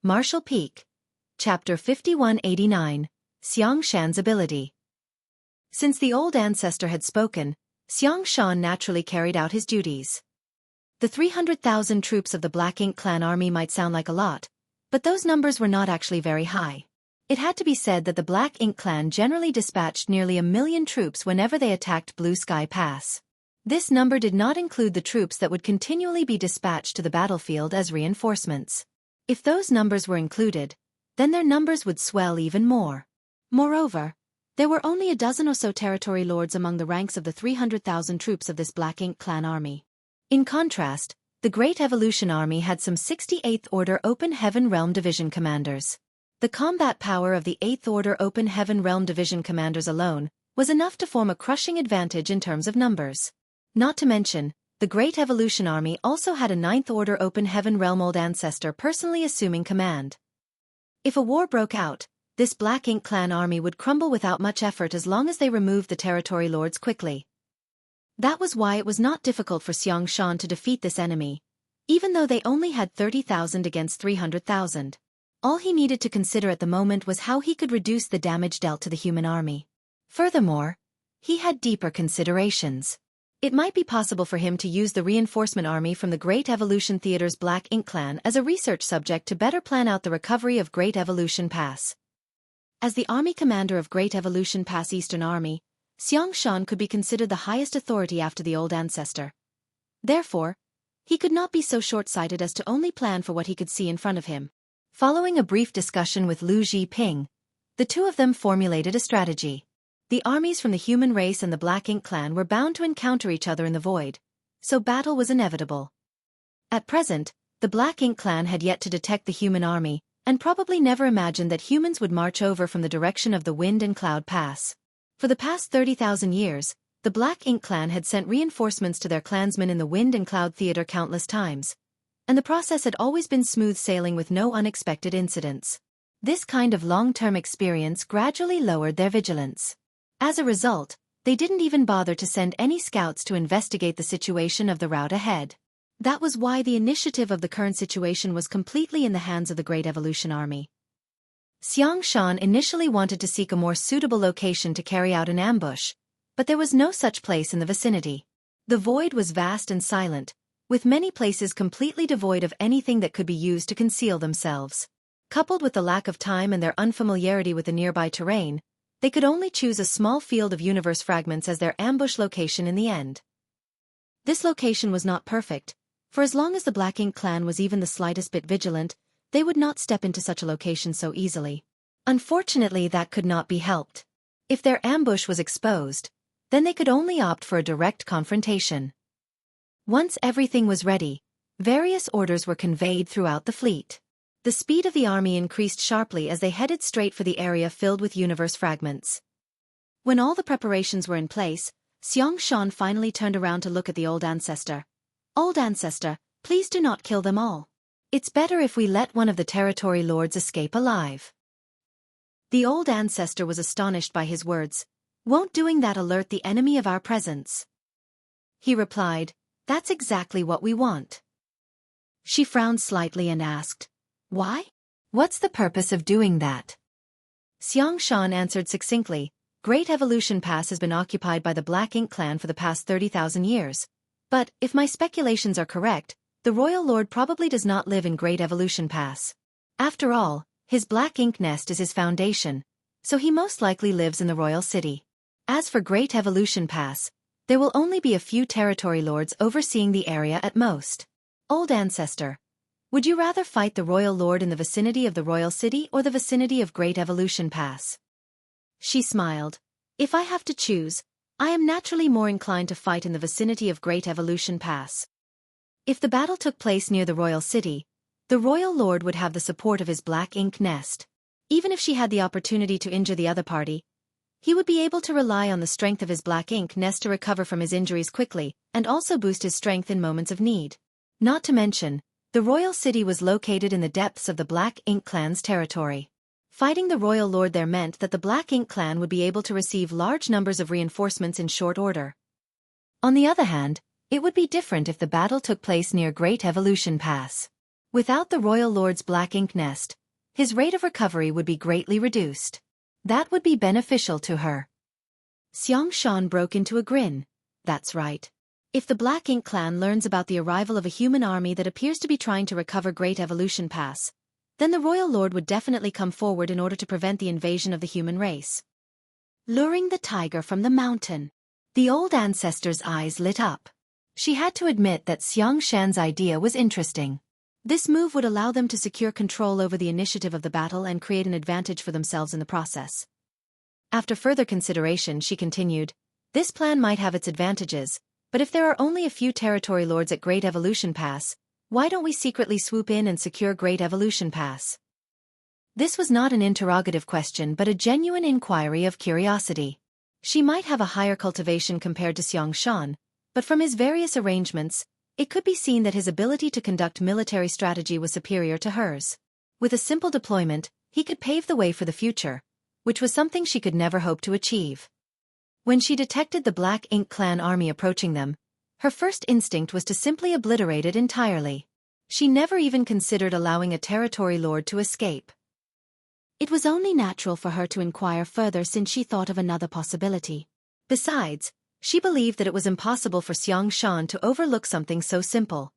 Martial Peak. Chapter 5189, Xiang Shan's Ability. Since the old ancestor had spoken, Xiang Shan naturally carried out his duties. The 300,000 troops of the Black Ink clan army might sound like a lot, but those numbers were not actually very high. It had to be said that the Black Ink clan generally dispatched nearly 1 million troops whenever they attacked Blue Sky Pass. This number did not include the troops that would continually be dispatched to the battlefield as reinforcements. If those numbers were included, then their numbers would swell even more. Moreover, there were only a dozen or so territory lords among the ranks of the 300,000 troops of this Black Ink clan army. In contrast, the Great Evolution Army had some 68th Order Open Heaven Realm Division commanders. The combat power of the 8th Order Open Heaven Realm Division commanders alone was enough to form a crushing advantage in terms of numbers. Not to mention, the Great Evolution Army also had a 9th Order Open Heaven Realm Old Ancestor personally assuming command. If a war broke out, this Black Ink clan army would crumble without much effort as long as they removed the territory lords quickly. That was why it was not difficult for Xiang Shan to defeat this enemy, even though they only had 30,000 against 300,000. All he needed to consider at the moment was how he could reduce the damage dealt to the human army. Furthermore, he had deeper considerations. It might be possible for him to use the reinforcement army from the Great Evolution Theater's Black Ink clan as a research subject to better plan out the recovery of Great Evolution Pass. As the army commander of Great Evolution Pass Eastern Army, Xiang Shan could be considered the highest authority after the old ancestor. Therefore, he could not be so short-sighted as to only plan for what he could see in front of him. Following a brief discussion with Lu Zhiping, the two of them formulated a strategy. The armies from the human race and the Black Ink clan were bound to encounter each other in the void, so battle was inevitable. At present, the Black Ink clan had yet to detect the human army, and probably never imagined that humans would march over from the direction of the Wind and Cloud Pass. For the past 30,000 years, the Black Ink clan had sent reinforcements to their clansmen in the Wind and Cloud Theater countless times, and the process had always been smooth sailing with no unexpected incidents. This kind of long-term experience gradually lowered their vigilance. As a result, they didn't even bother to send any scouts to investigate the situation of the route ahead. That was why the initiative of the current situation was completely in the hands of the Great Evolution Army. Xiang Shan initially wanted to seek a more suitable location to carry out an ambush, but there was no such place in the vicinity. The void was vast and silent, with many places completely devoid of anything that could be used to conceal themselves. Coupled with the lack of time and their unfamiliarity with the nearby terrain, they could only choose a small field of universe fragments as their ambush location in the end. This location was not perfect, for as long as the Black Ink clan was even the slightest bit vigilant, they would not step into such a location so easily. Unfortunately, that could not be helped. If their ambush was exposed, then they could only opt for a direct confrontation. Once everything was ready, various orders were conveyed throughout the fleet. The speed of the army increased sharply as they headed straight for the area filled with universe fragments. When all the preparations were in place, Xiang Shan finally turned around to look at the old ancestor. "Old ancestor, please do not kill them all. It's better if we let one of the territory lords escape alive." The old ancestor was astonished by his words. "Won't doing that alert the enemy of our presence?" He replied, "That's exactly what we want." She frowned slightly and asked, "Why? What's the purpose of doing that?" Xiang Shan answered succinctly, "Great Evolution Pass has been occupied by the Black Ink clan for the past 30,000 years. But, if my speculations are correct, the Royal Lord probably does not live in Great Evolution Pass. After all, his Black Ink nest is his foundation, so he most likely lives in the Royal City. As for Great Evolution Pass, there will only be a few territory lords overseeing the area at most. Old ancestor, would you rather fight the Royal Lord in the vicinity of the Royal City or the vicinity of Great Evolution Pass?" She smiled. "If I have to choose, I am naturally more inclined to fight in the vicinity of Great Evolution Pass. If the battle took place near the Royal City, the Royal Lord would have the support of his Black Ink nest. Even if she had the opportunity to injure the other party, he would be able to rely on the strength of his Black Ink nest to recover from his injuries quickly and also boost his strength in moments of need. Not to mention, the Royal City was located in the depths of the Black Ink clan's territory. Fighting the Royal Lord there meant that the Black Ink clan would be able to receive large numbers of reinforcements in short order. On the other hand, it would be different if the battle took place near Great Evolution Pass. Without the royal lord's black ink nest, his rate of recovery would be greatly reduced. That would be beneficial to her. Xiang Shan broke into a grin. That's right. If the Black Ink clan learns about the arrival of a human army that appears to be trying to recover Great Evolution Pass, then the royal lord would definitely come forward in order to prevent the invasion of the human race. Luring the tiger from the mountain. The old ancestor's eyes lit up. She had to admit that Xiang Shan's idea was interesting. This move would allow them to secure control over the initiative of the battle and create an advantage for themselves in the process. After further consideration, she continued, this plan might have its advantages, but if there are only a few territory lords at Great Evolution Pass, why don't we secretly swoop in and secure Great Evolution Pass? This was not an interrogative question but a genuine inquiry of curiosity. She might have a higher cultivation compared to Xiang Shan, but from his various arrangements, it could be seen that his ability to conduct military strategy was superior to hers. With a simple deployment, he could pave the way for the future, which was something she could never hope to achieve. When she detected the Black Ink clan army approaching them, her first instinct was to simply obliterate it entirely. She never even considered allowing a territory lord to escape. It was only natural for her to inquire further since she thought of another possibility. Besides, she believed that it was impossible for Xiang Shan to overlook something so simple.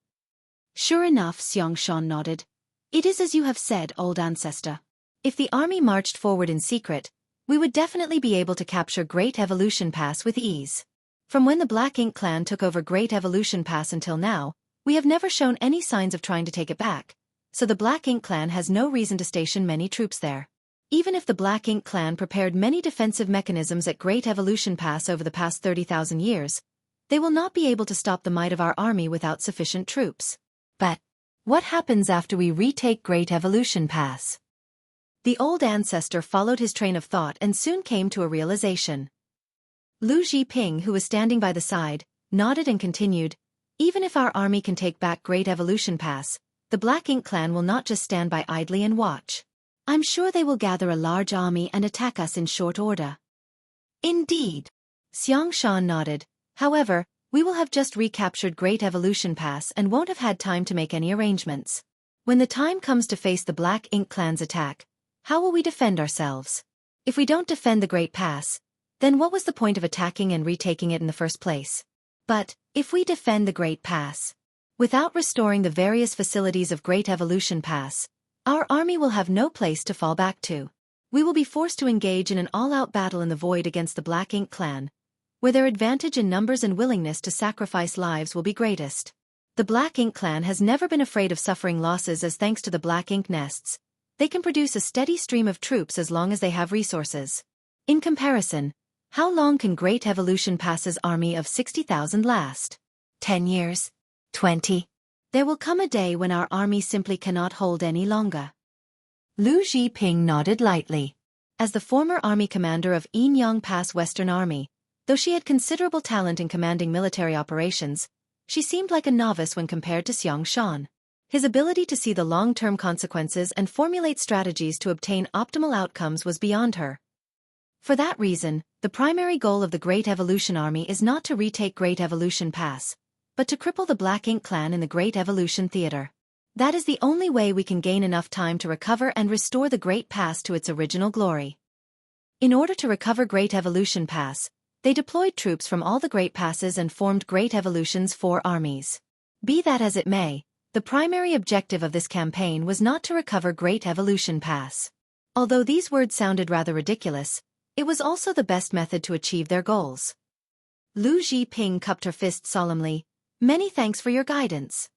Sure enough, Xiang Shan nodded. It is as you have said, old ancestor. If the army marched forward in secret, we would definitely be able to capture Great Evolution Pass with ease. From when the Black Ink clan took over Great Evolution Pass until now, we have never shown any signs of trying to take it back, so the Black Ink clan has no reason to station many troops there. Even if the Black Ink clan prepared many defensive mechanisms at Great Evolution Pass over the past 30,000 years, they will not be able to stop the might of our army without sufficient troops. But what happens after we retake Great Evolution Pass? The old ancestor followed his train of thought and soon came to a realization. Lu Zhiping, who was standing by the side, nodded and continued, even if our army can take back Great Evolution Pass, the Black Ink clan will not just stand by idly and watch. I'm sure they will gather a large army and attack us in short order. Indeed. Xiang Shan nodded. However, we will have just recaptured Great Evolution Pass and won't have had time to make any arrangements. When the time comes to face the Black Ink clan's attack, how will we defend ourselves? If we don't defend the Great Pass, then what was the point of attacking and retaking it in the first place? But, if we defend the Great Pass, without restoring the various facilities of Great Evolution Pass, our army will have no place to fall back to. We will be forced to engage in an all-out battle in the void against the Black Ink clan, where their advantage in numbers and willingness to sacrifice lives will be greatest. The Black Ink clan has never been afraid of suffering losses as thanks to the Black Ink nests, they can produce a steady stream of troops as long as they have resources. In comparison, how long can Great Evolution Pass's army of 60,000 last? 10 years? 20? There will come a day when our army simply cannot hold any longer. Lu Zhiping nodded lightly. As the former army commander of Yinyang Pass Western Army, though she had considerable talent in commanding military operations, she seemed like a novice when compared to Xiang Shan. His ability to see the long-term consequences and formulate strategies to obtain optimal outcomes was beyond her. For that reason, the primary goal of the Great Evolution Army is not to retake Great Evolution Pass, but to cripple the Black Ink clan in the Great Evolution Theater. That is the only way we can gain enough time to recover and restore the Great Pass to its original glory. In order to recover Great Evolution Pass, they deployed troops from all the Great Passes and formed Great Evolution's 4 armies. Be that as it may, the primary objective of this campaign was not to recover Great Evolution Pass. Although these words sounded rather ridiculous, it was also the best method to achieve their goals. Lu Zhiping cupped her fist solemnly. Many thanks for your guidance.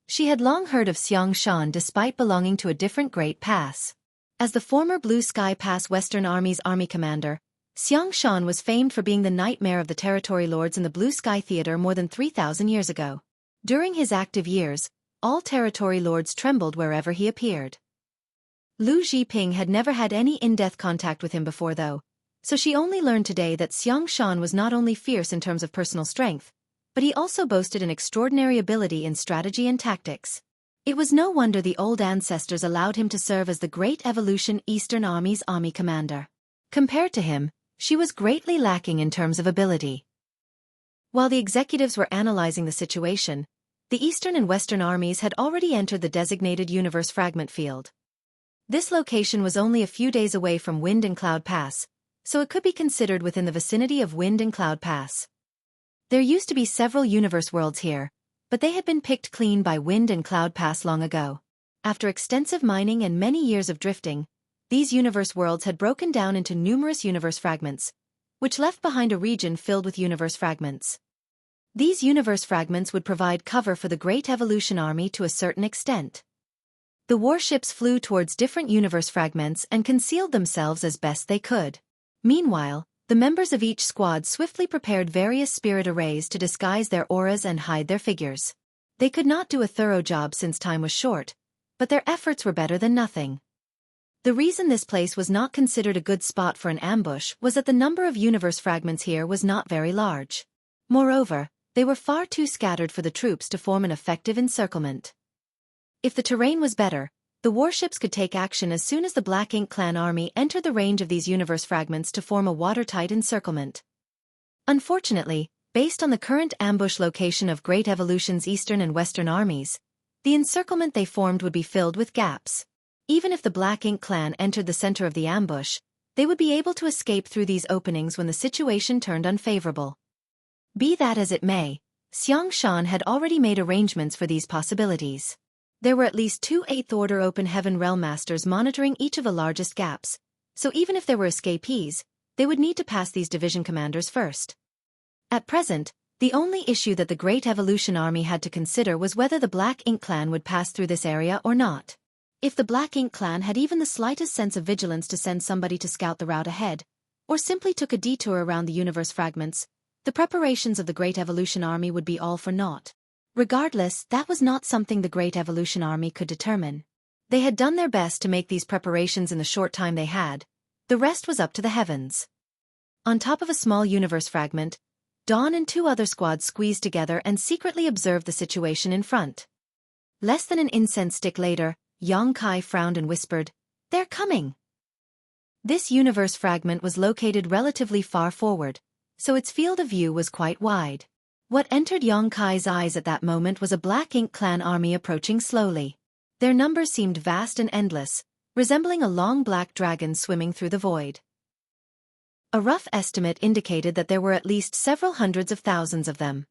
She had long heard of Xiang Shan despite belonging to a different Great Pass. As the former Blue Sky Pass Western Army's army commander, Xiang Shan was famed for being the nightmare of the territory lords in the Blue Sky Theater more than 3,000 years ago. During his active years, all territory lords trembled wherever he appeared. Lu Zhiping had never had any in-depth contact with him before though, so she only learned today that Xiang Shan was not only fierce in terms of personal strength, but he also boasted an extraordinary ability in strategy and tactics. It was no wonder the old ancestors allowed him to serve as the Great Evolution Eastern Army's army commander. Compared to him, she was greatly lacking in terms of ability. While the executives were analyzing the situation, The Eastern and Western armies had already entered the designated universe fragment field. This location was only a few days away from Wind and Cloud Pass, so it could be considered within the vicinity of Wind and Cloud Pass. There used to be several universe worlds here, but they had been picked clean by Wind and Cloud Pass long ago. After extensive mining and many years of drifting, these universe worlds had broken down into numerous universe fragments, which left behind a region filled with universe fragments. These universe fragments would provide cover for the Great Evolution Army to a certain extent. The warships flew towards different universe fragments and concealed themselves as best they could. Meanwhile, the members of each squad swiftly prepared various spirit arrays to disguise their auras and hide their figures. They could not do a thorough job since time was short, but their efforts were better than nothing. The reason this place was not considered a good spot for an ambush was that the number of universe fragments here was not very large. Moreover, they were far too scattered for the troops to form an effective encirclement. If the terrain was better, the warships could take action as soon as the Black Ink Clan army entered the range of these universe fragments to form a watertight encirclement. Unfortunately, based on the current ambush location of Great Evolution's Eastern and Western armies, the encirclement they formed would be filled with gaps. Even if the Black Ink Clan entered the center of the ambush, they would be able to escape through these openings when the situation turned unfavorable. Be that as it may, Xueqi had already made arrangements for these possibilities. There were at least 2 8th Order Open Heaven Realm Masters monitoring each of the largest gaps, so even if there were escapees, they would need to pass these division commanders first. At present, the only issue that the Great Evolution Army had to consider was whether the Black Ink Clan would pass through this area or not. If the Black Ink Clan had even the slightest sense of vigilance to send somebody to scout the route ahead, or simply took a detour around the universe fragments, the preparations of the Great Evolution Army would be all for naught. Regardless, that was not something the Great Evolution Army could determine. They had done their best to make these preparations in the short time they had. The rest was up to the heavens. On top of a small universe fragment, Dawn and 2 other squads squeezed together and secretly observed the situation in front. Less than an incense stick later, Xueqi frowned and whispered, "They're coming." This universe fragment was located relatively far forward, so its field of view was quite wide. What entered Xueqi's eyes at that moment was a Black Ink Clan army approaching slowly. Their numbers seemed vast and endless, resembling a long black dragon swimming through the void. A rough estimate indicated that there were at least several hundreds of thousands of them.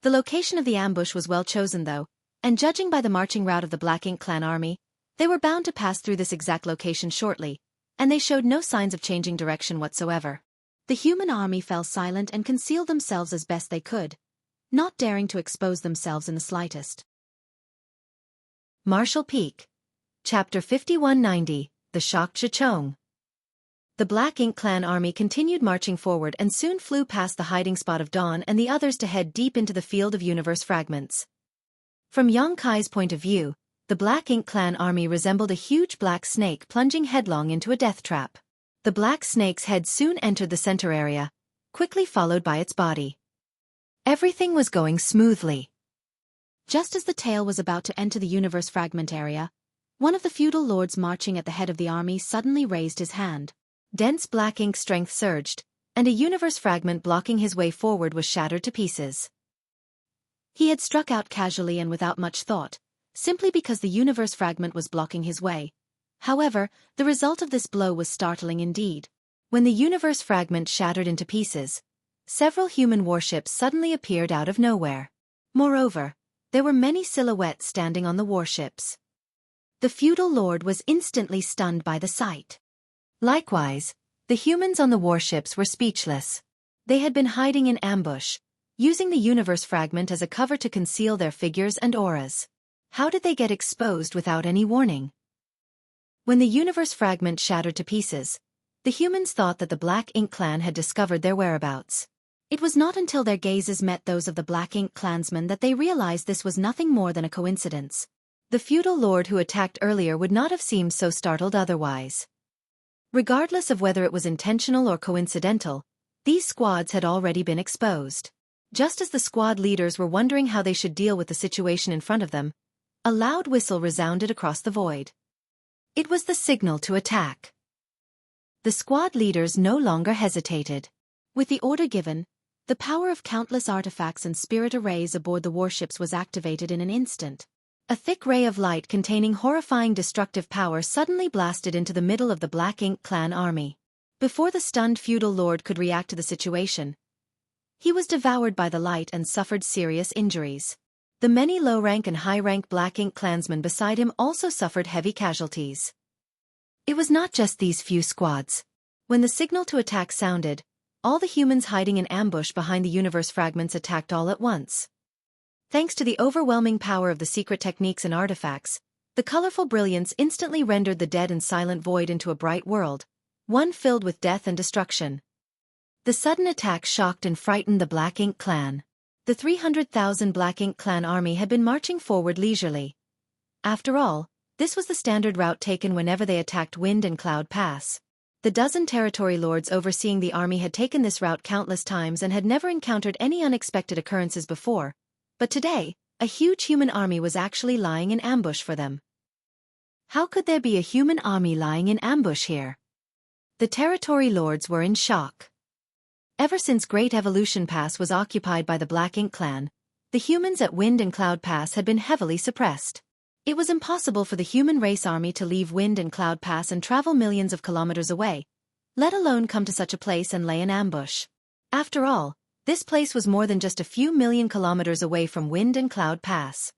The location of the ambush was well chosen though, and judging by the marching route of the Black Ink Clan army, they were bound to pass through this exact location shortly, and they showed no signs of changing direction whatsoever. The human army fell silent and concealed themselves as best they could, not daring to expose themselves in the slightest. Marshall Peak. Chapter 5190, The Shocked Xueqi. The Black Ink Clan army continued marching forward and soon flew past the hiding spot of Dawn and the others to head deep into the field of universe fragments. From Xueqi's point of view, the Black Ink Clan army resembled a huge black snake plunging headlong into a death trap. The black snake's head soon entered the center area, quickly followed by its body. Everything was going smoothly. Just as the tail was about to enter the universe fragment area, one of the feudal lords marching at the head of the army suddenly raised his hand. Dense black ink strength surged, and a universe fragment blocking his way forward was shattered to pieces. He had struck out casually and without much thought, simply because the universe fragment was blocking his way. However, the result of this blow was startling indeed. When the universe fragment shattered into pieces, several human warships suddenly appeared out of nowhere. Moreover, there were many silhouettes standing on the warships. The feudal lord was instantly stunned by the sight. Likewise, the humans on the warships were speechless. They had been hiding in ambush, using the universe fragment as a cover to conceal their figures and auras. How did they get exposed without any warning? When the universe fragment shattered to pieces, the humans thought that the Black Ink Clan had discovered their whereabouts. It was not until their gazes met those of the Black Ink clansmen that they realized this was nothing more than a coincidence. The feudal lord who attacked earlier would not have seemed so startled otherwise. Regardless of whether it was intentional or coincidental, these squads had already been exposed. Just as the squad leaders were wondering how they should deal with the situation in front of them, a loud whistle resounded across the void. It was the signal to attack. The squad leaders no longer hesitated. With the order given, The power of countless artifacts and spirit arrays aboard the warships was activated in an instant. A thick ray of light containing horrifying destructive power suddenly blasted into the middle of the Black Ink clan army. Before the stunned feudal lord could react to the situation, he was devoured by the light and suffered serious injuries. The many low-rank and high-rank Black Ink clansmen beside him also suffered heavy casualties. It was not just these few squads. When the signal to attack sounded, all the humans hiding in ambush behind the universe fragments attacked all at once. Thanks to the overwhelming power of the secret techniques and artifacts, the colorful brilliance instantly rendered the dead and silent void into a bright world, one filled with death and destruction. The sudden attack shocked and frightened the Black Ink clan. The 300,000 Black Ink clan army had been marching forward leisurely. After all, this was the standard route taken whenever they attacked Wind and Cloud Pass. The dozen territory lords overseeing the army had taken this route countless times and had never encountered any unexpected occurrences before. But today, a huge human army was actually lying in ambush for them. How could there be a human army lying in ambush here? The territory lords were in shock. Ever since Great Evolution Pass was occupied by the Black Ink clan, the humans at Wind and Cloud Pass had been heavily suppressed. It was impossible for the human race army to leave Wind and Cloud Pass and travel millions of kilometers away, let alone come to such a place and lay in ambush. After all, this place was more than just a few million kilometers away from Wind and Cloud Pass.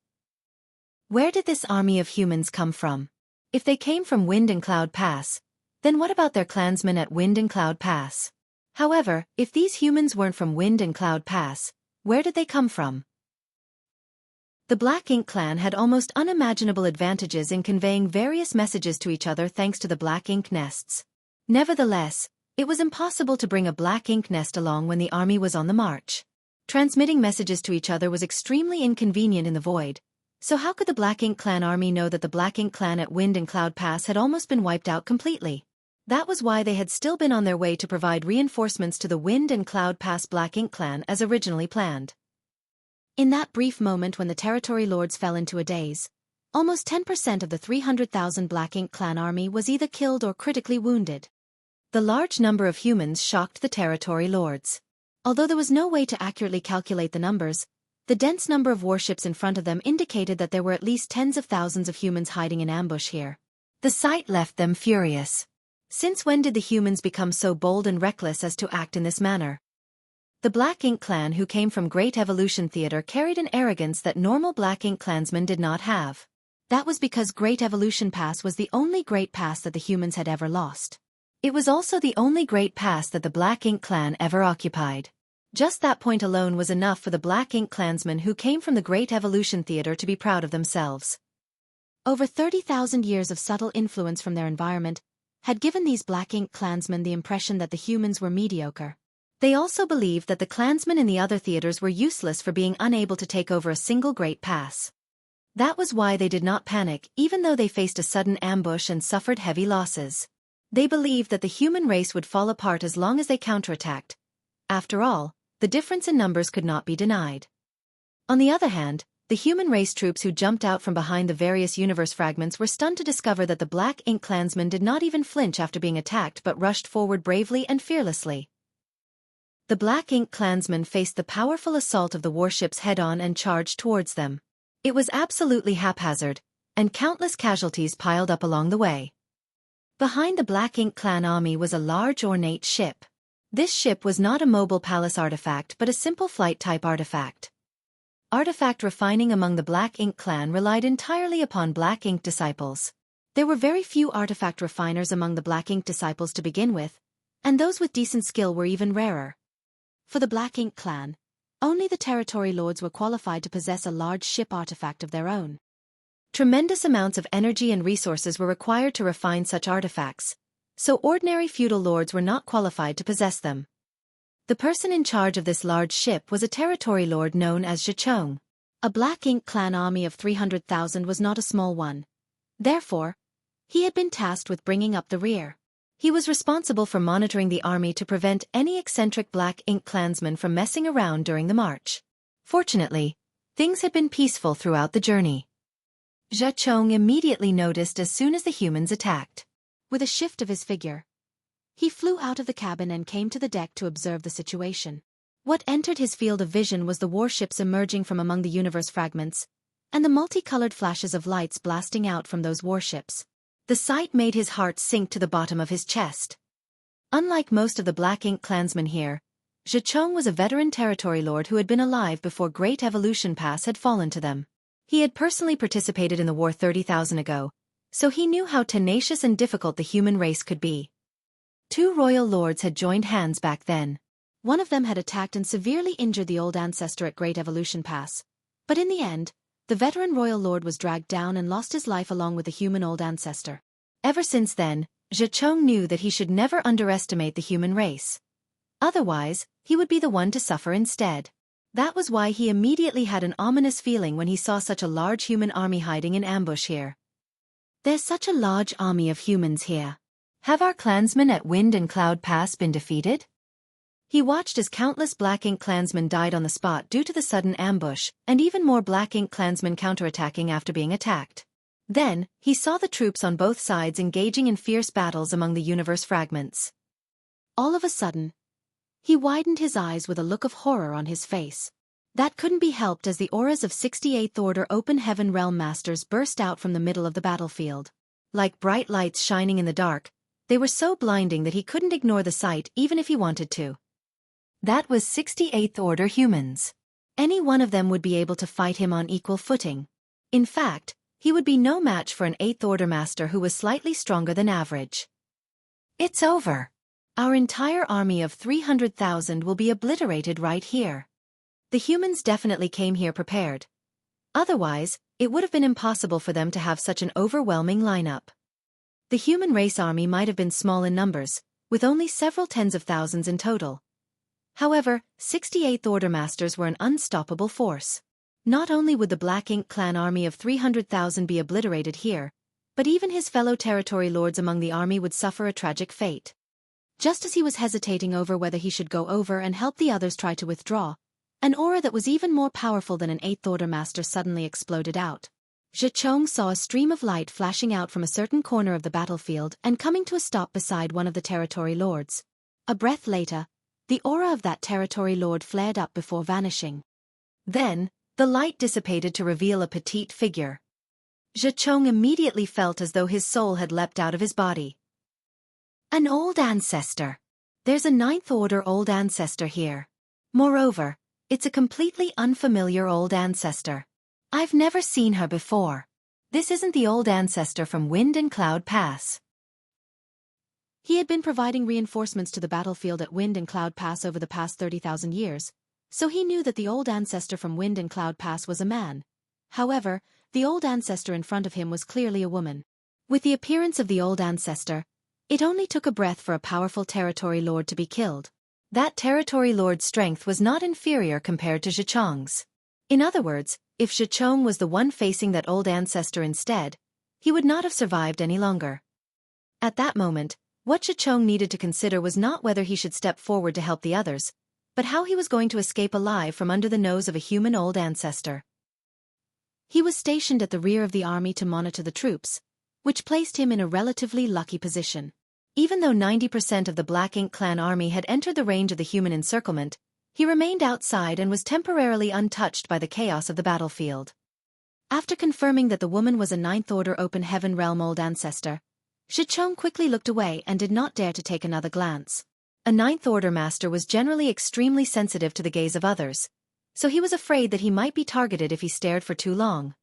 Where did this army of humans come from? If they came from Wind and Cloud Pass, then what about their clansmen at Wind and Cloud Pass? However, if these humans weren't from Wind and Cloud Pass, where did they come from? The Black Ink clan had almost unimaginable advantages in conveying various messages to each other thanks to the Black Ink nests. Nevertheless, it was impossible to bring a Black Ink nest along when the army was on the march. Transmitting messages to each other was extremely inconvenient in the void, so how could the Black Ink clan army know that the Black Ink clan at Wind and Cloud Pass had almost been wiped out completely? That was why they had still been on their way to provide reinforcements to the Wind and Cloud Pass Black Ink clan as originally planned. In that brief moment when the territory lords fell into a daze, almost 10% of the 300,000 Black Ink clan army was either killed or critically wounded. The large number of humans shocked the territory lords. Although there was no way to accurately calculate the numbers, the dense number of warships in front of them indicated that there were at least tens of thousands of humans hiding in ambush here. The sight left them furious. Since when did the humans become so bold and reckless as to act in this manner? The Black Ink clan who came from Great Evolution Theater carried an arrogance that normal Black Ink clansmen did not have. That was because Great Evolution Pass was the only great pass that the humans had ever lost. It was also the only great pass that the Black Ink clan ever occupied. Just that point alone was enough for the Black Ink clansmen who came from the Great Evolution Theater to be proud of themselves. Over 30,000 years of subtle influence from their environment had given these Black Ink clansmen the impression that the humans were mediocre. They also believed that the clansmen in the other theaters were useless for being unable to take over a single great pass. That was why they did not panic even though they faced a sudden ambush and suffered heavy losses. They believed that the human race would fall apart as long as they counterattacked. After all, the difference in numbers could not be denied. On the other hand, the human race troops who jumped out from behind the various universe fragments were stunned to discover that the Black Ink clansmen did not even flinch after being attacked but rushed forward bravely and fearlessly. The Black Ink clansmen faced the powerful assault of the warships head-on and charged towards them. It was absolutely haphazard, and countless casualties piled up along the way. Behind the Black Ink clan army was a large ornate ship. This ship was not a mobile palace artifact but a simple flight-type artifact. Artifact refining among the Black Ink clan relied entirely upon Black Ink disciples. There were very few artifact refiners among the Black Ink disciples to begin with, and those with decent skill were even rarer. For the Black Ink clan, only the territory lords were qualified to possess a large ship artifact of their own. Tremendous amounts of energy and resources were required to refine such artifacts, so ordinary feudal lords were not qualified to possess them. The person in charge of this large ship was a territory lord known as Xueqi. A Black Ink clan army of 300,000 was not a small one. Therefore, he had been tasked with bringing up the rear. He was responsible for monitoring the army to prevent any eccentric Black Ink clansmen from messing around during the march. Fortunately, things had been peaceful throughout the journey. Xueqi immediately noticed as soon as the humans attacked. With a shift of his figure, he flew out of the cabin and came to the deck to observe the situation. What entered his field of vision was the warships emerging from among the universe fragments, and the multicolored flashes of lights blasting out from those warships. The sight made his heart sink to the bottom of his chest. Unlike most of the Black Ink clansmen here, Xueqi was a veteran territory lord who had been alive before Great Evolution Pass had fallen to them. He had personally participated in the war 30,000 ago, so he knew how tenacious and difficult the human race could be. Two royal lords had joined hands back then. One of them had attacked and severely injured the old ancestor at Great Evolution Pass, but in the end, the veteran royal lord was dragged down and lost his life along with the human old ancestor. Ever since then, Xueqi knew that he should never underestimate the human race. Otherwise, he would be the one to suffer instead. That was why he immediately had an ominous feeling when he saw such a large human army hiding in ambush here. There's such a large army of humans here. Have our clansmen at Wind and Cloud Pass been defeated? He watched as countless Black Ink clansmen died on the spot due to the sudden ambush, and even more Black Ink clansmen counterattacking after being attacked. Then, he saw the troops on both sides engaging in fierce battles among the universe fragments. All of a sudden, he widened his eyes with a look of horror on his face. That couldn't be helped as the auras of 68th Order Open Heaven Realm Masters burst out from the middle of the battlefield. Like bright lights shining in the dark, they were so blinding that he couldn't ignore the sight even if he wanted to. That was 68th Order humans. Any one of them would be able to fight him on equal footing. In fact, he would be no match for an 8th Order master who was slightly stronger than average. It's over. Our entire army of 300,000 will be obliterated right here. The humans definitely came here prepared. Otherwise, it would have been impossible for them to have such an overwhelming lineup. The human race army might have been small in numbers, with only several tens of thousands in total. However, 68th Order Masters were an unstoppable force. Not only would the Black Ink clan army of 300,000 be obliterated here, but even his fellow territory lords among the army would suffer a tragic fate. Just as he was hesitating over whether he should go over and help the others try to withdraw, an aura that was even more powerful than an 8th Order master suddenly exploded out. Xueqi saw a stream of light flashing out from a certain corner of the battlefield and coming to a stop beside one of the territory lords. A breath later, the aura of that territory lord flared up before vanishing. Then, the light dissipated to reveal a petite figure. Xueqi immediately felt as though his soul had leapt out of his body. An old ancestor. There's a 9th Order old ancestor here. Moreover, it's a completely unfamiliar old ancestor. I've never seen her before. This isn't the old ancestor from Wind and Cloud Pass. He had been providing reinforcements to the battlefield at Wind and Cloud Pass over the past 30,000 years, so he knew that the old ancestor from Wind and Cloud Pass was a man. However, the old ancestor in front of him was clearly a woman. With the appearance of the old ancestor, it only took a breath for a powerful territory lord to be killed. That territory lord's strength was not inferior compared to Xueqi's. In other words, if Xueqi was the one facing that old ancestor instead, he would not have survived any longer. At that moment, what Xueqi needed to consider was not whether he should step forward to help the others, but how he was going to escape alive from under the nose of a human old ancestor. He was stationed at the rear of the army to monitor the troops, which placed him in a relatively lucky position. Even though 90% of the Black Ink clan army had entered the range of the human encirclement, he remained outside and was temporarily untouched by the chaos of the battlefield. After confirming that the woman was a 9th Order Open Heaven Realm old ancestor, Xueqi quickly looked away and did not dare to take another glance. A 9th Order master was generally extremely sensitive to the gaze of others, so he was afraid that he might be targeted if he stared for too long.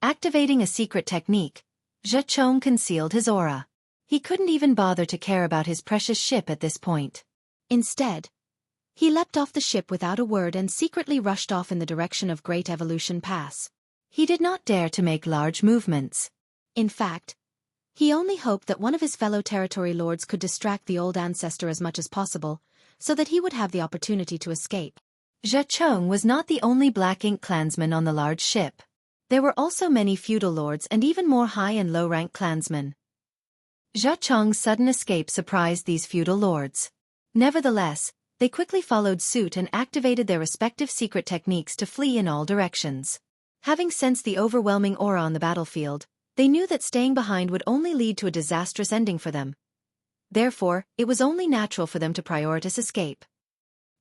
Activating a secret technique, Xueqi concealed his aura. He couldn't even bother to care about his precious ship at this point. Instead, he leapt off the ship without a word and secretly rushed off in the direction of Great Evolution Pass. He did not dare to make large movements. In fact, he only hoped that one of his fellow territory lords could distract the old ancestor as much as possible, so that he would have the opportunity to escape. Xueqi was not the only Black Ink clansman on the large ship. There were also many feudal lords and even more high and low-rank clansmen. Xueqi's sudden escape surprised these feudal lords. Nevertheless, they quickly followed suit and activated their respective secret techniques to flee in all directions. Having sensed the overwhelming aura on the battlefield, they knew that staying behind would only lead to a disastrous ending for them. Therefore, it was only natural for them to prioritize escape.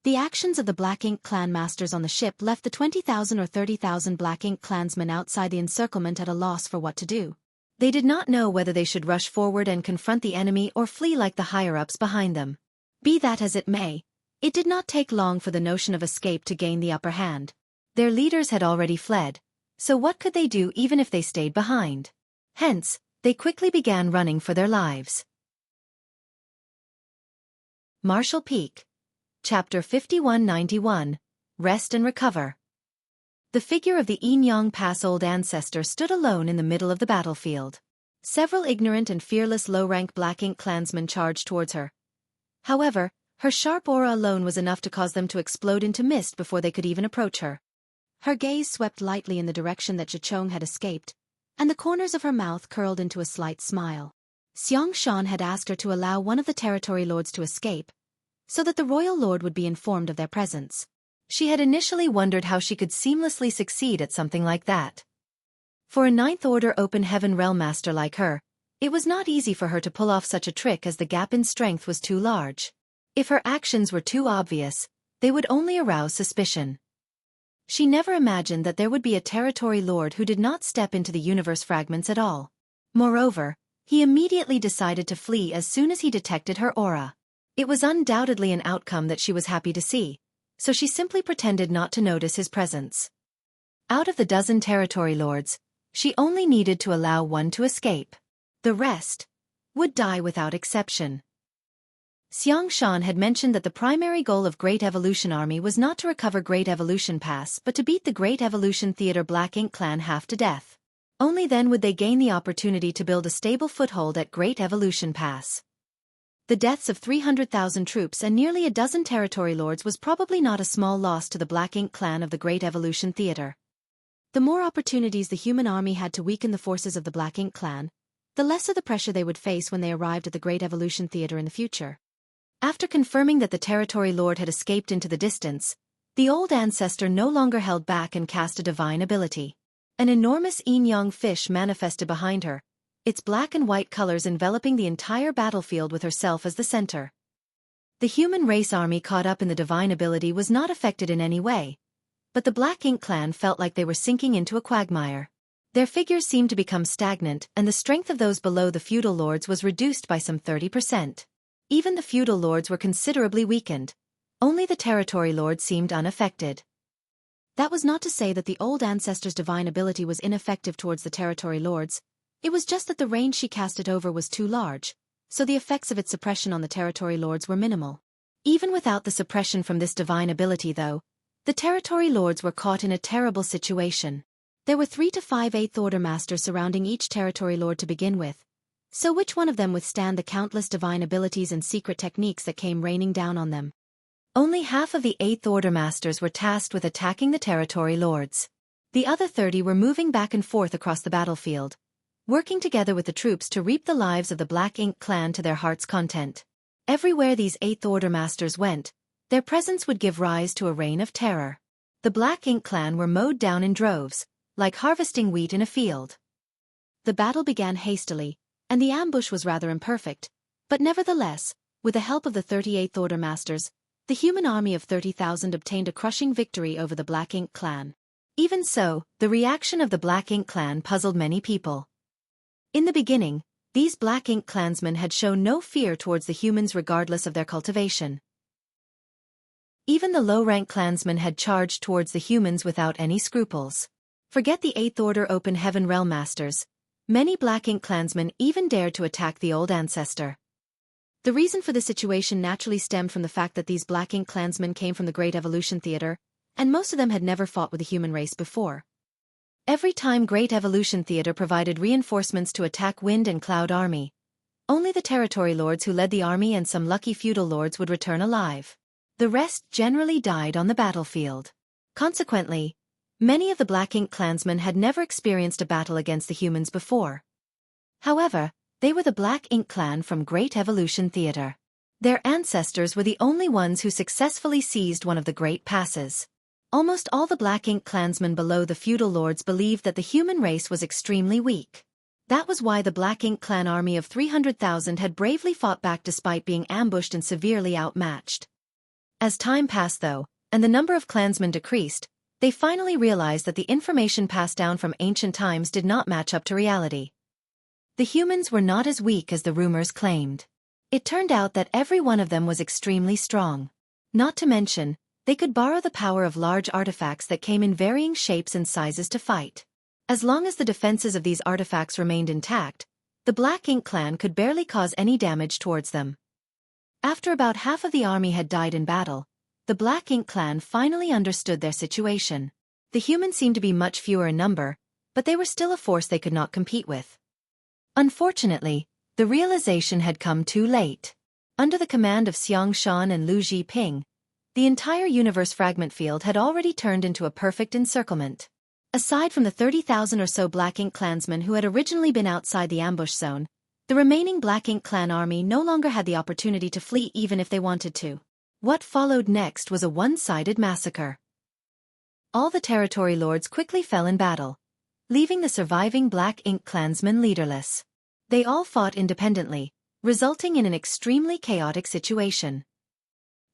The actions of the Black Ink clan masters on the ship left the 20,000 or 30,000 Black Ink clansmen outside the encirclement at a loss for what to do. They did not know whether they should rush forward and confront the enemy or flee like the higher-ups behind them. Be that as it may, it did not take long for the notion of escape to gain the upper hand. Their leaders had already fled, so what could they do even if they stayed behind? Hence, they quickly began running for their lives. Marshall Peak. Chapter 5191, Rest and Recover. The figure of the Enyang Pass Old Ancestor stood alone in the middle of the battlefield. Several ignorant and fearless low-rank Black Ink clansmen charged towards her. However, her sharp aura alone was enough to cause them to explode into mist before they could even approach her. Her gaze swept lightly in the direction that Xueqi had escaped, and the corners of her mouth curled into a slight smile. Xueqi had asked her to allow one of the territory lords to escape, so that the royal lord would be informed of their presence. She had initially wondered how she could seamlessly succeed at something like that. For a ninth-order open heaven realm master like her, it was not easy for her to pull off such a trick as the gap in strength was too large. If her actions were too obvious, they would only arouse suspicion. She never imagined that there would be a territory lord who did not step into the universe fragments at all. Moreover, he immediately decided to flee as soon as he detected her aura. It was undoubtedly an outcome that she was happy to see, so she simply pretended not to notice his presence. Out of the dozen territory lords, she only needed to allow one to escape. The rest would die without exception. Xueqi had mentioned that the primary goal of Great Evolution Army was not to recover Great Evolution Pass but to beat the Great Evolution Theater Black Ink clan half to death. Only then would they gain the opportunity to build a stable foothold at Great Evolution Pass. The deaths of 300,000 troops and nearly a dozen territory lords was probably not a small loss to the Black Ink clan of the Great Evolution Theater. The more opportunities the human army had to weaken the forces of the Black Ink clan, the lesser the pressure they would face when they arrived at the Great Evolution Theater in the future. After confirming that the territory lord had escaped into the distance, the old ancestor no longer held back and cast a divine ability. An enormous Enyang fish manifested behind her, its black and white colors enveloping the entire battlefield with herself as the center. The human race army caught up in the divine ability was not affected in any way, but the Black Ink clan felt like they were sinking into a quagmire. Their figures seemed to become stagnant, and the strength of those below the feudal lords was reduced by some 30%. Even the feudal lords were considerably weakened. Only the territory lords seemed unaffected. That was not to say that the old ancestor's divine ability was ineffective towards the territory lords. It was just that the range she cast it over was too large, so the effects of its suppression on the territory lords were minimal. Even without the suppression from this divine ability though, the territory lords were caught in a terrible situation. There were 3 to 5 8th-order masters surrounding each territory lord to begin with, so which one of them withstand the countless divine abilities and secret techniques that came raining down on them? Only half of the 8th-order masters were tasked with attacking the territory lords. The other 30 were moving back and forth across the battlefield, working together with the troops to reap the lives of the Black Ink clan to their heart's content. Everywhere these 8th-order masters went, their presence would give rise to a reign of terror. The Black Ink clan were mowed down in droves, like harvesting wheat in a field. The battle began hastily, and the ambush was rather imperfect, but nevertheless, with the help of the 38th-order masters, the human army of 30,000 obtained a crushing victory over the Black Ink clan. Even so, the reaction of the Black Ink clan puzzled many people. In the beginning, these Black Ink clansmen had shown no fear towards the humans regardless of their cultivation. Even the low-rank clansmen had charged towards the humans without any scruples. Forget the 8th-order open heaven realm masters. Many Black Ink clansmen even dared to attack the old ancestor. The reason for the situation naturally stemmed from the fact that these Black Ink clansmen came from the Great Evolution Theater, and most of them had never fought with the human race before. Every time Great Evolution Theater provided reinforcements to attack Wind and Cloud Army, only the territory lords who led the army and some lucky feudal lords would return alive. The rest generally died on the battlefield. Consequently, many of the Black Ink clansmen had never experienced a battle against the humans before. However, they were the Black Ink clan from Great Evolution Theater. Their ancestors were the only ones who successfully seized one of the Great Passes. Almost all the Black Ink clansmen below the feudal lords believed that the human race was extremely weak. That was why the Black Ink clan army of 300,000 had bravely fought back despite being ambushed and severely outmatched. As time passed though, and the number of clansmen decreased, they finally realized that the information passed down from ancient times did not match up to reality. The humans were not as weak as the rumors claimed. It turned out that every one of them was extremely strong. Not to mention, they could borrow the power of large artifacts that came in varying shapes and sizes to fight. As long as the defenses of these artifacts remained intact, the Black Ink clan could barely cause any damage towards them. After about half of the army had died in battle, the Black Ink clan finally understood their situation. The humans seemed to be much fewer in number, but they were still a force they could not compete with. Unfortunately, the realization had come too late. Under the command of Xiang Shan and Lu Zhiping, the entire universe fragment field had already turned into a perfect encirclement. Aside from the 30,000 or so Black Ink clansmen who had originally been outside the ambush zone, the remaining Black Ink clan army no longer had the opportunity to flee even if they wanted to. What followed next was a one-sided massacre. All the territory lords quickly fell in battle, leaving the surviving Black Ink clansmen leaderless. They all fought independently, resulting in an extremely chaotic situation.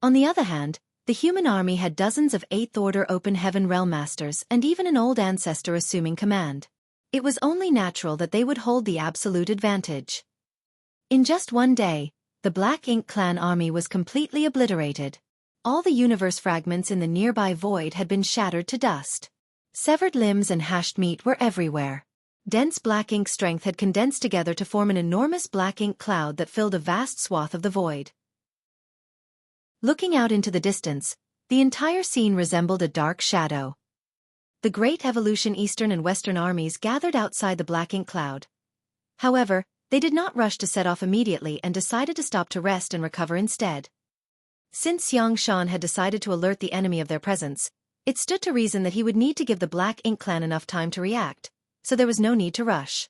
On the other hand, the human army had dozens of 8th Order Open Heaven Realm Masters and even an old ancestor assuming command. It was only natural that they would hold the absolute advantage. In just one day, the Black Ink clan army was completely obliterated. All the universe fragments in the nearby void had been shattered to dust. Severed limbs and hashed meat were everywhere. Dense black ink strength had condensed together to form an enormous black ink cloud that filled a vast swath of the void. Looking out into the distance, the entire scene resembled a dark shadow. The Great Evolution Eastern and Western armies gathered outside the black ink cloud. However, they did not rush to set off immediately and decided to stop to rest and recover instead. Since Xiang Shan had decided to alert the enemy of their presence, it stood to reason that he would need to give the Black Ink clan enough time to react, so there was no need to rush.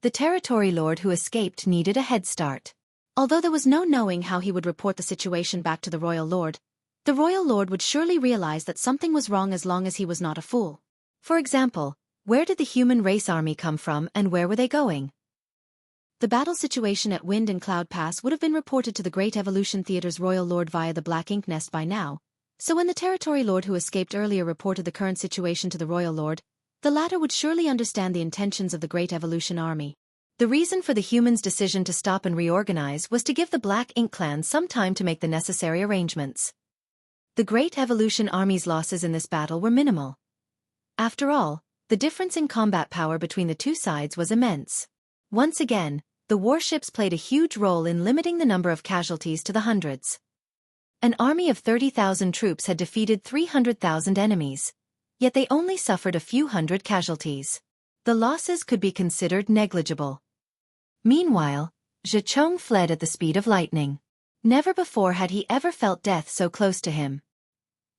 The territory lord who escaped needed a head start. Although there was no knowing how he would report the situation back to the royal lord, the royal lord would surely realize that something was wrong as long as he was not a fool. For example, where did the human race army come from and where were they going? The battle situation at Wind and Cloud Pass would have been reported to the Great Evolution Theater's royal lord via the Black Ink Nest by now, so when the territory lord who escaped earlier reported the current situation to the royal lord, the latter would surely understand the intentions of the Great Evolution Army. The reason for the humans' decision to stop and reorganize was to give the Black Ink clan some time to make the necessary arrangements. The Great Evolution Army's losses in this battle were minimal. After all, the difference in combat power between the two sides was immense. Once again, the warships played a huge role in limiting the number of casualties to the hundreds. An army of 30,000 troops had defeated 300,000 enemies, yet they only suffered a few hundred casualties. The losses could be considered negligible. Meanwhile, Xueqi fled at the speed of lightning. Never before had he ever felt death so close to him.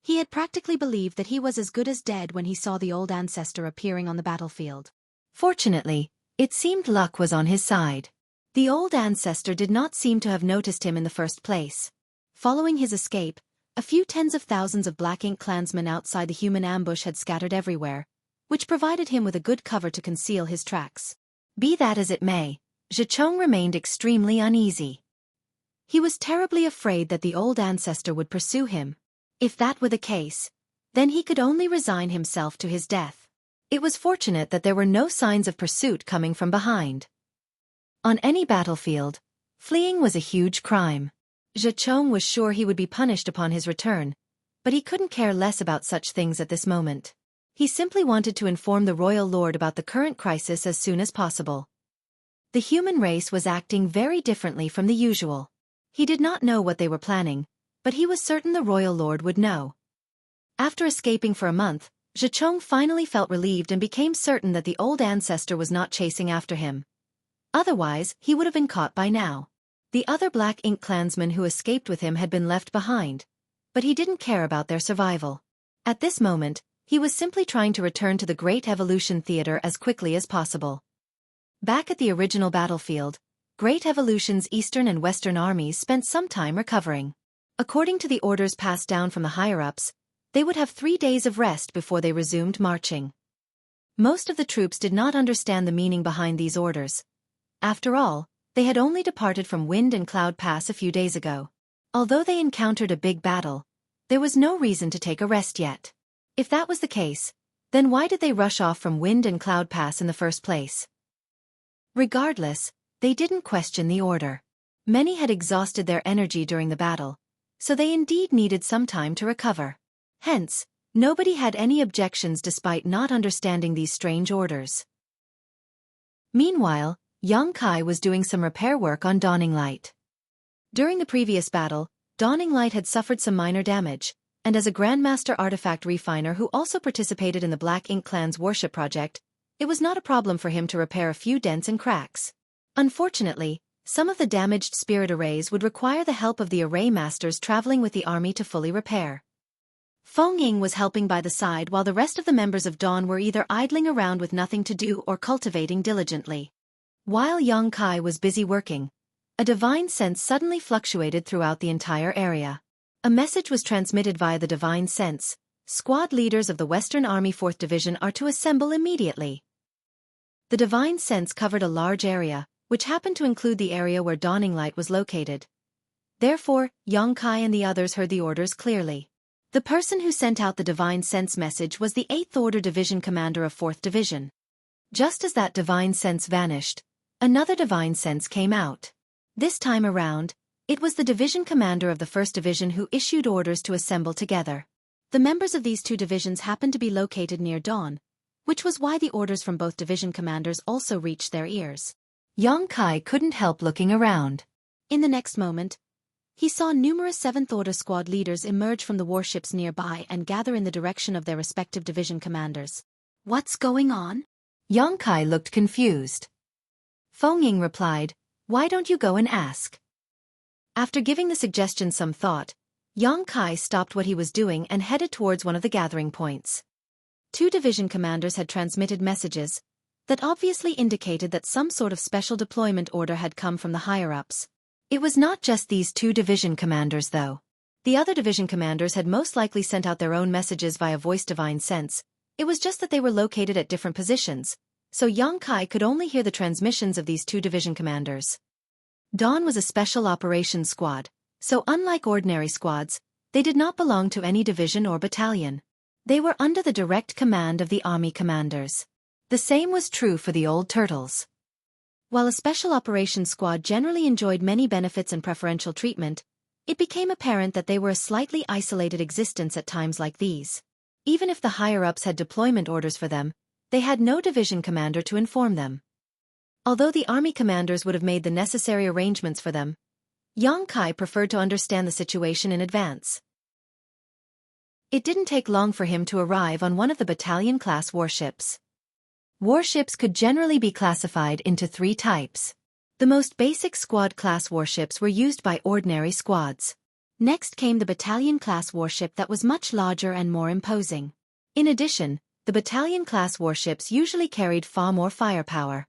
He had practically believed that he was as good as dead when he saw the old ancestor appearing on the battlefield. Fortunately, it seemed luck was on his side. The old ancestor did not seem to have noticed him in the first place. Following his escape, a few tens of thousands of Black Ink clansmen outside the human ambush had scattered everywhere, which provided him with a good cover to conceal his tracks. Be that as it may, Xueqi remained extremely uneasy. He was terribly afraid that the old ancestor would pursue him. If that were the case, then he could only resign himself to his death. It was fortunate that there were no signs of pursuit coming from behind. On any battlefield, fleeing was a huge crime. Xueqi was sure he would be punished upon his return, but he couldn't care less about such things at this moment. He simply wanted to inform the royal lord about the current crisis as soon as possible. The human race was acting very differently from the usual. He did not know what they were planning, but he was certain the royal lord would know. After escaping for a month, Xueqi finally felt relieved and became certain that the old ancestor was not chasing after him. Otherwise, he would have been caught by now. The other Black Ink clansmen who escaped with him had been left behind, but he didn't care about their survival. At this moment, he was simply trying to return to the Great Evolution Theater as quickly as possible. Back at the original battlefield, Great Evolution's Eastern and Western armies spent some time recovering. According to the orders passed down from the higher-ups, they would have 3 days of rest before they resumed marching. Most of the troops did not understand the meaning behind these orders. After all, they had only departed from Wind and Cloud Pass a few days ago. Although they encountered a big battle, There was no reason to take a rest yet. If that was the case, then why did they rush off from Wind and Cloud Pass in the first place? Regardless, they didn't question the order. Many had exhausted their energy during the battle, so they indeed needed some time to recover. Hence, nobody had any objections despite not understanding these strange orders. Meanwhile, Yang Kai was doing some repair work on Dawning Light. During the previous battle, Dawning Light had suffered some minor damage, and as a Grandmaster artifact refiner who also participated in the Black Ink Clan's warship project, it was not a problem for him to repair a few dents and cracks. Unfortunately, some of the damaged spirit arrays would require the help of the array masters traveling with the army to fully repair. Feng Ying was helping by the side while the rest of the members of Dawn were either idling around with nothing to do or cultivating diligently. While Yang Kai was busy working, a divine sense suddenly fluctuated throughout the entire area. A message was transmitted via the divine sense: squad leaders of the Western Army 4th Division are to assemble immediately. The divine sense covered a large area, which happened to include the area where Dawning Light was located. Therefore, Yang Kai and the others heard the orders clearly. The person who sent out the divine sense message was the 8th Order Division Commander of 4th Division. Just as that divine sense vanished, another divine sense came out. This time around, it was the division commander of the 1st Division who issued orders to assemble together. The members of these two divisions happened to be located near Dawn, which was why the orders from both division commanders also reached their ears. Yang Kai couldn't help looking around. In the next moment, he saw numerous 7th Order squad leaders emerge from the warships nearby and gather in the direction of their respective division commanders. What's going on? Yang Kai looked confused. Feng Ying replied, "Why don't you go and ask?" After giving the suggestion some thought, Yang Kai stopped what he was doing and headed towards one of the gathering points. Two division commanders had transmitted messages that obviously indicated that some sort of special deployment order had come from the higher-ups. It was not just these two division commanders though. The other division commanders had most likely sent out their own messages via voice divine sense. It was just that they were located at different positions, so Yang Kai could only hear the transmissions of these two division commanders. Dawn was a special operations squad, so unlike ordinary squads, they did not belong to any division or battalion. They were under the direct command of the army commanders. The same was true for the old turtles. While a special operations squad generally enjoyed many benefits and preferential treatment, it became apparent that they were a slightly isolated existence at times like these. Even if the higher-ups had deployment orders for them, they had no division commander to inform them. Although the army commanders would have made the necessary arrangements for them, Yang Kai preferred to understand the situation in advance. It didn't take long for him to arrive on one of the battalion-class warships. Warships could generally be classified into three types. The most basic squad-class warships were used by ordinary squads. Next came the battalion-class warship that was much larger and more imposing. In addition, the battalion-class warships usually carried far more firepower.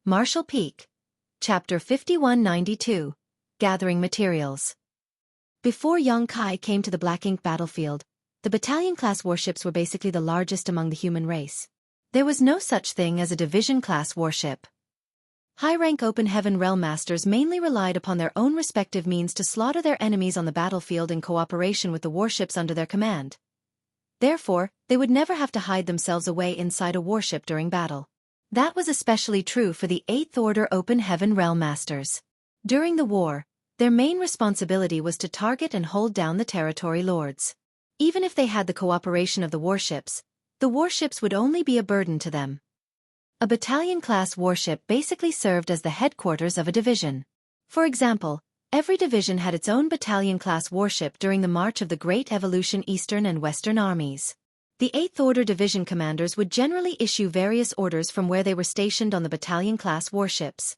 Marshall Peak. Chapter 5192. Gathering Materials. Before Yang Kai came to the Black Ink battlefield, the battalion-class warships were basically the largest among the human race. There was no such thing as a division-class warship. High-rank Open Heaven Realm Masters mainly relied upon their own respective means to slaughter their enemies on the battlefield in cooperation with the warships under their command. Therefore, they would never have to hide themselves away inside a warship during battle. That was especially true for the 8th Order Open Heaven Realm Masters. During the war, their main responsibility was to target and hold down the territory lords. Even if they had the cooperation of the warships would only be a burden to them. A battalion-class warship basically served as the headquarters of a division. For example, every division had its own battalion-class warship during the march of the Great Evolution Eastern and Western armies. The 8th Order division commanders would generally issue various orders from where they were stationed on the battalion-class warships.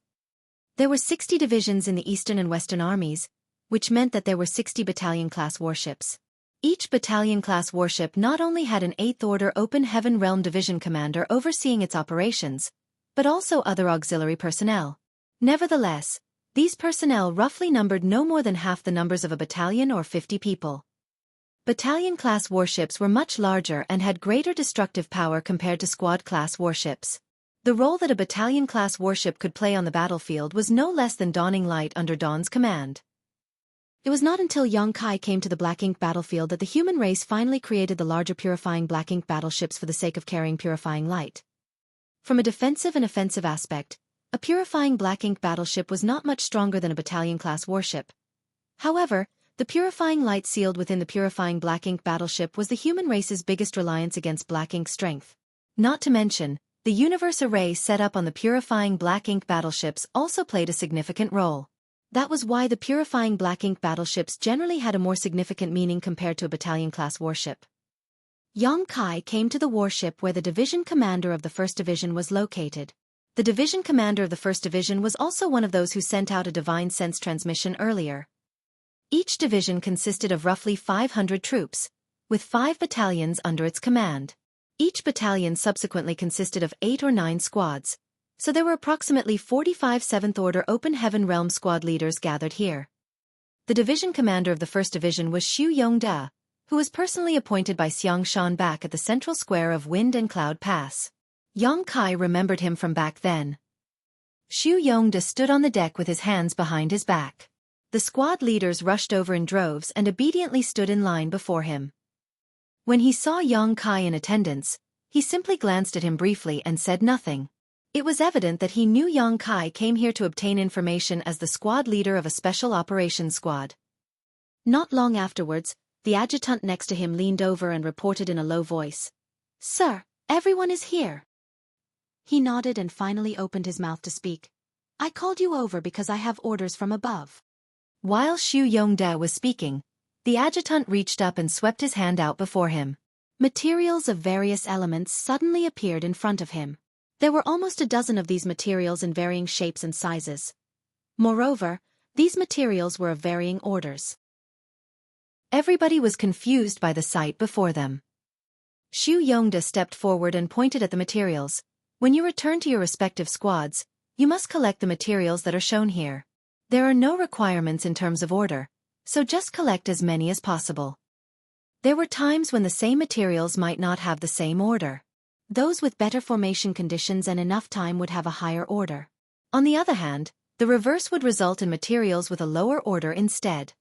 There were 60 divisions in the Eastern and Western armies, which meant that there were 60 battalion-class warships. Each battalion-class warship not only had an 8th Order Open Heaven Realm Division commander overseeing its operations, but also other auxiliary personnel. Nevertheless, these personnel roughly numbered no more than half the numbers of a battalion or 50 people. Battalion-class warships were much larger and had greater destructive power compared to squad-class warships. The role that a battalion-class warship could play on the battlefield was no less than Dawning Light under Dawn's command. It was not until Yongkai came to the black ink battlefield that the human race finally created the larger purifying black ink battleships for the sake of carrying purifying light. From a defensive and offensive aspect, a purifying black ink battleship was not much stronger than a battalion-class warship. However, the purifying light sealed within the purifying black ink battleship was the human race's biggest reliance against black ink strength. Not to mention, the universe array set up on the purifying black ink battleships also played a significant role. That was why the purifying black ink battleships generally had a more significant meaning compared to a battalion-class warship. Yongkai came to the warship where the division commander of the 1st Division was located. The division commander of the 1st Division was also one of those who sent out a divine sense transmission earlier. Each division consisted of roughly 500 troops, with 5 battalions under its command. Each battalion subsequently consisted of 8 or 9 squads, so there were approximately 45 7th Order Open Heaven Realm squad leaders gathered here. The division commander of the 1st Division was Xueqi, who was personally appointed by Xiang Shan back at the central square of Wind and Cloud Pass. Yongkai remembered him from back then. Xueqi stood on the deck with his hands behind his back. The squad leaders rushed over in droves and obediently stood in line before him. When he saw Yongkai in attendance, he simply glanced at him briefly and said nothing. It was evident that he knew Yongkai came here to obtain information as the squad leader of a special operations squad. Not long afterwards, the adjutant next to him leaned over and reported in a low voice, "Sir, everyone is here." He nodded and finally opened his mouth to speak. "I called you over because I have orders from above." While Xueqi was speaking, the adjutant reached up and swept his hand out before him. Materials of various elements suddenly appeared in front of him. There were almost a dozen of these materials in varying shapes and sizes. Moreover, these materials were of varying orders. Everybody was confused by the sight before them. Xueqi stepped forward and pointed at the materials. "When you return to your respective squads, you must collect the materials that are shown here. There are no requirements in terms of order, so just collect as many as possible." There were times when the same materials might not have the same order. Those with better formation conditions and enough time would have a higher order. On the other hand, the reverse would result in materials with a lower order instead.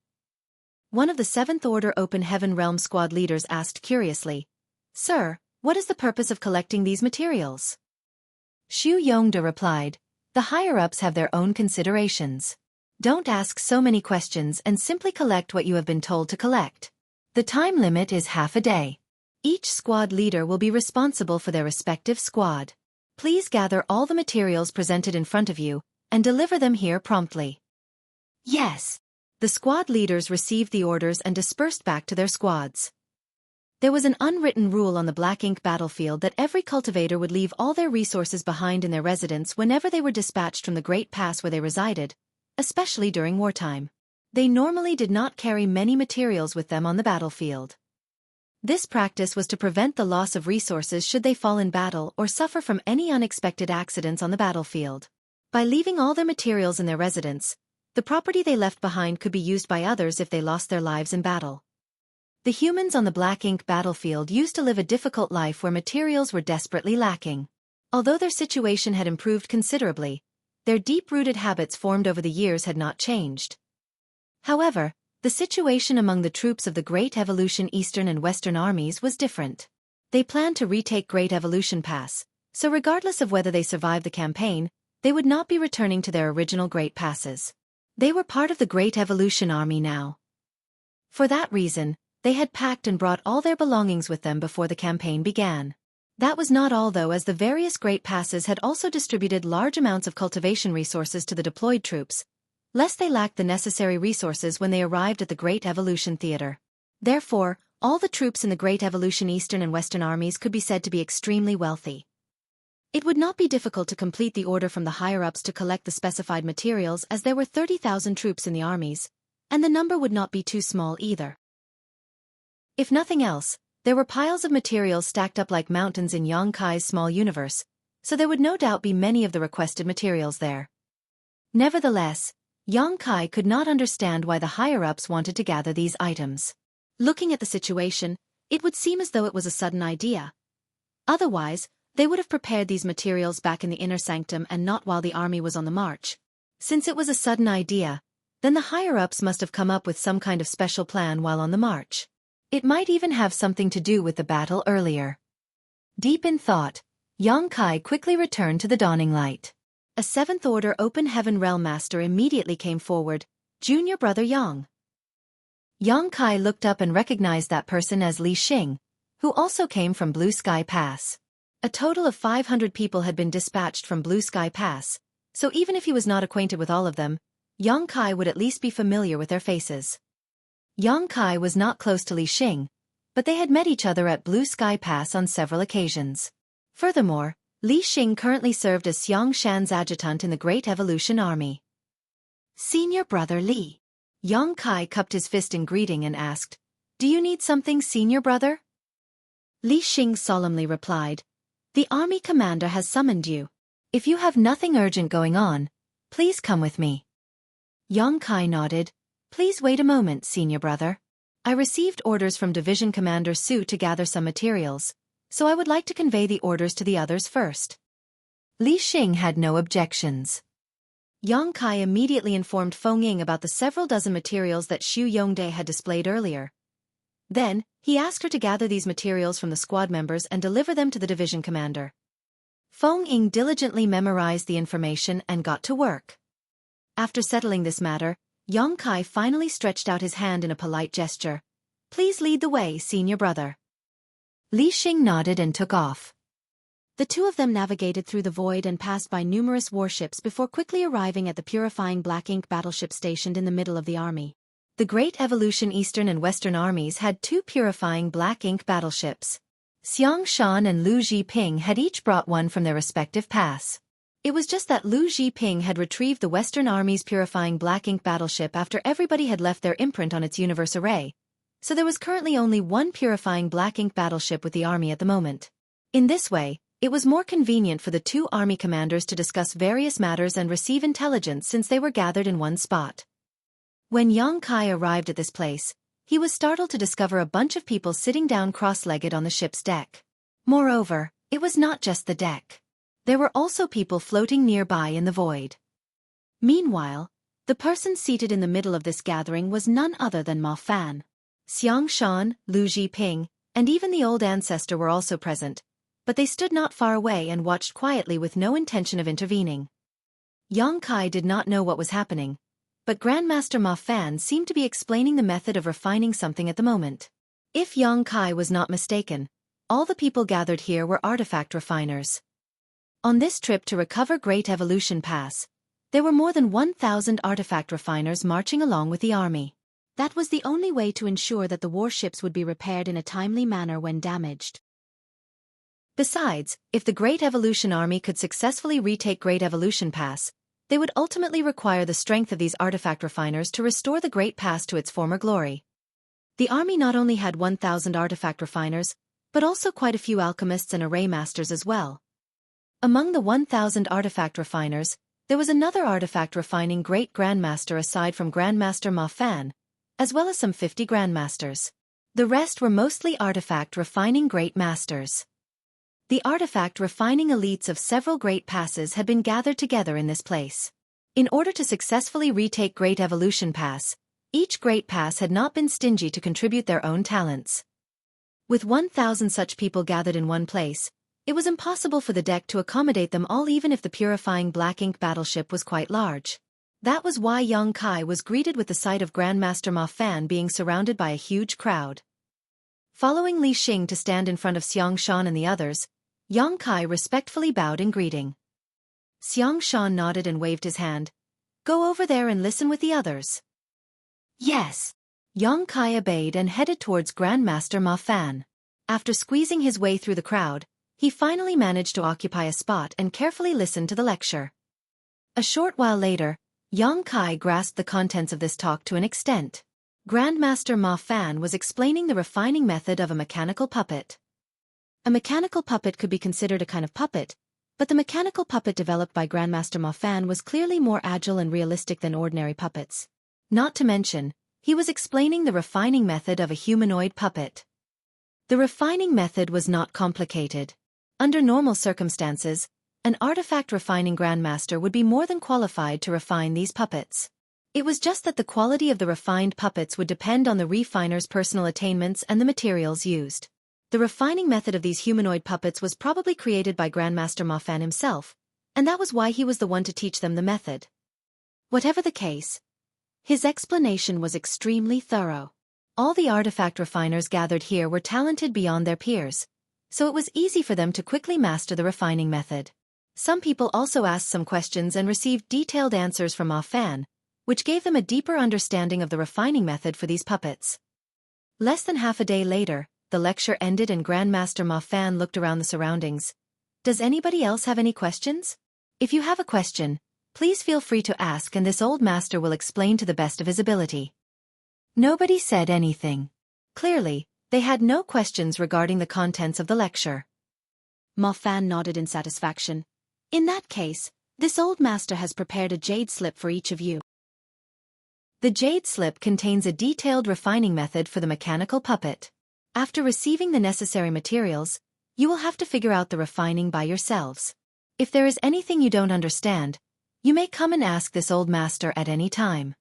One of the 7th Order Open Heaven Realm squad leaders asked curiously, "Sir, what is the purpose of collecting these materials?" Xueqi replied, "The higher-ups have their own considerations. Don't ask so many questions and simply collect what you have been told to collect. The time limit is half a day. Each squad leader will be responsible for their respective squad. Please gather all the materials presented in front of you and deliver them here promptly." Yes. The squad leaders received the orders and dispersed back to their squads. There was an unwritten rule on the black ink battlefield that every cultivator would leave all their resources behind in their residence whenever they were dispatched from the Great Pass where they resided, especially during wartime. They normally did not carry many materials with them on the battlefield. This practice was to prevent the loss of resources should they fall in battle or suffer from any unexpected accidents on the battlefield. By leaving all their materials in their residence, the property they left behind could be used by others if they lost their lives in battle. The humans on the black ink battlefield used to live a difficult life where materials were desperately lacking. Although their situation had improved considerably, their deep-rooted habits formed over the years had not changed. However, the situation among the troops of the Great Evolution Eastern and Western armies was different. They planned to retake Great Evolution Pass, so regardless of whether they survived the campaign, they would not be returning to their original Great Passes. They were part of the Great Evolution Army now. For that reason, they had packed and brought all their belongings with them before the campaign began. That was not all though, as the various Great Passes had also distributed large amounts of cultivation resources to the deployed troops, lest they lacked the necessary resources when they arrived at the Great Evolution Theater. Therefore, all the troops in the Great Evolution Eastern and Western armies could be said to be extremely wealthy. It would not be difficult to complete the order from the higher-ups to collect the specified materials, as there were 30,000 troops in the armies, and the number would not be too small either. If nothing else, there were piles of materials stacked up like mountains in Yongkai's small universe, so there would no doubt be many of the requested materials there. Nevertheless, Yongkai could not understand why the higher-ups wanted to gather these items. Looking at the situation, it would seem as though it was a sudden idea. Otherwise, they would have prepared these materials back in the inner sanctum and not while the army was on the march. Since it was a sudden idea, then the higher-ups must have come up with some kind of special plan while on the march. It might even have something to do with the battle earlier. Deep in thought, Yang Kai quickly returned to the dawning light. A 7th Order Open Heaven Realm Master immediately came forward, Junior Brother Yang. Yang Kai looked up and recognized that person as Li Xing, who also came from Blue Sky Pass. A total of 500 people had been dispatched from Blue Sky Pass, so even if he was not acquainted with all of them, Yang Kai would at least be familiar with their faces. Yang Kai was not close to Li Xing, but they had met each other at Blue Sky Pass on several occasions. Furthermore, Li Xing currently served as Xiang Shan's adjutant in the Great Evolution Army. Senior Brother Li. Yang Kai cupped his fist in greeting and asked, "Do you need something, Senior Brother?" Li Xing solemnly replied, "The army commander has summoned you. If you have nothing urgent going on, please come with me." Yang Kai nodded. "Please wait a moment, Senior Brother. I received orders from Division Commander Su to gather some materials, so I would like to convey the orders to the others first." Li Xing had no objections. Yang Kai immediately informed Feng Ying about the several dozen materials that Xu Yongde had displayed earlier. Then, he asked her to gather these materials from the squad members and deliver them to the division commander. Feng Ying diligently memorized the information and got to work. After settling this matter, Yang Kai finally stretched out his hand in a polite gesture. "Please lead the way, Senior Brother." Li Xing nodded and took off. The two of them navigated through the void and passed by numerous warships before quickly arriving at the purifying black ink battleship stationed in the middle of the army. The Great Evolution Eastern and Western armies had 2 purifying black ink battleships. Xiang Shan and Lu Zhiping had each brought one from their respective pass. It was just that Lu Zhiping had retrieved the Western Army's purifying black ink battleship after everybody had left their imprint on its universe array, so there was currently only one purifying black ink battleship with the army at the moment. In this way, it was more convenient for the 2 army commanders to discuss various matters and receive intelligence since they were gathered in one spot. When Yang Kai arrived at this place, he was startled to discover a bunch of people sitting down cross-legged on the ship's deck. Moreover, it was not just the deck. There were also people floating nearby in the void. Meanwhile, the person seated in the middle of this gathering was none other than Ma Fan. Xiang Shan, Lu Zhiping, and even the old ancestor were also present, but they stood not far away and watched quietly with no intention of intervening. Yang Kai did not know what was happening, but Grandmaster Ma Fan seemed to be explaining the method of refining something at the moment. If Yang Kai was not mistaken, all the people gathered here were artifact refiners. On this trip to recover Great Evolution Pass, there were more than 1,000 artifact refiners marching along with the army. That was the only way to ensure that the warships would be repaired in a timely manner when damaged. Besides, if the Great Evolution Army could successfully retake Great Evolution Pass, they would ultimately require the strength of these artifact refiners to restore the Great Pass to its former glory. The army not only had 1,000 artifact refiners, but also quite a few alchemists and array masters as well. Among the 1,000 artifact refiners, there was another artifact refining Great Grandmaster aside from Grandmaster Ma Fan, as well as some 50 Grandmasters. The rest were mostly artifact refining Great Masters. The artifact refining elites of several Great Passes had been gathered together in this place. In order to successfully retake Great Evolution Pass, each Great Pass had not been stingy to contribute their own talents. With 1,000 such people gathered in one place, it was impossible for the deck to accommodate them all even if the purifying black ink battleship was quite large. That was why Yang Kai was greeted with the sight of Grandmaster Ma Fan being surrounded by a huge crowd. Following Li Xing to stand in front of Xiang Shan and the others, Yang Kai respectfully bowed in greeting. Xiang Shan nodded and waved his hand. "Go over there and listen with the others." "Yes." Yang Kai obeyed and headed towards Grandmaster Ma Fan. After squeezing his way through the crowd, he finally managed to occupy a spot and carefully listened to the lecture. A short while later, Yang Kai grasped the contents of this talk to an extent. Grandmaster Ma Fan was explaining the refining method of a mechanical puppet. A mechanical puppet could be considered a kind of puppet, but the mechanical puppet developed by Grandmaster Ma Fan was clearly more agile and realistic than ordinary puppets. Not to mention, he was explaining the refining method of a humanoid puppet. The refining method was not complicated. Under normal circumstances, an artifact refining Grandmaster would be more than qualified to refine these puppets. It was just that the quality of the refined puppets would depend on the refiner's personal attainments and the materials used. The refining method of these humanoid puppets was probably created by Grandmaster Ma Fan himself, and that was why he was the one to teach them the method. Whatever the case, his explanation was extremely thorough. All the artifact refiners gathered here were talented beyond their peers, so it was easy for them to quickly master the refining method. Some people also asked some questions and received detailed answers from Ma Fan, which gave them a deeper understanding of the refining method for these puppets. Less than half a day later, the lecture ended and Grandmaster Ma Fan looked around the surroundings. Does anybody else have any questions? If you have a question, please feel free to ask and this old master will explain to the best of his ability. Nobody said anything. Clearly, they had no questions regarding the contents of the lecture. Ma Fan nodded in satisfaction. In that case, this old master has prepared a jade slip for each of you. The jade slip contains a detailed refining method for the mechanical puppet. After receiving the necessary materials, you will have to figure out the refining by yourselves. If there is anything you don't understand, you may come and ask this old master at any time.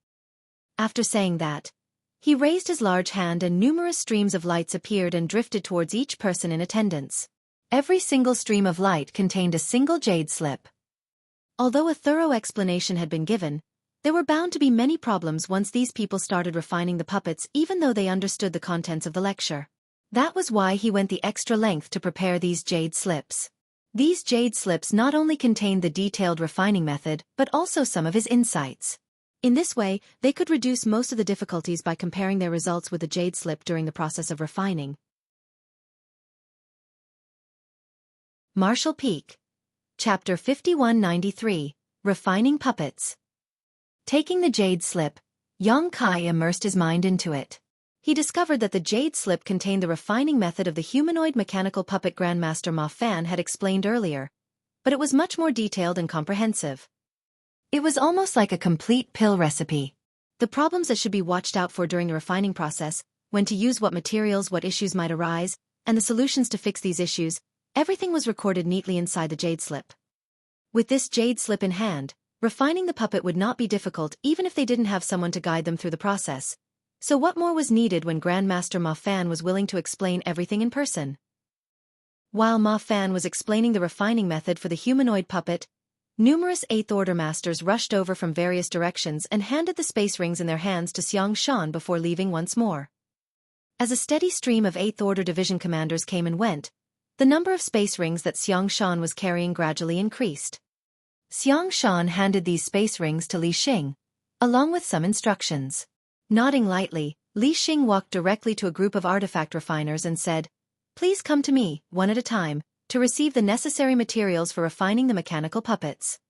After saying that, he raised his large hand and numerous streams of lights appeared and drifted towards each person in attendance. Every single stream of light contained a single jade slip. Although a thorough explanation had been given, there were bound to be many problems once these people started refining the puppets even though they understood the contents of the lecture. That was why he went the extra length to prepare these jade slips. These jade slips not only contained the detailed refining method but also some of his insights. In this way, they could reduce most of the difficulties by comparing their results with the jade slip during the process of refining. Marshall Peak. Chapter 5193, Refining Puppets. Taking the jade slip, Xueqi immersed his mind into it. He discovered that the jade slip contained the refining method of the humanoid mechanical puppet Grandmaster Ma Fan had explained earlier, but it was much more detailed and comprehensive. It was almost like a complete pill recipe. The problems that should be watched out for during the refining process, when to use what materials, what issues might arise, and the solutions to fix these issues, everything was recorded neatly inside the jade slip. With this jade slip in hand, refining the puppet would not be difficult even if they didn't have someone to guide them through the process. So what more was needed when Grandmaster Ma Fan was willing to explain everything in person? While Ma Fan was explaining the refining method for the humanoid puppet, numerous 8th Order masters rushed over from various directions and handed the space rings in their hands to Xueqi before leaving once more. As a steady stream of 8th Order division commanders came and went, the number of space rings that Xueqi was carrying gradually increased. Xueqi handed these space rings to Li Xing, along with some instructions. Nodding lightly, Li Xing walked directly to a group of artifact refiners and said, "Please come to me, one at a time, to receive the necessary materials for refining the mechanical puppets."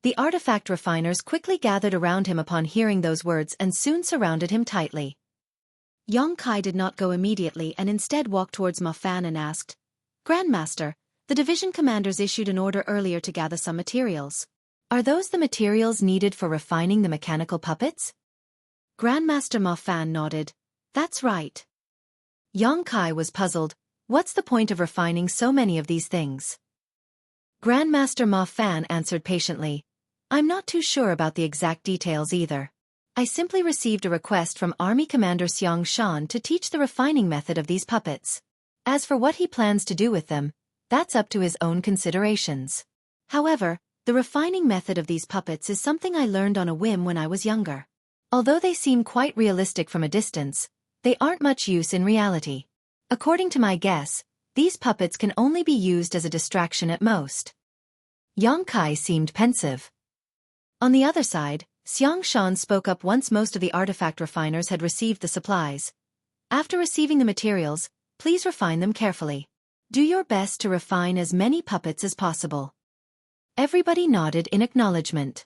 The artifact refiners quickly gathered around him upon hearing those words and soon surrounded him tightly. Xueqi did not go immediately and instead walked towards Ma Fan and asked, "Grandmaster, the division commanders issued an order earlier to gather some materials. Are those the materials needed for refining the mechanical puppets?" Grandmaster Ma Fan nodded. "That's right." Xueqi was puzzled. What's the point of refining so many of these things? Grandmaster Ma Fan answered patiently, "I'm not too sure about the exact details either. I simply received a request from Army Commander Xueqi to teach the refining method of these puppets. As for what he plans to do with them, that's up to his own considerations. However, the refining method of these puppets is something I learned on a whim when I was younger. Although they seem quite realistic from a distance, they aren't much use in reality. According to my guess, these puppets can only be used as a distraction at most." Xueqi seemed pensive. On the other side, Xueqi spoke up once most of the artifact refiners had received the supplies. "After receiving the materials, please refine them carefully. Do your best to refine as many puppets as possible." Everybody nodded in acknowledgement.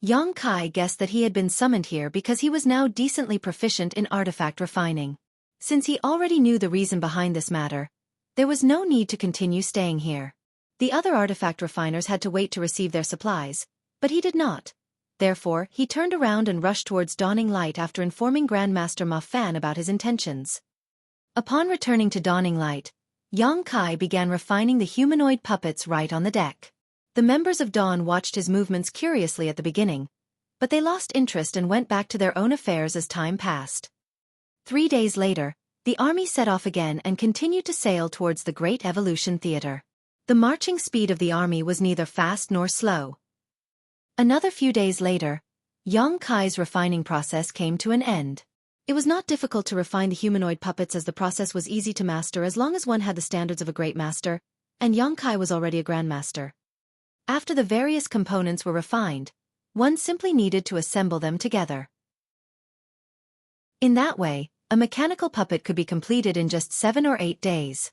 Xueqi guessed that he had been summoned here because he was now decently proficient in artifact refining. Since he already knew the reason behind this matter, there was no need to continue staying here. The other artifact refiners had to wait to receive their supplies, but he did not. Therefore, he turned around and rushed towards Dawning Light after informing Grandmaster Ma Fan about his intentions. Upon returning to Dawning Light, Xueqi began refining the humanoid puppets right on the deck. The members of Dawn watched his movements curiously at the beginning, but they lost interest and went back to their own affairs as time passed. 3 days later, the army set off again and continued to sail towards the Great Evolution Theater. The marching speed of the army was neither fast nor slow. Another few days later, Yang Kai's refining process came to an end. It was not difficult to refine the humanoid puppets, as the process was easy to master as long as one had the standards of a great master, and Yang Kai was already a grandmaster. After the various components were refined, one simply needed to assemble them together. In that way, a mechanical puppet could be completed in just 7 or 8 days.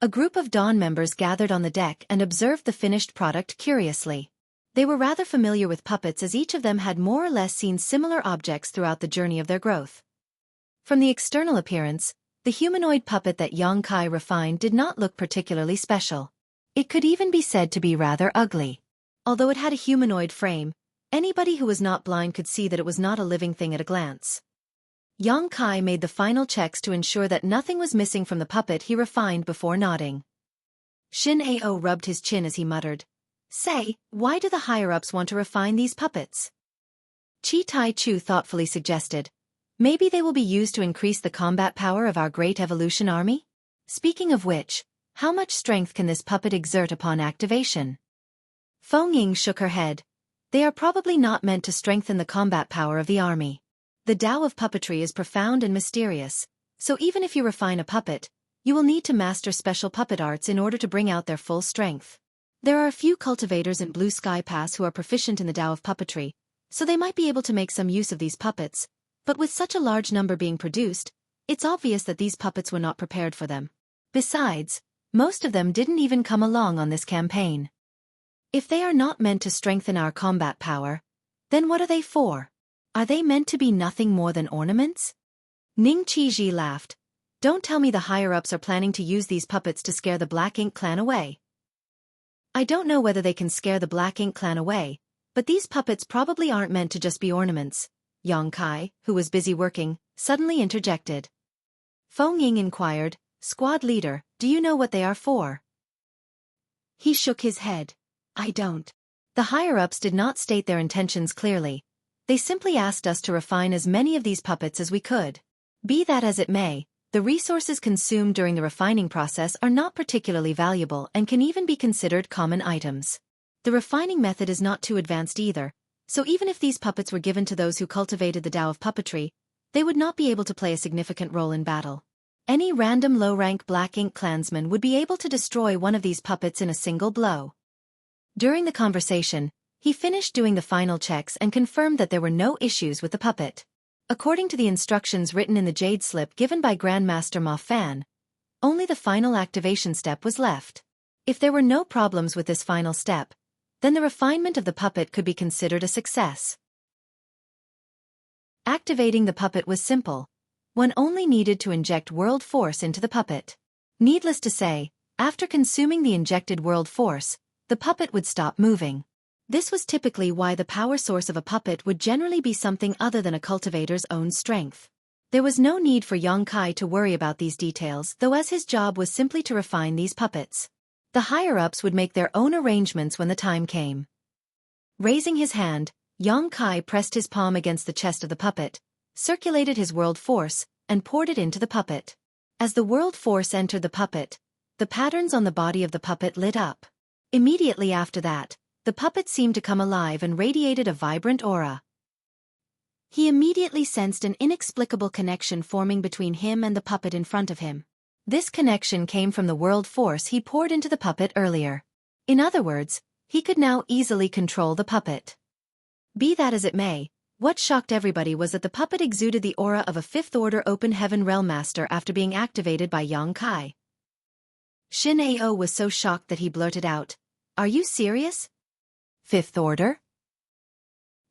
A group of Dawn members gathered on the deck and observed the finished product curiously. They were rather familiar with puppets, as each of them had more or less seen similar objects throughout the journey of their growth. From the external appearance, the humanoid puppet that Yang Kai refined did not look particularly special. It could even be said to be rather ugly. Although it had a humanoid frame, anybody who was not blind could see that it was not a living thing at a glance. Yang Kai made the final checks to ensure that nothing was missing from the puppet he refined before nodding. Xin-Ao rubbed his chin as he muttered, "Say, why do the higher-ups want to refine these puppets?" Chi Tai Chu thoughtfully suggested, "Maybe they will be used to increase the combat power of our Great Evolution Army? Speaking of which, how much strength can this puppet exert upon activation?" Feng Ying shook her head. "They are probably not meant to strengthen the combat power of the army. The Tao of puppetry is profound and mysterious, so even if you refine a puppet, you will need to master special puppet arts in order to bring out their full strength. There are a few cultivators in Blue Sky Pass who are proficient in the Tao of puppetry, so they might be able to make some use of these puppets, but with such a large number being produced, it's obvious that these puppets were not prepared for them. Besides, most of them didn't even come along on this campaign. If they are not meant to strengthen our combat power, then what are they for? Are they meant to be nothing more than ornaments?" Ning Qiji laughed. "Don't tell me the higher-ups are planning to use these puppets to scare the Black Ink Clan away." "I don't know whether they can scare the Black Ink Clan away, but these puppets probably aren't meant to just be ornaments," Yang Kai, who was busy working, suddenly interjected. Feng Ying inquired, "Squad leader, do you know what they are for?" He shook his head. "I don't." The higher-ups did not state their intentions clearly. They simply asked us to refine as many of these puppets as we could. Be that as it may, the resources consumed during the refining process are not particularly valuable and can even be considered common items. The refining method is not too advanced either, so even if these puppets were given to those who cultivated the Tao of puppetry, they would not be able to play a significant role in battle. Any random low-rank Black Ink clansman would be able to destroy one of these puppets in a single blow. During the conversation, he finished doing the final checks and confirmed that there were no issues with the puppet. According to the instructions written in the jade slip given by Grandmaster Ma Fan, only the final activation step was left. If there were no problems with this final step, then the refinement of the puppet could be considered a success. Activating the puppet was simple. One only needed to inject world force into the puppet. Needless to say, after consuming the injected world force, the puppet would stop moving. This was typically why the power source of a puppet would generally be something other than a cultivator's own strength. There was no need for Yang Kai to worry about these details, though, as his job was simply to refine these puppets. The higher-ups would make their own arrangements when the time came. Raising his hand, Yang Kai pressed his palm against the chest of the puppet, circulated his world force, and poured it into the puppet. As the world force entered the puppet, the patterns on the body of the puppet lit up. Immediately after that, the puppet seemed to come alive and radiated a vibrant aura. He immediately sensed an inexplicable connection forming between him and the puppet in front of him. This connection came from the world force he poured into the puppet earlier. In other words, he could now easily control the puppet. Be that as it may, what shocked everybody was that the puppet exuded the aura of a fifth-order Open Heaven Realm Master after being activated by Yang Kai. Xin-Ao was so shocked that he blurted out, "Are you serious? Fifth Order?"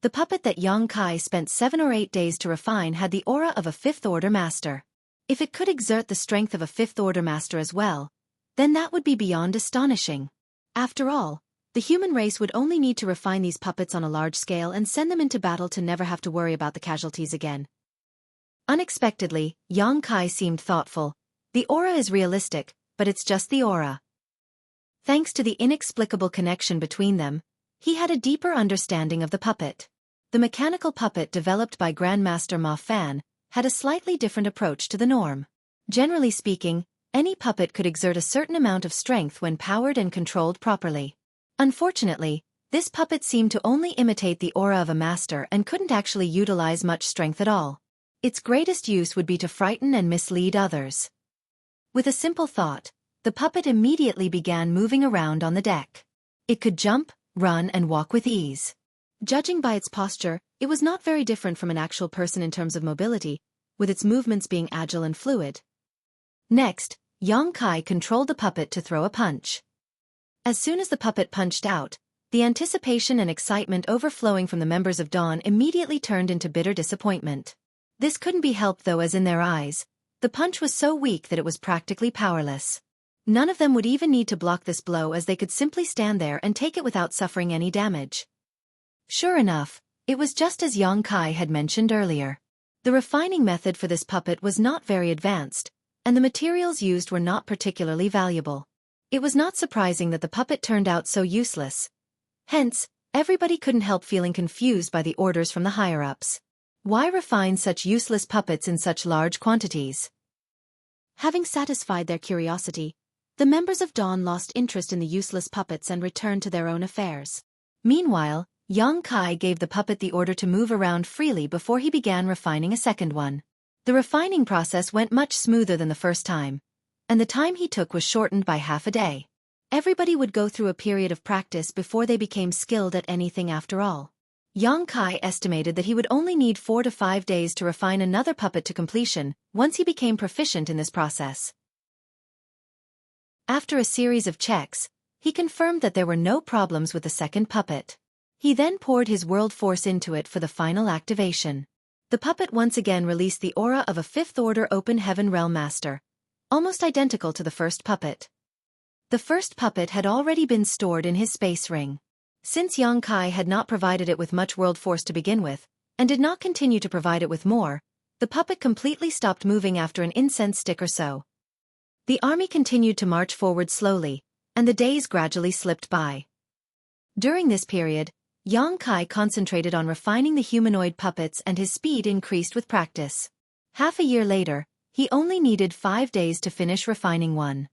The puppet that Yang Kai spent 7 or 8 days to refine had the aura of a fifth-order master. If it could exert the strength of a fifth-order master as well, then that would be beyond astonishing. After all, the human race would only need to refine these puppets on a large scale and send them into battle to never have to worry about the casualties again. Unexpectedly, Yang Kai seemed thoughtful. "The aura is realistic, but it's just the aura." Thanks to the inexplicable connection between them, he had a deeper understanding of the puppet. the mechanical puppet developed by Grandmaster Ma Fan had a slightly different approach to the norm. Generally speaking, any puppet could exert a certain amount of strength when powered and controlled properly. Unfortunately, this puppet seemed to only imitate the aura of a master and couldn't actually utilize much strength at all. Its greatest use would be to frighten and mislead others. With a simple thought, the puppet immediately began moving around on the deck. It could jump, run, and walk with ease. Judging by its posture, it was not very different from an actual person in terms of mobility, with its movements being agile and fluid. Next, Xueqi controlled the puppet to throw a punch. As soon as the puppet punched out, the anticipation and excitement overflowing from the members of Dawn immediately turned into bitter disappointment. This couldn't be helped though, as in their eyes, the punch was so weak that it was practically powerless. None of them would even need to block this blow, as they could simply stand there and take it without suffering any damage. Sure enough, it was just as Xueqi had mentioned earlier. The refining method for this puppet was not very advanced, and the materials used were not particularly valuable. It was not surprising that the puppet turned out so useless. Hence, everybody couldn't help feeling confused by the orders from the higher-ups. Why refine such useless puppets in such large quantities? Having satisfied their curiosity, the members of Dawn lost interest in the useless puppets and returned to their own affairs. Meanwhile, Xueqi gave the puppet the order to move around freely before he began refining a second one. The refining process went much smoother than the first time, and the time he took was shortened by half a day. Everybody would go through a period of practice before they became skilled at anything after all. Xueqi estimated that he would only need 4 to 5 days to refine another puppet to completion, once he became proficient in this process. After a series of checks, he confirmed that there were no problems with the second puppet. He then poured his world force into it for the final activation. The puppet once again released the aura of a 5th Order Open Heaven Realm Master, almost identical to the first puppet. The first puppet had already been stored in his space ring. Since Xueqi had not provided it with much world force to begin with, and did not continue to provide it with more, the puppet completely stopped moving after an incense stick or so. The army continued to march forward slowly, and the days gradually slipped by. During this period, Xueqi concentrated on refining the humanoid puppets, and his speed increased with practice. Half a year later, he only needed 5 days to finish refining one.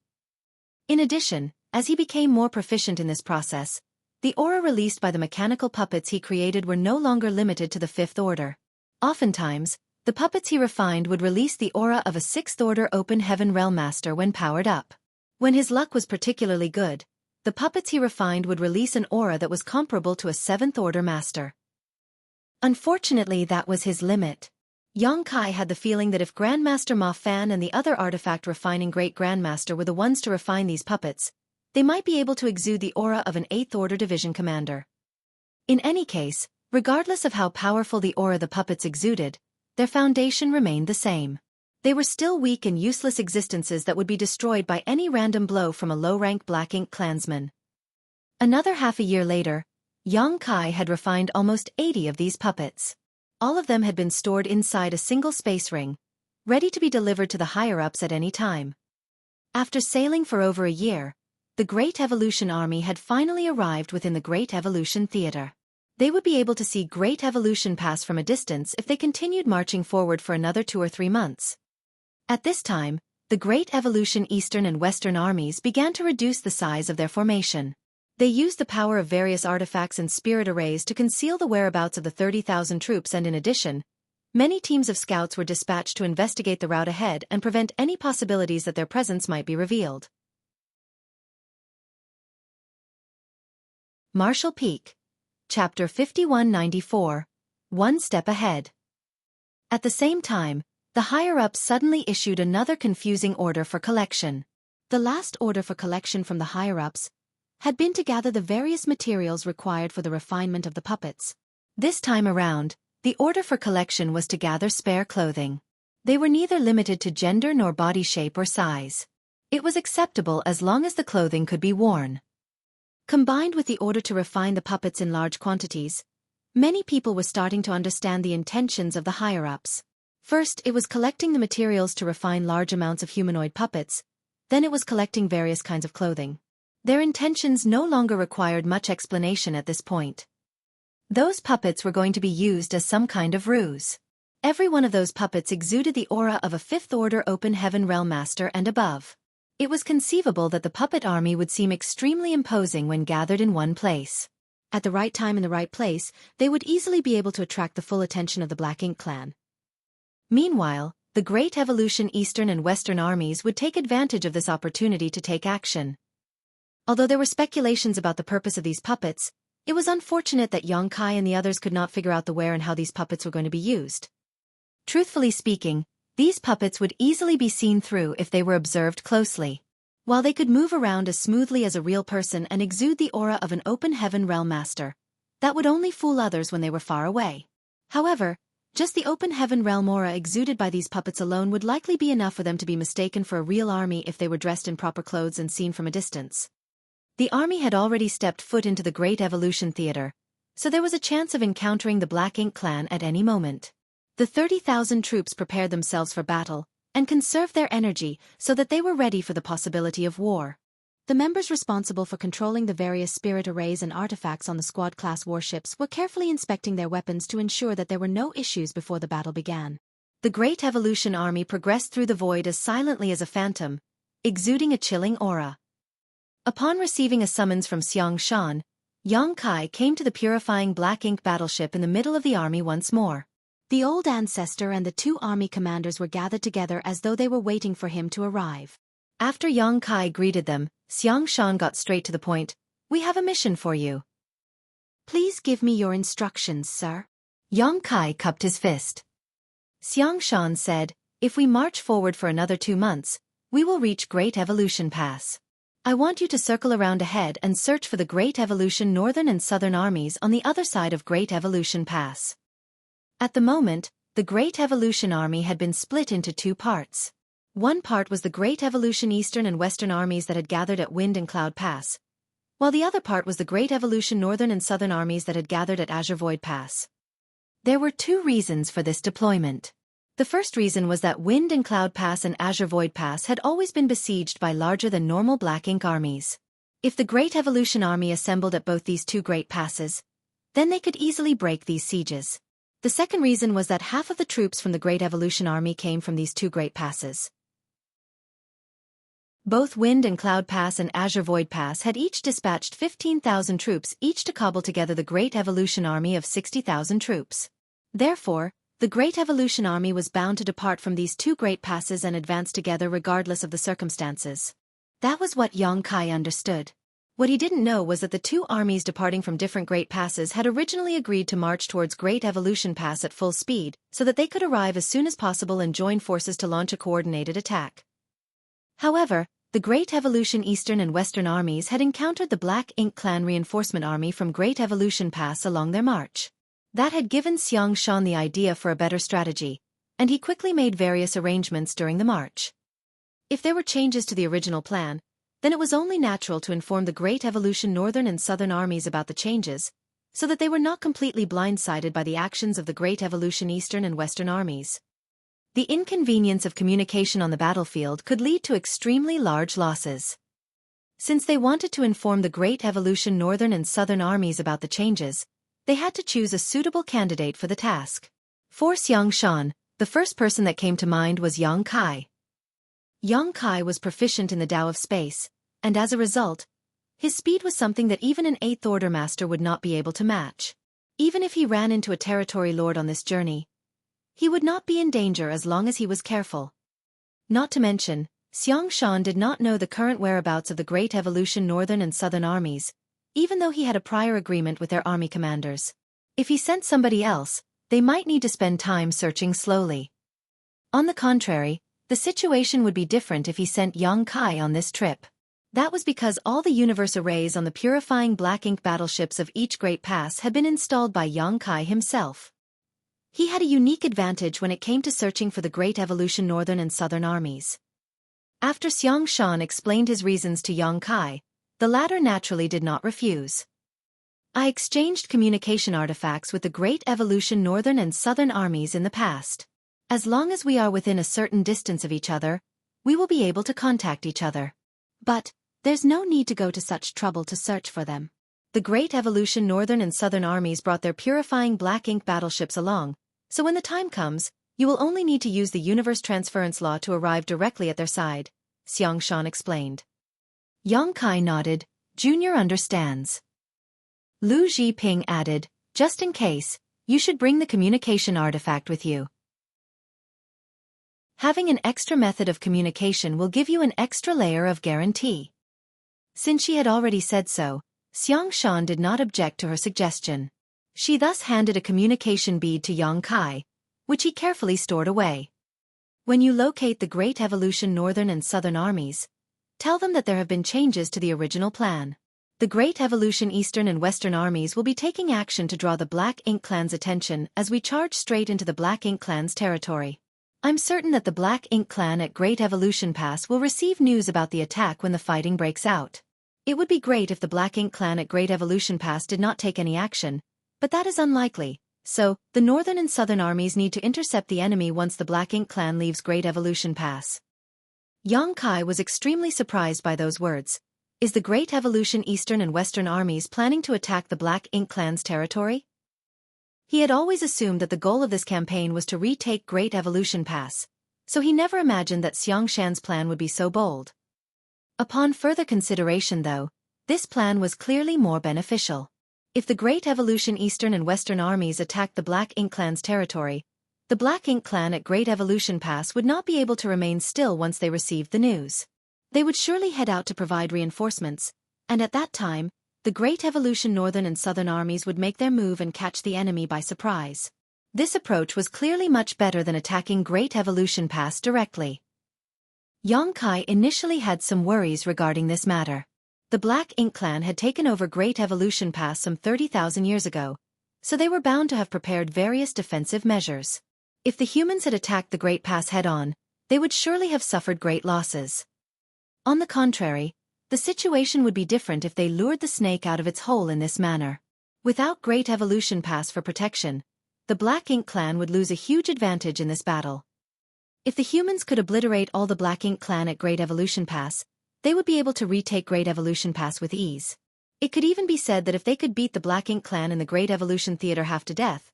In addition, as he became more proficient in this process, the aura released by the mechanical puppets he created were no longer limited to the 5th Order. Oftentimes, the puppets he refined would release the aura of a 6th Order Open Heaven Realm Master when powered up. When his luck was particularly good, the puppets he refined would release an aura that was comparable to a 7th Order Master. Unfortunately, that was his limit. Xueqi had the feeling that if Grandmaster Ma Fan and the other artifact refining Great Grandmaster were the ones to refine these puppets, they might be able to exude the aura of an 8th Order Division commander. In any case, regardless of how powerful the aura the puppets exuded, their foundation remained the same. They were still weak and useless existences that would be destroyed by any random blow from a low-rank Black Ink clansman. Another half a year later, Xueqi had refined almost 80 of these puppets. All of them had been stored inside a single space ring, ready to be delivered to the higher-ups at any time. After sailing for over a year, the Great Evolution Army had finally arrived within the Great Evolution Theater. They would be able to see Great Evolution pass from a distance if they continued marching forward for another 2 or 3 months. At this time, the Great Evolution Eastern and Western armies began to reduce the size of their formation. They used the power of various artifacts and spirit arrays to conceal the whereabouts of the 30,000 troops, and in addition, many teams of scouts were dispatched to investigate the route ahead and prevent any possibilities that their presence might be revealed. Marshall Peak. Chapter 5194. One Step Ahead. At the same time, the higher-ups suddenly issued another confusing order for collection. The last order for collection from the higher-ups had been to gather the various materials required for the refinement of the puppets. This time around, the order for collection was to gather spare clothing. They were neither limited to gender nor body shape or size. It was acceptable as long as the clothing could be worn. Combined with the order to refine the puppets in large quantities, many people were starting to understand the intentions of the higher-ups. First, it was collecting the materials to refine large amounts of humanoid puppets, then it was collecting various kinds of clothing. Their intentions no longer required much explanation at this point. Those puppets were going to be used as some kind of ruse. Every one of those puppets exuded the aura of a fifth-order open heaven realm master and above. It was conceivable that the puppet army would seem extremely imposing when gathered in one place. At the right time in the right place, they would easily be able to attract the full attention of the Black Ink clan. Meanwhile, the Great Evolution Eastern and Western armies would take advantage of this opportunity to take action. Although there were speculations about the purpose of these puppets, it was unfortunate that Xueqi and the others could not figure out the where and how these puppets were going to be used. Truthfully speaking, these puppets would easily be seen through if they were observed closely. While they could move around as smoothly as a real person and exude the aura of an open heaven realm master, that would only fool others when they were far away. However, just the open heaven realm aura exuded by these puppets alone would likely be enough for them to be mistaken for a real army if they were dressed in proper clothes and seen from a distance. The army had already stepped foot into the Great Evolution Theater, so there was a chance of encountering the Black Ink clan at any moment. The 30,000 troops prepared themselves for battle and conserved their energy so that they were ready for the possibility of war. The members responsible for controlling the various spirit arrays and artifacts on the squad-class warships were carefully inspecting their weapons to ensure that there were no issues before the battle began. The Great Evolution Army progressed through the void as silently as a phantom, exuding a chilling aura. Upon receiving a summons from Xueqi, Xueqi came to the purifying Black Ink battleship in the middle of the army once more. The old ancestor and the two army commanders were gathered together as though they were waiting for him to arrive. After Xueqi greeted them, Xueqi got straight to the point. "We have a mission for you." "Please give me your instructions, sir." Xueqi cupped his fist. Xueqi said, "If we march forward for another 2 months, we will reach Great Evolution Pass. I want you to circle around ahead and search for the Great Evolution Northern and Southern armies on the other side of Great Evolution Pass." At the moment, the Great Evolution Army had been split into 2 parts. One part was the Great Evolution Eastern and Western armies that had gathered at Wind and Cloud Pass, while the other part was the Great Evolution Northern and Southern armies that had gathered at Azure Void Pass. There were 2 reasons for this deployment. The first reason was that Wind and Cloud Pass and Azure Void Pass had always been besieged by larger than normal Black Ink armies. If the Great Evolution Army assembled at both these 2 great passes, then they could easily break these sieges. The second reason was that half of the troops from the Great Evolution Army came from these 2 great passes. Both Wind and Cloud Pass and Azure Void Pass had each dispatched 15,000 troops each to cobble together the Great Evolution Army of 60,000 troops. Therefore, the Great Evolution Army was bound to depart from these 2 great passes and advance together regardless of the circumstances. That was what Xueqi understood. What he didn't know was that the 2 armies departing from different great passes had originally agreed to march towards Great Evolution Pass at full speed so that they could arrive as soon as possible and join forces to launch a coordinated attack. However, the Great Evolution Eastern and Western armies had encountered the Black Ink clan reinforcement army from Great Evolution Pass along their march. That had given Xueqi the idea for a better strategy, and he quickly made various arrangements during the march. If there were changes to the original plan, then it was only natural to inform the Great Evolution Northern and Southern armies about the changes, so that they were not completely blindsided by the actions of the Great Evolution Eastern and Western armies. The inconvenience of communication on the battlefield could lead to extremely large losses. Since they wanted to inform the Great Evolution Northern and Southern armies about the changes, they had to choose a suitable candidate for the task. For Xueqi, the first person that came to mind was Xueqi. Xueqi was proficient in the Tao of Space, and as a result, his speed was something that even an 8th Order Master would not be able to match. Even if he ran into a territory lord on this journey, he would not be in danger as long as he was careful. Not to mention, Xueqi did not know the current whereabouts of the Great Evolution Northern and Southern armies, even though he had a prior agreement with their army commanders. If he sent somebody else, they might need to spend time searching slowly. On the contrary, the situation would be different if he sent Xueqi on this trip. That was because all the universe arrays on the purifying Black Ink battleships of each great pass had been installed by Xueqi himself. He had a unique advantage when it came to searching for the Great Evolution Northern and Southern armies. After Xueqi explained his reasons to Xueqi, the latter naturally did not refuse. "I exchanged communication artifacts with the Great Evolution Northern and Southern armies in the past. As long as we are within a certain distance of each other, we will be able to contact each other. But there's no need to go to such trouble to search for them. The Great Evolution Northern and Southern armies brought their purifying black ink battleships along, so when the time comes, you will only need to use the universe transference law to arrive directly at their side, Xiangshan explained. Yang Kai nodded. Junior understands. Lu Zhiping added, just in case, you should bring the communication artifact with you. Having an extra method of communication will give you an extra layer of guarantee. Since she had already said so, Xiangshan did not object to her suggestion. She thus handed a communication bead to Yang Kai, which he carefully stored away. When you locate the Great Evolution Northern and Southern armies, tell them that there have been changes to the original plan. The Great Evolution Eastern and Western armies will be taking action to draw the Black Ink Clan's attention as we charge straight into the Black Ink Clan's territory. I'm certain that the Black Ink Clan at Great Evolution Pass will receive news about the attack when the fighting breaks out. It would be great if the Black Ink Clan at Great Evolution Pass did not take any action, but that is unlikely, so the Northern and Southern armies need to intercept the enemy once the Black Ink Clan leaves Great Evolution Pass. Yang Kai was extremely surprised by those words. Is the Great Evolution Eastern and Western armies planning to attack the Black Ink Clan's territory? He had always assumed that the goal of this campaign was to retake Great Evolution Pass, so he never imagined that Xiangshan's plan would be so bold. Upon further consideration though, this plan was clearly more beneficial. If the Great Evolution Eastern and Western armies attacked the Black Ink Clan's territory, the Black Ink Clan at Great Evolution Pass would not be able to remain still once they received the news. They would surely head out to provide reinforcements, and at that time, the Great Evolution Northern and Southern armies would make their move and catch the enemy by surprise. This approach was clearly much better than attacking Great Evolution Pass directly. Yang Kai initially had some worries regarding this matter. The Black Ink Clan had taken over Great Evolution Pass some 30,000 years ago, so they were bound to have prepared various defensive measures. If the humans had attacked the Great Pass head-on, they would surely have suffered great losses. On the contrary, the situation would be different if they lured the snake out of its hole in this manner. Without Great Evolution Pass for protection, the Black Ink Clan would lose a huge advantage in this battle. If the humans could obliterate all the Black Ink Clan at Great Evolution Pass, they would be able to retake Great Evolution Pass with ease. It could even be said that if they could beat the Black Ink Clan in the Great Evolution Theater half to death,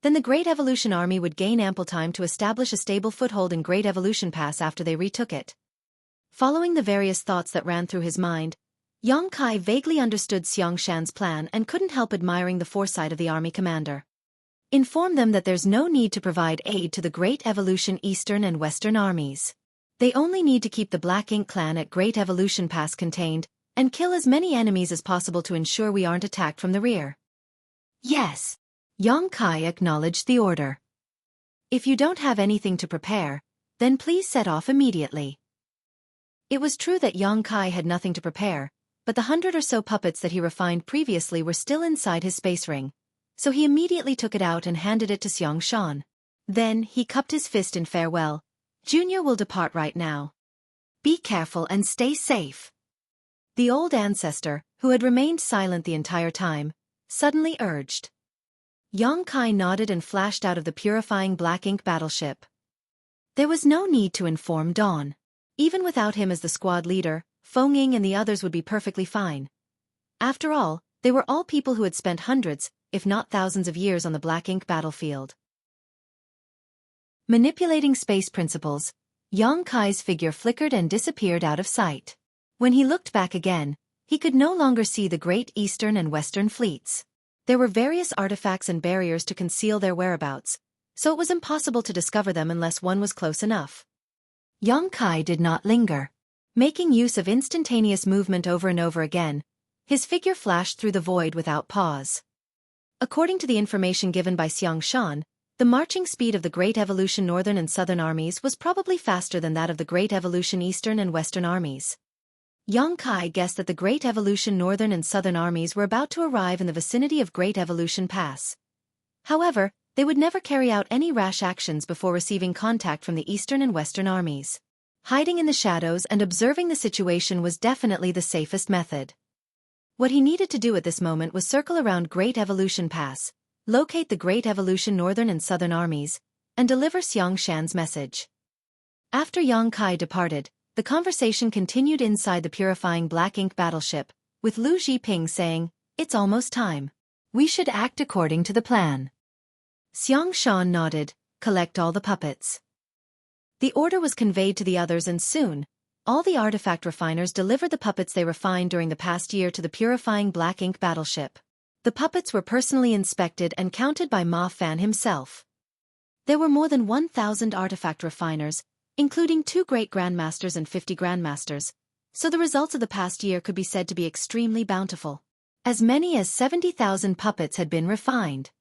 then the Great Evolution Army would gain ample time to establish a stable foothold in Great Evolution Pass after they retook it. Following the various thoughts that ran through his mind, Yang Kai vaguely understood Xiangshan's plan and couldn't help admiring the foresight of the army commander. Inform them that there's no need to provide aid to the Great Evolution Eastern and Western armies. They only need to keep the Black Ink Clan at Great Evolution Pass contained, and kill as many enemies as possible to ensure we aren't attacked from the rear. Yes. Yang Kai acknowledged the order. If you don't have anything to prepare, then please set off immediately. It was true that Yang Kai had nothing to prepare, but the 100 or so puppets that he refined previously were still inside his space ring, so he immediately took it out and handed it to Xiangshan. Then he cupped his fist in farewell. Junior will depart right now. Be careful and stay safe. The old ancestor, who had remained silent the entire time, suddenly urged. Yang Kai nodded and flashed out of the purifying black ink battleship. There was no need to inform Dawn. Even without him as the squad leader, Feng Ying and the others would be perfectly fine. After all, they were all people who had spent hundreds, if not thousands of years on the black ink battlefield. Manipulating space principles, Yang Kai's figure flickered and disappeared out of sight. When he looked back again, he could no longer see the great eastern and western fleets. There were various artifacts and barriers to conceal their whereabouts, so it was impossible to discover them unless one was close enough. Yang Kai did not linger. Making use of instantaneous movement over and over again, his figure flashed through the void without pause. According to the information given by Xiangshan, the marching speed of the Great Evolution Northern and Southern armies was probably faster than that of the Great Evolution Eastern and Western armies. Yang Kai guessed that the Great Evolution Northern and Southern armies were about to arrive in the vicinity of Great Evolution Pass. However, they would never carry out any rash actions before receiving contact from the Eastern and Western armies. Hiding in the shadows and observing the situation was definitely the safest method. What he needed to do at this moment was circle around Great Evolution Pass, locate the Great Evolution Northern and Southern armies, and deliver Xiangshan's message. After Yang Kai departed, the conversation continued inside the purifying black ink battleship, with Lu Zhiping saying, It's almost time. We should act according to the plan. Xiang Shan nodded, collect all the puppets. The order was conveyed to the others and soon, all the artifact refiners delivered the puppets they refined during the past year to the purifying black ink battleship. The puppets were personally inspected and counted by Ma Fan himself. There were more than 1,000 artifact refiners, including 2 great grandmasters and 50 grandmasters, so the results of the past year could be said to be extremely bountiful. As many as 70,000 puppets had been refined.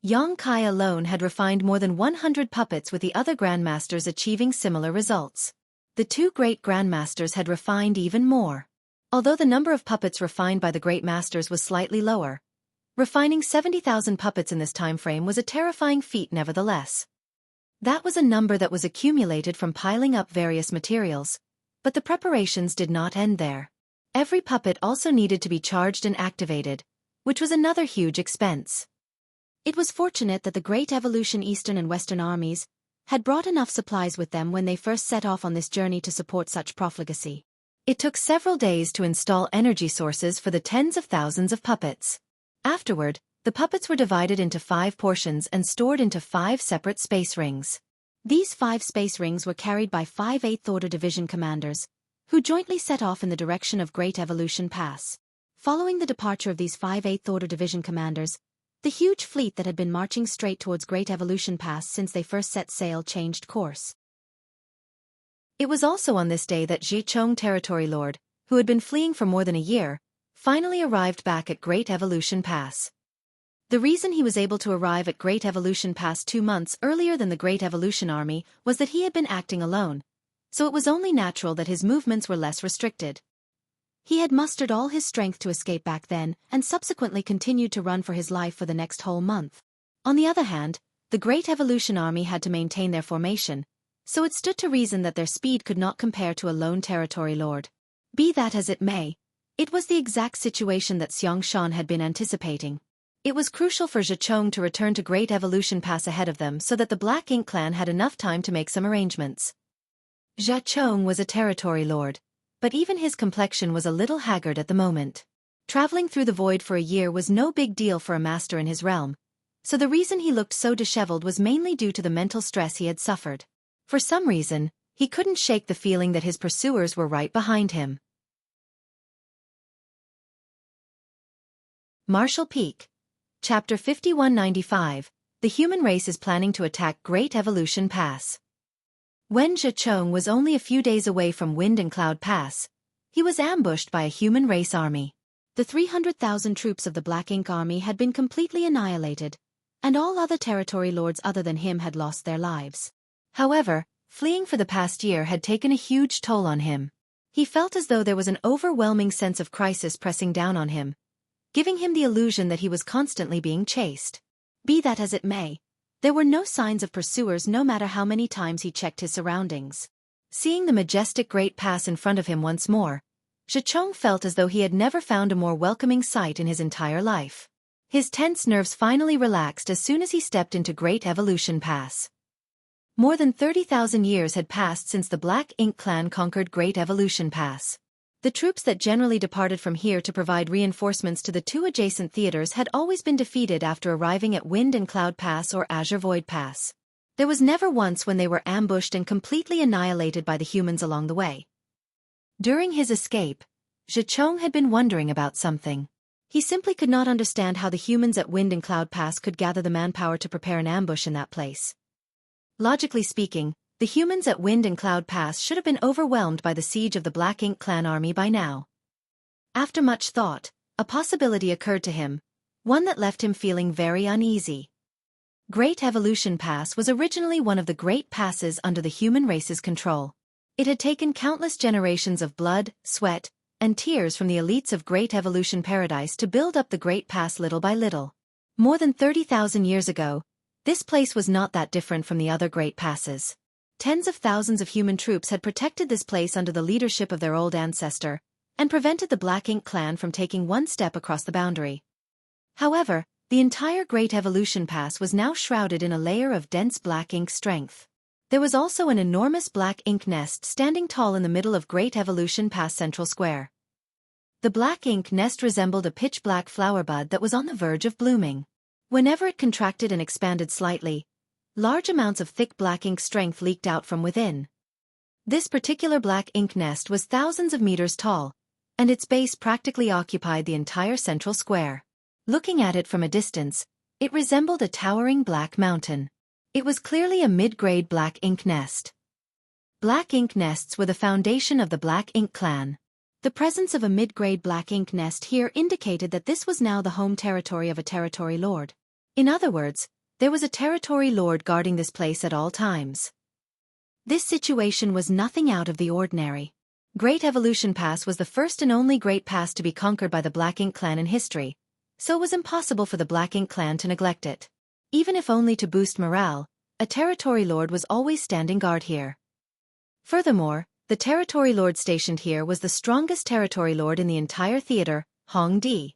Yang Kai alone had refined more than 100 puppets, with the other grandmasters achieving similar results. The 2 great grandmasters had refined even more. Although the number of puppets refined by the great masters was slightly lower, refining 70,000 puppets in this time frame was a terrifying feat nevertheless. That was a number that was accumulated from piling up various materials, but the preparations did not end there. Every puppet also needed to be charged and activated, which was another huge expense. It was fortunate that the Great Evolution Eastern and Western armies had brought enough supplies with them when they first set off on this journey to support such profligacy. It took several days to install energy sources for the tens of thousands of puppets. Afterward, the puppets were divided into 5 portions and stored into 5 separate space rings. These 5 space rings were carried by 5 8th Order Division commanders, who jointly set off in the direction of Great Evolution Pass. Following the departure of these 5 8th Order Division commanders, the huge fleet that had been marching straight towards Great Evolution Pass since they first set sail changed course. It was also on this day that Xueqi, Territory Lord, who had been fleeing for more than a year, finally arrived back at Great Evolution Pass. The reason he was able to arrive at Great Evolution Pass 2 months earlier than the Great Evolution Army was that he had been acting alone, so it was only natural that his movements were less restricted. He had mustered all his strength to escape back then and subsequently continued to run for his life for the next whole month. On the other hand, the Great Evolution Army had to maintain their formation, so it stood to reason that their speed could not compare to a lone territory lord. Be that as it may, it was the exact situation that Xiang Shan had been anticipating. It was crucial for Xueqi to return to Great Evolution Pass ahead of them so that the Black Ink clan had enough time to make some arrangements. Xueqi was a territory lord, but even his complexion was a little haggard at the moment. Traveling through the void for a year was no big deal for a master in his realm, so the reason he looked so disheveled was mainly due to the mental stress he had suffered. For some reason, he couldn't shake the feeling that his pursuers were right behind him. Marshall Peak. Chapter 5195, The Human Race is Planning to Attack Great Evolution Pass. When Xueqi was only a few days away from Wind and Cloud Pass, he was ambushed by a human race army. The 300,000 troops of the Black Ink Army had been completely annihilated, and all other territory lords other than him had lost their lives. However, fleeing for the past year had taken a huge toll on him. He felt as though there was an overwhelming sense of crisis pressing down on him, giving him the illusion that he was constantly being chased. Be that as it may, there were no signs of pursuers no matter how many times he checked his surroundings. Seeing the majestic Great Pass in front of him once more, Xueqi felt as though he had never found a more welcoming sight in his entire life. His tense nerves finally relaxed as soon as he stepped into Great Evolution Pass. More than 30,000 years had passed since the Black Ink clan conquered Great Evolution Pass. The troops that generally departed from here to provide reinforcements to the 2 adjacent theaters had always been defeated after arriving at Wind and Cloud Pass or Azure Void Pass. There was never once when they were ambushed and completely annihilated by the humans along the way. During his escape, Xueqi had been wondering about something. He simply could not understand how the humans at Wind and Cloud Pass could gather the manpower to prepare an ambush in that place. Logically speaking, the humans at Wind and Cloud Pass should have been overwhelmed by the siege of the Black Ink clan army by now. After much thought, a possibility occurred to him, one that left him feeling very uneasy. Great Evolution Pass was originally one of the great passes under the human race's control. It had taken countless generations of blood, sweat, and tears from the elites of Great Evolution Paradise to build up the Great Pass little by little. More than 30,000 years ago, this place was not that different from the other great passes. Tens of thousands of human troops had protected this place under the leadership of their old ancestor, and prevented the Black Ink clan from taking one step across the boundary. However, the entire Great Evolution Pass was now shrouded in a layer of dense black ink strength. There was also an enormous black ink nest standing tall in the middle of Great Evolution Pass Central Square. The black ink nest resembled a pitch-black flower bud that was on the verge of blooming. Whenever it contracted and expanded slightly, large amounts of thick black ink strength leaked out from within. This particular black ink nest was thousands of meters tall, and its base practically occupied the entire central square. Looking at it from a distance, it resembled a towering black mountain. It was clearly a mid-grade black ink nest. Black ink nests were the foundation of the black ink clan. The presence of a mid-grade black ink nest here indicated that this was now the home territory of a territory lord. In other words, there was a territory lord guarding this place at all times. This situation was nothing out of the ordinary. Great Evolution Pass was the first and only great pass to be conquered by the Black Ink clan in history, so it was impossible for the Black Ink clan to neglect it. Even if only to boost morale, a territory lord was always standing guard here. Furthermore, the territory lord stationed here was the strongest territory lord in the entire theater, Hong Di.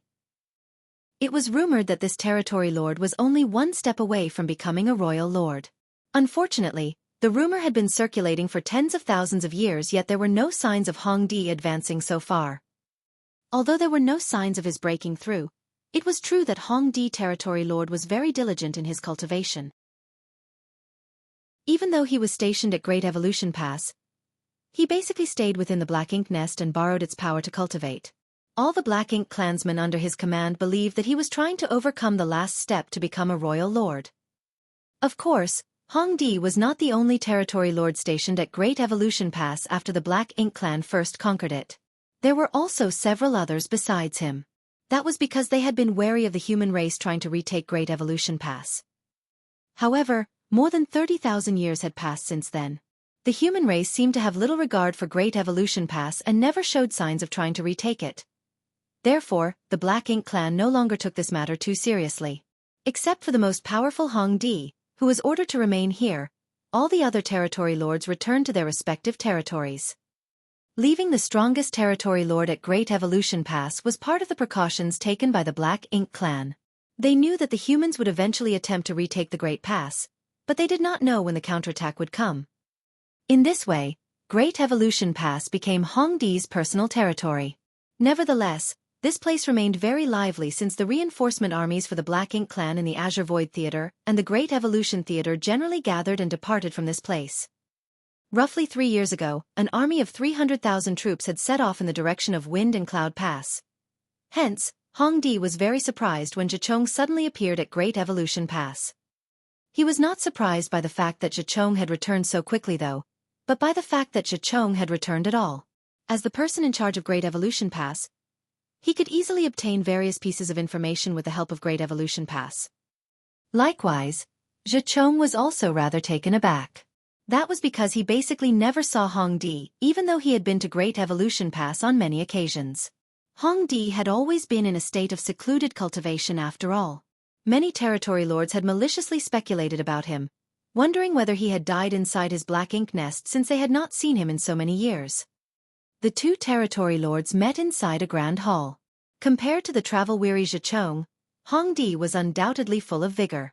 It was rumored that this territory lord was only one step away from becoming a royal lord. Unfortunately, the rumor had been circulating for tens of thousands of years, yet there were no signs of Hong Di advancing so far. Although there were no signs of his breaking through, it was true that Hong Di territory lord was very diligent in his cultivation. Even though he was stationed at Great Evolution Pass, he basically stayed within the Black Ink nest and borrowed its power to cultivate. All the Black Ink clansmen under his command believed that he was trying to overcome the last step to become a royal lord. Of course, Hong Di was not the only territory lord stationed at Great Evolution Pass after the Black Ink clan first conquered it. There were also several others besides him. That was because they had been wary of the human race trying to retake Great Evolution Pass. However, more than 30,000 years had passed since then. The human race seemed to have little regard for Great Evolution Pass and never showed signs of trying to retake it. Therefore, the Black Ink clan no longer took this matter too seriously. Except for the most powerful Hong Di, who was ordered to remain here, all the other territory lords returned to their respective territories. Leaving the strongest territory lord at Great Evolution Pass was part of the precautions taken by the Black Ink clan. They knew that the humans would eventually attempt to retake the Great Pass, but they did not know when the counterattack would come. In this way, Great Evolution Pass became Hong Di's personal territory. Nevertheless, this place remained very lively since the reinforcement armies for the Black Ink clan in the Azure Void Theater and the Great Evolution Theater generally gathered and departed from this place. Roughly 3 years ago, an army of 300,000 troops had set off in the direction of Wind and Cloud Pass. Hence, Hong Di was very surprised when Xueqi suddenly appeared at Great Evolution Pass. He was not surprised by the fact that Xueqi had returned so quickly though, but by the fact that Xueqi had returned at all. As the person in charge of Great Evolution Pass, he could easily obtain various pieces of information with the help of Great Evolution Pass. Likewise, Xueqi was also rather taken aback. That was because he basically never saw Hong Di, even though he had been to Great Evolution Pass on many occasions. Hong Di had always been in a state of secluded cultivation after all. Many territory lords had maliciously speculated about him, wondering whether he had died inside his Black Ink nest since they had not seen him in so many years. The two territory lords met inside a grand hall. Compared to the travel-weary Xueqi, Hong Di was undoubtedly full of vigor.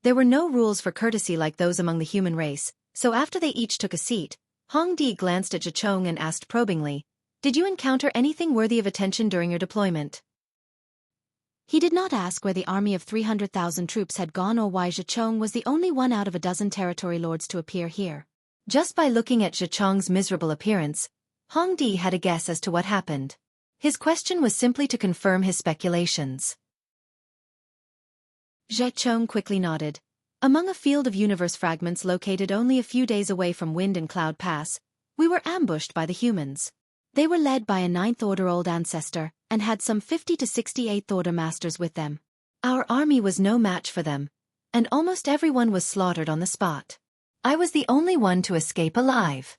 There were no rules for courtesy like those among the human race, so after they each took a seat, Hong Di glanced at Xueqi and asked probingly, "Did you encounter anything worthy of attention during your deployment?" He did not ask where the army of 300,000 troops had gone or why Xueqi was the only one out of a dozen territory lords to appear here. Just by looking at Xueqi's miserable appearance, Hong Di had a guess as to what happened. His question was simply to confirm his speculations. Xueqi quickly nodded. Among a field of universe fragments located only a few days away from Wind and Cloud Pass, we were ambushed by the humans. They were led by a 9th Order Old Ancestor, and had some 50 to 68th Order Masters with them. Our army was no match for them, and almost everyone was slaughtered on the spot. I was the only one to escape alive.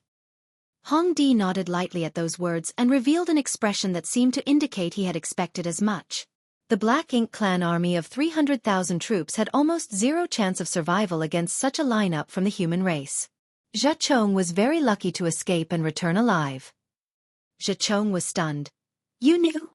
Hong Di nodded lightly at those words and revealed an expression that seemed to indicate he had expected as much. The Black Ink clan army of 300,000 troops had almost zero chance of survival against such a lineup from the human race. Xueqi was very lucky to escape and return alive. Xueqi was stunned. "You knew?"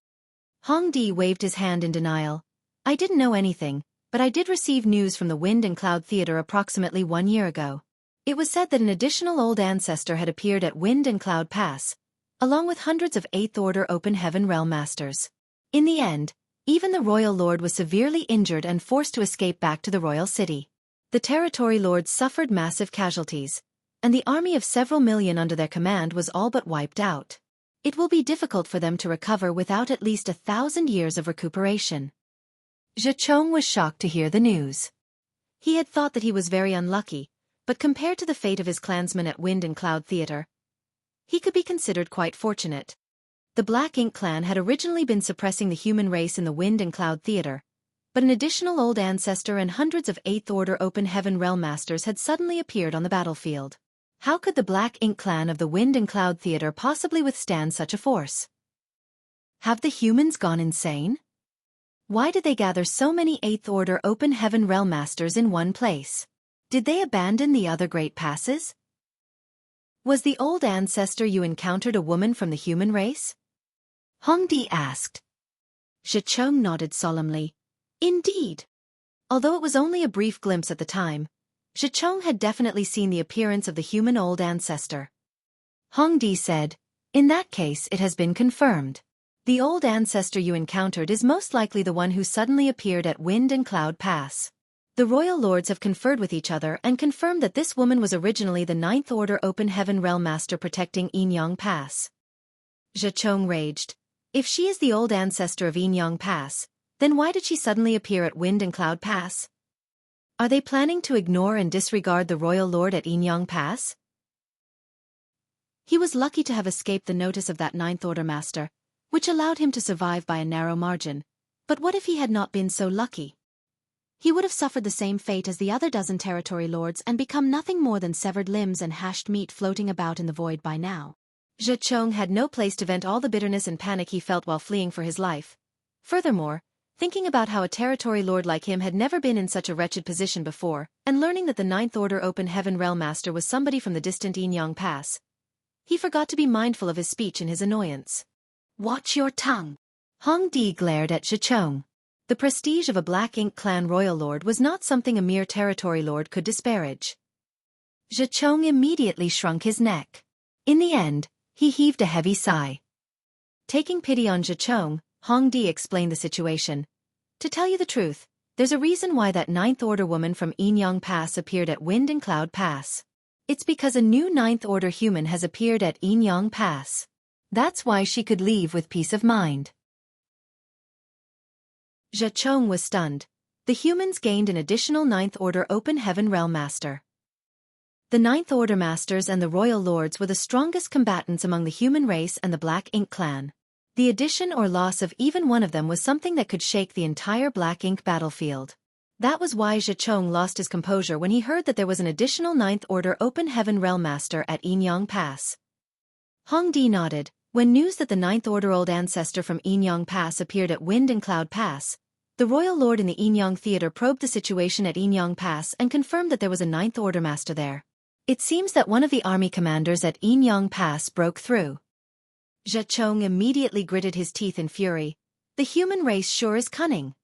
Hong Di waved his hand in denial. "I didn't know anything, but I did receive news from the Wind and Cloud Theater approximately 1 year ago. It was said that an additional old ancestor had appeared at Wind and Cloud Pass, along with hundreds of 8th Order Open Heaven Realm Masters. In the end, even the Royal Lord was severely injured and forced to escape back to the Royal City. The Territory Lords suffered massive casualties, and the army of several million under their command was all but wiped out. It will be difficult for them to recover without at least 1,000 years of recuperation. Xueqi was shocked to hear the news. He had thought that he was very unlucky, but compared to the fate of his clansmen at Wind and Cloud Theater, he could be considered quite fortunate. The Black Ink clan had originally been suppressing the human race in the Wind and Cloud Theater, but an additional old ancestor and hundreds of 8th Order Open Heaven Realm Masters had suddenly appeared on the battlefield. How could the Black Ink clan of the Wind and Cloud Theater possibly withstand such a force? Have the humans gone insane? Why did they gather so many 8th Order Open Heaven Realm Masters in one place? Did they abandon the other great passes? Was the old ancestor you encountered a woman from the human race? Hongdi asked. Xueqi nodded solemnly. Indeed. Although it was only a brief glimpse at the time, Xueqi had definitely seen the appearance of the human old ancestor. Hongdi said, in that case it has been confirmed. The old ancestor you encountered is most likely the one who suddenly appeared at Wind and Cloud Pass. The Royal Lords have conferred with each other and confirmed that this woman was originally the 9th Order Open Heaven Realm Master protecting Yinyang Pass. Xueqi raged. If she is the old ancestor of Yinyang Pass, then why did she suddenly appear at Wind and Cloud Pass? Are they planning to ignore and disregard the Royal Lord at Yinyang Pass? He was lucky to have escaped the notice of that 9th Order Master, which allowed him to survive by a narrow margin. But what if he had not been so lucky? He would have suffered the same fate as the other dozen Territory Lords and become nothing more than severed limbs and hashed meat floating about in the void by now. Xueqi had no place to vent all the bitterness and panic he felt while fleeing for his life. Furthermore, thinking about how a Territory Lord like him had never been in such a wretched position before, and learning that the 9th Order Open Heaven Realm Master was somebody from the distant Yinyang Pass, he forgot to be mindful of his speech in his annoyance. Watch your tongue. Hongdi glared at Xueqi. The prestige of a Black Ink clan Royal Lord was not something a mere Territory Lord could disparage. Xueqi immediately shrunk his neck. In the end, he heaved a heavy sigh. Taking pity on Xueqi, Hongdi explained the situation. To tell you the truth, there's a reason why that 9th Order woman from Yinyang Pass appeared at Wind and Cloud Pass. It's because a new 9th Order human has appeared at Yinyang Pass. That's why she could leave with peace of mind. Xueqi was stunned. The humans gained an additional 9th Order Open Heaven Realm Master. The 9th Order Masters and the Royal Lords were the strongest combatants among the human race and the Black Ink clan. The addition or loss of even one of them was something that could shake the entire Black Ink battlefield. That was why Xueqi lost his composure when he heard that there was an additional 9th Order Open Heaven Realm Master at Yinyang Pass. Hongdi nodded. When news that the 9th Order Old Ancestor from Yinyang Pass appeared at Wind and Cloud Pass, the Royal Lord in the Yinyang Theater probed the situation at Yinyang Pass and confirmed that there was a 9th Order Master there. It seems that one of the army commanders at Yinyang Pass broke through. Xueqi immediately gritted his teeth in fury. The human race sure is cunning.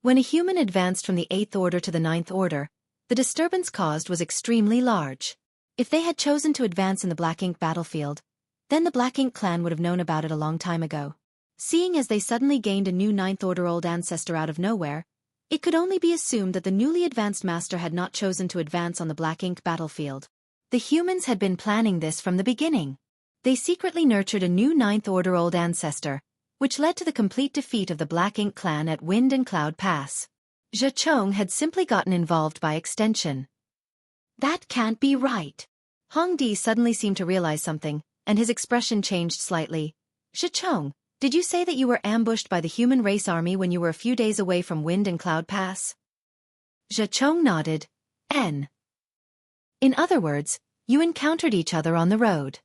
When a human advanced from the 8th Order to the 9th Order, the disturbance caused was extremely large. If they had chosen to advance in the Black Ink battlefield, then the Black Ink clan would have known about it a long time ago. Seeing as they suddenly gained a new 9th Order Old Ancestor out of nowhere, it could only be assumed that the newly advanced master had not chosen to advance on the Black Ink battlefield. The humans had been planning this from the beginning. They secretly nurtured a new 9th Order Old Ancestor, which led to the complete defeat of the Black Ink clan at Wind and Cloud Pass. Xueqi had simply gotten involved by extension. That can't be right. Hongdi suddenly seemed to realize something, and his expression changed slightly. Xueqi, did you say that you were ambushed by the human race army when you were a few days away from Wind and Cloud Pass? Xueqi nodded. In other words, you encountered each other on the road.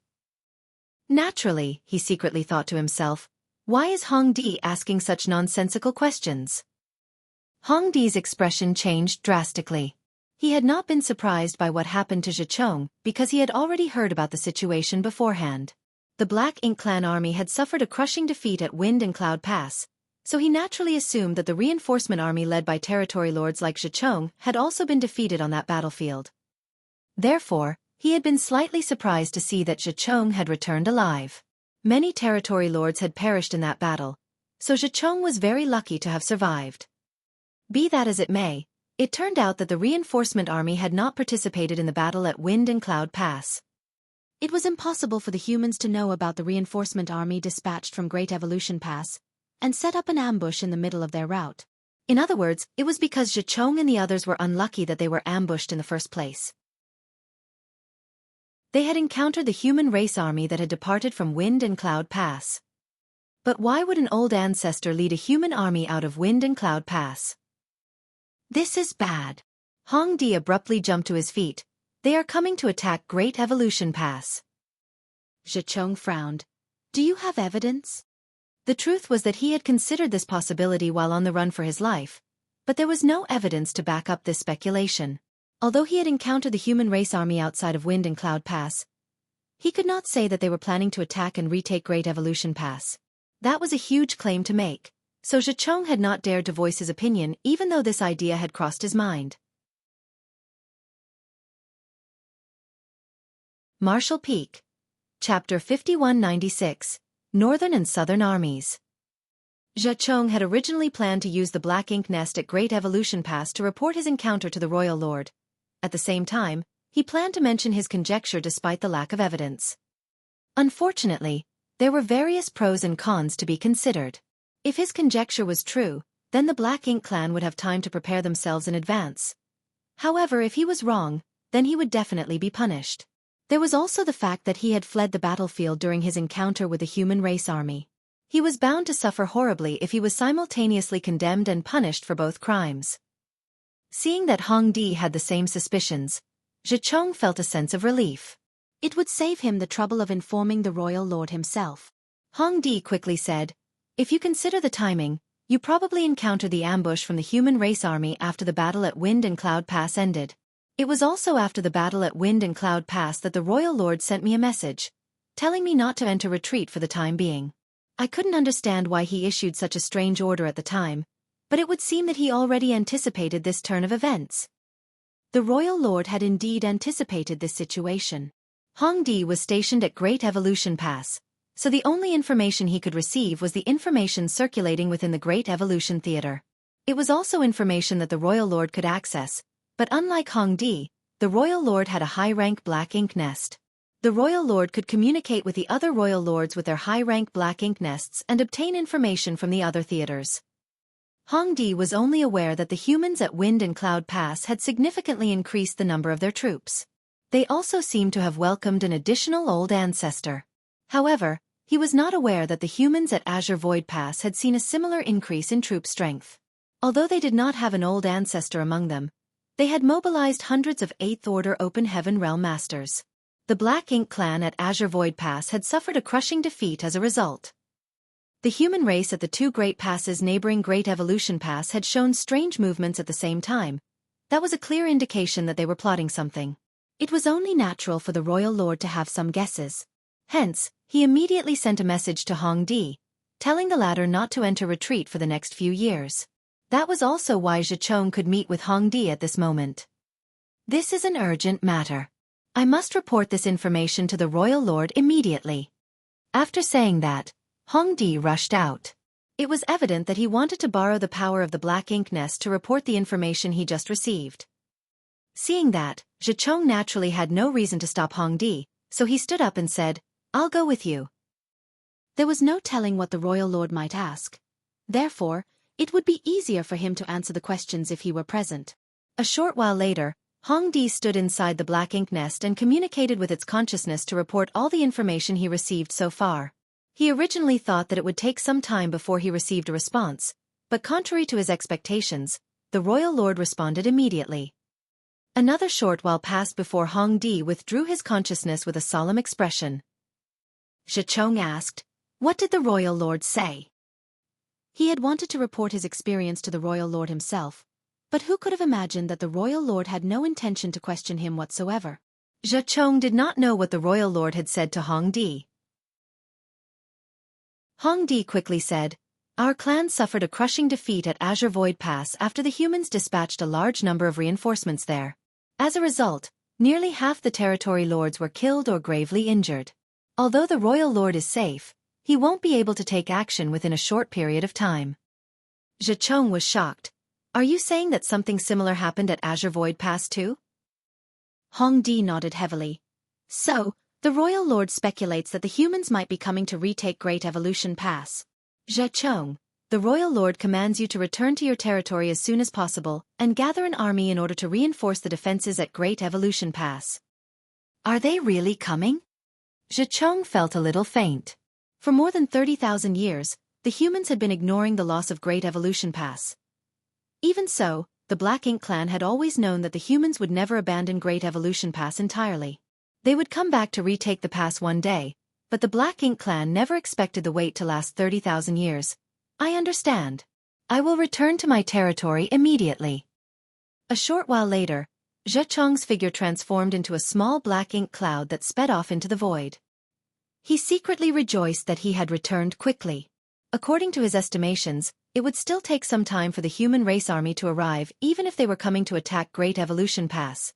Naturally, he secretly thought to himself, why is Hongdi asking such nonsensical questions? Hongdi's expression changed drastically. He had not been surprised by what happened to Xueqi because he had already heard about the situation beforehand. The Black Ink clan army had suffered a crushing defeat at Wind and Cloud Pass, so he naturally assumed that the reinforcement army led by territory lords like Xueqi had also been defeated on that battlefield. Therefore, He had been slightly surprised to see that Xueqi had returned alive. Many territory lords had perished in that battle, so Xueqi was very lucky to have survived. Be that as it may, it turned out that the reinforcement army had not participated in the battle at Wind and Cloud Pass. It was impossible for the humans to know about the reinforcement army dispatched from Great Evolution Pass, and set up an ambush in the middle of their route. In other words, it was because Xueqi and the others were unlucky that they were ambushed in the first place. They had encountered the human race army that had departed from Wind and Cloud Pass. But why would an old ancestor lead a human army out of Wind and Cloud Pass? This is bad. Hongdi abruptly jumped to his feet. They are coming to attack Great Evolution Pass. Xueqi frowned. Do you have evidence? The truth was that he had considered this possibility while on the run for his life, but there was no evidence to back up this speculation. Although he had encountered the human race army outside of Wind and Cloud Pass, he could not say that they were planning to attack and retake Great Evolution Pass. That was a huge claim to make, so Xueqi had not dared to voice his opinion even though this idea had crossed his mind. Marshall Peak. Chapter 5196. Northern and Southern Armies. Xueqi had originally planned to use the black ink nest at Great Evolution Pass to report his encounter to the Royal Lord. At the same time, he planned to mention his conjecture despite the lack of evidence. Unfortunately, there were various pros and cons to be considered. If his conjecture was true, then the Black Ink clan would have time to prepare themselves in advance. However, if he was wrong, then he would definitely be punished. There was also the fact that he had fled the battlefield during his encounter with the human race army. He was bound to suffer horribly if he was simultaneously condemned and punished for both crimes. Seeing that Hongdi had the same suspicions, Xueqi felt a sense of relief. It would save him the trouble of informing the royal lord himself. Hongdi quickly said, "If you consider the timing, you probably encountered the ambush from the human race army after the battle at Wind and Cloud Pass ended. It was also after the battle at Wind and Cloud Pass that the royal lord sent me a message, telling me not to enter retreat for the time being. I couldn't understand why he issued such a strange order at the time, but it would seem that he already anticipated this turn of events." The royal lord had indeed anticipated this situation. Hongdi was stationed at Great Evolution Pass, so the only information he could receive was the information circulating within the Great Evolution Theater. It was also information that the royal lord could access, but unlike Hongdi, the royal lord had a high-rank black ink nest. The royal lord could communicate with the other royal lords with their high-rank black ink nests and obtain information from the other theaters. Hongdi was only aware that the humans at Wind and Cloud Pass had significantly increased the number of their troops. They also seemed to have welcomed an additional old ancestor. However, he was not aware that the humans at Azure Void Pass had seen a similar increase in troop strength. Although they did not have an old ancestor among them, they had mobilized hundreds of 8th Order Open Heaven Realm Masters. The Black Ink clan at Azure Void Pass had suffered a crushing defeat as a result. The human race at the two great passes neighboring Great Evolution Pass had shown strange movements at the same time. That was a clear indication that they were plotting something. It was only natural for the royal lord to have some guesses. Hence, he immediately sent a message to Hongdi, telling the latter not to enter retreat for the next few years. That was also why Xueqi could meet with Hongdi at this moment. "This is an urgent matter. I must report this information to the royal lord immediately." After saying that, Hongdi rushed out. It was evident that he wanted to borrow the power of the Black Ink nest to report the information he just received. Seeing that, Xueqi naturally had no reason to stop Hongdi, so he stood up and said, "I'll go with you." There was no telling what the royal lord might ask. Therefore, it would be easier for him to answer the questions if he were present. A short while later, Hongdi stood inside the Black Ink nest and communicated with its consciousness to report all the information he received so far. He originally thought that it would take some time before he received a response, but contrary to his expectations, the royal lord responded immediately. Another short while passed before Hongdi withdrew his consciousness with a solemn expression. Xueqi asked, "What did the royal lord say?" He had wanted to report his experience to the royal lord himself, but who could have imagined that the royal lord had no intention to question him whatsoever? Xueqi did not know what the royal lord had said to Hongdi. Hongdi quickly said, "Our clan suffered a crushing defeat at Azure Void Pass after the humans dispatched a large number of reinforcements there. As a result, Nearly half the territory lords were killed or gravely injured. Although the royal lord is safe, he won't be able to take action within a short period of time. Xueqi was shocked. Are you saying that something similar happened at Azure Void Pass too? Hong Di nodded heavily. So, the royal lord speculates that the humans might be coming to retake Great Evolution Pass. Xueqi, the royal lord commands you to return to your territory as soon as possible and gather an army in order to reinforce the defenses at Great Evolution Pass. Are they really coming? Xueqi felt a little faint. For more than 30,000 years, the humans had been ignoring the loss of Great Evolution Pass. Even so, the Black Ink clan had always known that the humans would never abandon Great Evolution Pass entirely. They would come back to retake the pass one day, but the Black Ink clan never expected the wait to last 30,000 years. I understand. I will return to my territory immediately. A short while later, Xueqi's figure transformed into a small black ink cloud that sped off into the void. He secretly rejoiced that he had returned quickly. According to his estimations, it would still take some time for the human race army to arrive even if they were coming to attack Great Evolution Pass.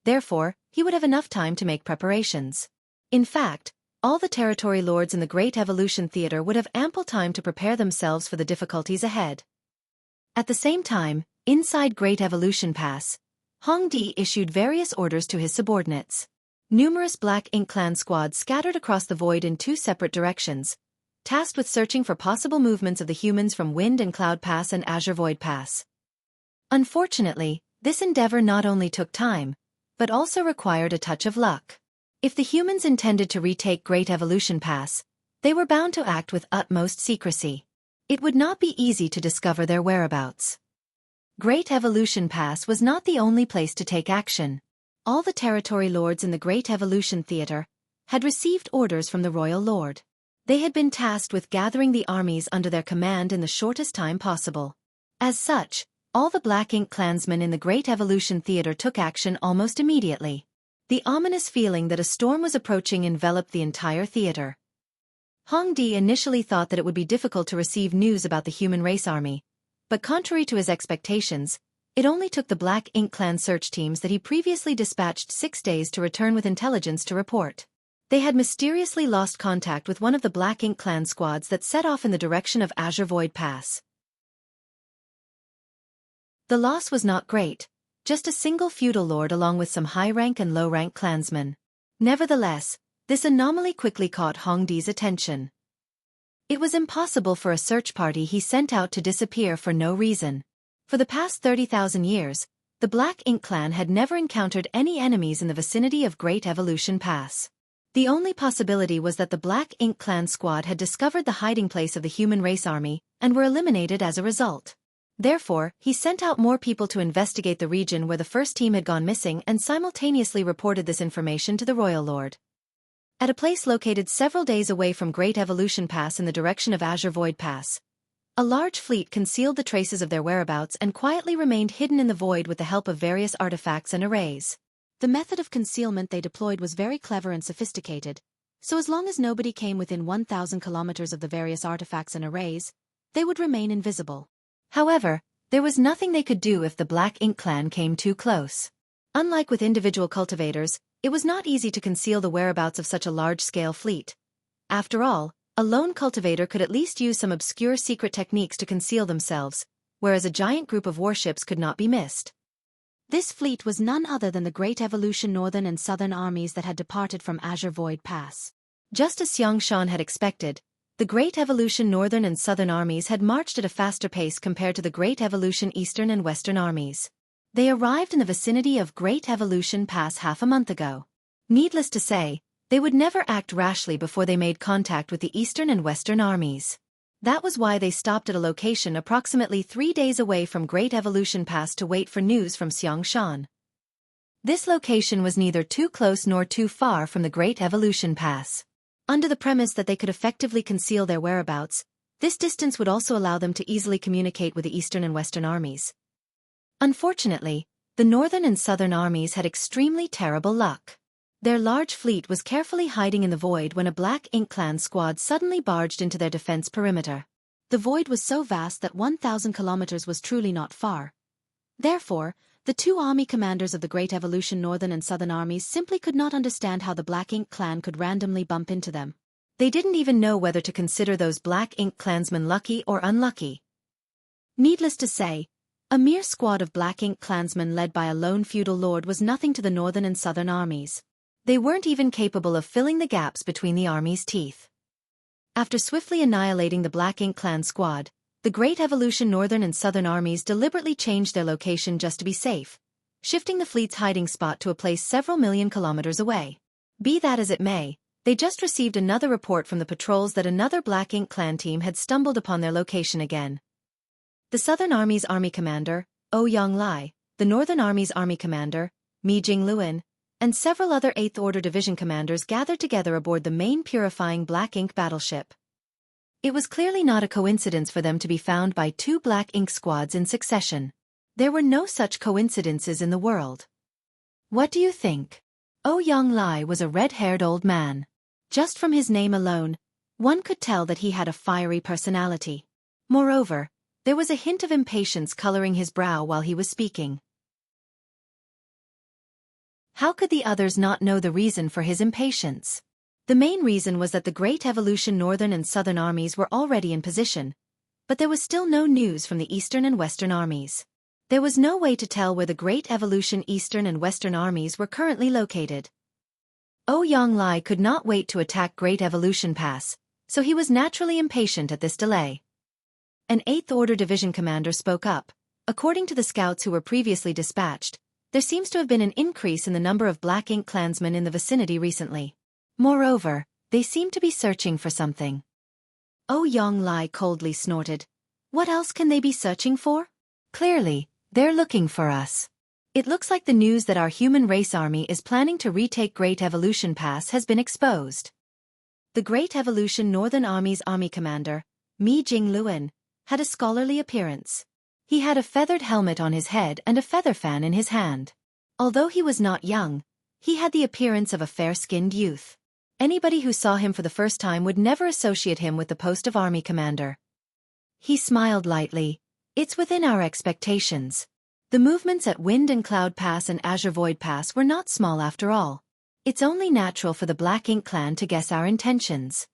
Therefore, he would have enough time to make preparations. In fact, all the territory lords in the Great Evolution Theater would have ample time to prepare themselves for the difficulties ahead. At the same time, inside Great Evolution Pass, Hong Di issued various orders to his subordinates. Numerous Black Ink clan squads scattered across the void in two separate directions, tasked with searching for possible movements of the humans from Wind and Cloud Pass and Azure Void Pass. Unfortunately, this endeavor not only took time, but also required a touch of luck. If the humans intended to retake Great Evolution Pass, they were bound to act with utmost secrecy. It would not be easy to discover their whereabouts. Great Evolution Pass was not the only place to take action. All the territory lords in the Great Evolution Theater had received orders from the royal lord. They had been tasked with gathering the armies under their command in the shortest time possible. As such, all the Black Ink clansmen in the Great Evolution Theater took action almost immediately. The ominous feeling that a storm was approaching enveloped the entire theater. Hong Di initially thought that it would be difficult to receive news about the human race army, but contrary to his expectations, it only took the Black Ink clan search teams that he previously dispatched 6 days to return with intelligence to report. They had mysteriously lost contact with one of the Black Ink clan squads that set off in the direction of Azure Void Pass. The loss was not great, just a single feudal lord along with some high-rank and low-rank clansmen. Nevertheless, this anomaly quickly caught Hong Di's attention. It was impossible for a search party he sent out to disappear for no reason. For the past 30,000 years, the Black Ink clan had never encountered any enemies in the vicinity of Great Evolution Pass. The only possibility was that the Black Ink clan squad had discovered the hiding place of the human race army and were eliminated as a result. Therefore, he sent out more people to investigate the region where the first team had gone missing and simultaneously reported this information to the royal lord. At a place located several days away from Great Evolution Pass in the direction of Azure Void Pass, a large fleet concealed the traces of their whereabouts and quietly remained hidden in the void with the help of various artifacts and arrays. The method of concealment they deployed was very clever and sophisticated, so as long as nobody came within 1,000 kilometers of the various artifacts and arrays, they would remain invisible. However, there was nothing they could do if the Black Ink clan came too close. Unlike with individual cultivators, it was not easy to conceal the whereabouts of such a large-scale fleet. After all, a lone cultivator could at least use some obscure secret techniques to conceal themselves, whereas a giant group of warships could not be missed. This fleet was none other than the Great Evolution Northern and Southern armies that had departed from Azure Void Pass. Just as Xueqi had expected, the Great Evolution Northern and Southern armies had marched at a faster pace compared to the Great Evolution Eastern and Western armies. They arrived in the vicinity of Great Evolution Pass half a month ago. Needless to say, they would never act rashly before they made contact with the Eastern and Western armies. That was why they stopped at a location approximately 3 days away from Great Evolution Pass to wait for news from Xueqi. This location was neither too close nor too far from the Great Evolution Pass. Under the premise that they could effectively conceal their whereabouts, this distance would also allow them to easily communicate with the Eastern and Western armies. Unfortunately, the Northern and Southern armies had extremely terrible luck. Their large fleet was carefully hiding in the void when a Black Ink clan squad suddenly barged into their defense perimeter. The void was so vast that 1,000 kilometers was truly not far. Therefore, the two army commanders of the Great Evolution Northern and Southern armies simply could not understand how the Black Ink clan could randomly bump into them. They didn't even know whether to consider those Black Ink clansmen lucky or unlucky. Needless to say, a mere squad of Black Ink clansmen led by a lone feudal lord was nothing to the Northern and Southern armies. They weren't even capable of filling the gaps between the armies' teeth. After swiftly annihilating the Black Ink clan squad, the Great Evolution Northern and Southern armies deliberately changed their location just to be safe, shifting the fleet's hiding spot to a place several million kilometers away. Be that as it may, they just received another report from the patrols that another Black Ink clan team had stumbled upon their location again. The Southern Army's army commander, Ouyang Lai, the Northern Army's army commander, Mi Jingluan, and several other 8th Order Division commanders gathered together aboard the main purifying Black Ink battleship. It was clearly not a coincidence for them to be found by two Black Ink squads in succession. There were no such coincidences in the world. What do you think? Ouyang Lai was a red-haired old man. Just from his name alone, one could tell that he had a fiery personality. Moreover, there was a hint of impatience coloring his brow while he was speaking. How could the others not know the reason for his impatience? The main reason was that the Great Evolution Northern and Southern armies were already in position, but there was still no news from the Eastern and Western armies. There was no way to tell where the Great Evolution Eastern and Western armies were currently located. Ouyang Lai could not wait to attack Great Evolution Pass, so he was naturally impatient at this delay. An 8th Order Division commander spoke up. According to the scouts who were previously dispatched, there seems to have been an increase in the number of Black Ink clansmen in the vicinity recently. Moreover, they seem to be searching for something. Ouyang Lai coldly snorted. What else can they be searching for? Clearly, they're looking for us. It looks like the news that our human race army is planning to retake Great Evolution Pass has been exposed. The Great Evolution Northern Army's army commander, Mi Jingluan, had a scholarly appearance. He had a feathered helmet on his head and a feather fan in his hand. Although he was not young, he had the appearance of a fair-skinned youth. Anybody who saw him for the first time would never associate him with the post of army commander. He smiled lightly. It's within our expectations. The movements at Wind and Cloud Pass and Azure Void Pass were not small after all. It's only natural for the Black Ink clan to guess our intentions.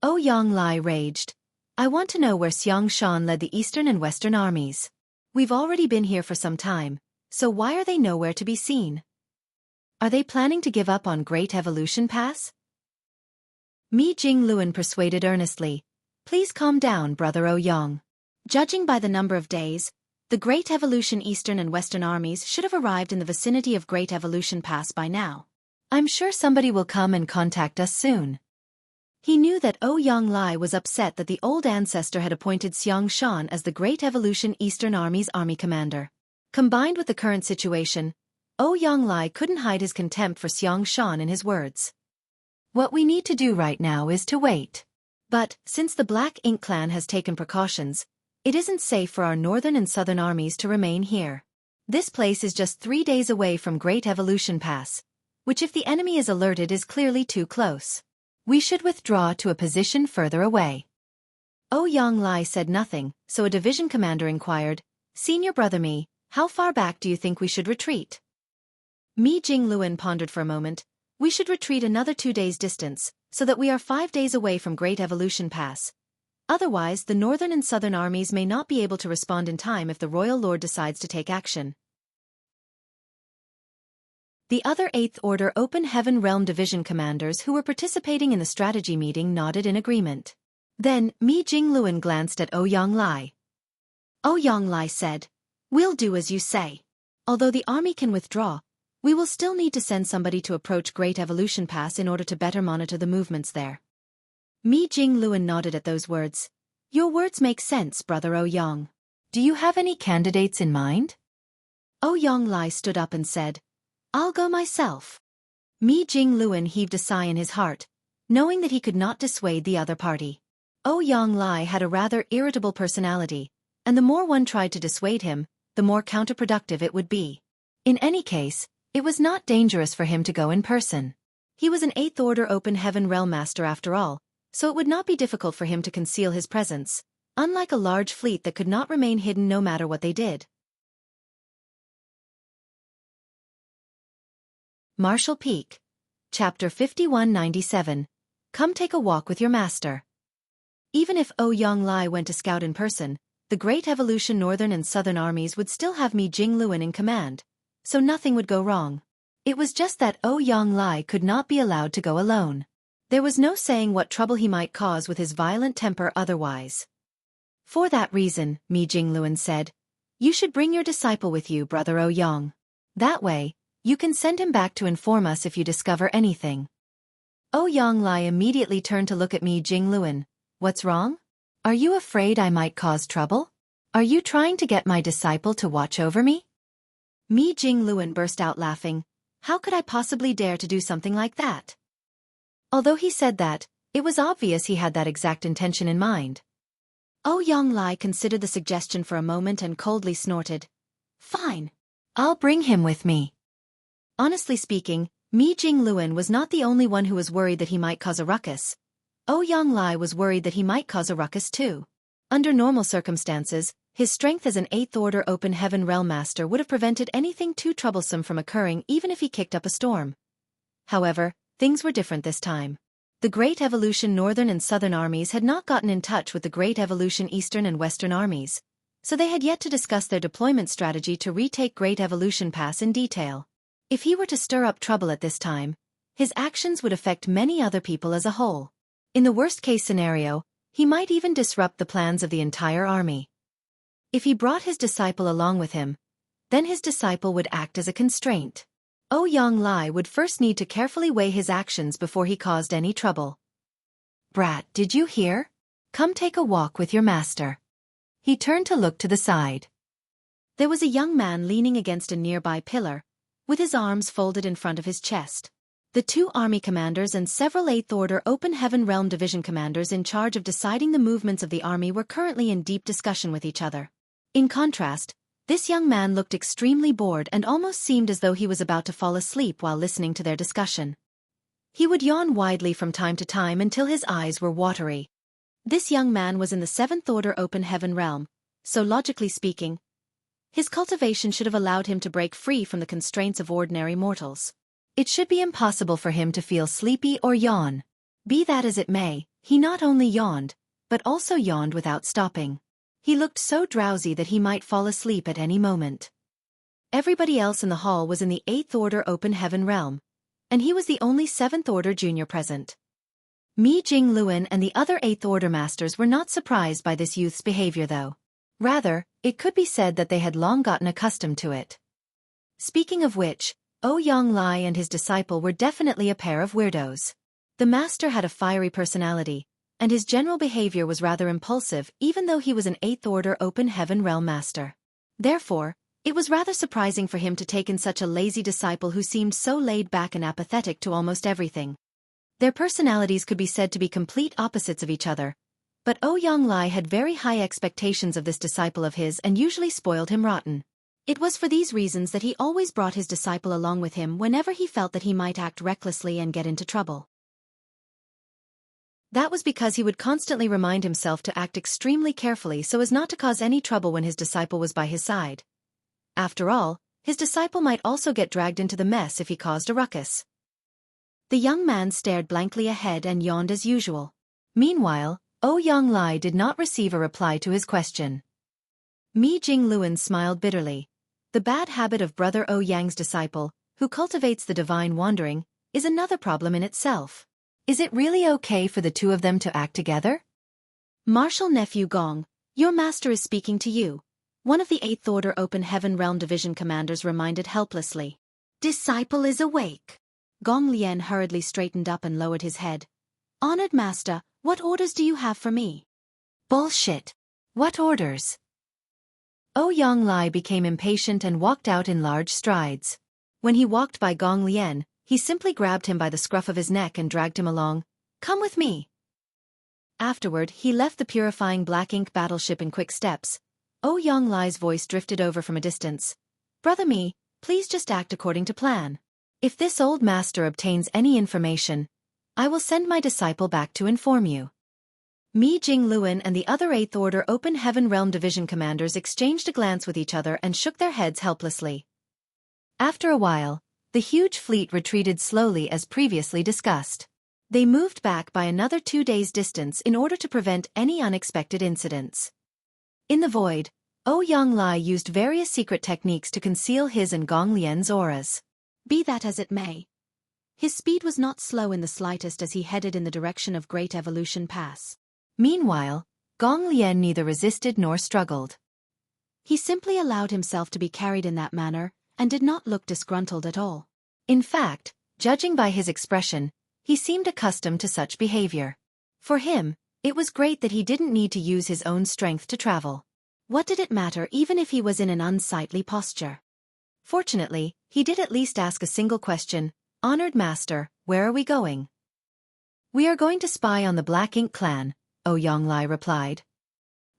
Ouyang Lai raged. I want to know where Xiang Shan led the Eastern and Western armies. We've already been here for some time, so why are they nowhere to be seen? Are they planning to give up on Great Evolution Pass? Mi Jingluan persuaded earnestly. Please calm down, Brother Ouyang. Judging by the number of days, the Great Evolution Eastern and Western armies should have arrived in the vicinity of Great Evolution Pass by now. I'm sure somebody will come and contact us soon. He knew that Ouyang Lai was upset that the old ancestor had appointed Xiang Shan as the Great Evolution Eastern Army's army commander. Combined with the current situation, Ouyang Lai couldn't hide his contempt for Xiang Shan in his words. What we need to do right now is to wait. But, since the Black Ink clan has taken precautions, it isn't safe for our Northern and Southern armies to remain here. This place is just 3 days away from Great Evolution Pass, which if the enemy is alerted is clearly too close. We should withdraw to a position further away. Ouyang Lai said nothing, so a division commander inquired, Senior Brother Mi, how far back do you think we should retreat? Mi Jingluan pondered for a moment. We should retreat another 2 days' distance, so that we are 5 days away from Great Evolution Pass. Otherwise, the Northern and Southern armies may not be able to respond in time if the Royal Lord decides to take action. The other 8th Order Open Heaven Realm Division commanders who were participating in the strategy meeting nodded in agreement. Then, Mi Jingluan glanced at Ouyang Lai. Ouyang Lai said, We'll do as you say. Although the army can withdraw, we will still need to send somebody to approach Great Evolution Pass in order to better monitor the movements there. Mi Jingluan nodded at those words. Your words make sense, Brother Ouyang. Do you have any candidates in mind? Ouyang Lai stood up and said, I'll go myself. Mi Jingluan heaved a sigh in his heart, knowing that he could not dissuade the other party. Ouyang Lai had a rather irritable personality, and the more one tried to dissuade him, the more counterproductive it would be. In any case, it was not dangerous for him to go in person. He was an 8th Order Open Heaven Realm Master after all, so it would not be difficult for him to conceal his presence, unlike a large fleet that could not remain hidden no matter what they did. Martial Peak. Chapter 5197. Come take a walk with your master. Even if Ouyang went to scout in person, the Great Evolution Northern and Southern armies would still have Mi Jingluan in command, so nothing would go wrong. It was just that Ouyang could not be allowed to go alone. There was no saying what trouble he might cause with his violent temper otherwise. For that reason, Mi Jingluan said, you should bring your disciple with you, Brother Ouyang. That way, you can send him back to inform us if you discover anything. Ouyang immediately turned to look at Mi Jingluan. What's wrong? Are you afraid I might cause trouble? Are you trying to get my disciple to watch over me? Mi Jingluan burst out laughing. How could I possibly dare to do something like that? Although he said that, it was obvious he had that exact intention in mind. Ouyang considered the suggestion for a moment and coldly snorted. Fine. I'll bring him with me. Honestly speaking, Mi Jingluan was not the only one who was worried that he might cause a ruckus. Ouyang was worried that he might cause a ruckus too. Under normal circumstances, his strength as an 8th Order Open Heaven Realm Master would have prevented anything too troublesome from occurring even if he kicked up a storm. However, things were different this time. The Great Evolution Northern and Southern armies had not gotten in touch with the Great Evolution Eastern and Western armies, so they had yet to discuss their deployment strategy to retake Great Evolution Pass in detail. If he were to stir up trouble at this time, his actions would affect many other people as a whole. In the worst-case scenario, he might even disrupt the plans of the entire army. If he brought his disciple along with him, then his disciple would act as a constraint. Ouyang would first need to carefully weigh his actions before he caused any trouble. Brat, did you hear? Come take a walk with your master. He turned to look to the side. There was a young man leaning against a nearby pillar, with his arms folded in front of his chest. The 2 army commanders and several 8th Order Open Heaven Realm Division commanders in charge of deciding the movements of the army were currently in deep discussion with each other. In contrast, this young man looked extremely bored and almost seemed as though he was about to fall asleep while listening to their discussion. He would yawn widely from time to time until his eyes were watery. This young man was in the 7th Order Open Heaven Realm, so logically speaking, his cultivation should have allowed him to break free from the constraints of ordinary mortals. It should be impossible for him to feel sleepy or yawn. Be that as it may, he not only yawned, but also yawned without stopping. He looked so drowsy that he might fall asleep at any moment. Everybody else in the hall was in the 8th Order Open Heaven Realm, and he was the only 7th Order Junior present. Mi Jingluan and the other 8th Order Masters were not surprised by this youth's behavior though. Rather, it could be said that they had long gotten accustomed to it. Speaking of which, Ouyang and his disciple were definitely a pair of weirdos. The master had a fiery personality, and his general behavior was rather impulsive even though he was an 8th Order Open Heaven Realm Master. Therefore, it was rather surprising for him to take in such a lazy disciple who seemed so laid back and apathetic to almost everything. Their personalities could be said to be complete opposites of each other, but Ouyang had very high expectations of this disciple of his and usually spoiled him rotten. It was for these reasons that he always brought his disciple along with him whenever he felt that he might act recklessly and get into trouble. That was because he would constantly remind himself to act extremely carefully so as not to cause any trouble when his disciple was by his side. After all, his disciple might also get dragged into the mess if he caused a ruckus. The young man stared blankly ahead and yawned as usual. Meanwhile, Ouyang did not receive a reply to his question. Mi Jingluan smiled bitterly. The bad habit of Brother Ouyang's disciple, who cultivates the divine wandering, is another problem in itself. Is it really okay for the 2 of them to act together? Martial Nephew Gong, your master is speaking to you, one of the 8th Order Open Heaven Realm Division commanders reminded helplessly. Disciple is awake. Gong Lian hurriedly straightened up and lowered his head. Honored master, what orders do you have for me? Bullshit. What orders? Ouyang became impatient and walked out in large strides. When he walked by Gong Lian, he simply grabbed him by the scruff of his neck and dragged him along. Come with me. Afterward, he left the purifying black ink battleship in quick steps. Ouyang voice drifted over from a distance. Brother Mi, please just act according to plan. If this old master obtains any information, I will send my disciple back to inform you. Mi Jingluan and the other 8th Order Open Heaven Realm Division commanders exchanged a glance with each other and shook their heads helplessly. After a while, The huge fleet retreated slowly as previously discussed. They moved back by another 2 days' distance in order to prevent any unexpected incidents. In the void, Yonglai used various secret techniques to conceal his and Gong Lian's auras. Be that as it may, his speed was not slow in the slightest as he headed in the direction of Great Evolution Pass. Meanwhile, Gong Lian neither resisted nor struggled. He simply allowed himself to be carried in that manner, and did not look disgruntled at all. In fact, judging by his expression, he seemed accustomed to such behavior. For him, it was great that he didn't need to use his own strength to travel. What did it matter even if he was in an unsightly posture? Fortunately, he did at least ask a single question, "Honored Master, where are we going?" "We are going to spy on the Black Ink clan," Yonglai replied.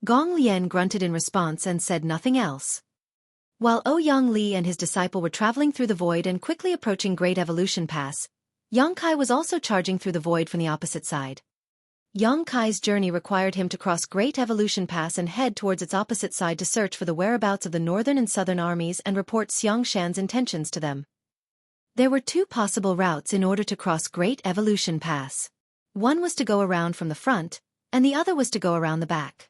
Gong Lian grunted in response and said nothing else. While Yongli and his disciple were traveling through the void and quickly approaching Great Evolution Pass, Yongkai was also charging through the void from the opposite side. Yongkai's journey required him to cross Great Evolution Pass and head towards its opposite side to search for the whereabouts of the northern and southern armies and report Xiangshan's intentions to them. There were 2 possible routes in order to cross Great Evolution Pass. One was to go around from the front, and the other was to go around the back.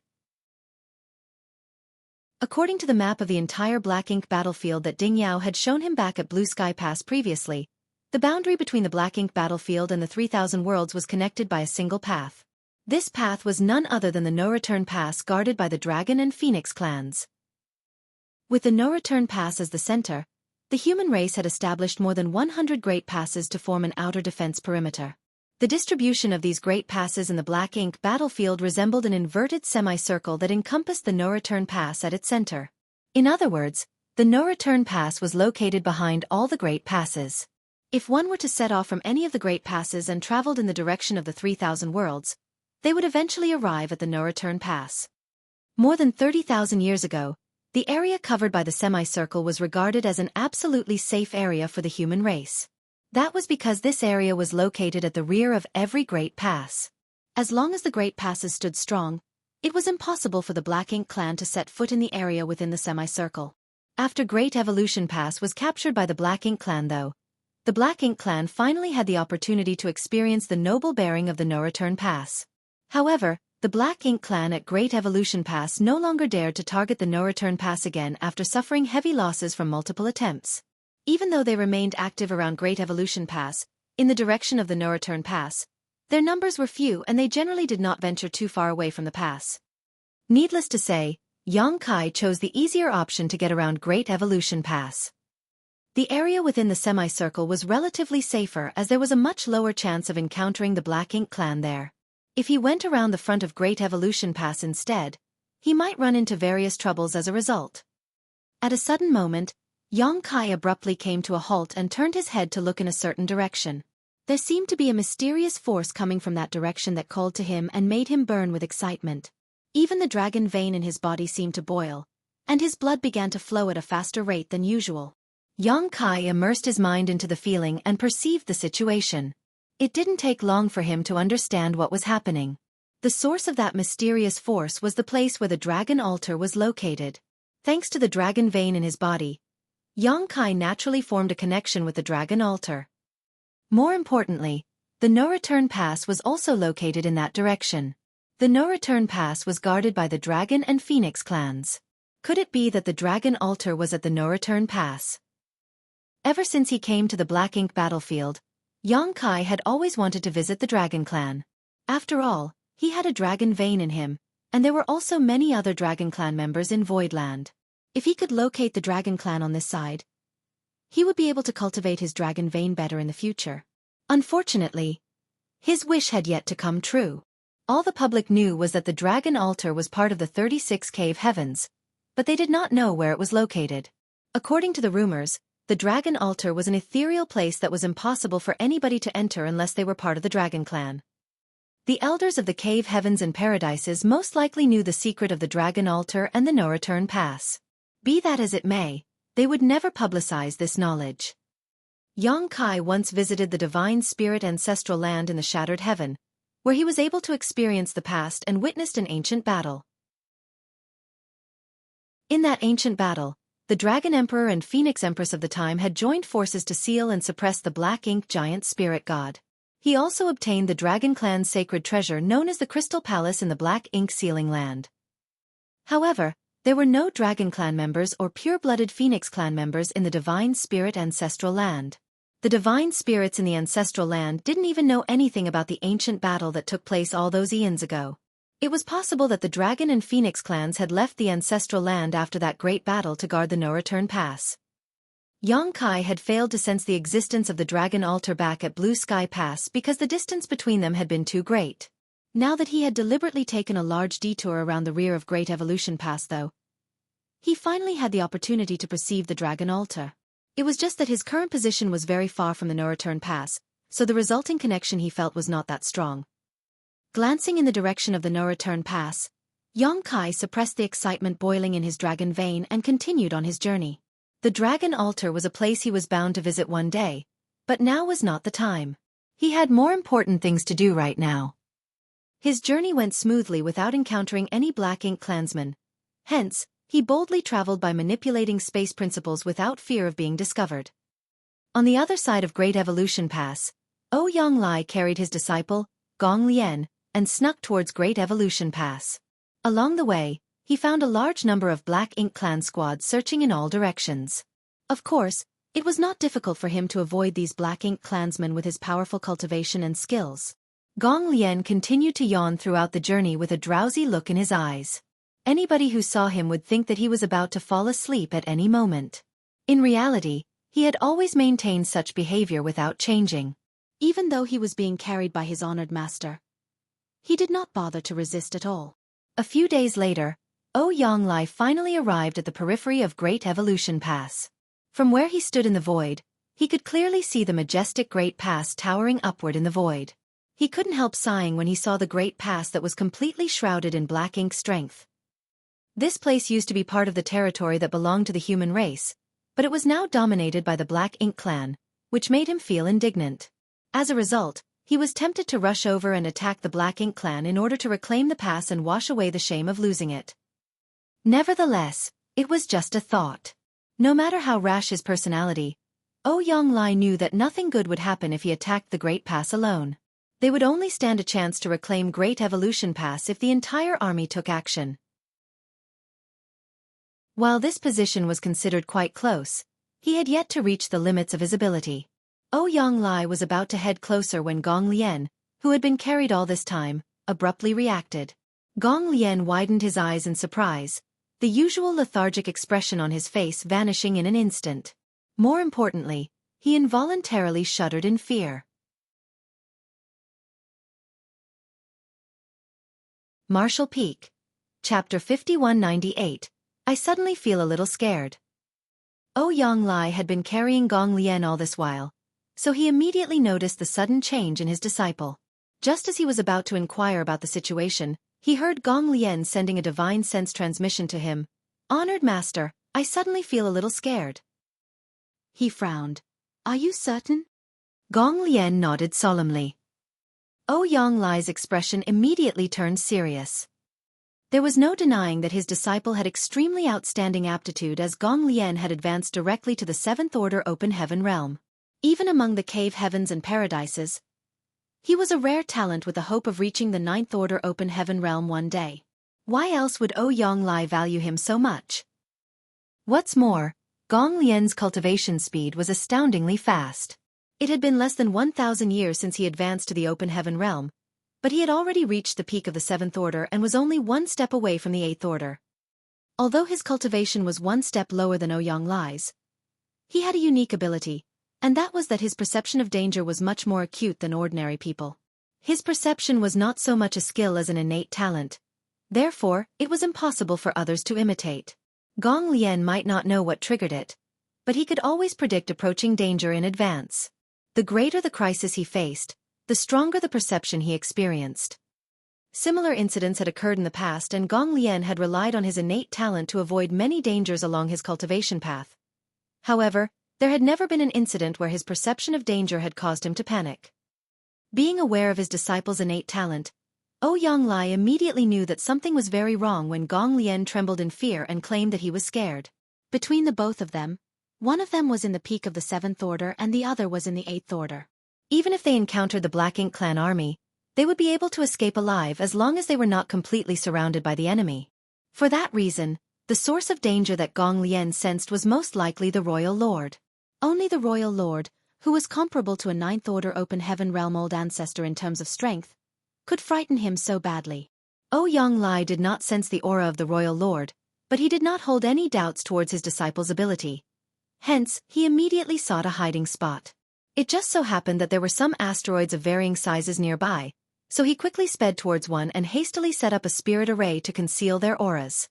According to the map of the entire Black Ink battlefield that Ding Yao had shown him back at Blue Sky Pass previously, the boundary between the Black Ink battlefield and the 3,000 worlds was connected by a single path. This path was none other than the No-Return Pass guarded by the Dragon and Phoenix clans. With the No-Return Pass as the center, the human race had established more than 100 Great Passes to form an outer defense perimeter. The distribution of these Great Passes in the Black Ink battlefield resembled an inverted semicircle that encompassed the No-Return Pass at its center. In other words, the No-Return Pass was located behind all the Great Passes. If one were to set off from any of the Great Passes and traveled in the direction of the 3,000 worlds, they would eventually arrive at the No-Return Pass. More than 30,000 years ago, the area covered by the semicircle was regarded as an absolutely safe area for the human race. That was because this area was located at the rear of every Great Pass. As long as the Great Passes stood strong, it was impossible for the Black Ink clan to set foot in the area within the semicircle. After Great Evolution Pass was captured by the Black Ink clan though, the Black Ink clan finally had the opportunity to experience the noble bearing of the No-Return Pass. However, the Black Ink clan at Great Evolution Pass no longer dared to target the No-Return Pass again after suffering heavy losses from multiple attempts. Even though they remained active around Great Evolution Pass, in the direction of the No-Return Pass, their numbers were few and they generally did not venture too far away from the pass. Needless to say, Yongkai chose the easier option to get around Great Evolution Pass. The area within the semicircle was relatively safer as there was a much lower chance of encountering the Black Ink clan there. If he went around the front of Great Evolution Pass instead, he might run into various troubles as a result. At a sudden moment, Yongkai abruptly came to a halt and turned his head to look in a certain direction. There seemed to be a mysterious force coming from that direction that called to him and made him burn with excitement. Even the dragon vein in his body seemed to boil, and his blood began to flow at a faster rate than usual. Yongkai immersed his mind into the feeling and perceived the situation. It didn't take long for him to understand what was happening. The source of that mysterious force was the place where the dragon altar was located. Thanks to the dragon vein in his body, Yongkai naturally formed a connection with the dragon altar. More importantly, the No-Return Pass was also located in that direction. The No-Return Pass was guarded by the Dragon and Phoenix clans. Could it be that the dragon altar was at the No-Return Pass? Ever since he came to the Black Ink battlefield, Yongkai had always wanted to visit the Dragon Clan. After all, he had a dragon vein in him, and there were also many other Dragon Clan members in Voidland. If he could locate the Dragon Clan on this side, he would be able to cultivate his dragon vein better in the future. Unfortunately, his wish had yet to come true. All the public knew was that the dragon altar was part of the 36 cave heavens, but they did not know where it was located. According to the rumors, the dragon altar was an ethereal place that was impossible for anybody to enter unless they were part of the Dragon Clan. The elders of the cave heavens and paradises most likely knew the secret of the dragon altar and the No-Return Pass. Be that as it may, they would never publicize this knowledge. Yongkai once visited the divine spirit ancestral land in the Shattered Heaven, where he was able to experience the past and witnessed an ancient battle. In that ancient battle, the Dragon Emperor and Phoenix Empress of the time had joined forces to seal and suppress the Black Ink giant spirit god. He also obtained the Dragon Clan's sacred treasure known as the Crystal Palace in the Black Ink sealing land. However, there were no Dragon Clan members or pure-blooded Phoenix Clan members in the Divine Spirit ancestral land. The Divine Spirits in the ancestral land didn't even know anything about the ancient battle that took place all those eons ago. It was possible that the Dragon and Phoenix clans had left the ancestral land after that great battle to guard the no-return pass. Xueqi had failed to sense the existence of the Dragon Altar back at Blue Sky Pass because the distance between them had been too great. Now that he had deliberately taken a large detour around the rear of Great Evolution Pass though, he finally had the opportunity to perceive the Dragon Altar. It was just that his current position was very far from the no-return pass, so the resulting connection he felt was not that strong. Glancing in the direction of the no-return pass, Xueqi suppressed the excitement boiling in his dragon vein and continued on his journey. The Dragon Altar was a place he was bound to visit one day, but now was not the time. He had more important things to do right now. His journey went smoothly without encountering any Black Ink clansmen. Hence, he boldly traveled by manipulating space principles without fear of being discovered. On the other side of Great Evolution Pass, Xueqi carried his disciple, Gong Lian, and snuck towards Great Evolution Pass. Along the way, he found a large number of Black Ink clan squads searching in all directions. Of course, it was not difficult for him to avoid these Black Ink clansmen with his powerful cultivation and skills. Gong Lian continued to yawn throughout the journey with a drowsy look in his eyes. Anybody who saw him would think that he was about to fall asleep at any moment. In reality, he had always maintained such behavior without changing. Even though he was being carried by his honored master, he did not bother to resist at all. A few days later, Xueqi finally arrived at the periphery of Great Evolution Pass. From where he stood in the void, he could clearly see the majestic Great Pass towering upward in the void. He couldn't help sighing when he saw the Great Pass that was completely shrouded in Black Ink strength. This place used to be part of the territory that belonged to the human race, but it was now dominated by the Black Ink clan, which made him feel indignant. As a result, he was tempted to rush over and attack the Black Ink clan in order to reclaim the pass and wash away the shame of losing it. Nevertheless, it was just a thought. No matter how rash his personality, Xueqi knew that nothing good would happen if he attacked the Great Pass alone. They would only stand a chance to reclaim Great Evolution Pass if the entire army took action. While this position was considered quite close, he had yet to reach the limits of his ability. Xueqi was about to head closer when Gong Lian, who had been carried all this time, abruptly reacted. Gong Lian widened his eyes in surprise, the usual lethargic expression on his face vanishing in an instant. More importantly, he involuntarily shuddered in fear. Martial Peak. Chapter 5198. I suddenly feel a little scared. Xueqi had been carrying Gong Lian all this while, so he immediately noticed the sudden change in his disciple. Just as he was about to inquire about the situation, he heard Gong Lian sending a divine sense transmission to him. "Honored Master, I suddenly feel a little scared." He frowned. "Are you certain?" Gong Lian nodded solemnly. Xueqi's expression immediately turned serious. There was no denying that his disciple had extremely outstanding aptitude, as Gong Lian had advanced directly to the 7th Order Open Heaven realm. Even among the cave heavens and paradises, he was a rare talent with the hope of reaching the 9th Order Open Heaven realm one day. Why else would Xueqi value him so much? What's more, Gong Lian's cultivation speed was astoundingly fast. It had been less than 1,000 years since he advanced to the Open Heaven realm, but he had already reached the peak of the 7th Order and was only one step away from the 8th Order. Although his cultivation was one step lower than Xueqi's, he had a unique ability, and that was that his perception of danger was much more acute than ordinary people. His perception was not so much a skill as an innate talent. Therefore, it was impossible for others to imitate. Gong Lian might not know what triggered it, but he could always predict approaching danger in advance. The greater the crisis he faced, the stronger the perception he experienced. Similar incidents had occurred in the past, and Gong Lian had relied on his innate talent to avoid many dangers along his cultivation path. However, there had never been an incident where his perception of danger had caused him to panic. Being aware of his disciple's innate talent, Xueqi immediately knew that something was very wrong when Gong Lian trembled in fear and claimed that he was scared. Between the both of them, one of them was in the peak of the 7th order and the other was in the 8th order. Even if they encountered the Black Ink Clan army, they would be able to escape alive as long as they were not completely surrounded by the enemy. For that reason, the source of danger that Gong Lian sensed was most likely the Royal Lord. Only the Royal Lord, who was comparable to a 9th order open heaven realm old ancestor in terms of strength, could frighten him so badly. Ouyang Lai did not sense the aura of the Royal Lord, but he did not hold any doubts towards his disciple's ability. Hence, he immediately sought a hiding spot. It just so happened that there were some asteroids of varying sizes nearby, so he quickly sped towards one and hastily set up a spirit array to conceal their auras.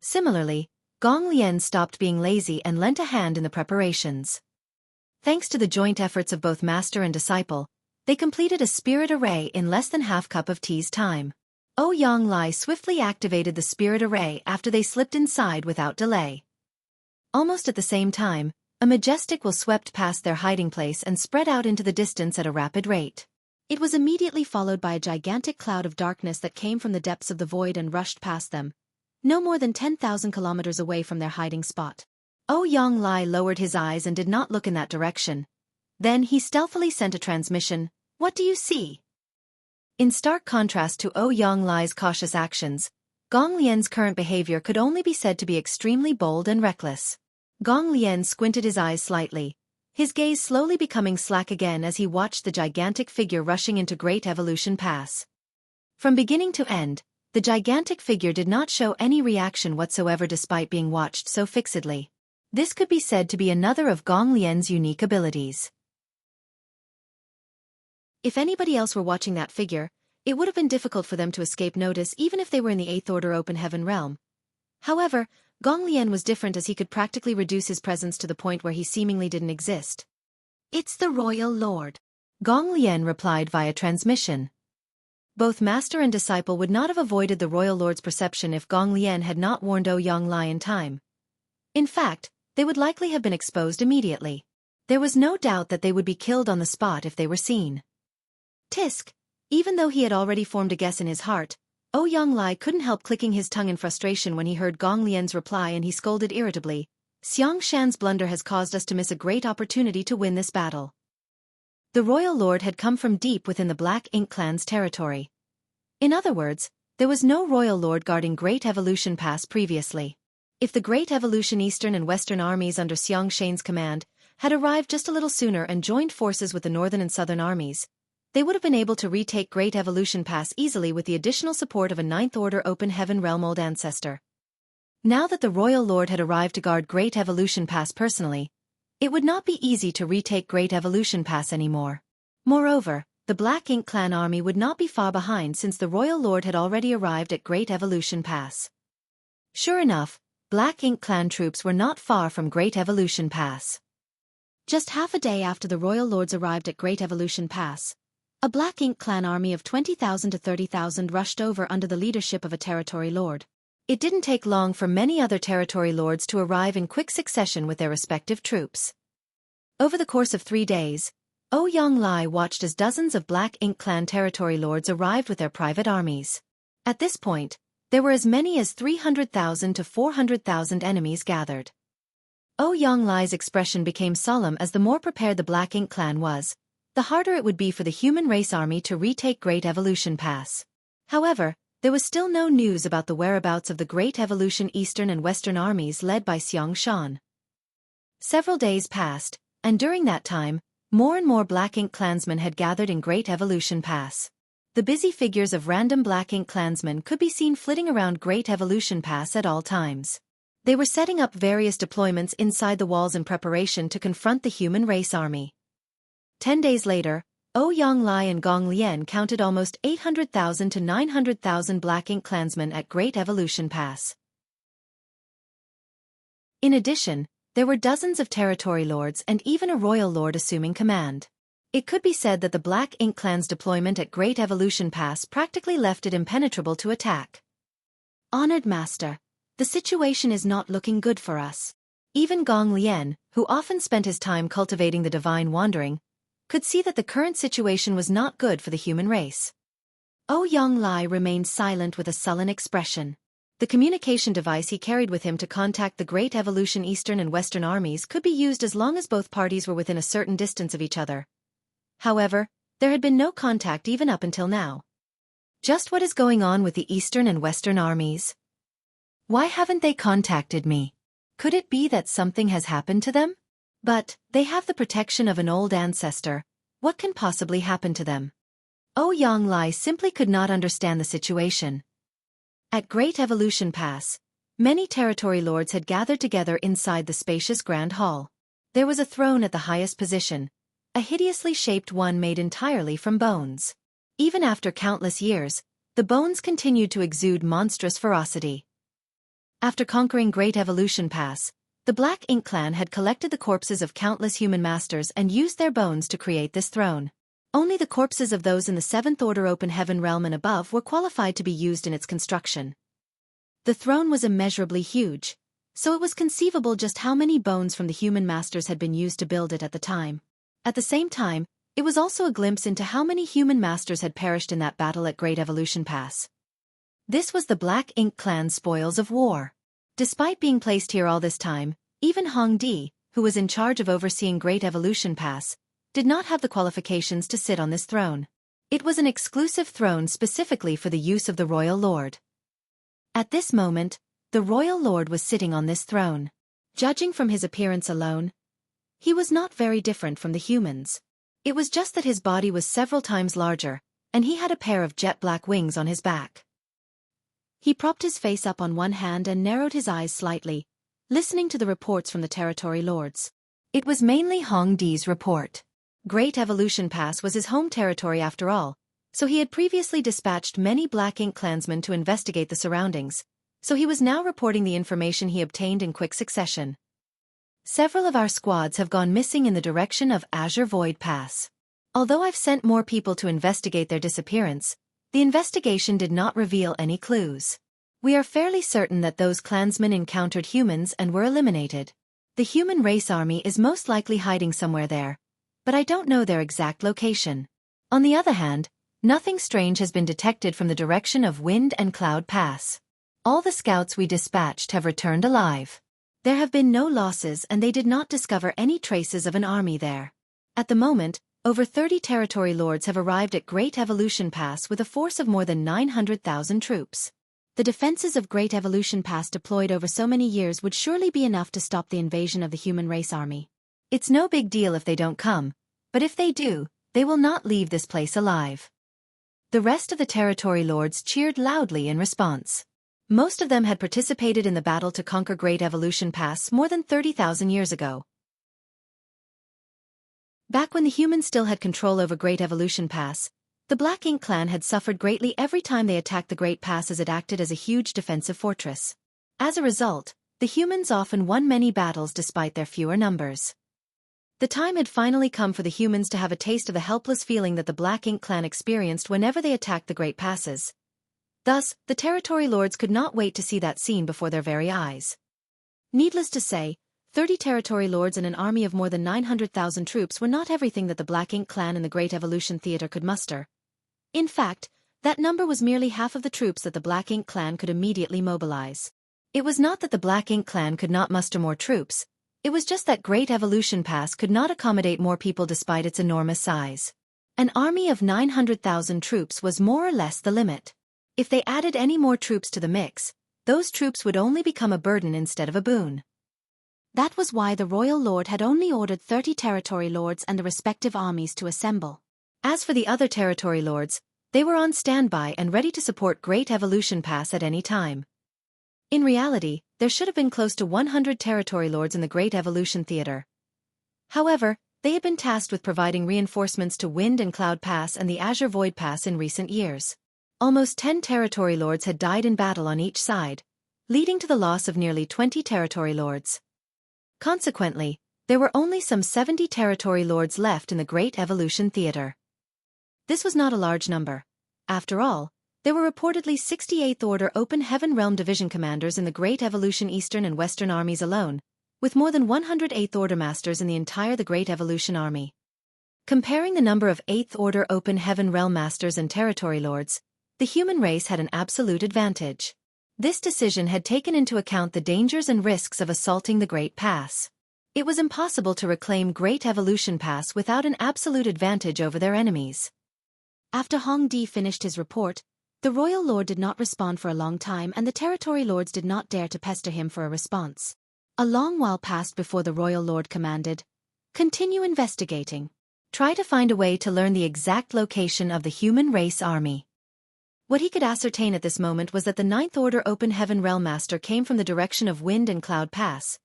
Similarly, Gong Lian stopped being lazy and lent a hand in the preparations. Thanks to the joint efforts of both master and disciple, they completed a spirit array in less than half cup of tea's time. Ouyang Lai swiftly activated the spirit array after they slipped inside without delay. Almost at the same time, a majestic will swept past their hiding place and spread out into the distance at a rapid rate. It was immediately followed by a gigantic cloud of darkness that came from the depths of the void and rushed past them, no more than 10,000 kilometers away from their hiding spot. Ouyang Lai lowered his eyes and did not look in that direction. Then he stealthily sent a transmission, "What do you see?" In stark contrast to Ouyang Lai's cautious actions, Gong Lian's current behavior could only be said to be extremely bold and reckless. Gong Lian squinted his eyes slightly, his gaze slowly becoming slack again as he watched the gigantic figure rushing into Great Evolution Pass. From beginning to end, the gigantic figure did not show any reaction whatsoever despite being watched so fixedly. This could be said to be another of Gong Lian's unique abilities. If anybody else were watching that figure, it would have been difficult for them to escape notice even if they were in the 8th order open heaven realm. However, Gong Lian was different as he could practically reduce his presence to the point where he seemingly didn't exist. "It's the Royal Lord," Gong Lian replied via transmission. Both master and disciple would not have avoided the Royal Lord's perception if Gong Lian had not warned Ouyang Lai in time. In fact, they would likely have been exposed immediately. There was no doubt that they would be killed on the spot if they were seen. Tisk! Even though he had already formed a guess in his heart, Ouyang Lai couldn't help clicking his tongue in frustration when he heard Gong Lian's reply and he scolded irritably, "Xiang Shan's blunder has caused us to miss a great opportunity to win this battle." The Royal Lord had come from deep within the Black Ink Clan's territory. In other words, there was no Royal Lord guarding Great Evolution Pass previously. If the Great Evolution Eastern and Western armies under Xiang Shan's command had arrived just a little sooner and joined forces with the Northern and Southern armies, they would have been able to retake Great Evolution Pass easily with the additional support of a 9th order open heaven realm old ancestor. Now that the Royal Lord had arrived to guard Great Evolution Pass personally, it would not be easy to retake Great Evolution Pass anymore. Moreover, the Black Ink Clan army would not be far behind since the Royal Lord had already arrived at Great Evolution Pass. Sure enough, Black Ink Clan troops were not far from Great Evolution Pass. Just half a day after the Royal Lords arrived at Great Evolution Pass, a Black Ink Clan army of 20,000 to 30,000 rushed over under the leadership of a territory lord. It didn't take long for many other territory lords to arrive in quick succession with their respective troops. Over the course of 3 days, Ouyang Lai watched as dozens of Black Ink Clan territory lords arrived with their private armies. At this point, there were as many as 300,000 to 400,000 enemies gathered. Ouyang Lai's expression became solemn as the more prepared the Black Ink Clan was, the harder it would be for the human race army to retake Great Evolution Pass. However, there was still no news about the whereabouts of the Great Evolution Eastern and Western armies led by Xiang Shan. Several days passed, and during that time, more and more Black Ink clansmen had gathered in Great Evolution Pass. The busy figures of random Black Ink clansmen could be seen flitting around Great Evolution Pass at all times. They were setting up various deployments inside the walls in preparation to confront the human race army. 10 days later, Ouyang Lai and Gong Lian counted almost 800,000 to 900,000 Black Ink clansmen at Great Evolution Pass. In addition, there were dozens of territory lords and even a royal lord assuming command. It could be said that the Black Ink Clan's deployment at Great Evolution Pass practically left it impenetrable to attack. "Honored Master, the situation is not looking good for us." Even Gong Lian, who often spent his time cultivating the divine wandering, could see that the current situation was not good for the human race. Ouyang Lai remained silent with a sullen expression. The communication device he carried with him to contact the Great Evolution Eastern and Western armies could be used as long as both parties were within a certain distance of each other. However, there had been no contact even up until now. Just what is going on with the Eastern and Western armies? Why haven't they contacted me? Could it be that something has happened to them? But, they have the protection of an old ancestor. What can possibly happen to them? Ouyang Lai simply could not understand the situation. At Great Evolution Pass, many territory lords had gathered together inside the spacious Grand Hall. There was a throne at the highest position, a hideously shaped one made entirely from bones. Even after countless years, the bones continued to exude monstrous ferocity. After conquering Great Evolution Pass, the Black Ink clan had collected the corpses of countless human masters and used their bones to create this throne. Only the corpses of those in the Seventh Order Open Heaven realm and above were qualified to be used in its construction. The throne was immeasurably huge, so it was conceivable just how many bones from the human masters had been used to build it at the time. At the same time, it was also a glimpse into how many human masters had perished in that battle at Great Evolution Pass. This was the Black Ink clan's spoils of war. Despite being placed here all this time, even Hong Di, who was in charge of overseeing Great Evolution Pass, did not have the qualifications to sit on this throne. It was an exclusive throne specifically for the use of the Royal Lord. At this moment, the Royal Lord was sitting on this throne. Judging from his appearance alone, he was not very different from the humans. It was just that his body was several times larger, and he had a pair of jet-black wings on his back. He propped his face up on one hand and narrowed his eyes slightly, listening to the reports from the territory lords. It was mainly Hong Di's report. Great Evolution Pass was his home territory after all, so he had previously dispatched many Black Ink clansmen to investigate the surroundings, so he was now reporting the information he obtained in quick succession. Several of our squads have gone missing in the direction of Azure Void Pass. Although I've sent more people to investigate their disappearance, the investigation did not reveal any clues. We are fairly certain that those clansmen encountered humans and were eliminated. The human race army is most likely hiding somewhere there, but I don't know their exact location. On the other hand, nothing strange has been detected from the direction of Wind and Cloud Pass. All the scouts we dispatched have returned alive. There have been no losses and they did not discover any traces of an army there. At the moment, over 30 territory lords have arrived at Great Evolution Pass with a force of more than 900,000 troops. The defenses of Great Evolution Pass deployed over so many years would surely be enough to stop the invasion of the human race army. It's no big deal if they don't come, but if they do, they will not leave this place alive. The rest of the territory lords cheered loudly in response. Most of them had participated in the battle to conquer Great Evolution Pass more than 30,000 years ago. Back when the humans still had control over Great Evolution Pass, the Black Ink clan had suffered greatly every time they attacked the Great Pass as it acted as a huge defensive fortress. As a result, the humans often won many battles despite their fewer numbers. The time had finally come for the humans to have a taste of the helpless feeling that the Black Ink clan experienced whenever they attacked the Great Passes. Thus, the territory lords could not wait to see that scene before their very eyes. Needless to say, 30 territory lords and an army of more than 900,000 troops were not everything that the Black Ink clan in the Great Evolution Theater could muster. In fact, that number was merely half of the troops that the Black Ink clan could immediately mobilize. It was not that the Black Ink clan could not muster more troops, it was just that Great Evolution Pass could not accommodate more people despite its enormous size. An army of 900,000 troops was more or less the limit. If they added any more troops to the mix, those troops would only become a burden instead of a boon. That was why the Royal Lord had only ordered 30 territory lords and the respective armies to assemble. As for the other territory lords, they were on standby and ready to support Great Evolution Pass at any time. In reality, there should have been close to 100 territory lords in the Great Evolution Theater. However, they had been tasked with providing reinforcements to Wind and Cloud Pass and the Azure Void Pass in recent years. Almost 10 territory lords had died in battle on each side, leading to the loss of nearly 20 territory lords. Consequently, there were only some 70 territory lords left in the Great Evolution Theater. This was not a large number. After all, there were reportedly 68th Order Open Heaven Realm Division commanders in the Great Evolution Eastern and Western armies alone, with more than 100 8th Order masters in the entire The Great Evolution Army. Comparing the number of 8th Order Open Heaven Realm masters and territory lords, the human race had an absolute advantage. This decision had taken into account the dangers and risks of assaulting the Great Pass. It was impossible to reclaim Great Evolution Pass without an absolute advantage over their enemies. After Hong Di finished his report, the royal lord did not respond for a long time and the territory lords did not dare to pester him for a response. A long while passed before the royal lord commanded, "Continue investigating. Try to find a way to learn the exact location of the human race army." What he could ascertain at this moment was that the Ninth Order Open Heaven Realm Master came from the direction of Wind and Cloud Pass.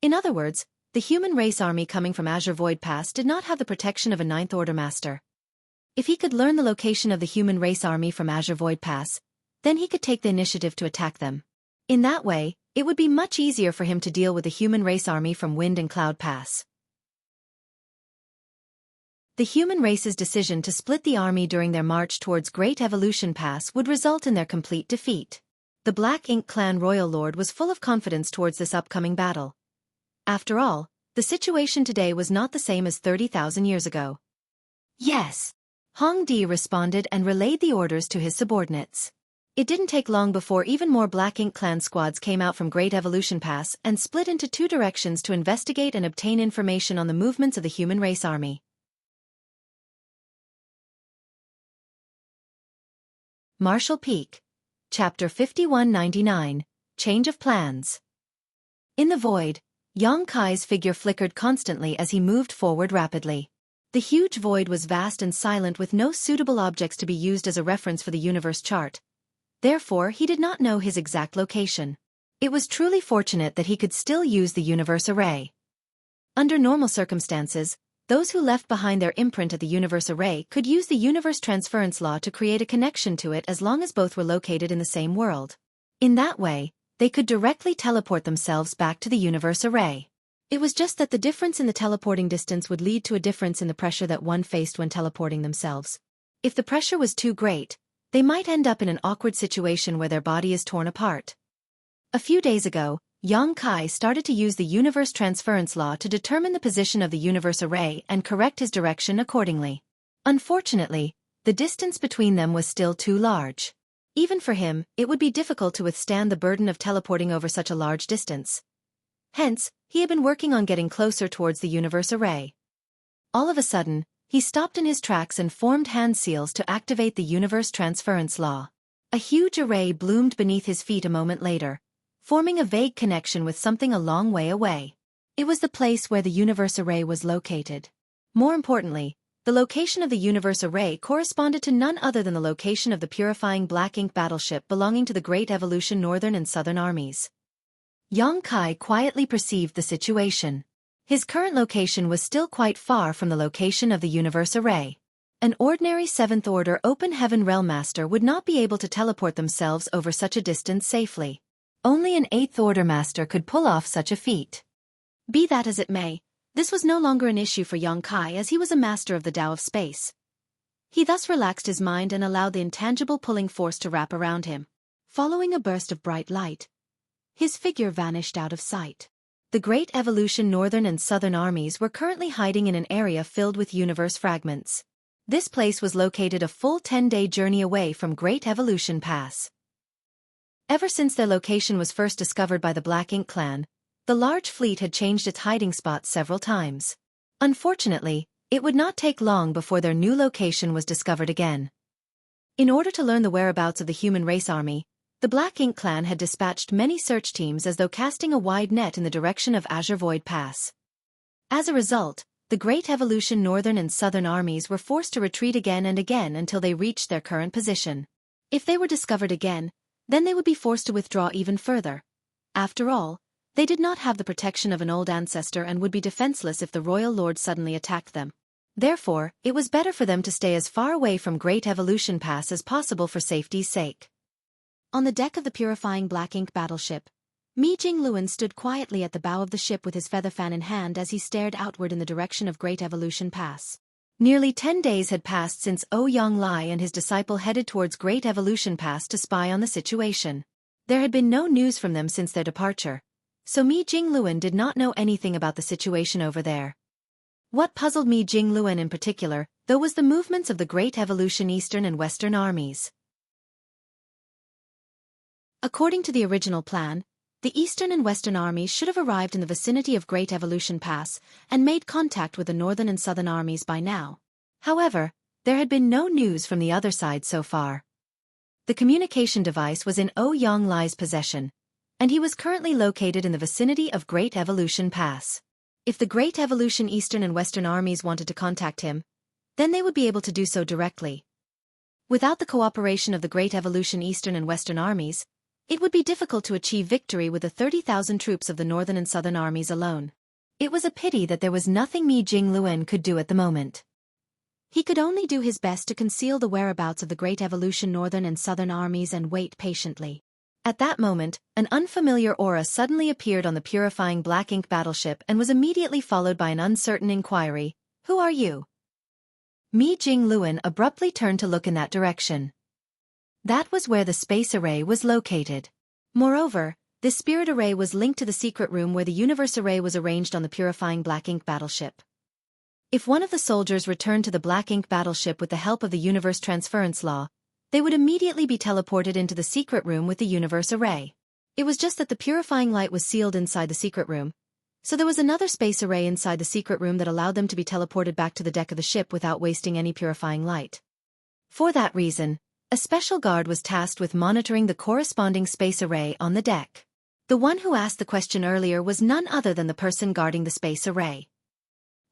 In other words, the human race army coming from Azure Void Pass did not have the protection of a Ninth Order Master. If he could learn the location of the human race army from Azure Void Pass, then he could take the initiative to attack them. In that way, it would be much easier for him to deal with the human race army from Wind and Cloud Pass. The human race's decision to split the army during their march towards Great Evolution Pass would result in their complete defeat. The Black Ink Clan Royal Lord was full of confidence towards this upcoming battle. After all, the situation today was not the same as 30,000 years ago. "Yes," Hong Di responded and relayed the orders to his subordinates. It didn't take long before even more Black Ink Clan squads came out from Great Evolution Pass and split into two directions to investigate and obtain information on the movements of the human race army. Marshall Peak. Chapter 5199, Change of Plans. In the void, Yang Kai's figure flickered constantly as he moved forward rapidly. The huge void was vast and silent with no suitable objects to be used as a reference for the universe chart. Therefore, he did not know his exact location. It was truly fortunate that he could still use the universe array. Under normal circumstances, those who left behind their imprint at the universe array could use the universe transference law to create a connection to it as long as both were located in the same world. In that way, they could directly teleport themselves back to the universe array. It was just that the difference in the teleporting distance would lead to a difference in the pressure that one faced when teleporting themselves. If the pressure was too great, they might end up in an awkward situation where their body is torn apart. A few days ago, Yang Kai started to use the universe transference law to determine the position of the universe array and correct his direction accordingly. Unfortunately, the distance between them was still too large. Even for him, it would be difficult to withstand the burden of teleporting over such a large distance. Hence, he had been working on getting closer towards the universe array. All of a sudden, he stopped in his tracks and formed hand seals to activate the universe transference law. A huge array bloomed beneath his feet a moment later, forming a vague connection with something a long way away. It was the place where the universe array was located. More importantly, the location of the universe array corresponded to none other than the location of the purifying Black Ink battleship belonging to the Great Evolution Northern and Southern armies. Yang Kai quietly perceived the situation. His current location was still quite far from the location of the universe array. An ordinary 7th Order Open Heaven Realm Master would not be able to teleport themselves over such a distance safely. Only an 8th Order Master could pull off such a feat. Be that as it may, this was no longer an issue for Yang Kai as he was a master of the Tao of Space. He thus relaxed his mind and allowed the intangible pulling force to wrap around him. Following a burst of bright light, his figure vanished out of sight. The Great Evolution Northern and Southern armies were currently hiding in an area filled with universe fragments. This place was located a full 10-day journey away from Great Evolution Pass. Ever since their location was first discovered by the Black Ink Clan, the large fleet had changed its hiding spots several times. Unfortunately, it would not take long before their new location was discovered again. In order to learn the whereabouts of the human race army, the Black Ink Clan had dispatched many search teams as though casting a wide net in the direction of Azure Void Pass. As a result, the Great Evolution Northern and Southern armies were forced to retreat again and again until they reached their current position. If they were discovered again, then they would be forced to withdraw even further. After all, they did not have the protection of an old ancestor and would be defenseless if the Royal Lord suddenly attacked them. Therefore, it was better for them to stay as far away from Great Evolution Pass as possible for safety's sake. On the deck of the purifying Black Ink battleship, Mi Jingluan stood quietly at the bow of the ship with his feather fan in hand as he stared outward in the direction of Great Evolution Pass. Nearly 10 days had passed since Ouyang Lai and his disciple headed towards Great Evolution Pass to spy on the situation. There had been no news from them since their departure, so Mi Jingluan did not know anything about the situation over there. What puzzled Mi Jingluan in particular, though, was the movements of the Great Evolution Eastern and Western armies. According to the original plan, the Eastern and Western armies should have arrived in the vicinity of Great Evolution Pass and made contact with the Northern and Southern armies by now. However, there had been no news from the other side so far. The communication device was in Ouyang Lai's possession, and he was currently located in the vicinity of Great Evolution Pass. If the Great Evolution Eastern and Western armies wanted to contact him, then they would be able to do so directly. Without the cooperation of the Great Evolution Eastern and Western armies, it would be difficult to achieve victory with the 30,000 troops of the Northern and Southern armies alone. It was a pity that there was nothing Mi Jingluen could do at the moment. He could only do his best to conceal the whereabouts of the Great Evolution Northern and Southern armies and wait patiently. At that moment, an unfamiliar aura suddenly appeared on the purifying black ink battleship and was immediately followed by an uncertain inquiry, "Who are you?" Mi Jingluen abruptly turned to look in that direction. That was where the space array was located. Moreover, this spirit array was linked to the secret room where the universe array was arranged on the purifying black ink battleship. If one of the soldiers returned to the black ink battleship with the help of the universe transference law, they would immediately be teleported into the secret room with the universe array. It was just that the purifying light was sealed inside the secret room, so there was another space array inside the secret room that allowed them to be teleported back to the deck of the ship without wasting any purifying light. For that reason, a special guard was tasked with monitoring the corresponding space array on the deck. The one who asked the question earlier was none other than the person guarding the space array.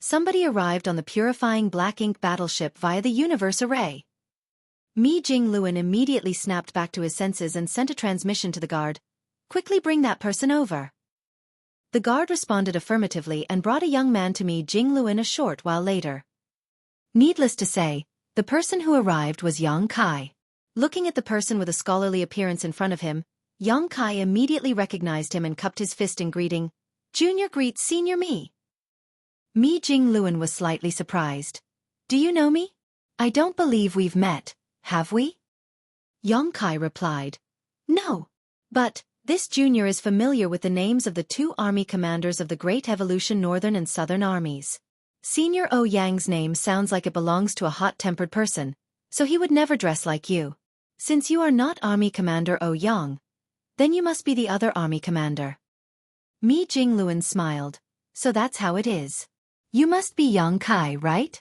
Somebody arrived on the purifying black ink battleship via the universe array. Mi Jingluen immediately snapped back to his senses and sent a transmission to the guard. "Quickly bring that person over." The guard responded affirmatively and brought a young man to Mi Jingluen a short while later. Needless to say, the person who arrived was Yang Kai. Looking at the person with a scholarly appearance in front of him, Yang Kai immediately recognized him and cupped his fist in greeting. "Junior greets Senior Mi." Mi Jingluen was slightly surprised. "Do you know me? I don't believe we've met, have we?" Yang Kai replied. "No. But this junior is familiar with the names of the two army commanders of the Great Evolution Northern and Southern armies. Senior Ouyang's name sounds like it belongs to a hot-tempered person, so he would never dress like you. Since you are not Army Commander Ouyang, then you must be the other army commander." Mi Jingluen smiled. "So that's how it is. You must be Yang Kai, right?"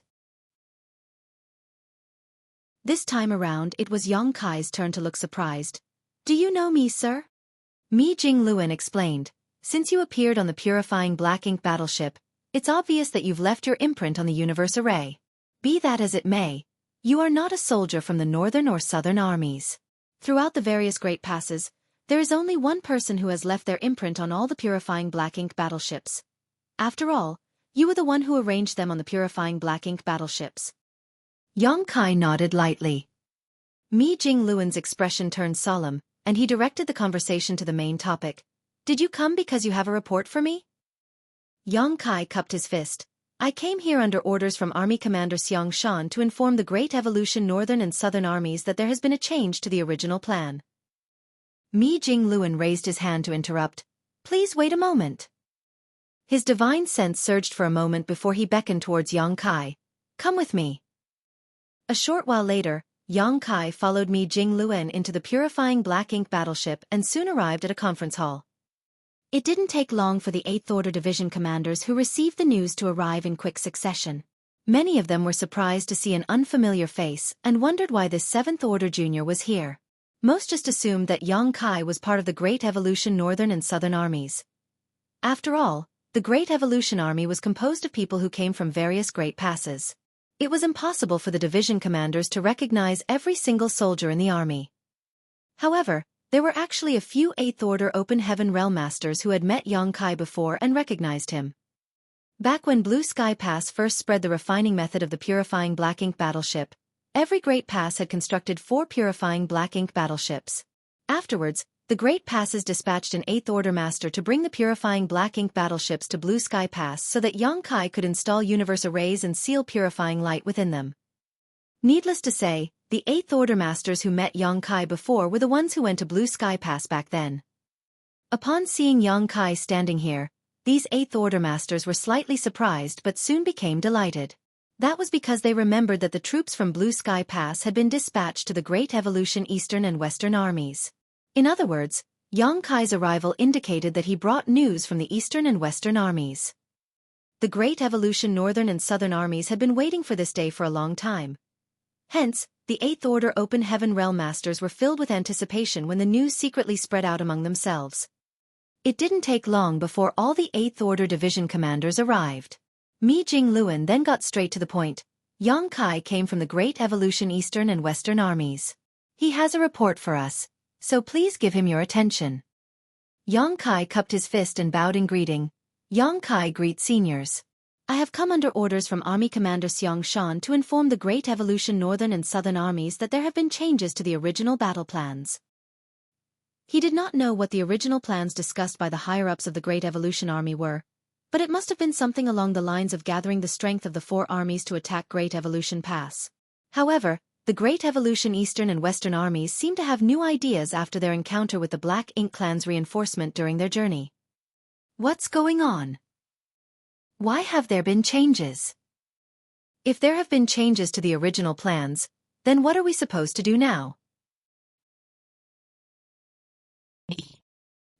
This time around it was Yang Kai's turn to look surprised. "Do you know me, sir?" Mi Jingluen explained. "Since you appeared on the purifying black ink battleship, it's obvious that you've left your imprint on the universe array. Be that as it may, you are not a soldier from the Northern or Southern armies. Throughout the various great passes, there is only one person who has left their imprint on all the purifying black ink battleships. After all, you were the one who arranged them on the purifying black ink battleships." Yang Kai nodded lightly. Mi Jingluen's expression turned solemn, and he directed the conversation to the main topic. "Did you come because you have a report for me?" Yang Kai cupped his fist. "I came here under orders from Army Commander Xiang Shan to inform the Great Evolution Northern and Southern armies that there has been a change to the original plan." Mi Jingluen raised his hand to interrupt. "Please wait a moment." His divine sense surged for a moment before he beckoned towards Yang Kai. "Come with me." A short while later, Yang Kai followed Mi Jingluen into the purifying black ink battleship and soon arrived at a conference hall. It didn't take long for the 8th Order Division commanders who received the news to arrive in quick succession. Many of them were surprised to see an unfamiliar face and wondered why this 7th Order junior was here. Most just assumed that Yang Kai was part of the Great Evolution Northern and Southern armies. After all, the Great Evolution Army was composed of people who came from various great passes. It was impossible for the division commanders to recognize every single soldier in the army. However, there were actually a few 8th Order Open Heaven Realm Masters who had met Yang Kai before and recognized him. Back when Blue Sky Pass first spread the refining method of the purifying black ink battleship, every Great Pass had constructed 4 purifying black ink battleships. Afterwards, the Great Passes dispatched an 8th Order Master to bring the purifying black ink battleships to Blue Sky Pass so that Yang Kai could install universe arrays and seal purifying light within them. Needless to say, the 8th Order Masters who met Yang Kai before were the ones who went to Blue Sky Pass back then. Upon seeing Yang Kai standing here, these 8th Order Masters were slightly surprised but soon became delighted. That was because they remembered that the troops from Blue Sky Pass had been dispatched to the Great Evolution Eastern and Western armies. In other words, Yang Kai's arrival indicated that he brought news from the Eastern and Western armies. The Great Evolution Northern and Southern armies had been waiting for this day for a long time. Hence, the Eighth Order Open Heaven Realm Masters were filled with anticipation when the news secretly spread out among themselves. It didn't take long before all the Eighth Order division commanders arrived. Mi Jingluan then got straight to the point. Yang Kai came from the Great Evolution Eastern and Western armies. He has a report for us, so please give him your attention. Yang Kai cupped his fist and bowed in greeting. Yang Kai greet seniors. I have come under orders from Army Commander Xiang Shan to inform the Great Evolution Northern and Southern armies that there have been changes to the original battle plans. He did not know what the original plans discussed by the higher-ups of the Great Evolution Army were, but it must have been something along the lines of gathering the strength of the four armies to attack Great Evolution Pass. However, the Great Evolution Eastern and Western armies seemed to have new ideas after their encounter with the Black Ink Clan's reinforcement during their journey. What's going on? Why have there been changes? If there have been changes to the original plans, then what are we supposed to do now?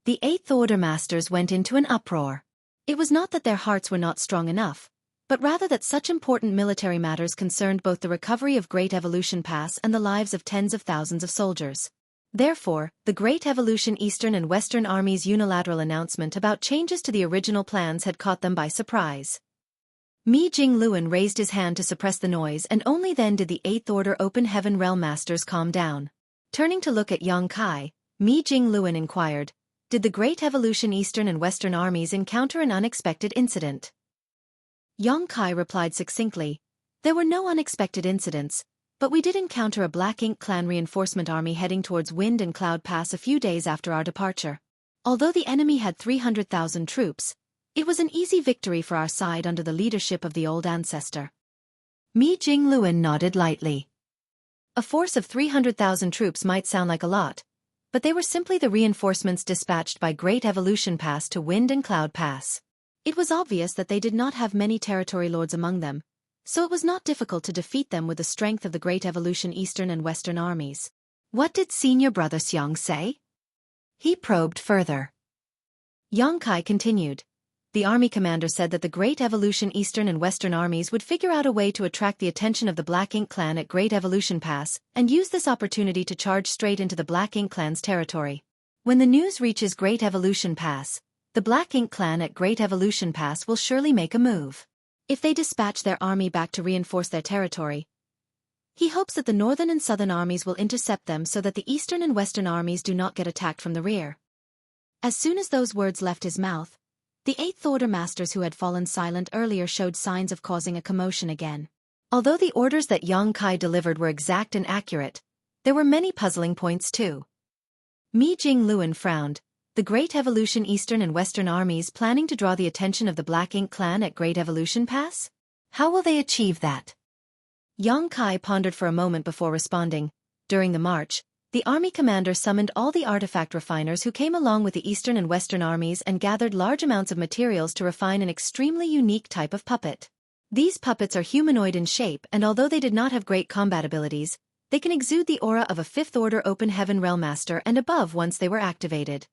The Eighth Order Masters went into an uproar. It was not that their hearts were not strong enough, but rather that such important military matters concerned both the recovery of Great Evolution Pass and the lives of tens of thousands of soldiers. Therefore, the Great Evolution Eastern and Western Armies' unilateral announcement about changes to the original plans had caught them by surprise. Mi Jingluan raised his hand to suppress the noise, and only then did the Eighth Order Open Heaven Realm Masters calm down. Turning to look at Yang Kai, Mi Jingluan inquired, did the Great Evolution Eastern and Western armies encounter an unexpected incident? Yang Kai replied succinctly, there were no unexpected incidents, but we did encounter a Black Ink Clan reinforcement army heading towards Wind and Cloud Pass a few days after our departure. Although the enemy had 300,000 troops, it was an easy victory for our side under the leadership of the old ancestor. Mi Jingluan nodded lightly. A force of 300,000 troops might sound like a lot, but they were simply the reinforcements dispatched by Great Evolution Pass to Wind and Cloud Pass. It was obvious that they did not have many territory lords among them, so it was not difficult to defeat them with the strength of the Great Evolution Eastern and Western armies. What did senior brother Xiang say? He probed further. Yang Kai continued. The army commander said that the Great Evolution Eastern and Western armies would figure out a way to attract the attention of the Black Ink Clan at Great Evolution Pass and use this opportunity to charge straight into the Black Ink Clan's territory. When the news reaches Great Evolution Pass, the Black Ink Clan at Great Evolution Pass will surely make a move. If they dispatch their army back to reinforce their territory, he hopes that the Northern and Southern armies will intercept them so that the Eastern and Western armies do not get attacked from the rear. As soon as those words left his mouth, the Eighth Order Masters who had fallen silent earlier showed signs of causing a commotion again. Although the orders that Yang Kai delivered were exact and accurate, there were many puzzling points too. Mi Jingluan frowned. The Great Evolution Eastern and Western armies planning to draw the attention of the Black Ink Clan at Great Evolution Pass? How will they achieve that? Yang Kai pondered for a moment before responding. During the march, the army commander summoned all the artifact refiners who came along with the Eastern and Western armies and gathered large amounts of materials to refine an extremely unique type of puppet. These puppets are humanoid in shape, and although they did not have great combat abilities, they can exude the aura of a Fifth Order Open Heaven Realm Master and above once they were activated.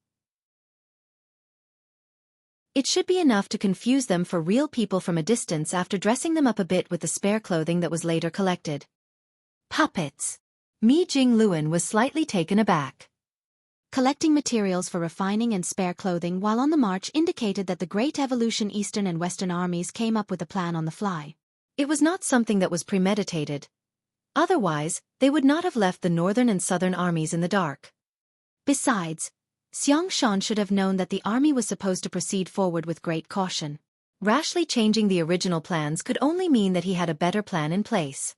It should be enough to confuse them for real people from a distance after dressing them up a bit with the spare clothing that was later collected. Puppets. Mi Jingluan was slightly taken aback. Collecting materials for refining and spare clothing while on the march indicated that the Great Evolution Eastern and Western armies came up with a plan on the fly. It was not something that was premeditated. Otherwise, they would not have left the Northern and Southern armies in the dark. Besides, Xiang Shan should have known that the army was supposed to proceed forward with great caution. Rashly changing the original plans could only mean that he had a better plan in place.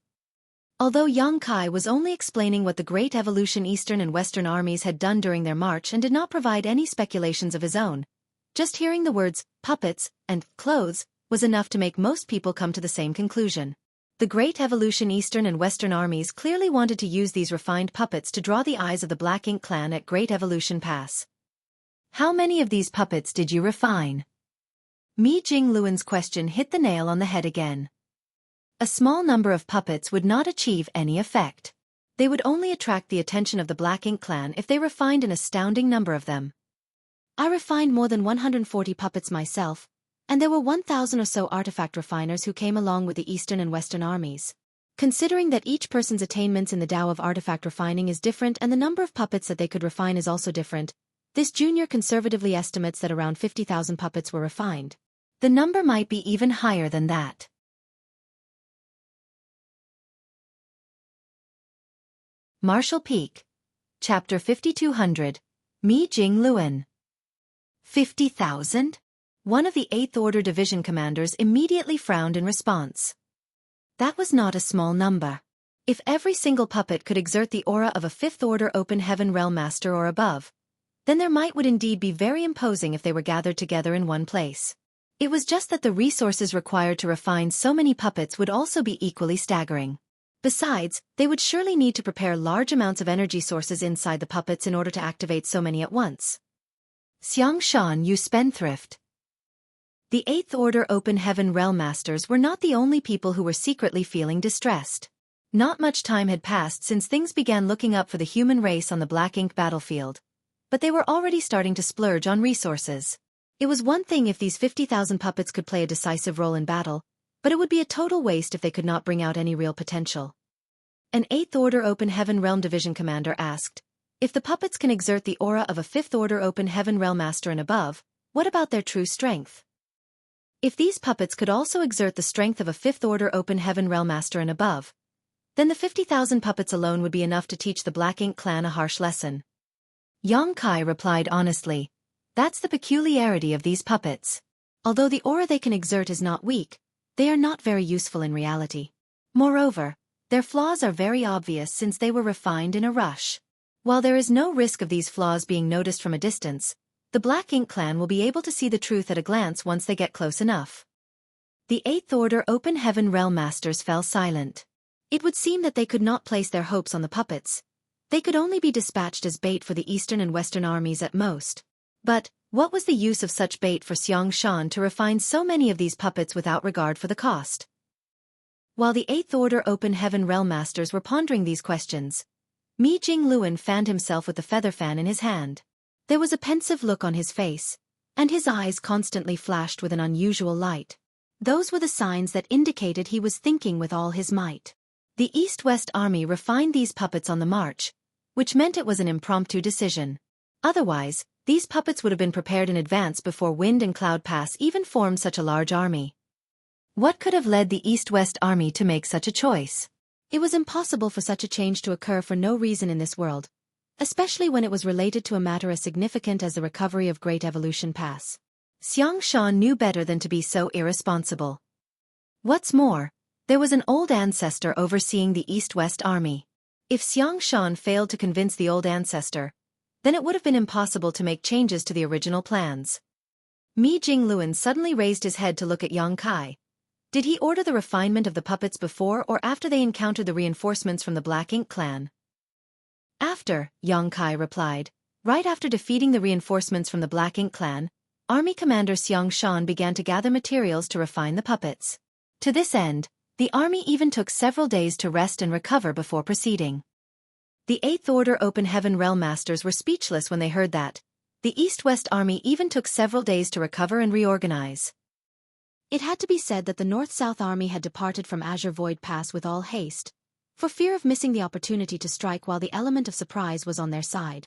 Although Yang Kai was only explaining what the Great Evolution Eastern and Western armies had done during their march and did not provide any speculations of his own, just hearing the words, puppets, and clothes, was enough to make most people come to the same conclusion. The Great Evolution Eastern and Western armies clearly wanted to use these refined puppets to draw the eyes of the Black Ink Clan at Great Evolution Pass. How many of these puppets did you refine? Mi Jingluan's question hit the nail on the head again. A small number of puppets would not achieve any effect. They would only attract the attention of the Black Ink clan if they refined an astounding number of them. I refined more than 140 puppets myself, and there were 1,000 or so artifact refiners who came along with the Eastern and Western armies. Considering that each person's attainments in the Tao of artifact refining is different and the number of puppets that they could refine is also different, this junior conservatively estimates that around 50,000 puppets were refined. The number might be even higher than that. Martial Peak. Chapter 5200. Mi Jing Luan. 50,000? One of the 8th Order Division commanders immediately frowned in response. That was not a small number. If every single puppet could exert the aura of a 5th Order Open Heaven Realm Master or above, then their might would indeed be very imposing if they were gathered together in one place. It was just that the resources required to refine so many puppets would also be equally staggering. Besides, they would surely need to prepare large amounts of energy sources inside the puppets in order to activate so many at once. Xiang Shan, you spendthrift. The 8th Order Open Heaven Realm Masters were not the only people who were secretly feeling distressed. Not much time had passed since things began looking up for the human race on the Black Ink battlefield, but they were already starting to splurge on resources. It was one thing if these 50,000 puppets could play a decisive role in battle, but it would be a total waste if they could not bring out any real potential. An 8th Order Open Heaven Realm Division commander asked, if the puppets can exert the aura of a 5th Order Open Heaven Realm Master and above, what about their true strength? If these puppets could also exert the strength of a 5th Order Open Heaven Realm Master and above, then the 50,000 puppets alone would be enough to teach the Black Ink clan a harsh lesson. Yang Kai replied honestly, that's the peculiarity of these puppets. Although the aura they can exert is not weak, they are not very useful in reality. Moreover, their flaws are very obvious since they were refined in a rush. While there is no risk of these flaws being noticed from a distance, the Black Ink clan will be able to see the truth at a glance once they get close enough. The 8th Order Open Heaven Realm Masters fell silent. It would seem that they could not place their hopes on the puppets. They could only be dispatched as bait for the Eastern and Western armies at most. But, what was the use of such bait for Xiang Shan to refine so many of these puppets without regard for the cost? While the 8th Order Open Heaven Realm Masters were pondering these questions, Mi Jing Luan fanned himself with the feather fan in his hand. There was a pensive look on his face, and his eyes constantly flashed with an unusual light. Those were the signs that indicated he was thinking with all his might. The East-West Army refined these puppets on the march, which meant it was an impromptu decision. Otherwise, these puppets would have been prepared in advance before Wind and Cloud Pass even formed such a large army. What could have led the East-West Army to make such a choice? It was impossible for such a change to occur for no reason in this world, especially when it was related to a matter as significant as the recovery of Great Evolution Pass. Xiang Shan knew better than to be so irresponsible. What's more, there was an old ancestor overseeing the East-West Army. If Xiang Shan failed to convince the old ancestor, then it would have been impossible to make changes to the original plans. Mi Jing Luan suddenly raised his head to look at Yang Kai. Did he order the refinement of the puppets before or after they encountered the reinforcements from the Black Ink clan? After, Yang Kai replied. Right after defeating the reinforcements from the Black Ink clan, Army Commander Xiang Shan began to gather materials to refine the puppets. To this end, the army even took several days to rest and recover before proceeding. The 8th Order Open Heaven Realm Masters were speechless when they heard that. The East-West Army even took several days to recover and reorganize. It had to be said that the North-South Army had departed from Azure Void Pass with all haste, for fear of missing the opportunity to strike while the element of surprise was on their side.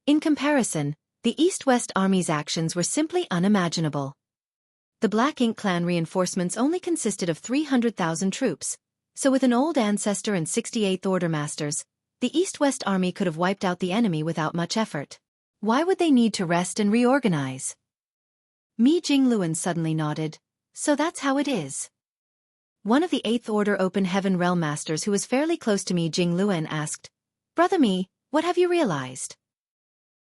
In comparison, the East-West Army's actions were simply unimaginable. The Black Ink clan reinforcements only consisted of 300,000 troops, so with an old ancestor and 68th Order Masters, the East-West Army could have wiped out the enemy without much effort. Why would they need to rest and reorganize? Mi Jing Luan suddenly nodded. So that's how it is. One of the 8th Order Open Heaven Realm Masters who was fairly close to Mi Jing Luan asked, Brother Mi, what have you realized?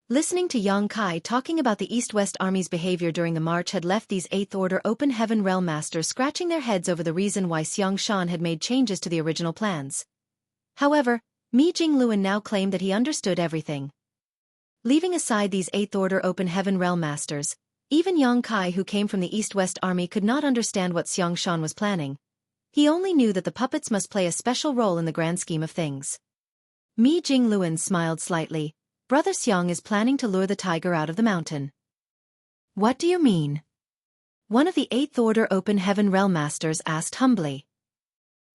Listening to Yang Kai talking about the East-West Army's behavior during the march had left these 8th Order Open Heaven Realm Masters scratching their heads over the reason why Xiang Shan had made changes to the original plans. However, Mi Jing Luan now claimed that he understood everything. Leaving aside these 8th Order Open Heaven Realm Masters, even Yang Kai who came from the East-West Army could not understand what Xiang Shan was planning, He only knew that the puppets must play a special role in the grand scheme of things. Mi Jingluan smiled slightly. Brother Xiang is planning to lure the tiger out of the mountain. What do you mean? One of the 8th Order Open Heaven Realm Masters asked humbly.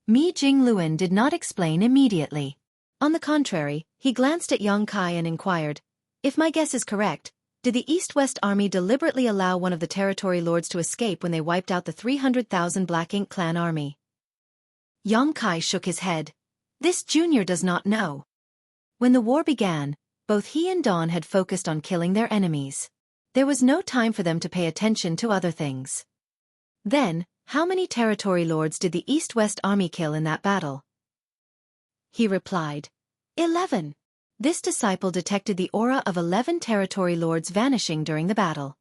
Mi Jingluan did not explain immediately. On the contrary, he glanced at Yang Kai and inquired, "If my guess is correct, did the East-West Army deliberately allow one of the territory lords to escape when they wiped out the 300,000 Black Ink clan army?" Yang Kai shook his head. This junior does not know. When the war began, both he and Dawn had focused on killing their enemies. There was no time for them to pay attention to other things. Then, how many territory lords did the East-West Army kill in that battle? He replied, 11. This disciple detected the aura of 11 territory lords vanishing during the battle.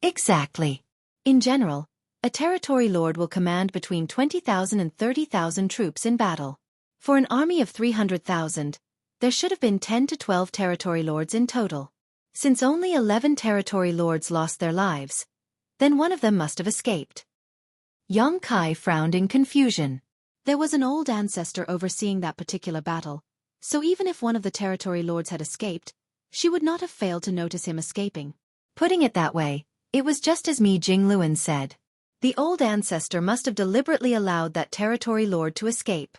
Exactly. In general, a territory lord will command between 20,000 and 30,000 troops in battle. For an army of 300,000, there should have been 10 to 12 territory lords in total. Since only 11 territory lords lost their lives, then one of them must have escaped. Yang Kai frowned in confusion. There was an old ancestor overseeing that particular battle, so even if one of the territory lords had escaped, she would not have failed to notice him escaping. Putting it that way, it was just as Mi Jingluan said. The old ancestor must have deliberately allowed that territory lord to escape.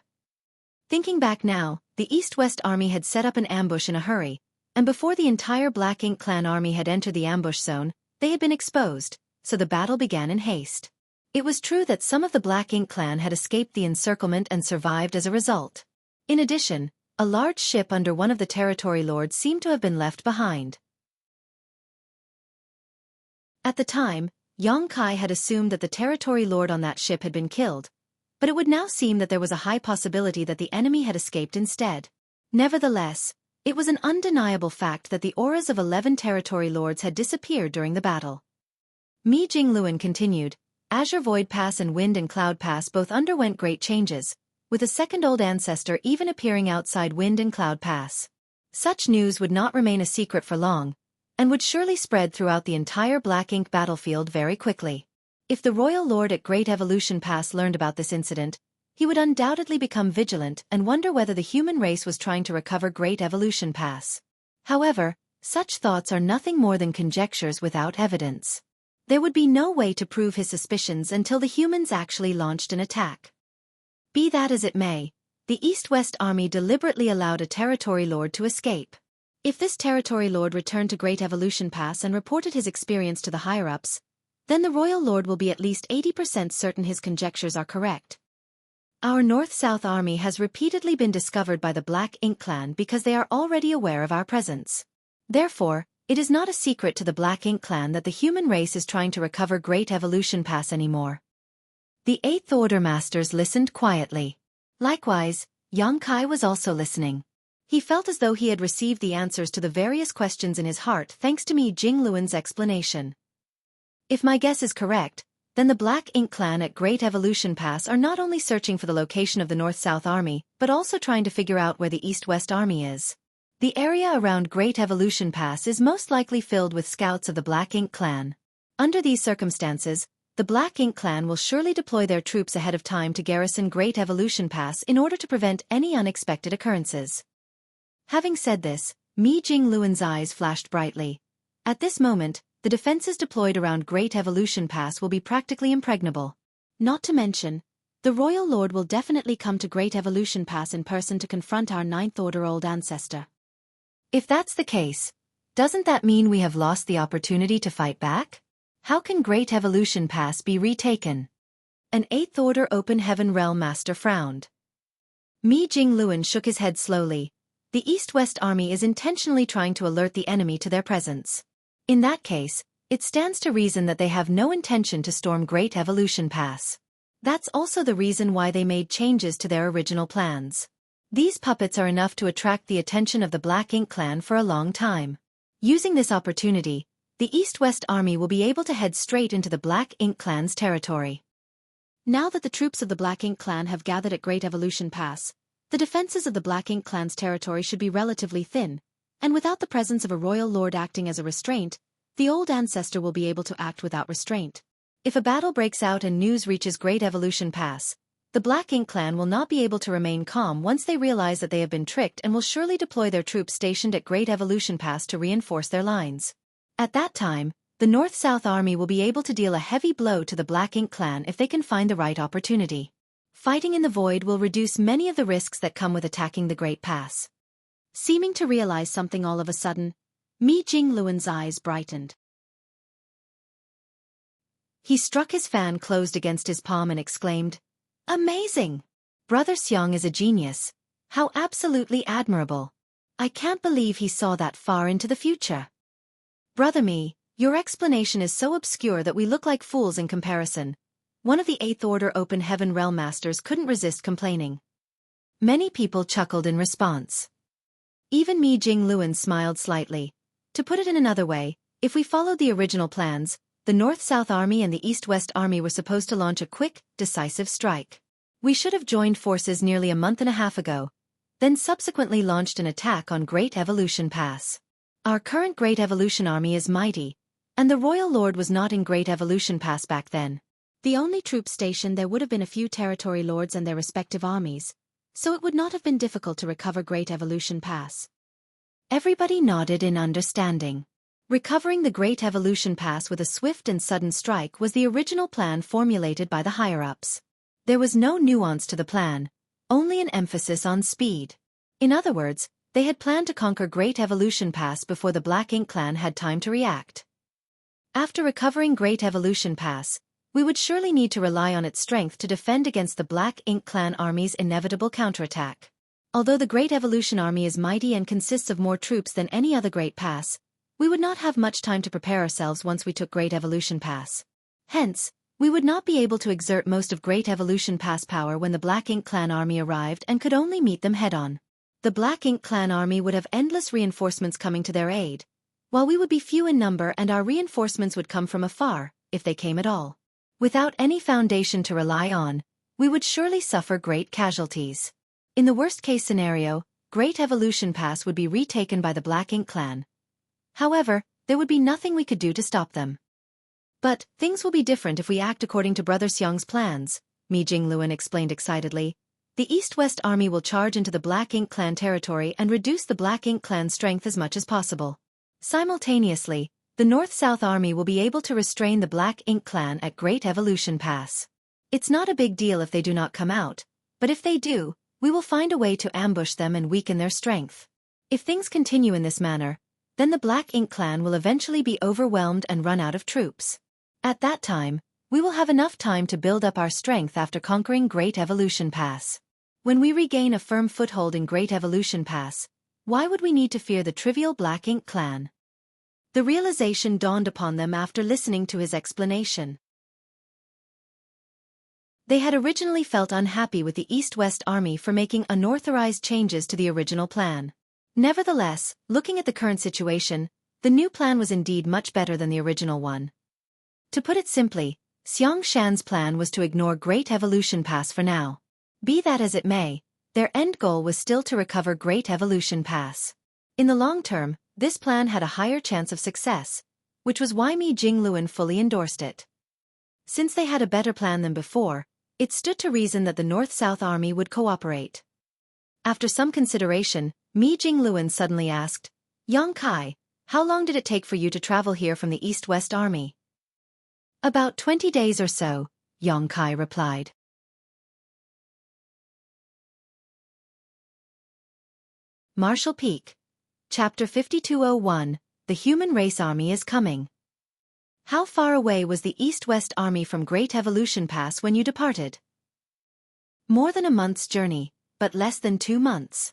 Thinking back now, the East-West Army had set up an ambush in a hurry, and before the entire Black Ink clan army had entered the ambush zone, they had been exposed, so the battle began in haste. It was true that some of the Black Ink clan had escaped the encirclement and survived as a result. In addition, a large ship under one of the territory lords seemed to have been left behind. At the time, Yang Kai had assumed that the territory lord on that ship had been killed, but it would now seem that there was a high possibility that the enemy had escaped instead. Nevertheless, it was an undeniable fact that the auras of 11 territory lords had disappeared during the battle. Mi Jingluan continued, Azure Void Pass and Wind and Cloud Pass both underwent great changes, with a second old ancestor even appearing outside Wind and Cloud Pass. Such news would not remain a secret for long, and would surely spread throughout the entire Black Ink battlefield very quickly. If the Royal Lord at Great Evolution Pass learned about this incident, he would undoubtedly become vigilant and wonder whether the human race was trying to recover Great Evolution Pass. However, such thoughts are nothing more than conjectures without evidence. There would be no way to prove his suspicions until the humans actually launched an attack. Be that as it may, the East-West Army deliberately allowed a territory lord to escape. If this territory lord returned to Great Evolution Pass and reported his experience to the higher-ups, then the Royal Lord will be at least 80% certain his conjectures are correct. Our North-South Army has repeatedly been discovered by the Black Ink clan because they are already aware of our presence. Therefore, it is not a secret to the Black Ink clan that the human race is trying to recover Great Evolution Pass anymore. The 8th Order Masters listened quietly. Likewise, Yang Kai was also listening. He felt as though he had received the answers to the various questions in his heart thanks to Mi Jingluan's explanation. If my guess is correct, then the Black Ink clan at Great Evolution Pass are not only searching for the location of the North-South Army, but also trying to figure out where the East-West Army is. The area around Great Evolution Pass is most likely filled with scouts of the Black Ink clan. Under these circumstances, the Black Ink clan will surely deploy their troops ahead of time to garrison Great Evolution Pass in order to prevent any unexpected occurrences. Having said this, Mi Jingluan's eyes flashed brightly. At this moment, the defenses deployed around Great Evolution Pass will be practically impregnable. Not to mention, the Royal Lord will definitely come to Great Evolution Pass in person to confront our 9th Order old ancestor. If that's the case, doesn't that mean we have lost the opportunity to fight back? How can Great Evolution Pass be retaken? An 8th Order Open Heaven Realm Master frowned. Mi Jingluan shook his head slowly. The East-West Army is intentionally trying to alert the enemy to their presence. In that case, it stands to reason that they have no intention to storm Great Evolution Pass. That's also the reason why they made changes to their original plans. These puppets are enough to attract the attention of the Black Ink clan for a long time. Using this opportunity, the East-West Army will be able to head straight into the Black Ink clan's territory. Now that the troops of the Black Ink clan have gathered at Great Evolution Pass, the defenses of the Black Ink clan's territory should be relatively thin, and without the presence of a royal lord acting as a restraint, the old ancestor will be able to act without restraint. If a battle breaks out and news reaches Great Evolution Pass, The Black Ink clan will not be able to remain calm once they realize that they have been tricked and will surely deploy their troops stationed at Great Evolution Pass to reinforce their lines. At that time, the North-South Army will be able to deal a heavy blow to the Black Ink clan if they can find the right opportunity. Fighting in the void will reduce many of the risks that come with attacking the Great Pass. Seeming to realize something all of a sudden, Mi Jingluan's eyes brightened. He struck his fan closed against his palm and exclaimed, "Amazing! Brother Xiang is a genius. How absolutely admirable. I can't believe he saw that far into the future. Brother Mi, your explanation is so obscure that we look like fools in comparison." One of the Eighth Order Open Heaven Realm Masters couldn't resist complaining. Many people chuckled in response. Even Mi Jingluan smiled slightly. To put it in another way, if we followed the original plans, the North-South Army and the East-West Army were supposed to launch a quick, decisive strike. We should have joined forces nearly a month and a half ago, then subsequently launched an attack on Great Evolution Pass. Our current Great Evolution Army is mighty, and the Royal Lord was not in Great Evolution Pass back then. The only troops stationed there would have been a few territory lords and their respective armies, so it would not have been difficult to recover Great Evolution Pass. Everybody nodded in understanding. Recovering the Great Evolution Pass with a swift and sudden strike was the original plan formulated by the higher-ups. There was no nuance to the plan, only an emphasis on speed. In other words, they had planned to conquer Great Evolution Pass before the Black Ink clan had time to react. After recovering Great Evolution Pass, we would surely need to rely on its strength to defend against the Black Ink clan army's inevitable counterattack. Although the Great Evolution Army is mighty and consists of more troops than any other Great Pass, we would not have much time to prepare ourselves once we took Great Evolution Pass. Hence, we would not be able to exert most of Great Evolution Pass power when the Black Ink clan army arrived and could only meet them head-on. The Black Ink clan army would have endless reinforcements coming to their aid, while we would be few in number and our reinforcements would come from afar, if they came at all. Without any foundation to rely on, we would surely suffer great casualties. In the worst-case scenario, Great Evolution Pass would be retaken by the Black Ink clan. However, there would be nothing we could do to stop them. But, things will be different if we act according to Brother Xiang's plans, Mi Jingluan explained excitedly. The East-West Army will charge into the Black Ink clan territory and reduce the Black Ink clan's strength as much as possible. Simultaneously, the North-South Army will be able to restrain the Black Ink clan at Great Evolution Pass. It's not a big deal if they do not come out, but if they do, we will find a way to ambush them and weaken their strength. If things continue in this manner, then the Black Ink clan will eventually be overwhelmed and run out of troops. At that time, we will have enough time to build up our strength after conquering Great Evolution Pass. When we regain a firm foothold in Great Evolution Pass, why would we need to fear the trivial Black Ink clan? The realization dawned upon them after listening to his explanation. They had originally felt unhappy with the East-West Army for making unauthorized changes to the original plan. Nevertheless, looking at the current situation, the new plan was indeed much better than the original one. To put it simply, Xiang Shan's plan was to ignore Great Evolution Pass for now. Be that as it may, their end goal was still to recover Great Evolution Pass. In the long term, this plan had a higher chance of success, which was why Mi Jingluan fully endorsed it. Since they had a better plan than before, it stood to reason that the North-South Army would cooperate. After some consideration, Mi Jingluan suddenly asked, "Yang Kai, how long did it take for you to travel here from the East-West Army?" "About 20 days or so," Yang Kai replied. Marshall Peak. Chapter 5201, The Human Race Army is Coming. How far away was the East-West Army from Great Evolution Pass when you departed? More than a month's journey, but less than 2 months.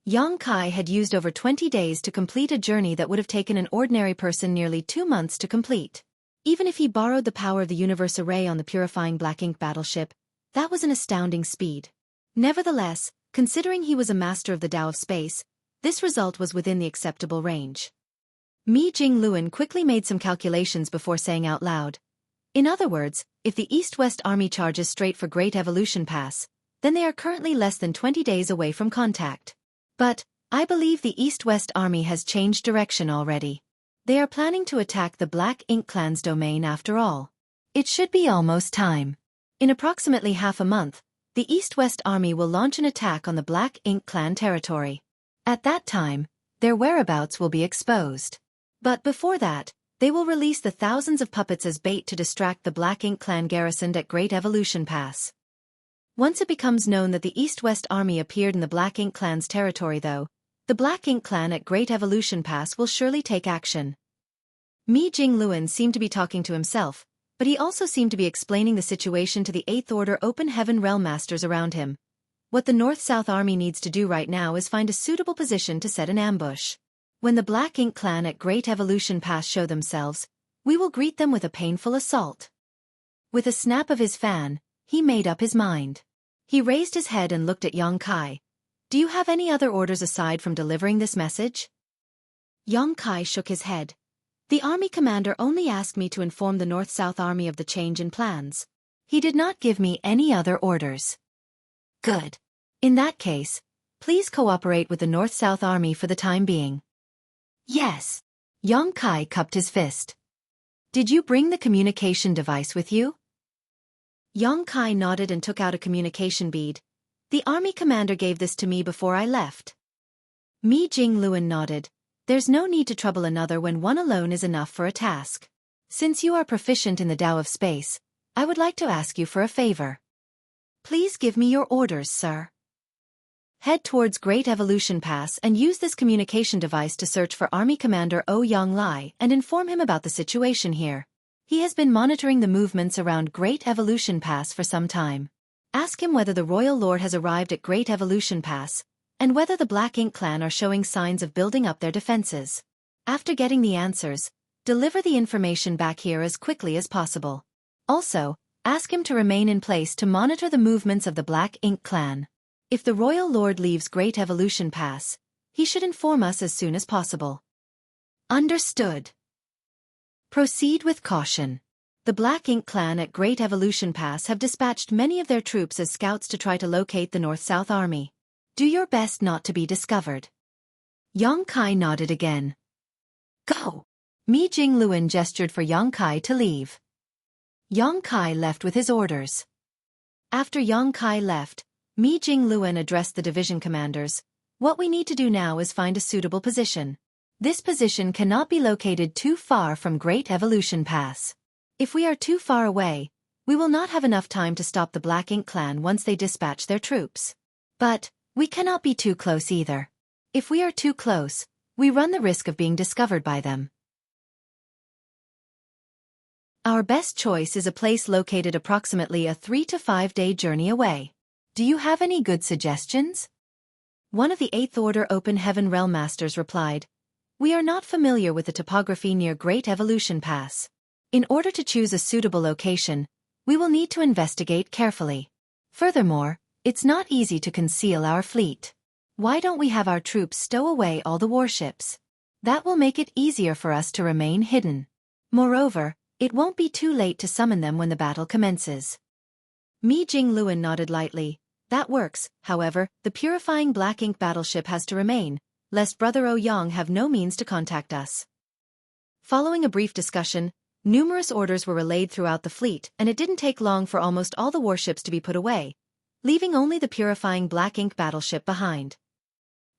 Yang Kai had used over 20 days to complete a journey that would have taken an ordinary person nearly 2 months to complete. Even if he borrowed the power of the Universe Array on the purifying Black Ink battleship, that was an astounding speed. Nevertheless, considering he was a master of the Tao of Space, this result was within the acceptable range. Mi Jingluan quickly made some calculations before saying out loud. In other words, if the East-West Army charges straight for Great Evolution Pass, then they are currently less than 20 days away from contact. But, I believe the East-West Army has changed direction already. They are planning to attack the Black Ink clan's domain after all. It should be almost time. In approximately half a month, the East-West Army will launch an attack on the Black Ink Clan territory. At that time, their whereabouts will be exposed. But before that, they will release the thousands of puppets as bait to distract the Black Ink Clan garrisoned at Great Evolution Pass. Once it becomes known that the East-West Army appeared in the Black Ink Clan's territory though, the Black Ink Clan at Great Evolution Pass will surely take action. Mi Jingluan seemed to be talking to himself, but he also seemed to be explaining the situation to the Eighth Order Open Heaven Realm Masters around him. What the North-South Army needs to do right now is find a suitable position to set an ambush. When the Black Ink Clan at Great Evolution Pass show themselves, we will greet them with a painful assault. With a snap of his fan, he made up his mind. He raised his head and looked at Yang Kai. Do you have any other orders aside from delivering this message? Yang Kai shook his head. The army commander only asked me to inform the North-South Army of the change in plans. He did not give me any other orders. Good. In that case, please cooperate with the North-South Army for the time being. Yes. Yang Kai cupped his fist. Did you bring the communication device with you? Yang Kai nodded and took out a communication bead. The army commander gave this to me before I left. Mi Jingluan nodded. There's no need to trouble another when one alone is enough for a task. Since you are proficient in the Tao of Space, I would like to ask you for a favor. Please give me your orders, sir. Head towards Great Evolution Pass and use this communication device to search for Army Commander Ouyang Lai and inform him about the situation here. He has been monitoring the movements around Great Evolution Pass for some time. Ask him whether the Royal Lord has arrived at Great Evolution Pass, and whether the Black Ink Clan are showing signs of building up their defenses. After getting the answers, deliver the information back here as quickly as possible. Also, ask him to remain in place to monitor the movements of the Black Ink Clan. If the Royal Lord leaves Great Evolution Pass, he should inform us as soon as possible. Understood. Proceed with caution. The Black Ink Clan at Great Evolution Pass have dispatched many of their troops as scouts to try to locate the North-South Army. Do your best not to be discovered. Yang Kai nodded again. Go! Mi Jingluan gestured for Yang Kai to leave. Yang Kai left with his orders. After Yang Kai left, Mi Jingluan addressed the division commanders. What we need to do now is find a suitable position. This position cannot be located too far from Great Evolution Pass. If we are too far away, we will not have enough time to stop the Black Ink Clan once they dispatch their troops. But we cannot be too close either. If we are too close, we run the risk of being discovered by them. Our best choice is a place located approximately a 3 to 5 day journey away. Do you have any good suggestions? One of the Eighth Order Open Heaven Realm Masters replied. We are not familiar with the topography near Great Evolution Pass. In order to choose a suitable location, we will need to investigate carefully. Furthermore, it's not easy to conceal our fleet. Why don't we have our troops stow away all the warships? That will make it easier for us to remain hidden. Moreover, it won't be too late to summon them when the battle commences. Mi Jingluan nodded lightly. That works. However, the purifying Black Ink battleship has to remain, lest Brother Ouyang have no means to contact us. Following a brief discussion, numerous orders were relayed throughout the fleet, and it didn't take long for almost all the warships to be put away, leaving only the purifying Black Ink battleship behind.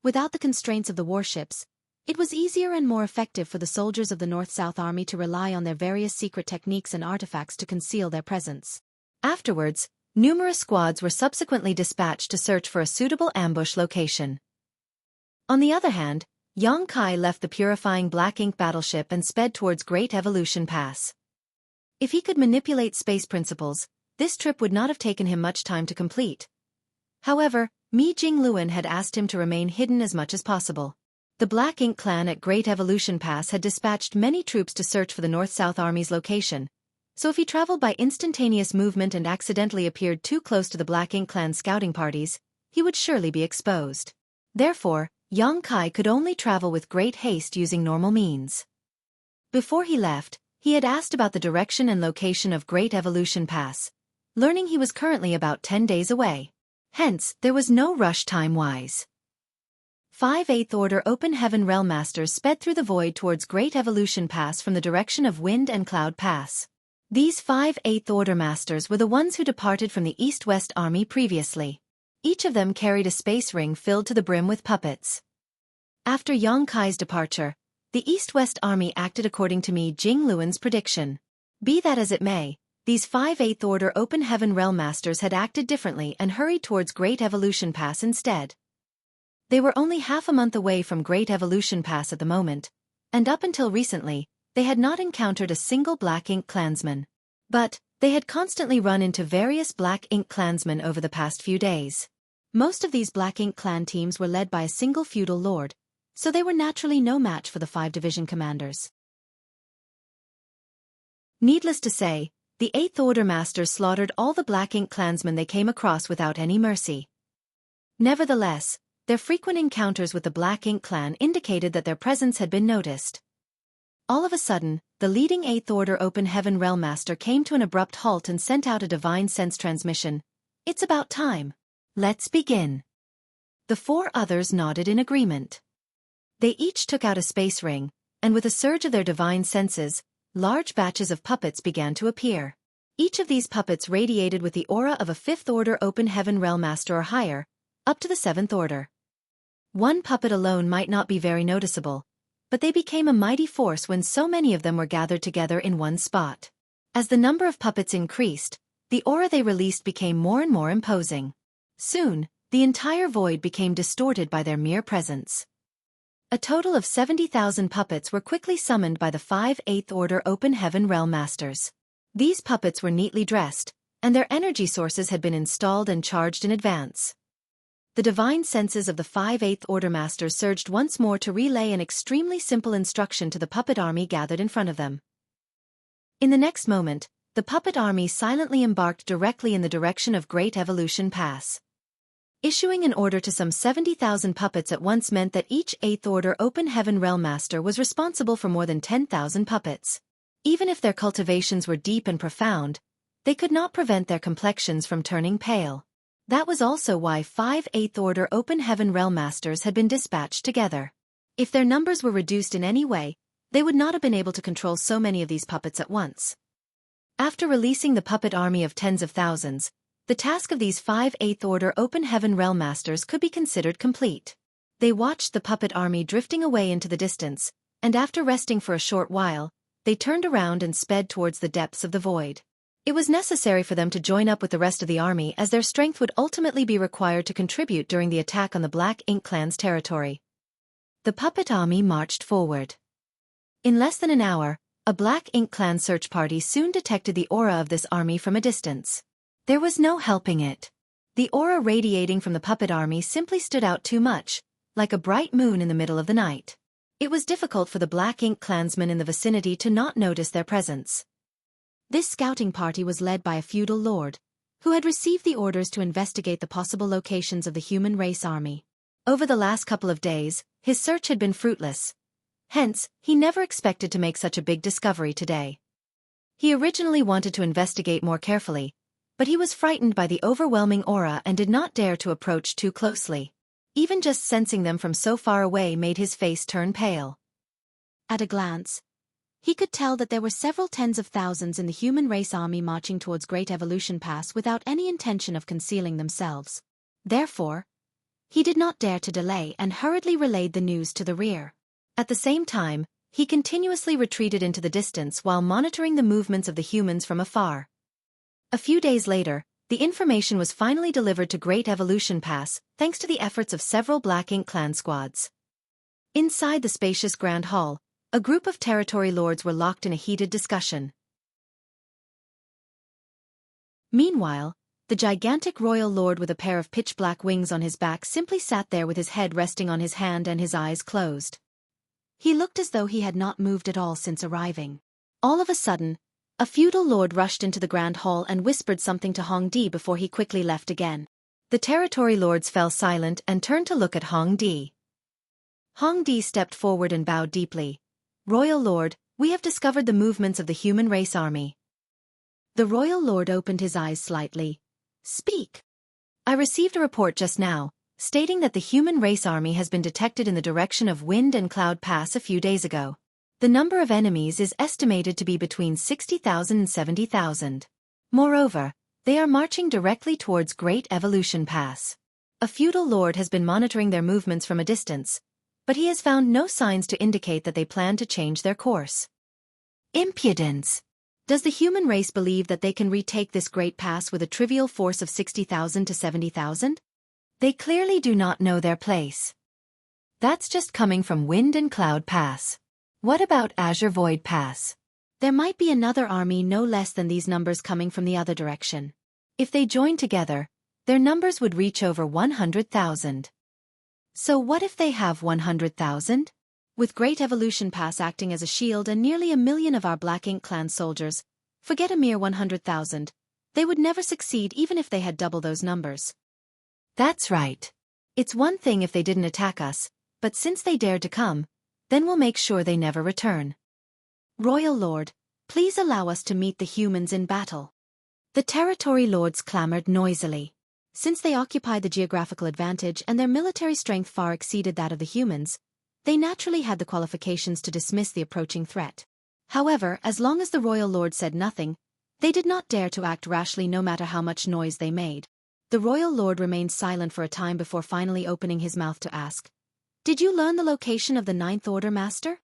Without the constraints of the warships, it was easier and more effective for the soldiers of the North-South Army to rely on their various secret techniques and artifacts to conceal their presence. Afterwards, numerous squads were subsequently dispatched to search for a suitable ambush location. On the other hand, Yang Kai left the purifying Black Ink battleship and sped towards Great Evolution Pass. If he could manipulate space principles, this trip would not have taken him much time to complete. However, Mi Jingluan had asked him to remain hidden as much as possible. The Black Ink Clan at Great Evolution Pass had dispatched many troops to search for the North-South Army's location, so if he traveled by instantaneous movement and accidentally appeared too close to the Black Ink Clan scouting parties, he would surely be exposed. Therefore, Yang Kai could only travel with great haste using normal means. Before he left, he had asked about the direction and location of Great Evolution Pass, learning he was currently about 10 days away. Hence, there was no rush time-wise. 5 Eighth Order Open Heaven Realm Masters sped through the void towards Great Evolution Pass from the direction of Wind and Cloud Pass. These 5 Eighth Order Masters were the ones who departed from the East-West Army previously. Each of them carried a space ring filled to the brim with puppets. After Yang Kai's departure, the East-West Army acted according to Mi Jingluan's prediction. Be that as it may, these 5 Eighth Order Open Heaven Realm Masters had acted differently and hurried towards Great Evolution Pass instead. They were only half a month away from Great Evolution Pass at the moment, and up until recently, they had not encountered a single Black Ink clansman. But they had constantly run into various Black Ink clansmen over the past few days. Most of these Black Ink clan teams were led by a single feudal lord, so they were naturally no match for the 5 division commanders. Needless to say, the Eighth Order Masters slaughtered all the Black Ink clansmen they came across without any mercy. Nevertheless, their frequent encounters with the Black Ink clan indicated that their presence had been noticed. All of a sudden, the leading Eighth Order Open Heaven Realm Master came to an abrupt halt and sent out a divine sense transmission. "It's about time. Let's begin." The 4 others nodded in agreement. They each took out a space ring, and with a surge of their divine senses, large batches of puppets began to appear. Each of these puppets radiated with the aura of a 5th Order Open Heaven Realm Master or higher, up to the 7th Order. One puppet alone might not be very noticeable, but they became a mighty force when so many of them were gathered together in one spot. As the number of puppets increased, the aura they released became more and more imposing. Soon, the entire void became distorted by their mere presence. A total of 70,000 puppets were quickly summoned by the 5 Eighth Order Open Heaven Realm Masters. These puppets were neatly dressed, and their energy sources had been installed and charged in advance. The divine senses of the 5 Eighth Order Masters surged once more to relay an extremely simple instruction to the puppet army gathered in front of them. In the next moment, the puppet army silently embarked directly in the direction of Great Evolution Pass. Issuing an order to some 70,000 puppets at once meant that each Eighth Order Open Heaven Realm Master was responsible for more than 10,000 puppets. Even if their cultivations were deep and profound, they could not prevent their complexions from turning pale. That was also why 5 Eighth Order Open Heaven Realm Masters had been dispatched together. If their numbers were reduced in any way, they would not have been able to control so many of these puppets at once. After releasing the puppet army of tens of thousands, the task of these 5 Eighth Order Open Heaven Realm Masters could be considered complete. They watched the puppet army drifting away into the distance, and after resting for a short while, they turned around and sped towards the depths of the void. It was necessary for them to join up with the rest of the army as their strength would ultimately be required to contribute during the attack on the Black Ink clan's territory. The puppet army marched forward. In less than an hour, a Black Ink clan search party soon detected the aura of this army from a distance. There was no helping it. The aura radiating from the puppet army simply stood out too much, like a bright moon in the middle of the night. It was difficult for the Black Ink clansmen in the vicinity to not notice their presence. This scouting party was led by a feudal lord, who had received the orders to investigate the possible locations of the human race army. Over the last couple of days, his search had been fruitless. Hence, he never expected to make such a big discovery today. He originally wanted to investigate more carefully, but he was frightened by the overwhelming aura and did not dare to approach too closely. Even just sensing them from so far away made his face turn pale. At a glance, he could tell that there were several tens of thousands in the human race army marching towards Great Evolution Pass without any intention of concealing themselves. Therefore, he did not dare to delay and hurriedly relayed the news to the rear. At the same time, he continuously retreated into the distance while monitoring the movements of the humans from afar. A few days later, the information was finally delivered to Great Evolution Pass, thanks to the efforts of several Black Ink clan squads. Inside the spacious Grand Hall, a group of territory lords were locked in a heated discussion. Meanwhile, the gigantic royal lord with a pair of pitch-black wings on his back simply sat there with his head resting on his hand and his eyes closed. He looked as though he had not moved at all since arriving. All of a sudden, a feudal lord rushed into the Grand Hall and whispered something to Hong Di before he quickly left again. The territory lords fell silent and turned to look at Hong Di. Hong Di stepped forward and bowed deeply. "Royal Lord, we have discovered the movements of the human race army." The royal lord opened his eyes slightly. "Speak." "I received a report just now, stating that the human race army has been detected in the direction of Wind and Cloud Pass a few days ago. The number of enemies is estimated to be between 60,000 and 70,000. Moreover, they are marching directly towards Great Evolution Pass. A feudal lord has been monitoring their movements from a distance, but he has found no signs to indicate that they plan to change their course. Impudence! Does the human race believe that they can retake this great pass with a trivial force of 60,000 to 70,000? They clearly do not know their place. That's just coming from Wind and Cloud Pass. What about Azure Void Pass? There might be another army no less than these numbers coming from the other direction. If they join together, their numbers would reach over 100,000. So what if they have 100,000? With Great Evolution Pass acting as a shield and nearly 1 million of our Black Ink clan soldiers, forget a mere 100,000, they would never succeed even if they had double those numbers. That's right. It's one thing if they didn't attack us, but since they dared to come, then we'll make sure they never return. Royal Lord, please allow us to meet the humans in battle. The territory lords clamored noisily. Since they occupied the geographical advantage and their military strength far exceeded that of the humans, they naturally had the qualifications to dismiss the approaching threat. However, as long as the royal lord said nothing, they did not dare to act rashly no matter how much noise they made. The royal lord remained silent for a time before finally opening his mouth to ask, "Did you learn the location of the Ninth Order, Master?"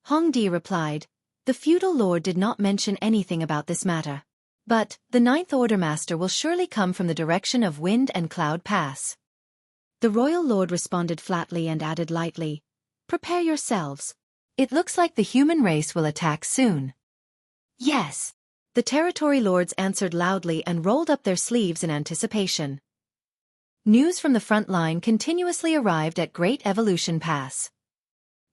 Hongdi replied, "The feudal lord did not mention anything about this matter. But, the Ninth Order Master will surely come from the direction of Wind and Cloud Pass." The royal lord responded flatly and added lightly, "Prepare yourselves. It looks like the human race will attack soon." Yes. The territory lords answered loudly and rolled up their sleeves in anticipation. News from the front line continuously arrived at Great Evolution Pass.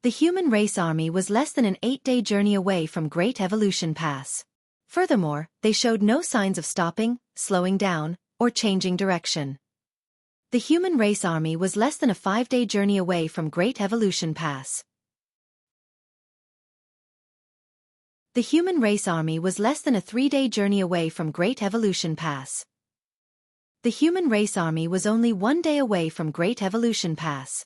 The human race army was less than an 8-day journey away from Great Evolution Pass. Furthermore, they showed no signs of stopping, slowing down, or changing direction. The human race army was less than a 5-day journey away from Great Evolution Pass. The human race army was less than a 3-day journey away from Great Evolution Pass. The human race army was only 1 day away from Great Evolution Pass.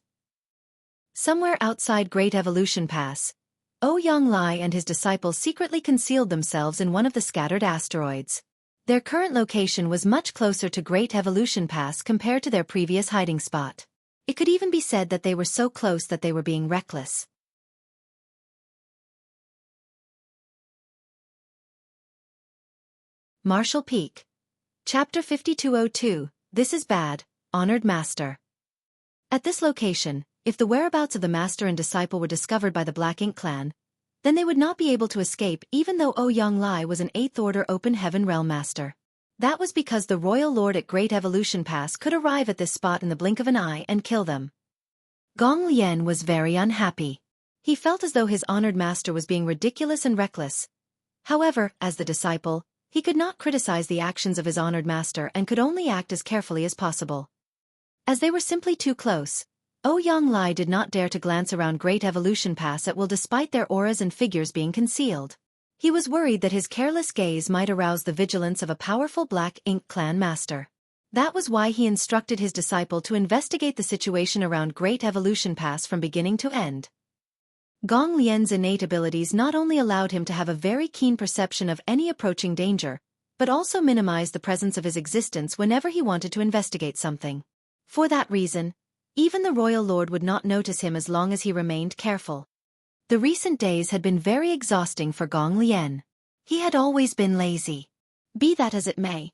Somewhere outside Great Evolution Pass, Ouyang and his disciples secretly concealed themselves in one of the scattered asteroids. Their current location was much closer to Great Evolution Pass compared to their previous hiding spot. It could even be said that they were so close that they were being reckless. Marshall Peak. Chapter 5202, This is Bad, Honored Master. At this location, if the whereabouts of the master and disciple were discovered by the Black Ink clan, then they would not be able to escape even though Ouyang was an 8th Order Open Heaven Realm Master. That was because the Royal Lord at Great Evolution Pass could arrive at this spot in the blink of an eye and kill them. Gong Lian was very unhappy. He felt as though his honored master was being ridiculous and reckless. However, as the disciple, he could not criticize the actions of his honored master and could only act as carefully as possible. As they were simply too close, Ouyang did not dare to glance around Great Evolution Pass at will despite their auras and figures being concealed. He was worried that his careless gaze might arouse the vigilance of a powerful Black Ink clan master. That was why he instructed his disciple to investigate the situation around Great Evolution Pass from beginning to end. Gong Lian's innate abilities not only allowed him to have a very keen perception of any approaching danger, but also minimized the presence of his existence whenever he wanted to investigate something. For that reason, even the Royal Lord would not notice him as long as he remained careful. The recent days had been very exhausting for Gong Lian. He had always been lazy. Be that as it may,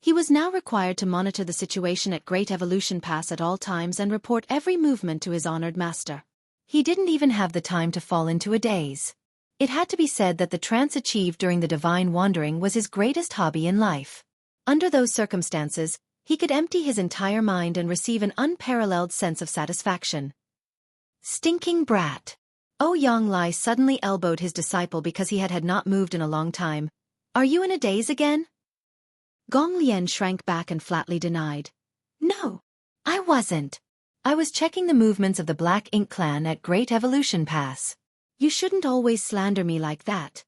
he was now required to monitor the situation at Great Evolution Pass at all times and report every movement to his honored master. He didn't even have the time to fall into a daze. It had to be said that the trance achieved during the divine wandering was his greatest hobby in life. Under those circumstances, he could empty his entire mind and receive an unparalleled sense of satisfaction. Stinking brat! Ouyang suddenly elbowed his disciple because he had not moved in a long time. Are you in a daze again? Gong Lian shrank back and flatly denied. No, I wasn't. I was checking the movements of the Black Ink clan at Great Evolution Pass. You shouldn't always slander me like that.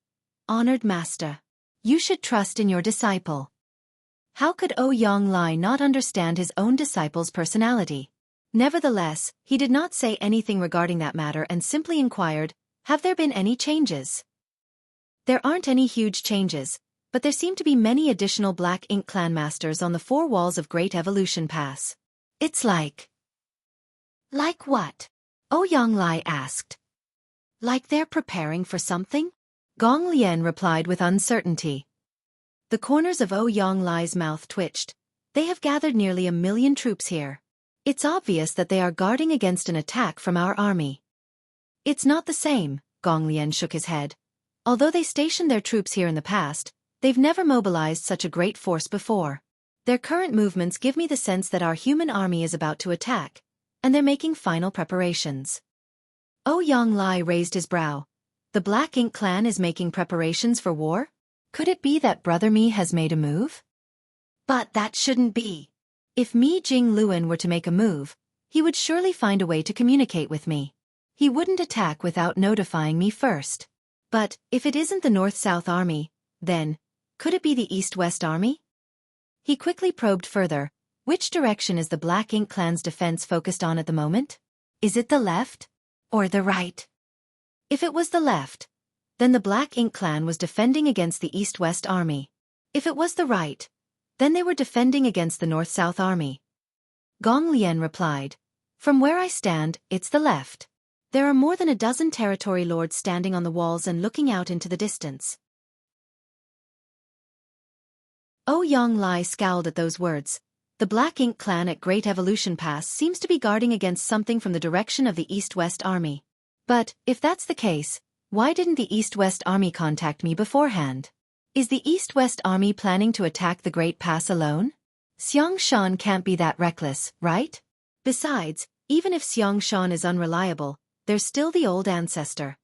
Honored master. You should trust in your disciple. How could Ouyang not understand his own disciple's personality? Nevertheless, he did not say anything regarding that matter and simply inquired, Have there been any changes? There aren't any huge changes, but there seem to be many additional Black Ink clan masters on the 4 walls of Great Evolution Pass. It's like... Like what? Ouyang Lai asked. Like they're preparing for something? Gong Lian replied with uncertainty. The corners of Ouyang Lai's mouth twitched. They have gathered nearly 1 million troops here. It's obvious that they are guarding against an attack from our army. It's not the same, Gong Lian shook his head. Although they stationed their troops here in the past, they've never mobilized such a great force before. Their current movements give me the sense that our human army is about to attack, and they're making final preparations. Ouyang Lai raised his brow. The Black Ink clan is making preparations for war? Could it be that Brother Mi has made a move? But that shouldn't be. If Mi Jingluan were to make a move, he would surely find a way to communicate with me. He wouldn't attack without notifying me first. But, if it isn't the North-South Army, then, could it be the East-West Army? He quickly probed further. Which direction is the Black Ink clan's defense focused on at the moment? Is it the left? Or the right? If it was the left, then the Black Ink clan was defending against the East-West Army. If it was the right, then they were defending against the North-South Army. Gong Lian replied. From where I stand, it's the left. There are more than a dozen territory lords standing on the walls and looking out into the distance. Ouyang Lai scowled at those words. The Black Ink clan at Great Evolution Pass seems to be guarding against something from the direction of the East-West Army. But, if that's the case, why didn't the East-West Army contact me beforehand? Is the East-West Army planning to attack the Great Pass alone? Xiang Shan can't be that reckless, right? Besides, even if Xiang Shan is unreliable, there's still the old ancestor.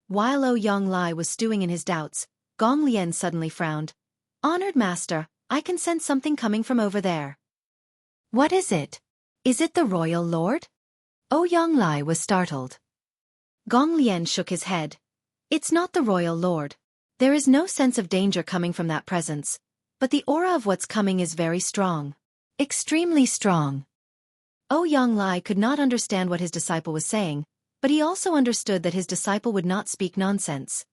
While Ouyang Lai was stewing in his doubts, Gong Lian suddenly frowned. Honored Master, I can sense something coming from over there. What is it? Is it the Royal Lord? Ouyang Lai was startled. Gong Lian shook his head. It's not the Royal Lord. There is no sense of danger coming from that presence, but the aura of what's coming is very strong. Extremely strong. Ouyang Lai could not understand what his disciple was saying, but he also understood that his disciple would not speak nonsense.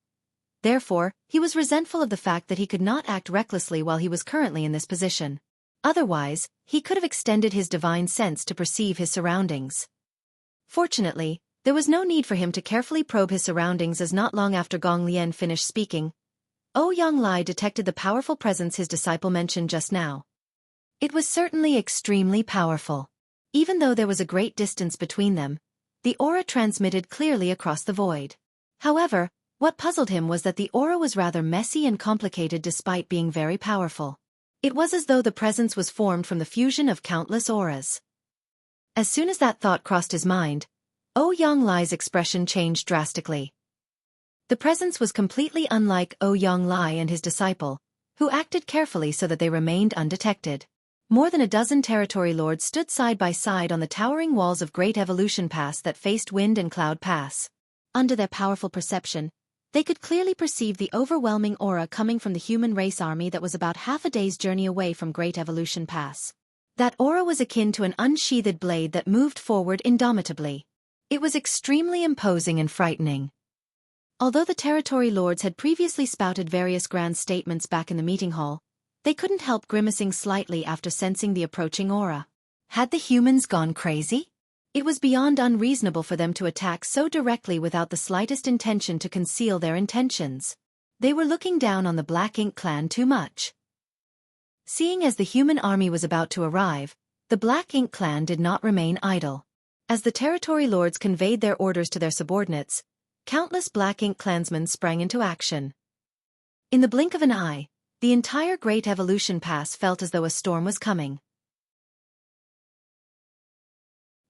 Therefore, he was resentful of the fact that he could not act recklessly while he was currently in this position. Otherwise, he could have extended his divine sense to perceive his surroundings. Fortunately, there was no need for him to carefully probe his surroundings, as not long after Gong Lian finished speaking, Ouyang Lai detected the powerful presence his disciple mentioned just now. It was certainly extremely powerful. Even though there was a great distance between them, the aura transmitted clearly across the void. However, what puzzled him was that the aura was rather messy and complicated despite being very powerful. It was as though the presence was formed from the fusion of countless auras. As soon as that thought crossed his mind, Ouyang Lai's expression changed drastically. The presence was completely unlike Ouyang Lai and his disciple, who acted carefully so that they remained undetected. More than a dozen territory lords stood side by side on the towering walls of Great Evolution Pass that faced Wind and Cloud Pass. Under their powerful perception, they could clearly perceive the overwhelming aura coming from the human race army that was about half a day's journey away from Great Evolution Pass. That aura was akin to an unsheathed blade that moved forward indomitably. It was extremely imposing and frightening. Although the territory lords had previously spouted various grand statements back in the meeting hall, they couldn't help grimacing slightly after sensing the approaching aura. Had the humans gone crazy? It was beyond unreasonable for them to attack so directly without the slightest intention to conceal their intentions. They were looking down on the Black Ink clan too much. Seeing as the human army was about to arrive, the Black Ink clan did not remain idle. As the territory lords conveyed their orders to their subordinates, countless Black Ink clansmen sprang into action. In the blink of an eye, the entire Great Evolution Pass felt as though a storm was coming.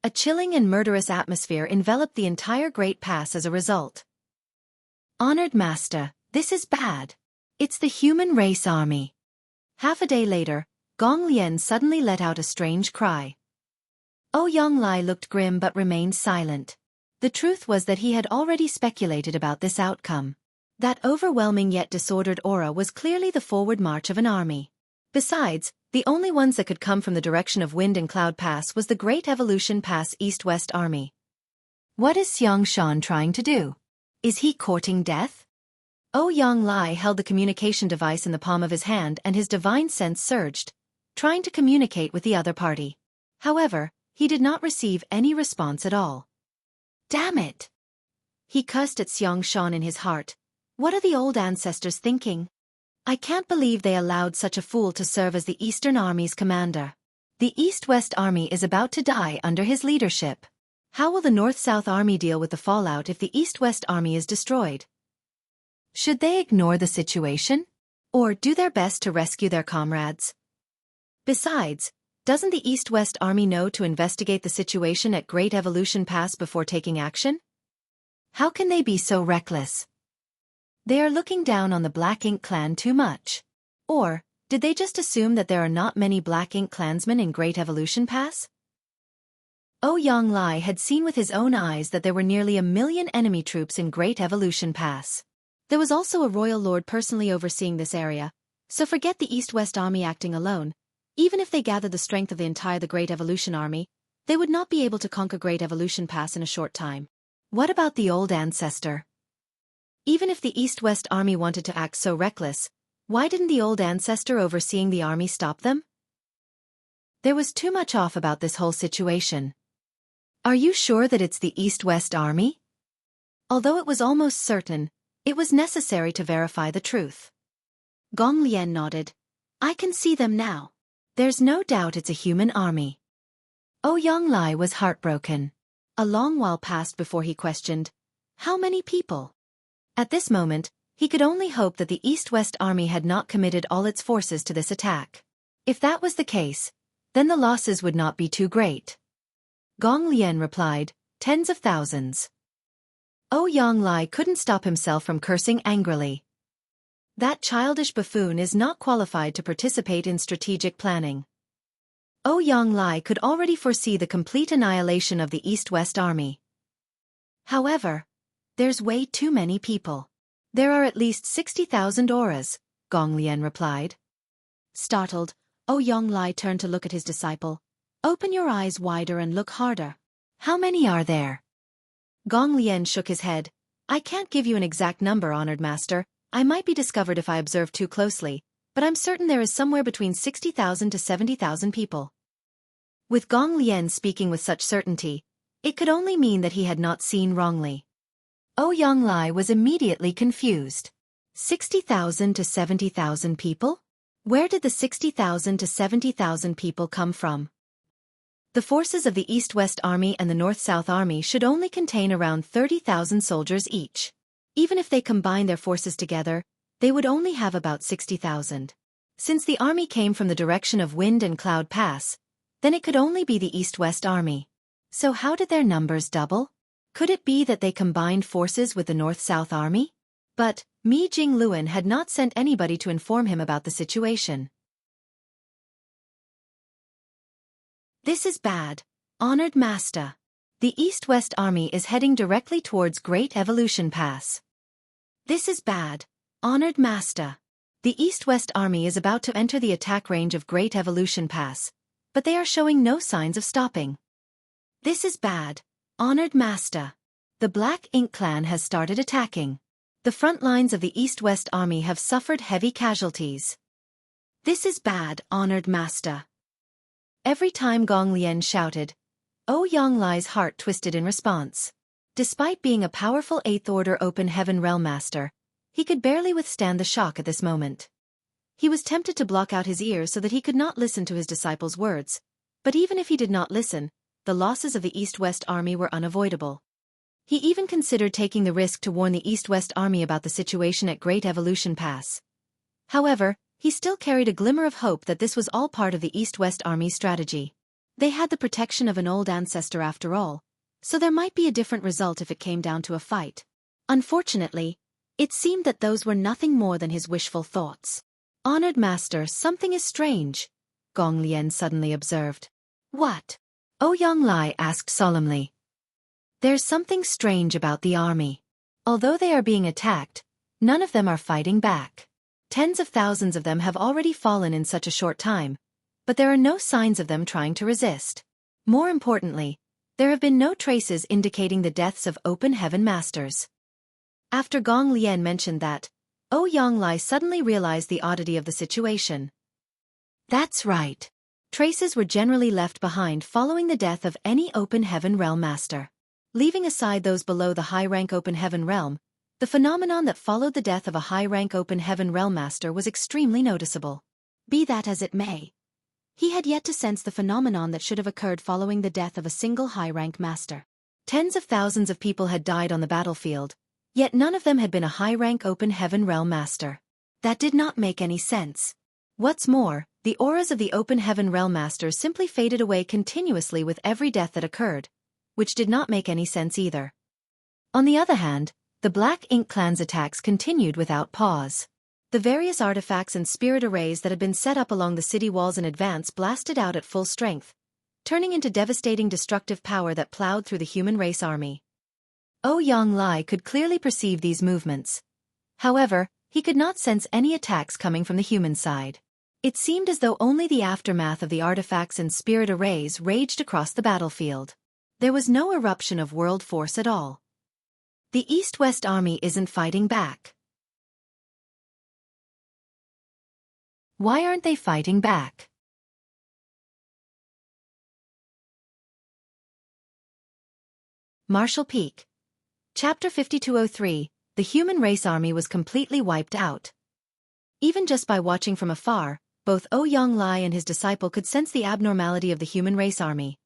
A chilling and murderous atmosphere enveloped the entire Great Pass as a result. Honored Master, this is bad. It's the human race army. Half a day later, Gong Lian suddenly let out a strange cry. Ouyang Lai looked grim but remained silent. The truth was that he had already speculated about this outcome. That overwhelming yet disordered aura was clearly the forward march of an army. Besides, the only ones that could come from the direction of Wind and Cloud Pass was the Great Evolution Pass East-West Army. What is Xiang Shan trying to do? Is he courting death? Ouyang Lai held the communication device in the palm of his hand and his divine sense surged, trying to communicate with the other party. However, he did not receive any response at all. Damn it! He cursed at Xiang Shan in his heart. What are the old ancestors thinking? I can't believe they allowed such a fool to serve as the Eastern Army's commander. The East-West Army is about to die under his leadership. How will the North-South Army deal with the fallout if the East-West Army is destroyed? Should they ignore the situation? Or do their best to rescue their comrades? Besides, doesn't the East-West Army know to investigate the situation at Great Evolution Pass before taking action? How can they be so reckless? They are looking down on the Black Ink clan too much. Or, did they just assume that there are not many Black Ink clansmen in Great Evolution Pass? Ouyang Lai had seen with his own eyes that there were nearly 1 million enemy troops in Great Evolution Pass. There was also a royal lord personally overseeing this area, so forget the East-West Army acting alone. Even if they gathered the strength of the Great Evolution Army, they would not be able to conquer Great Evolution Pass in a short time. What about the old ancestor? Even if the East-West Army wanted to act so reckless, why didn't the old ancestor overseeing the army stop them? There was too much off about this whole situation. Are you sure that it's the East-West Army? Although it was almost certain, it was necessary to verify the truth. Gong Lian nodded. I can see them now. There's no doubt it's a human army. Ouyang Lai was heartbroken. A long while passed before he questioned, how many people? At this moment, he could only hope that the East-West Army had not committed all its forces to this attack. If that was the case, then the losses would not be too great. Gong Lian replied, tens of thousands. Ouyang Lai couldn't stop himself from cursing angrily. That childish buffoon is not qualified to participate in strategic planning. Ouyang Lai could already foresee the complete annihilation of the East-West Army. However, there's way too many people. There are at least 60,000 auras, Gong Lian replied. Startled, Ouyang Lai turned to look at his disciple. Open your eyes wider and look harder. How many are there? Gong Lian shook his head. I can't give you an exact number, honored master. I might be discovered if I observe too closely, but I'm certain there is somewhere between 60,000 to 70,000 people. With Gong Lian speaking with such certainty, it could only mean that he had not seen wrongly. Ouyang Lai was immediately confused. 60,000 to 70,000 people? Where did the 60,000 to 70,000 people come from? The forces of the East-West Army and the North-South Army should only contain around 30,000 soldiers each. Even if they combine their forces together, they would only have about 60,000. Since the army came from the direction of Wind and Cloud Pass, then it could only be the East-West Army. So how did their numbers double? Could it be that they combined forces with the North-South Army? But Mi Jingluan had not sent anybody to inform him about the situation. This is bad, honored master. The East-West Army is heading directly towards Great Evolution Pass. This is bad, honored master. The East-West Army is about to enter the attack range of Great Evolution Pass, but they are showing no signs of stopping. This is bad, honored master. The Black Ink clan has started attacking. The front lines of the East-West Army have suffered heavy casualties. This is bad, honored master. Every time Gong Lian shouted, Ouyang Lai's heart twisted in response. Despite being a powerful 8th Order Open Heaven Realm Master, he could barely withstand the shock at this moment. He was tempted to block out his ears so that he could not listen to his disciples' words, but even if he did not listen, the losses of the East-West Army were unavoidable. He even considered taking the risk to warn the East-West Army about the situation at Great Evolution Pass. However, he still carried a glimmer of hope that this was all part of the East-West Army's strategy. They had the protection of an old ancestor after all, so there might be a different result if it came down to a fight. Unfortunately, it seemed that those were nothing more than his wishful thoughts. Honored master, something is strange, Gong Lian suddenly observed. What? Ouyang Lai asked solemnly. There's something strange about the army. Although they are being attacked, none of them are fighting back. Tens of thousands of them have already fallen in such a short time, but there are no signs of them trying to resist. More importantly, there have been no traces indicating the deaths of Open Heaven Masters. After Gong Lian mentioned that, Yonglai suddenly realized the oddity of the situation. That's right. Traces were generally left behind following the death of any Open Heaven Realm Master. Leaving aside those below the high-rank Open Heaven Realm, the phenomenon that followed the death of a high-rank Open Heaven Realm Master was extremely noticeable. Be that as it may, he had yet to sense the phenomenon that should have occurred following the death of a single high-rank master. Tens of thousands of people had died on the battlefield, yet none of them had been a high-rank Open Heaven Realm Master. That did not make any sense. What's more, the auras of the Open Heaven Realm Masters simply faded away continuously with every death that occurred, which did not make any sense either. On the other hand, the Black Ink Clan's attacks continued without pause. The various artifacts and spirit arrays that had been set up along the city walls in advance blasted out at full strength, turning into devastating destructive power that plowed through the human race army. Yonglai could clearly perceive these movements. However, he could not sense any attacks coming from the human side. It seemed as though only the aftermath of the artifacts and spirit arrays raged across the battlefield. There was no eruption of world force at all. The East-West army isn't fighting back. Why aren't they fighting back? Marshall Peak. Chapter 5203, the human race army was completely wiped out. Even just by watching from afar, both Yonglai and his disciple could sense the abnormality of the human race army.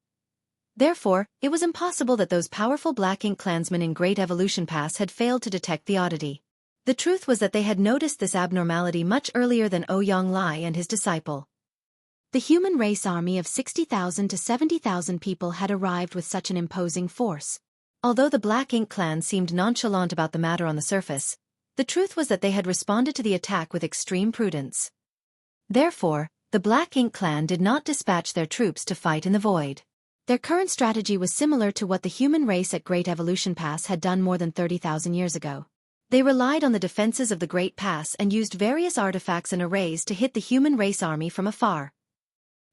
Therefore, it was impossible that those powerful Black Ink clansmen in Great Evolution Pass had failed to detect the oddity. The truth was that they had noticed this abnormality much earlier than Yonglai and his disciple. The human race army of 60,000 to 70,000 people had arrived with such an imposing force. Although the Black Ink clan seemed nonchalant about the matter on the surface, the truth was that they had responded to the attack with extreme prudence. Therefore, the Black Ink clan did not dispatch their troops to fight in the void. Their current strategy was similar to what the human race at Great Evolution Pass had done more than 30,000 years ago. They relied on the defenses of the Great Pass and used various artifacts and arrays to hit the human race army from afar.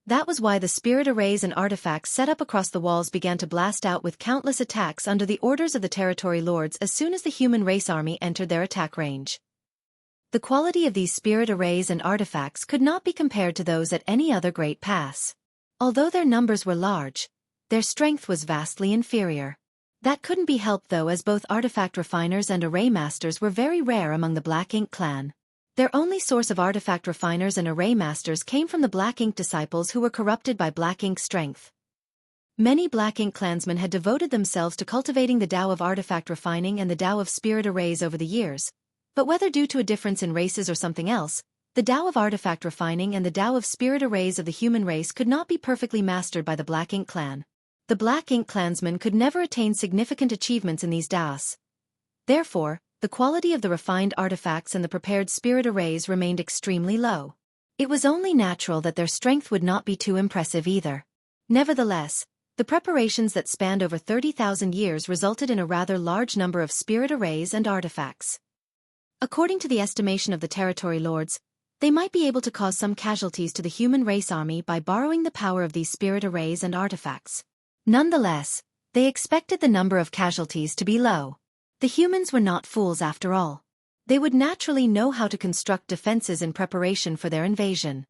That was why the spirit arrays and artifacts set up across the walls began to blast out with countless attacks under the orders of the territory lords as soon as the human race army entered their attack range. The quality of these spirit arrays and artifacts could not be compared to those at any other Great Pass. Although their numbers were large, their strength was vastly inferior. That couldn't be helped though, as both artifact refiners and array masters were very rare among the Black Ink clan. Their only source of artifact refiners and array masters came from the Black Ink disciples who were corrupted by Black Ink strength. Many Black Ink clansmen had devoted themselves to cultivating the Tao of artifact refining and the Tao of spirit arrays over the years, but whether due to a difference in races or something else, the Tao of artifact refining and the Tao of spirit arrays of the human race could not be perfectly mastered by the Black Ink clan. The Black Ink clansmen could never attain significant achievements in these Taos. Therefore, the quality of the refined artifacts and the prepared spirit arrays remained extremely low. It was only natural that their strength would not be too impressive either. Nevertheless, the preparations that spanned over 30,000 years resulted in a rather large number of spirit arrays and artifacts. According to the estimation of the territory lords, they might be able to cause some casualties to the human race army by borrowing the power of these spirit arrays and artifacts. Nonetheless, they expected the number of casualties to be low. The humans were not fools after all. They would naturally know how to construct defenses in preparation for their invasion.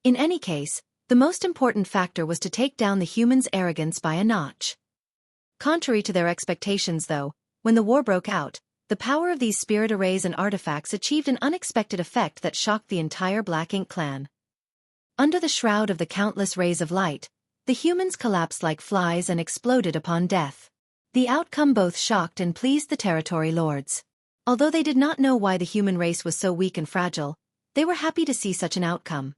In any case, the most important factor was to take down the humans' arrogance by a notch. Contrary to their expectations though, when the war broke out, the power of these spirit arrays and artifacts achieved an unexpected effect that shocked the entire Black Ink clan. Under the shroud of the countless rays of light, the humans collapsed like flies and exploded upon death. The outcome both shocked and pleased the territory lords. Although they did not know why the human race was so weak and fragile, they were happy to see such an outcome.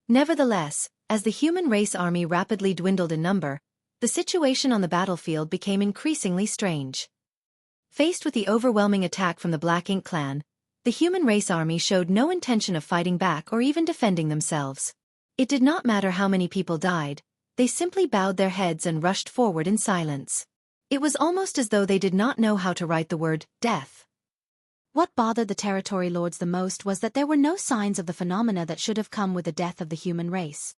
Nevertheless, as the human race army rapidly dwindled in number, the situation on the battlefield became increasingly strange. Faced with the overwhelming attack from the Black Ink clan, the human race army showed no intention of fighting back or even defending themselves. It did not matter how many people died, they simply bowed their heads and rushed forward in silence. It was almost as though they did not know how to write the word death. What bothered the territory lords the most was that there were no signs of the phenomena that should have come with the death of the human race.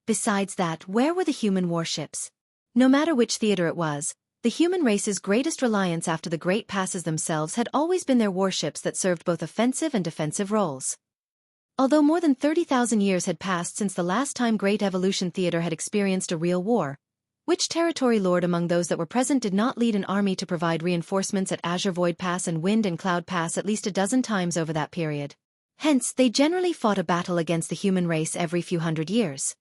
Besides that, where were the human warships? No matter which theater it was, The human race's greatest reliance after the Great Passes themselves had always been their warships that served both offensive and defensive roles. Although more than 30,000 years had passed since the last time Great Evolution Theater had experienced a real war, which territory lord among those that were present did not lead an army to provide reinforcements at Azure Void Pass and Wind and Cloud Pass at least a dozen times over that period? Hence, they generally fought a battle against the human race every few hundred years.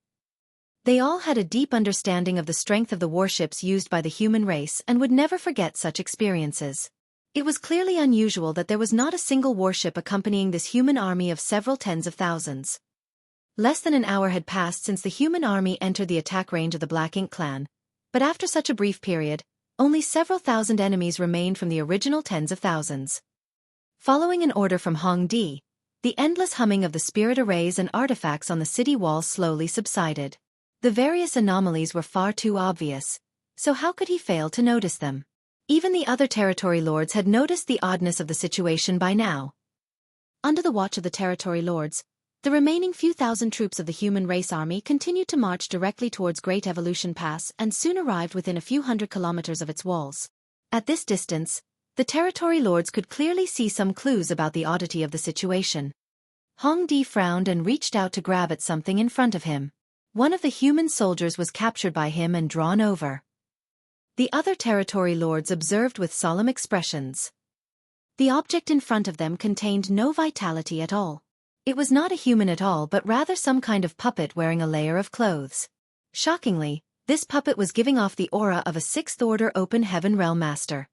They all had a deep understanding of the strength of the warships used by the human race and would never forget such experiences. It was clearly unusual that there was not a single warship accompanying this human army of several tens of thousands. Less than an hour had passed since the human army entered the attack range of the Black Ink clan, but after such a brief period, only several thousand enemies remained from the original tens of thousands. Following an order from Hong Di, the endless humming of the spirit arrays and artifacts on the city walls slowly subsided. The various anomalies were far too obvious, so how could he fail to notice them? Even the other territory lords had noticed the oddness of the situation by now. Under the watch of the territory lords, the remaining few thousand troops of the human race army continued to march directly towards Great Evolution Pass and soon arrived within a few hundred kilometers of its walls. At this distance, the territory lords could clearly see some clues about the oddity of the situation. Hong Di frowned and reached out to grab at something in front of him. One of the human soldiers was captured by him and drawn over. The other territory lords observed with solemn expressions. The object in front of them contained no vitality at all. It was not a human at all but rather some kind of puppet wearing a layer of clothes. Shockingly, this puppet was giving off the aura of a sixth-order open heaven realm master.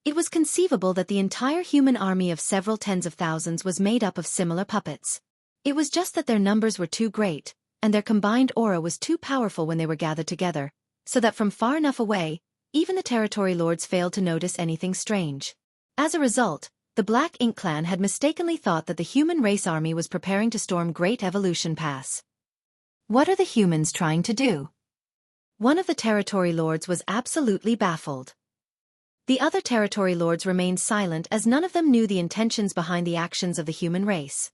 It was conceivable that the entire human army of several tens of thousands was made up of similar puppets. It was just that their numbers were too great, and their combined aura was too powerful when they were gathered together, so that from far enough away, even the territory lords failed to notice anything strange. As a result, the Black Ink clan had mistakenly thought that the human race army was preparing to storm Great Evolution Pass. What are the humans trying to do? One of the territory lords was absolutely baffled. The other territory lords remained silent as none of them knew the intentions behind the actions of the human race.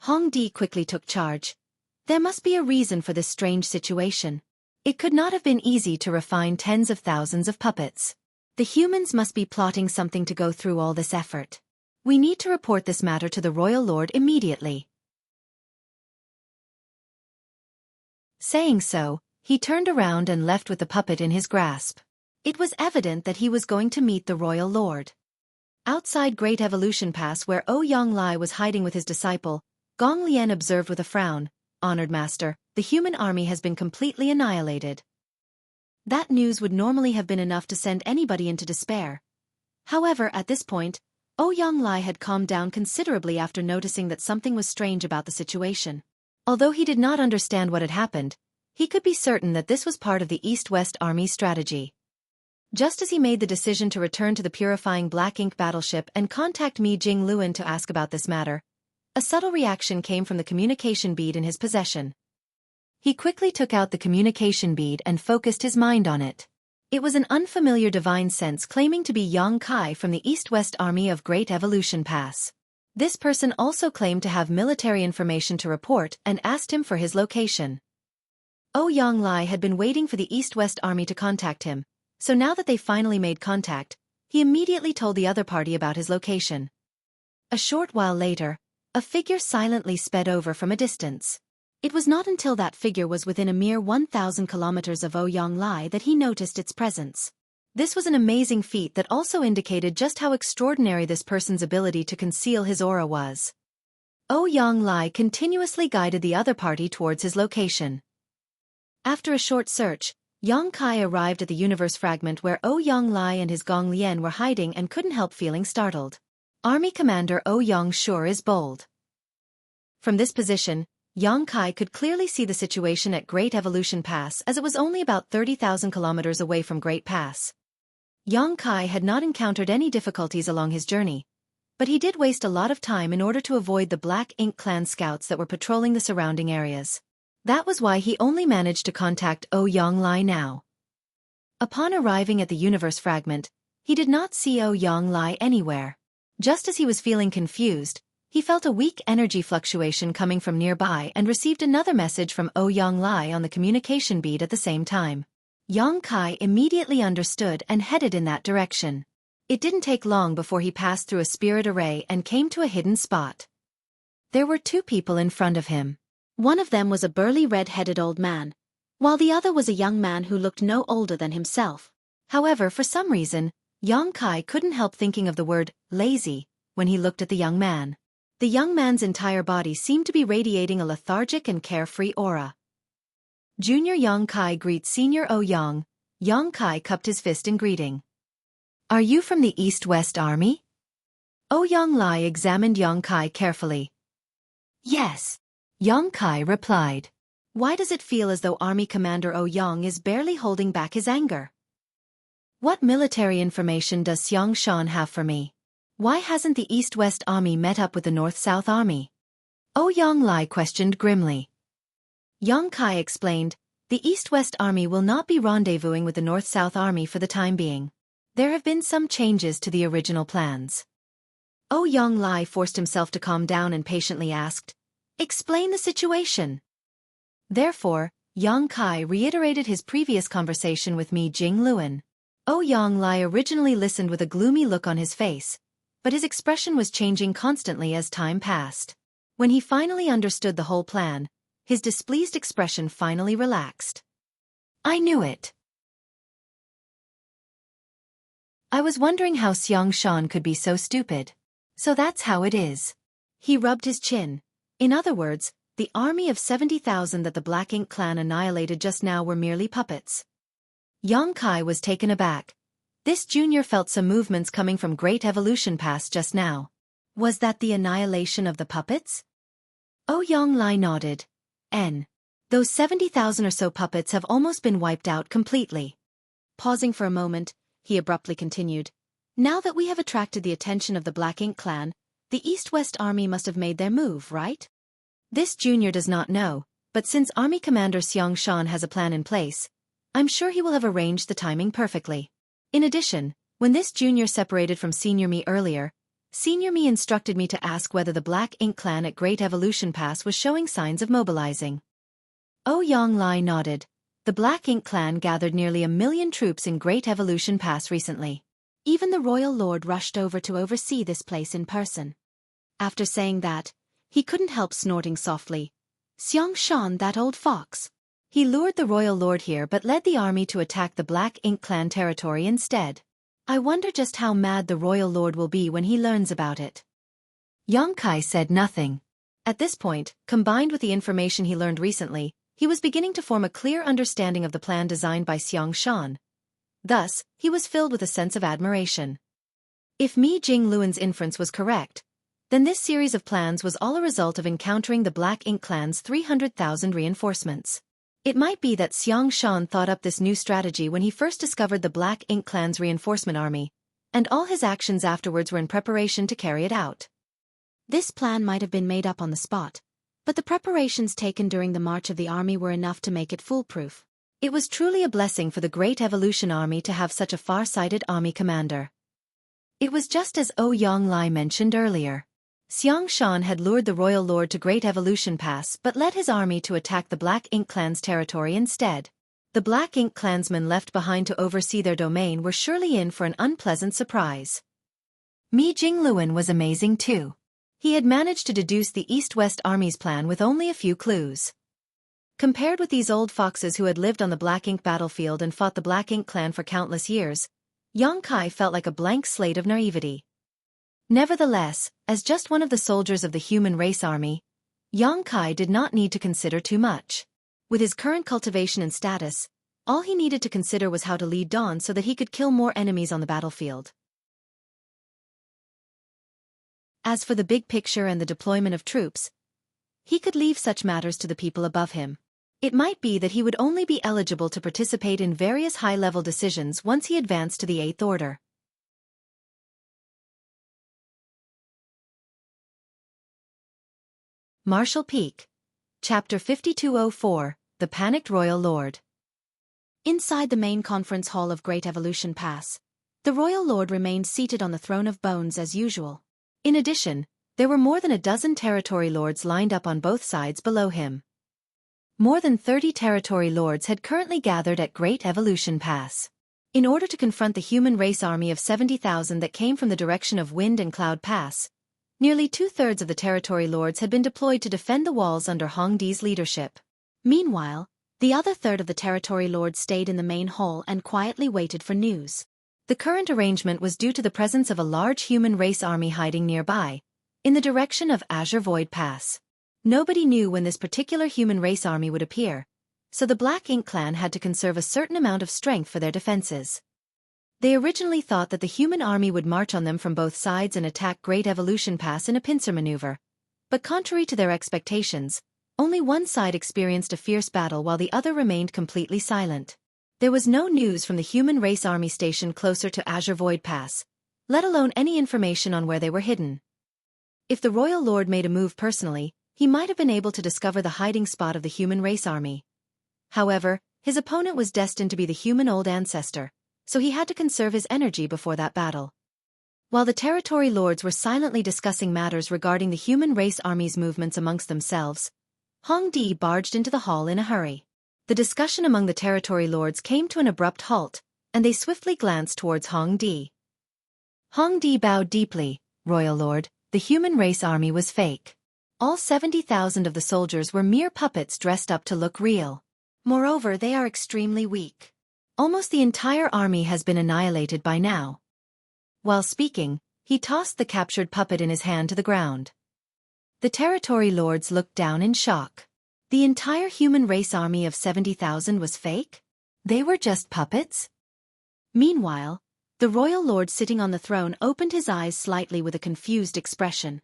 Hong Di quickly took charge. There must be a reason for this strange situation. It could not have been easy to refine tens of thousands of puppets. The humans must be plotting something to go through all this effort. We need to report this matter to the Royal Lord immediately. Saying so, he turned around and left with the puppet in his grasp. It was evident that he was going to meet the Royal Lord. Outside Great Evolution Pass where Ouyang Lai was hiding with his disciple, Gong Lian observed with a frown, "Honored Master, the human army has been completely annihilated." That news would normally have been enough to send anybody into despair. However, at this point, Ouyang Lai had calmed down considerably after noticing that something was strange about the situation. Although he did not understand what had happened, he could be certain that this was part of the East-West Army's strategy. Just as he made the decision to return to the purifying Black Ink battleship and contact Mi Jing Luan to ask about this matter, a subtle reaction came from the communication bead in his possession. He quickly took out the communication bead and focused his mind on it. It was an unfamiliar divine sense claiming to be Yang Kai from the East-West Army of Great Evolution Pass. This person also claimed to have military information to report and asked him for his location. Ouyang Lai had been waiting for the East-West Army to contact him, so now that they finally made contact, he immediately told the other party about his location. A short while later, a figure silently sped over from a distance. It was not until that figure was within a mere 1,000 kilometers of Ouyang Lai that he noticed its presence. This was an amazing feat that also indicated just how extraordinary this person's ability to conceal his aura was. Ouyang Lai continuously guided the other party towards his location. After a short search, Yang Kai arrived at the universe fragment where Ouyang Lai and his Gong Lian were hiding and couldn't help feeling startled. Army Commander Ouyang sure is bold. From this position, Yang Kai could clearly see the situation at Great Evolution Pass as it was only about 30,000 kilometers away from Great Pass. Yang Kai had not encountered any difficulties along his journey, but he did waste a lot of time in order to avoid the Black Ink clan scouts that were patrolling the surrounding areas. That was why he only managed to contact Ouyang Lai now. Upon arriving at the universe fragment, he did not see Ouyang Lai anywhere. Just as he was feeling confused, he felt a weak energy fluctuation coming from nearby and received another message from Ouyang Lai on the communication bead at the same time. Yang Kai immediately understood and headed in that direction. It didn't take long before he passed through a spirit array and came to a hidden spot. There were two people in front of him. One of them was a burly red-headed old man, while the other was a young man who looked no older than himself. However, for some reason, Yang Kai couldn't help thinking of the word lazy when he looked at the young man. The young man's entire body seemed to be radiating a lethargic and carefree aura. Junior Yang Kai greets Senior Oh Yang. Yang Kai cupped his fist in greeting. Are you from the East-West Army? Oh Yang Lai examined Yang Kai carefully. Yes, Yang Kai replied. Why does it feel as though Army Commander Oh Yang is barely holding back his anger? What military information does Xiang Shan have for me? Why hasn't the East-West Army met up with the North-South Army? Oh Yang Lai questioned grimly. Yang Kai explained, the East-West Army will not be rendezvousing with the North-South Army for the time being. There have been some changes to the original plans. Oh Yang Lai forced himself to calm down and patiently asked, explain the situation. Therefore, Yang Kai reiterated his previous conversation with Mi Jingluan. Oh Yang Lai originally listened with a gloomy look on his face, but his expression was changing constantly as time passed. When he finally understood the whole plan, his displeased expression finally relaxed. I knew it. I was wondering how Xiang Shan could be so stupid. So that's how it is. He rubbed his chin. In other words, the army of 70,000 that the Black Ink clan annihilated just now were merely puppets. Yang Kai was taken aback. This junior felt some movements coming from Great Evolution Pass just now. Was that the annihilation of the puppets? Oh Yang Lai nodded. Those 70,000 or so puppets have almost been wiped out completely. Pausing for a moment, he abruptly continued. Now that we have attracted the attention of the Black Ink clan, the East-West Army must have made their move, right? This junior does not know, but since Army Commander Xiang Shan has a plan in place, I'm sure he will have arranged the timing perfectly. In addition, when this junior separated from Senior Me earlier, Senior Me instructed me to ask whether the Black Ink clan at Great Evolution Pass was showing signs of mobilizing. Oh Yang Lai nodded. The Black Ink clan gathered nearly 1 million troops in Great Evolution Pass recently. Even the Royal Lord rushed over to oversee this place in person. After saying that, he couldn't help snorting softly. Xiang Shan, that old fox. He lured the Royal Lord here but led the army to attack the Black Ink clan territory instead. I wonder just how mad the Royal Lord will be when he learns about it. Yang Kai said nothing. At this point, combined with the information he learned recently, he was beginning to form a clear understanding of the plan designed by Xiang Shan. Thus, he was filled with a sense of admiration. If Mi Jingluan's inference was correct, then this series of plans was all a result of encountering the Black Ink clan's 300,000 reinforcements. It might be that Xiang Shan thought up this new strategy when he first discovered the Black Ink clan's reinforcement army, and all his actions afterwards were in preparation to carry it out. This plan might have been made up on the spot, but the preparations taken during the march of the army were enough to make it foolproof. It was truly a blessing for the Great Evolution Army to have such a far-sighted army commander. It was just as Oh Yang Lai mentioned earlier. Xiang Shan had lured the Royal Lord to Great Evolution Pass but led his army to attack the Black Ink clan's territory instead. The Black Ink clansmen left behind to oversee their domain were surely in for an unpleasant surprise. Mi Jingluan was amazing too. He had managed to deduce the East-West Army's plan with only a few clues. Compared with these old foxes who had lived on the Black Ink battlefield and fought the Black Ink clan for countless years, Yang Kai felt like a blank slate of naivety. Nevertheless, as just one of the soldiers of the human race army, Yang Kai did not need to consider too much. With his current cultivation and status, all he needed to consider was how to lead Dawn so that he could kill more enemies on the battlefield. As for the big picture and the deployment of troops, he could leave such matters to the people above him. It might be that he would only be eligible to participate in various high-level decisions once he advanced to the Eighth Order. Marshall Peak. Chapter 5204, The Panicked Royal Lord. Inside the main conference hall of Great Evolution Pass, the Royal Lord remained seated on the throne of bones as usual. In addition, there were more than a dozen territory lords lined up on both sides below him. More than 30 territory lords had currently gathered at Great Evolution Pass. In order to confront the human race army of 70,000 that came from the direction of Wind and Cloud Pass, nearly two-thirds of the territory lords had been deployed to defend the walls under Hong Di's leadership. Meanwhile, the other third of the territory lords stayed in the main hall and quietly waited for news. The current arrangement was due to the presence of a large human race army hiding nearby, in the direction of Azure Void Pass. Nobody knew when this particular human race army would appear, so the Black Ink clan had to conserve a certain amount of strength for their defenses. They originally thought that the human army would march on them from both sides and attack Great Evolution Pass in a pincer maneuver, but contrary to their expectations, only one side experienced a fierce battle while the other remained completely silent. There was no news from the human race army stationed closer to Azure Void Pass, let alone any information on where they were hidden. If the Royal Lord made a move personally, he might have been able to discover the hiding spot of the human race army. However, his opponent was destined to be the human old ancestor, so he had to conserve his energy before that battle. While the territory lords were silently discussing matters regarding the human race army's movements amongst themselves, Hong Di barged into the hall in a hurry. The discussion among the territory lords came to an abrupt halt, and they swiftly glanced towards Hong Di. Hong Di bowed deeply. "Royal Lord, the human race army was fake. All 70,000 of the soldiers were mere puppets dressed up to look real. Moreover, they are extremely weak. Almost the entire army has been annihilated by now." While speaking, he tossed the captured puppet in his hand to the ground. The territory lords looked down in shock. The entire human race army of 70,000 was fake? They were just puppets? Meanwhile, the royal lord sitting on the throne opened his eyes slightly with a confused expression.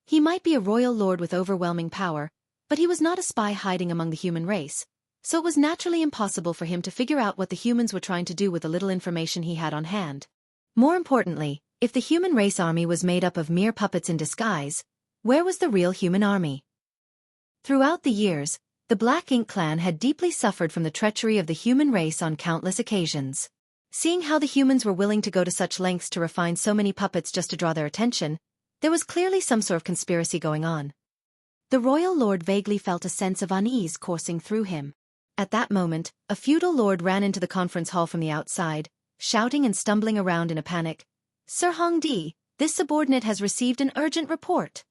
He might be a royal lord with overwhelming power, but he was not a spy hiding among the human race, so it was naturally impossible for him to figure out what the humans were trying to do with the little information he had on hand. More importantly, if the human race army was made up of mere puppets in disguise, where was the real human army? Throughout the years, the Black Ink clan had deeply suffered from the treachery of the human race on countless occasions. Seeing how the humans were willing to go to such lengths to refine so many puppets just to draw their attention, there was clearly some sort of conspiracy going on. The royal lord vaguely felt a sense of unease coursing through him. At that moment, a feudal lord ran into the conference hall from the outside, shouting and stumbling around in a panic. "Sir Hong Di, this subordinate has received an urgent report."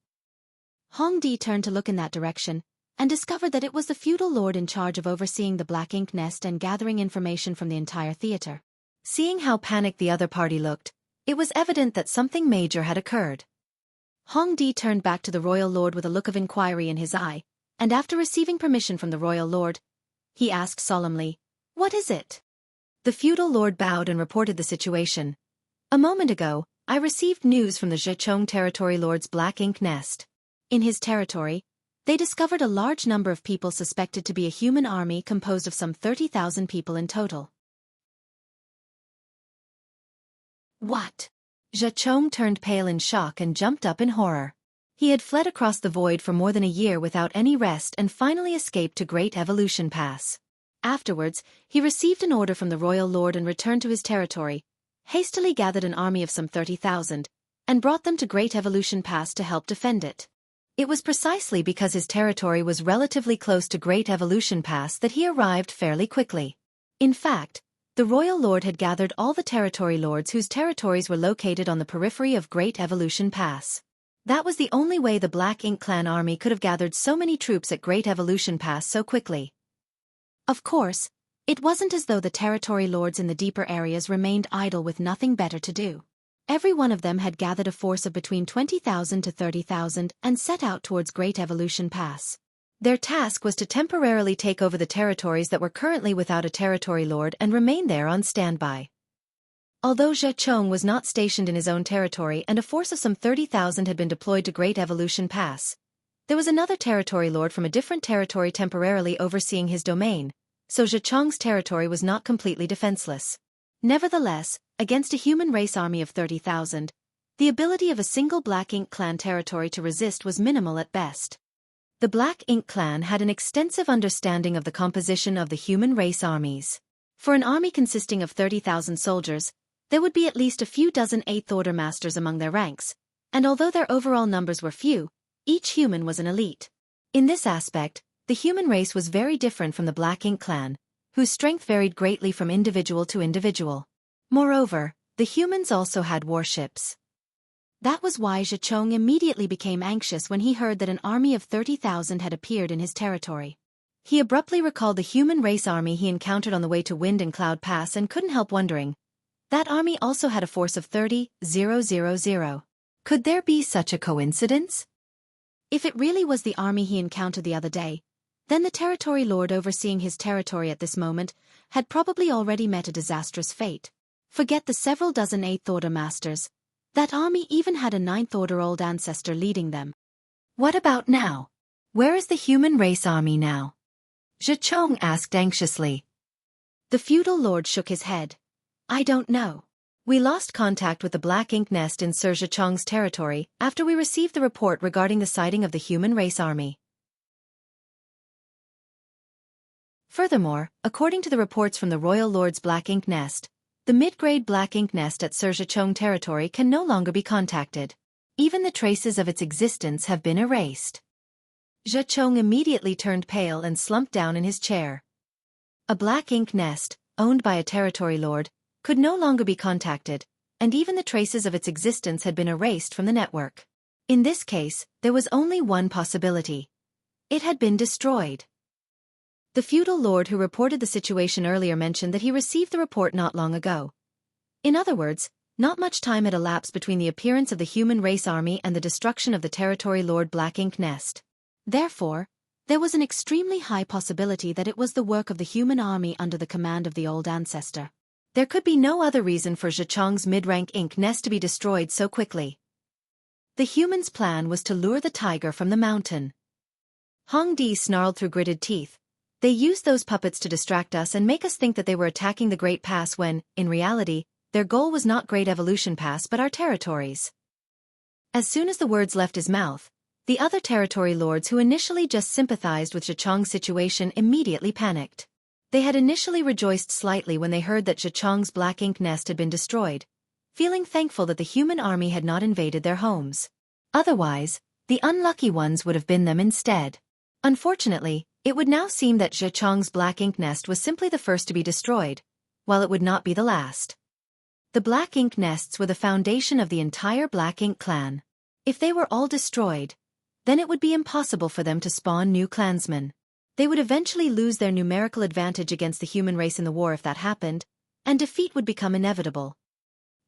Hong Di turned to look in that direction, and discovered that it was the feudal lord in charge of overseeing the Black Ink nest and gathering information from the entire theater. Seeing how panicked the other party looked, it was evident that something major had occurred. Hong Di turned back to the royal lord with a look of inquiry in his eye, and after receiving permission from the royal lord, he asked solemnly, "What is it?" The feudal lord bowed and reported the situation. "A moment ago, I received news from the Xueqi territory lord's Black Ink nest. In his territory, they discovered a large number of people suspected to be a human army composed of some 30,000 people in total." What? Xueqi turned pale in shock and jumped up in horror. He had fled across the void for more than a year without any rest and finally escaped to Great Evolution Pass. Afterwards, he received an order from the royal lord and returned to his territory, hastily gathered an army of some 30,000, and brought them to Great Evolution Pass to help defend it. It was precisely because his territory was relatively close to Great Evolution Pass that he arrived fairly quickly. In fact, the royal lord had gathered all the territory lords whose territories were located on the periphery of Great Evolution Pass. That was the only way the Black Ink clan army could have gathered so many troops at Great Evolution Pass so quickly. Of course, it wasn't as though the territory lords in the deeper areas remained idle with nothing better to do. Every one of them had gathered a force of between 20,000 to 30,000 and set out towards Great Evolution Pass. Their task was to temporarily take over the territories that were currently without a territory lord and remain there on standby. Although Xueqi was not stationed in his own territory and a force of some 30,000 had been deployed to Great Evolution Pass, there was another territory lord from a different territory temporarily overseeing his domain, so Xueqi's territory was not completely defenseless. Nevertheless, against a human race army of 30,000, the ability of a single Black Ink clan territory to resist was minimal at best. The Black Ink clan had an extensive understanding of the composition of the human race armies. For an army consisting of 30,000 soldiers, there would be at least a few dozen Eighth-Order Masters among their ranks, and although their overall numbers were few, each human was an elite. In this aspect, the human race was very different from the Black Ink clan, whose strength varied greatly from individual to individual. Moreover, the humans also had warships. That was why Xueqi immediately became anxious when he heard that an army of 30,000 had appeared in his territory. He abruptly recalled the human race army he encountered on the way to Wind and Cloud Pass and couldn't help wondering. That army also had a force of 30,000. Could there be such a coincidence? If it really was the army he encountered the other day, then the territory lord overseeing his territory at this moment had probably already met a disastrous fate. Forget the several dozen 8th Order masters. That army even had a 9th Order old ancestor leading them. What about now? Where is the human race army now? Xueqi asked anxiously. The feudal lord shook his head. I don't know. We lost contact with the Black Ink nest in Sir Xueqi's territory after we received the report regarding the sighting of the human race army. Furthermore, according to the reports from the Royal Lord's Black Ink nest, the mid-grade Black Ink nest at Sir Xueqi territory can no longer be contacted. Even the traces of its existence have been erased. Xueqi immediately turned pale and slumped down in his chair. A Black Ink nest, owned by a territory lord, could no longer be contacted, and even the traces of its existence had been erased from the network. In this case, there was only one possibility. It had been destroyed. The feudal lord who reported the situation earlier mentioned that he received the report not long ago. In other words, not much time had elapsed between the appearance of the human race army and the destruction of the territory lord Black Ink nest. Therefore, there was an extremely high possibility that it was the work of the human army under the command of the old ancestor. There could be no other reason for Xueqi's mid-rank ink nest to be destroyed so quickly. The humans' plan was to lure the tiger from the mountain. Hongdi snarled through gritted teeth. They used those puppets to distract us and make us think that they were attacking the Great Pass when, in reality, their goal was not Great Evolution Pass but our territories. As soon as the words left his mouth, the other territory lords who initially just sympathized with Xueqi's situation immediately panicked. They had initially rejoiced slightly when they heard that Xueqi's Black Ink nest had been destroyed, feeling thankful that the human army had not invaded their homes. Otherwise, the unlucky ones would have been them instead. Unfortunately, it would now seem that Xueqi's Black Ink nest was simply the first to be destroyed, while it would not be the last. The Black Ink nests were the foundation of the entire Black Ink clan. If they were all destroyed, then it would be impossible for them to spawn new clansmen. They would eventually lose their numerical advantage against the human race in the war if that happened, and defeat would become inevitable.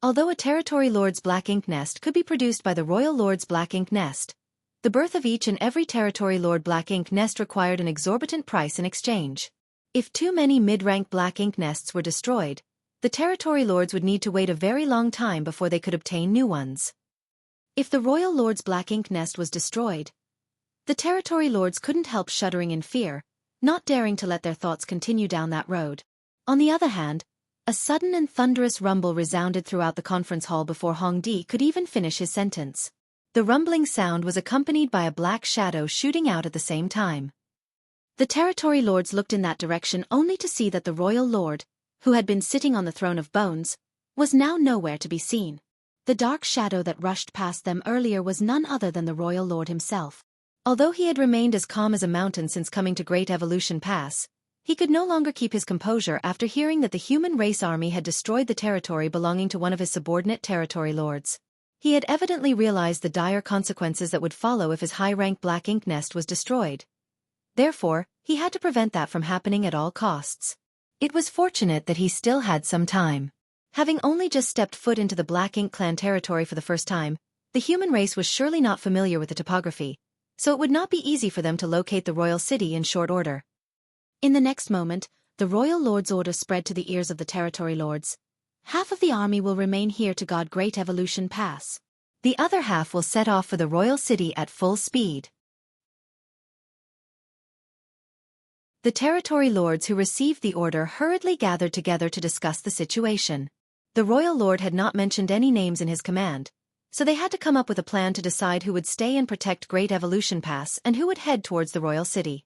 Although a territory lord's Black Ink nest could be produced by the royal lord's Black Ink nest, the birth of each and every territory lord Black Ink nest required an exorbitant price in exchange. If too many mid-rank Black Ink nests were destroyed, the territory lords would need to wait a very long time before they could obtain new ones. If the royal lord's Black Ink nest was destroyed, the territory lords couldn't help shuddering in fear, not daring to let their thoughts continue down that road. On the other hand, a sudden and thunderous rumble resounded throughout the conference hall before Hongdi could even finish his sentence. The rumbling sound was accompanied by a black shadow shooting out at the same time. The territory lords looked in that direction only to see that the royal lord, who had been sitting on the throne of bones, was now nowhere to be seen. The dark shadow that rushed past them earlier was none other than the royal lord himself. Although he had remained as calm as a mountain since coming to Great Evolution Pass, he could no longer keep his composure after hearing that the human race army had destroyed the territory belonging to one of his subordinate territory lords. He had evidently realized the dire consequences that would follow if his high-rank Black Ink nest was destroyed. Therefore, he had to prevent that from happening at all costs. It was fortunate that he still had some time. Having only just stepped foot into the Black Ink clan territory for the first time, the human race was surely not familiar with the topography, so it would not be easy for them to locate the royal city in short order. In the next moment, the royal lord's order spread to the ears of the territory lords. Half of the army will remain here to guard Great Evolution Pass. The other half will set off for the royal city at full speed. The territory lords who received the order hurriedly gathered together to discuss the situation. The royal lord had not mentioned any names in his command, so they had to come up with a plan to decide who would stay and protect Great Evolution Pass and who would head towards the royal city.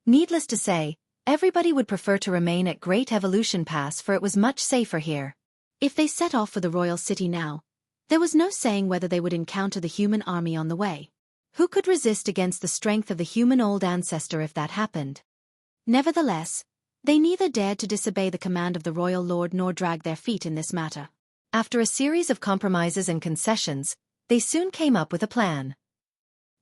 Needless to say, everybody would prefer to remain at Great Evolution Pass for it was much safer here. If they set off for the royal city now, there was no saying whether they would encounter the human army on the way. Who could resist against the strength of the human old ancestor if that happened? Nevertheless, they neither dared to disobey the command of the royal lord nor drag their feet in this matter. After a series of compromises and concessions, they soon came up with a plan.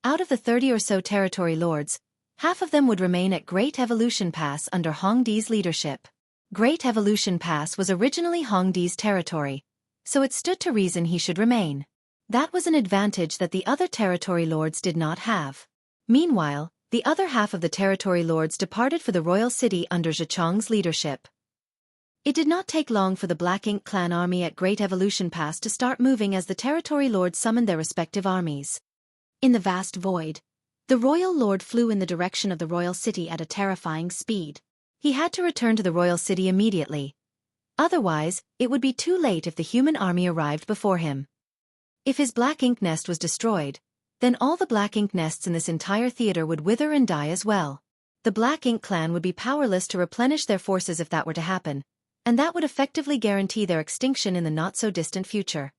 Out of the 30 or so territory lords, half of them would remain at Great Evolution Pass under Hongdi's leadership. Great Evolution Pass was originally Hongdi's territory, so it stood to reason he should remain. That was an advantage that the other territory lords did not have. Meanwhile, the other half of the territory lords departed for the royal city under Zhichang's leadership. It did not take long for the Black Ink clan army at Great Evolution Pass to start moving as the territory lords summoned their respective armies. In the vast void, the royal lord flew in the direction of the royal city at a terrifying speed. He had to return to the royal city immediately. Otherwise, it would be too late if the human army arrived before him. If his black ink nest was destroyed, then all the black ink nests in this entire theater would wither and die as well. The Black Ink clan would be powerless to replenish their forces if that were to happen, and that would effectively guarantee their extinction in the not-so-distant future.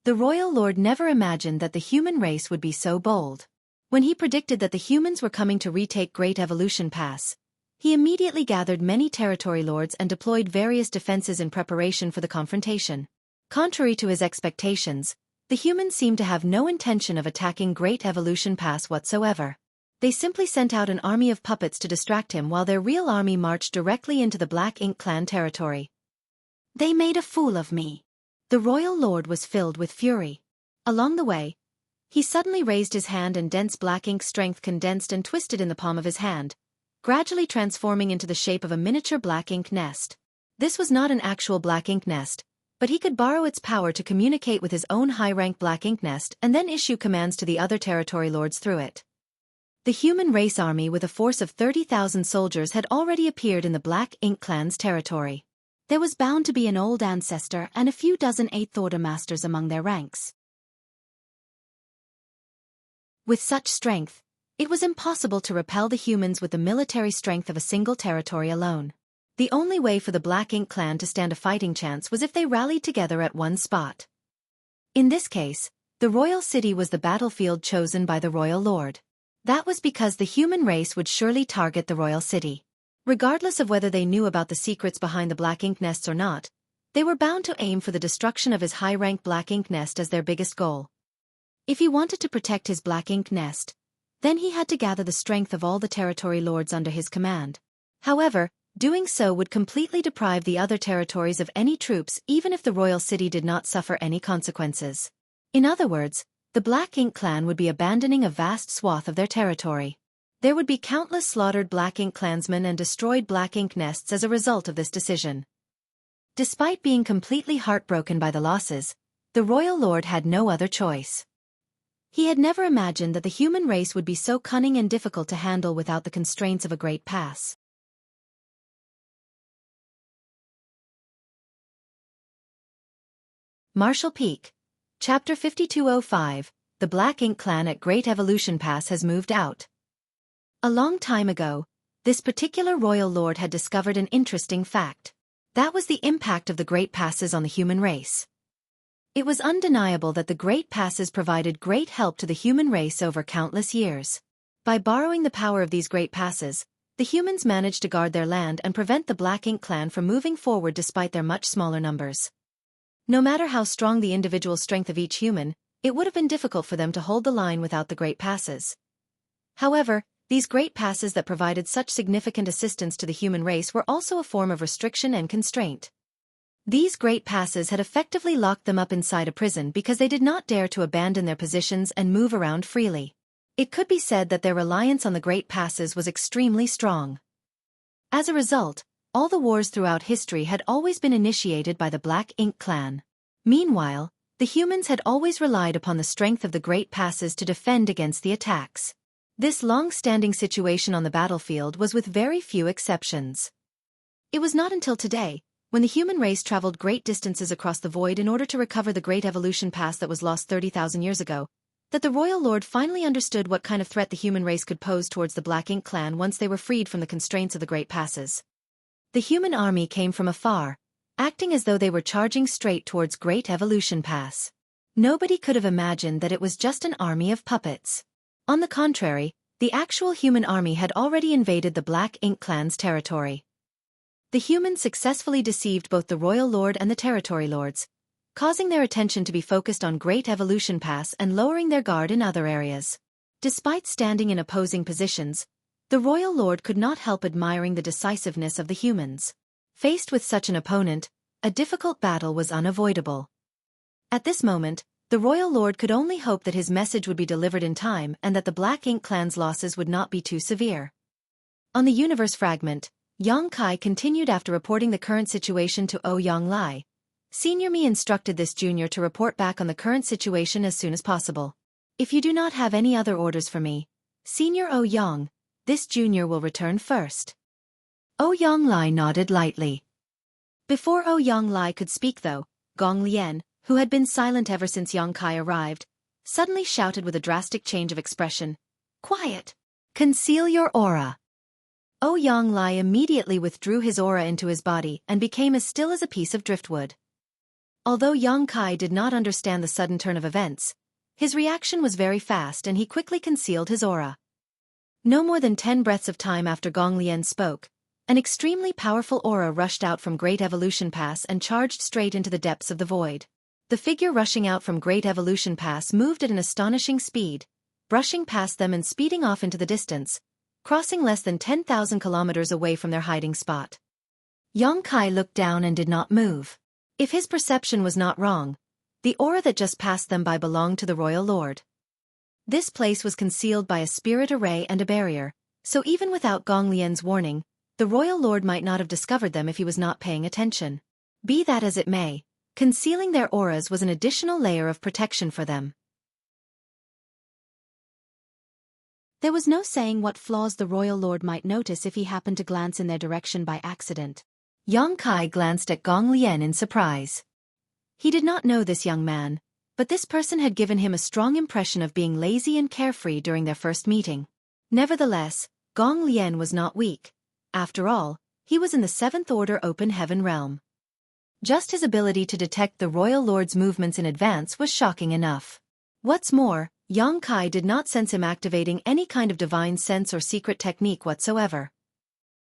The royal lord never imagined that the human race would be so bold. When he predicted that the humans were coming to retake Great Evolution Pass, he immediately gathered many territory lords and deployed various defenses in preparation for the confrontation. Contrary to his expectations, the humans seemed to have no intention of attacking Great Evolution Pass whatsoever. They simply sent out an army of puppets to distract him while their real army marched directly into the Black Ink clan territory. They made a fool of me. The royal lord was filled with fury. Along the way, he suddenly raised his hand and dense black ink strength condensed and twisted in the palm of his hand, gradually transforming into the shape of a miniature black ink nest. This was not an actual black ink nest, but he could borrow its power to communicate with his own high-rank black ink nest and then issue commands to the other territory lords through it. The human race army with a force of 30,000 soldiers had already appeared in the Black Ink clan's territory. There was bound to be an old ancestor and a few dozen 8th Order masters among their ranks. With such strength, it was impossible to repel the humans with the military strength of a single territory alone. The only way for the Black Ink clan to stand a fighting chance was if they rallied together at one spot. In this case, the royal city was the battlefield chosen by the royal lord. That was because the human race would surely target the royal city. Regardless of whether they knew about the secrets behind the black ink nests or not, they were bound to aim for the destruction of his high-rank black ink nest as their biggest goal. If he wanted to protect his black ink nest, then he had to gather the strength of all the territory lords under his command. However, doing so would completely deprive the other territories of any troops even if the royal city did not suffer any consequences. In other words, the Black Ink clan would be abandoning a vast swath of their territory. There would be countless slaughtered Black Ink clansmen and destroyed Black Ink nests as a result of this decision. Despite being completely heartbroken by the losses, the royal lord had no other choice. He had never imagined that the human race would be so cunning and difficult to handle without the constraints of a great pass. Marshall Peak. Chapter 5205, The Black Ink clan at Great Evolution Pass has moved out. A long time ago, this particular royal lord had discovered an interesting fact. That was the impact of the Great Passes on the human race. It was undeniable that the Great Passes provided great help to the human race over countless years. By borrowing the power of these Great Passes, the humans managed to guard their land and prevent the Black Ink clan from moving forward despite their much smaller numbers. No matter how strong the individual strength of each human, it would have been difficult for them to hold the line without the Great Passes. However, these Great Passes that provided such significant assistance to the human race were also a form of restriction and constraint. These Great Passes had effectively locked them up inside a prison because they did not dare to abandon their positions and move around freely. It could be said that their reliance on the Great Passes was extremely strong. As a result, all the wars throughout history had always been initiated by the Black Ink clan. Meanwhile, the humans had always relied upon the strength of the Great Passes to defend against the attacks. This long-standing situation on the battlefield was with very few exceptions. It was not until today, when the human race traveled great distances across the void in order to recover the Great Evolution Pass that was lost 30,000 years ago, that the royal lord finally understood what kind of threat the human race could pose towards the Black Ink clan once they were freed from the constraints of the Great Passes. The human army came from afar, acting as though they were charging straight towards Great Evolution Pass. Nobody could have imagined that it was just an army of puppets. On the contrary, the actual human army had already invaded the Black Ink clan's territory. The humans successfully deceived both the Royal Lord and the Territory Lords, causing their attention to be focused on Great Evolution Pass and lowering their guard in other areas. Despite standing in opposing positions, the Royal Lord could not help admiring the decisiveness of the humans. Faced with such an opponent, a difficult battle was unavoidable. At this moment, the Royal Lord could only hope that his message would be delivered in time and that the Black Ink clan's losses would not be too severe. On the universe fragment, Yang Kai continued after reporting the current situation to Ouyang Lai. Senior Me instructed this junior to report back on the current situation as soon as possible. If you do not have any other orders for me, Senior Ouyang, this junior will return first. Ouyang Lai nodded lightly. Before Ouyang Lai could speak though, Gong Lian, who had been silent ever since Yang Kai arrived, suddenly shouted with a drastic change of expression. Quiet! Conceal your aura! Ouyang Lai immediately withdrew his aura into his body and became as still as a piece of driftwood. Although Yang Kai did not understand the sudden turn of events, his reaction was very fast and he quickly concealed his aura. No more than 10 breaths of time after Gong Lian spoke, an extremely powerful aura rushed out from Great Evolution Pass and charged straight into the depths of the void. The figure rushing out from Great Evolution Pass moved at an astonishing speed, brushing past them and speeding off into the distance, crossing less than 10,000 kilometers away from their hiding spot. Yang Kai looked down and did not move. If his perception was not wrong, the aura that just passed them by belonged to the Royal Lord. This place was concealed by a spirit array and a barrier, so even without Gong Lian's warning, the Royal Lord might not have discovered them if he was not paying attention. Be that as it may, concealing their auras was an additional layer of protection for them. There was no saying what flaws the Royal Lord might notice if he happened to glance in their direction by accident. Yang Kai glanced at Gong Lian in surprise. He did not know this young man, but this person had given him a strong impression of being lazy and carefree during their first meeting. Nevertheless, Gong Lian was not weak. After all, he was in the 7th Order Open Heaven realm. Just his ability to detect the Royal Lord's movements in advance was shocking enough. What's more, Yang Kai did not sense him activating any kind of divine sense or secret technique whatsoever.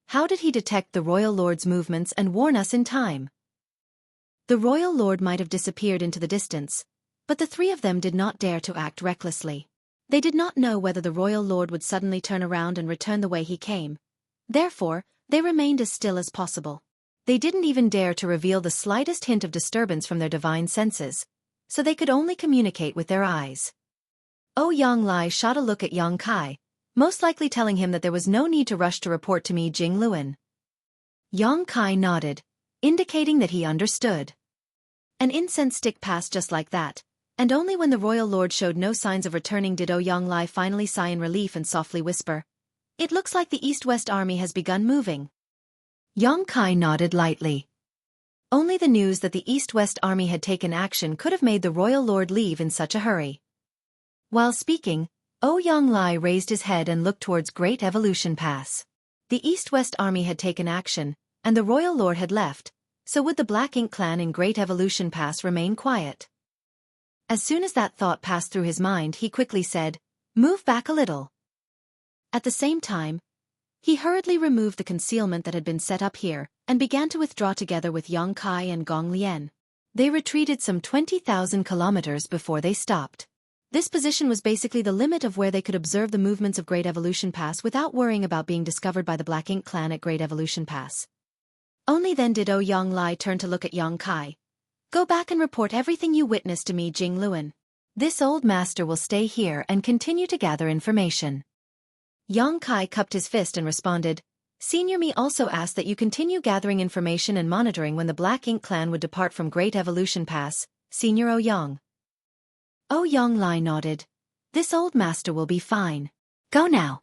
How did he detect the Royal Lord's movements and warn us in time? The Royal Lord might have disappeared into the distance, but the three of them did not dare to act recklessly. They did not know whether the Royal Lord would suddenly turn around and return the way he came. Therefore, they remained as still as possible. They didn't even dare to reveal the slightest hint of disturbance from their divine senses, so they could only communicate with their eyes. Ouyang Lai shot a look at Yang Kai, most likely telling him that there was no need to rush to report to me Jing Luan. Yang Kai nodded, indicating that he understood. An incense stick passed just like that, and only when the Royal Lord showed no signs of returning did Ouyang Lai finally sigh in relief and softly whisper, "It looks like the East-West army has begun moving." Yang Kai nodded lightly. Only the news that the East-West army had taken action could have made the Royal Lord leave in such a hurry. While speaking, Ouyang Lai raised his head and looked towards Great Evolution Pass. The East-West army had taken action, and the Royal Lord had left, so would the Black Ink clan in Great Evolution Pass remain quiet? As soon as that thought passed through his mind, he quickly said, "Move back a little." At the same time, he hurriedly removed the concealment that had been set up here, and began to withdraw together with Yang Kai and Gong Lian. They retreated some 20,000 kilometers before they stopped. This position was basically the limit of where they could observe the movements of Great Evolution Pass without worrying about being discovered by the Black Ink clan at Great Evolution Pass. Only then did Ouyang Lai turn to look at Yang Kai. "Go back and report everything you witnessed to me, Jing Luan. This old master will stay here and continue to gather information." Yang Kai cupped his fist and responded, "Senior Me also asked that you continue gathering information and monitoring when the Black Ink clan would depart from Great Evolution Pass, Senior Ouyang." Ouyang Lai nodded. "This old master will be fine. Go now."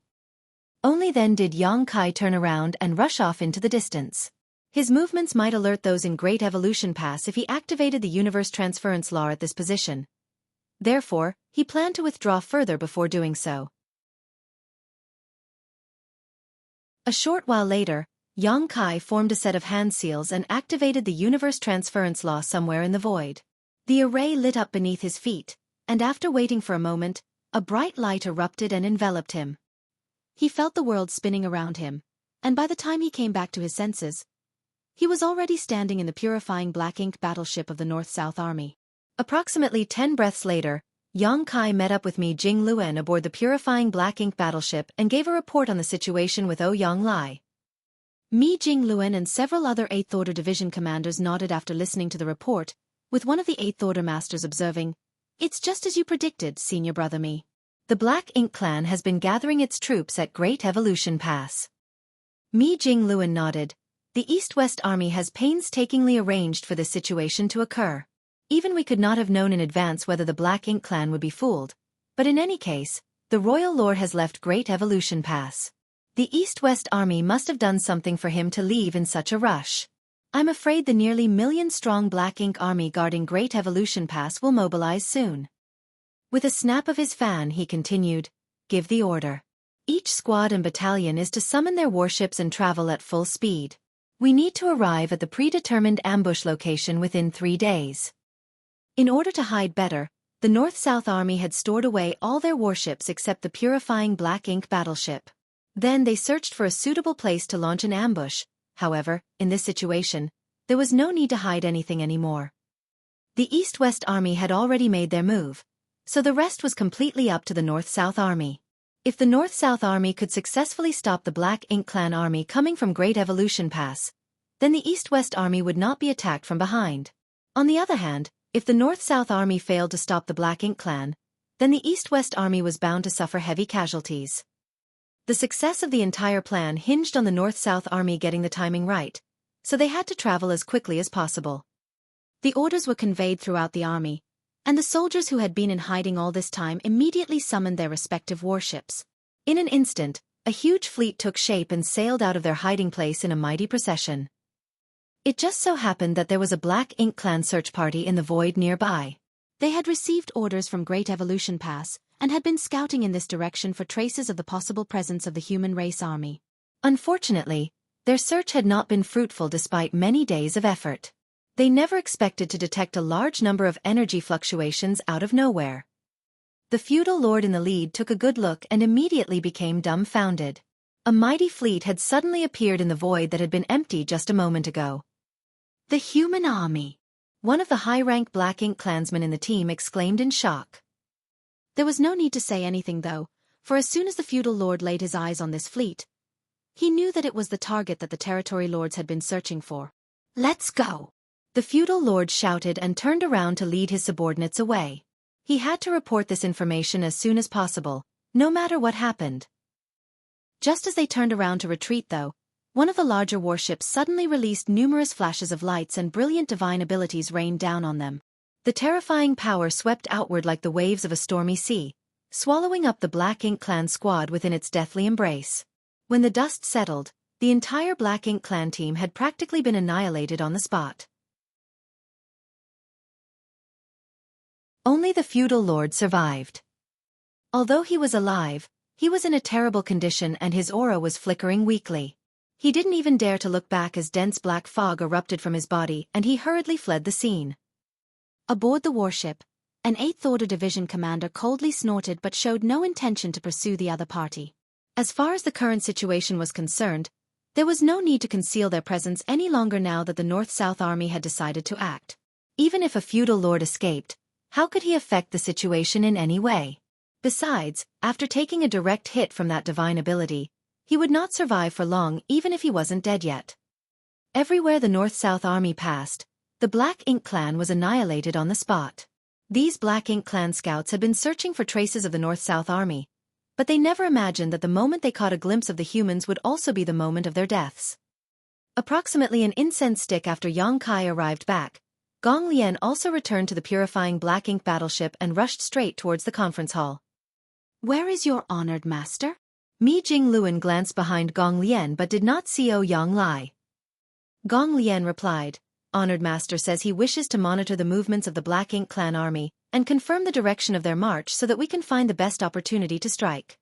Only then did Yang Kai turn around and rush off into the distance. His movements might alert those in Great Evolution Pass if he activated the universe transference law at this position. Therefore, he planned to withdraw further before doing so. A short while later, Yang Kai formed a set of hand seals and activated the universe transference law somewhere in the void. The array lit up beneath his feet, and after waiting for a moment, A bright light erupted and enveloped him. He felt the world spinning around him, and by the time he came back to his senses, he was already standing in the purifying black ink battleship of the North-South Army. Approximately 10 breaths later, Yang Kai met up with Mi Jing Luen aboard the purifying black ink battleship and gave a report on the situation with Ouyang Lai. Mi Jing Luen and several other 8th Order Division commanders nodded after listening to the report, with one of the 8th Order masters observing, "It's just as you predicted, Senior Brother Mi. The Black Ink Clan has been gathering its troops at Great Evolution Pass." Mi Jing Luen nodded. "The East-West Army has painstakingly arranged for this situation to occur. Even we could not have known in advance whether the Black Ink Clan would be fooled, but in any case, the Royal Lord has left Great Evolution Pass. The East-West Army must have done something for him to leave in such a rush. I'm afraid the nearly million-strong Black Ink Army guarding Great Evolution Pass will mobilize soon." With a snap of his fan he continued, "Give the order. Each squad and battalion is to summon their warships and travel at full speed. We need to arrive at the predetermined ambush location within 3 days." In order to hide better, the North-South Army had stored away all their warships except the purifying black ink battleship. Then they searched for a suitable place to launch an ambush. However, in this situation, there was no need to hide anything anymore. The East-West Army had already made their move, so the rest was completely up to the North-South Army. If the North-South Army could successfully stop the Black Ink Clan army coming from Great Evolution Pass, then the East-West Army would not be attacked from behind. On the other hand, if the North-South Army failed to stop the Black Ink Clan, then the East-West Army was bound to suffer heavy casualties. The success of the entire plan hinged on the North-South Army getting the timing right, so they had to travel as quickly as possible. The orders were conveyed throughout the army, and the soldiers who had been in hiding all this time immediately summoned their respective warships. In an instant, a huge fleet took shape and sailed out of their hiding place in a mighty procession. It just so happened that there was a Black Ink Clan search party in the void nearby. They had received orders from Great Evolution Pass, and had been scouting in this direction for traces of the possible presence of the human race army. Unfortunately, their search had not been fruitful despite many days of effort. They never expected to detect a large number of energy fluctuations out of nowhere. The feudal lord in the lead took a good look and immediately became dumbfounded. A mighty fleet had suddenly appeared in the void that had been empty just a moment ago. "The human army!" One of the high-rank Black Ink clansmen in the team exclaimed in shock. There was no need to say anything though, for as soon as the feudal lord laid his eyes on this fleet, he knew that it was the target that the territory lords had been searching for. "Let's go!" The feudal lord shouted and turned around to lead his subordinates away. He had to report this information as soon as possible, no matter what happened. Just as they turned around to retreat though, one of the larger warships suddenly released numerous flashes of lights and brilliant divine abilities rained down on them. The terrifying power swept outward like the waves of a stormy sea, swallowing up the Black Ink Clan squad within its deathly embrace. When the dust settled, the entire Black Ink Clan team had practically been annihilated on the spot. Only the feudal lord survived. Although he was alive, he was in a terrible condition and his aura was flickering weakly. He didn't even dare to look back as dense black fog erupted from his body and he hurriedly fled the scene. Aboard the warship, an 8th Order Division commander coldly snorted but showed no intention to pursue the other party. As far as the current situation was concerned, there was no need to conceal their presence any longer now that the North-South Army had decided to act. Even if a feudal lord escaped, how could he affect the situation in any way? Besides, after taking a direct hit from that divine ability, he would not survive for long even if he wasn't dead yet. Everywhere the North-South Army passed, the Black Ink Clan was annihilated on the spot. These Black Ink Clan scouts had been searching for traces of the North-South Army, but they never imagined that the moment they caught a glimpse of the humans would also be the moment of their deaths. Approximately an incense stick after Yang Kai arrived back, Gong Lian also returned to the purifying Black Ink battleship and rushed straight towards the conference hall. "Where is your honored master?" Mi Jing Luen glanced behind Gong Lian but did not see Ouyang Lai. Gong Lian replied, "Honored master says he wishes to monitor the movements of the Black Ink Clan army and confirm the direction of their march so that we can find the best opportunity to strike."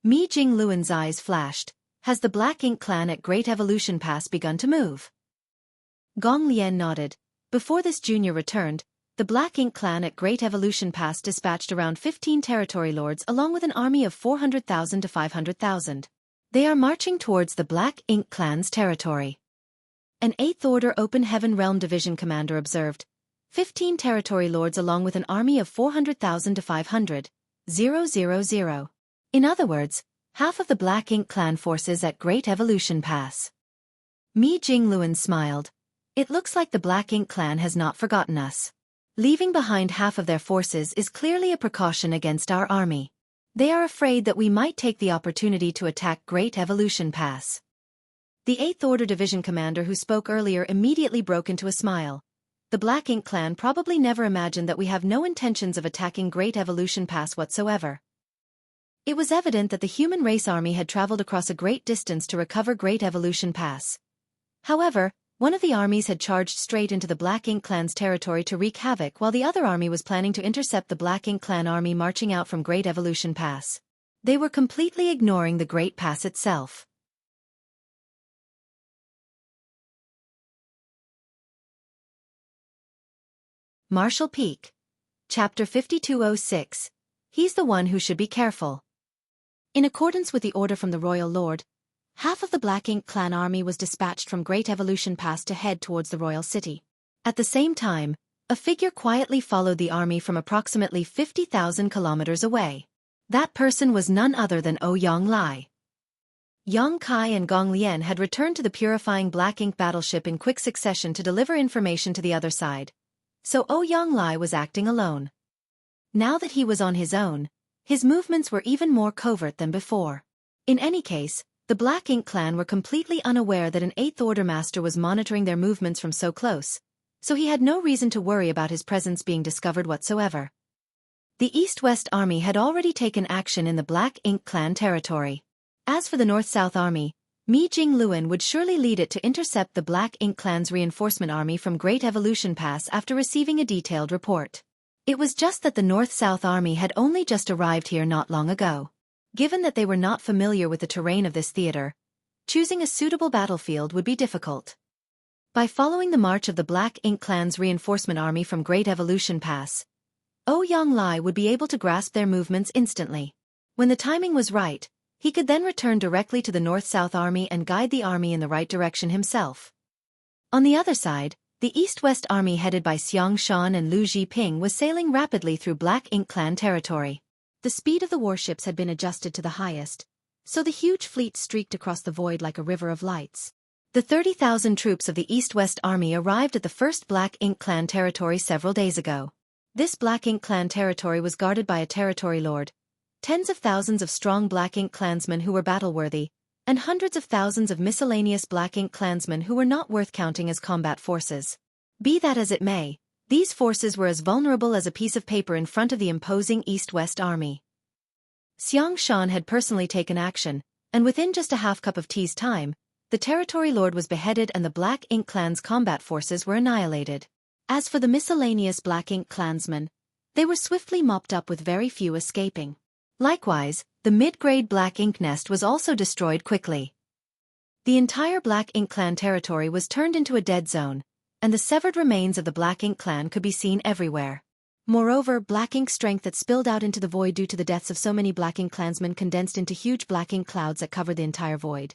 Mi Jing Luen's eyes flashed. "Has the Black Ink Clan at Great Evolution Pass begun to move?" Gong Lian nodded. Before this junior returned, the Black Ink clan at Great Evolution Pass dispatched around 15 territory lords along with an army of 400,000 to 500,000. They are marching towards the Black Ink clan's territory. An 8th Order Open Heaven Realm Division commander observed, 15 territory lords along with an army of 400,000 to 500,000. In other words, half of the Black Ink clan forces at Great Evolution Pass. Mi Jingluan smiled. It looks like the Black Ink clan has not forgotten us. Leaving behind half of their forces is clearly a precaution against our army. They are afraid that we might take the opportunity to attack Great Evolution Pass. The 8th Order Division commander who spoke earlier immediately broke into a smile. The Black Ink clan probably never imagined that we have no intentions of attacking Great Evolution Pass whatsoever. It was evident that the human race army had traveled across a great distance to recover Great Evolution Pass. However, one of the armies had charged straight into the Black Ink clan's territory to wreak havoc while the other army was planning to intercept the Black Ink clan army marching out from Great Evolution Pass. They were completely ignoring the Great Pass itself. Marshall Peak. Chapter 5206. He's the one who should be careful. In accordance with the order from the Royal Lord, half of the Black Ink clan army was dispatched from Great Evolution Pass to head towards the royal city. At the same time, a figure quietly followed the army from approximately 50,000 kilometers away. That person was none other than Ouyang Lai. Yang Kai and Gong Lian had returned to the purifying Black Ink battleship in quick succession to deliver information to the other side. So Ouyang Lai was acting alone. Now that he was on his own, his movements were even more covert than before. In any case, the Black Ink clan were completely unaware that an 8th Order master was monitoring their movements from so close, so he had no reason to worry about his presence being discovered whatsoever. The East-West Army had already taken action in the Black Ink clan territory. As for the North-South Army, Mi Jingluan would surely lead it to intercept the Black Ink clan's reinforcement army from Great Evolution Pass after receiving a detailed report. It was just that the North-South Army had only just arrived here not long ago. Given that they were not familiar with the terrain of this theater, choosing a suitable battlefield would be difficult. By following the march of the Black Ink clan's reinforcement army from Great Evolution Pass, Ouyang Lai would be able to grasp their movements instantly. When the timing was right, he could then return directly to the North-South Army and guide the army in the right direction himself. On the other side, the East-West Army headed by Xiang Shan and Lu Zhiping was sailing rapidly through Black Ink clan territory. The speed of the warships had been adjusted to the highest, so the huge fleet streaked across the void like a river of lights. The 30,000 troops of the East-West Army arrived at the first Black Ink clan territory several days ago. This Black Ink clan territory was guarded by a territory lord, tens of thousands of strong Black Ink clansmen who were battle-worthy, and hundreds of thousands of miscellaneous Black Ink clansmen who were not worth counting as combat forces. Be that as it may, these forces were as vulnerable as a piece of paper in front of the imposing East-West Army. Xiang Shan had personally taken action, and within just a half cup of tea's time, the territory lord was beheaded and the Black Ink clan's combat forces were annihilated. As for the miscellaneous Black Ink clansmen, they were swiftly mopped up with very few escaping. Likewise, the mid-grade Black Ink nest was also destroyed quickly. The entire Black Ink clan territory was turned into a dead zone, and the severed remains of the Black Ink clan could be seen everywhere. Moreover, Black Ink strength that spilled out into the void due to the deaths of so many Black Ink clansmen condensed into huge Black Ink clouds that covered the entire void.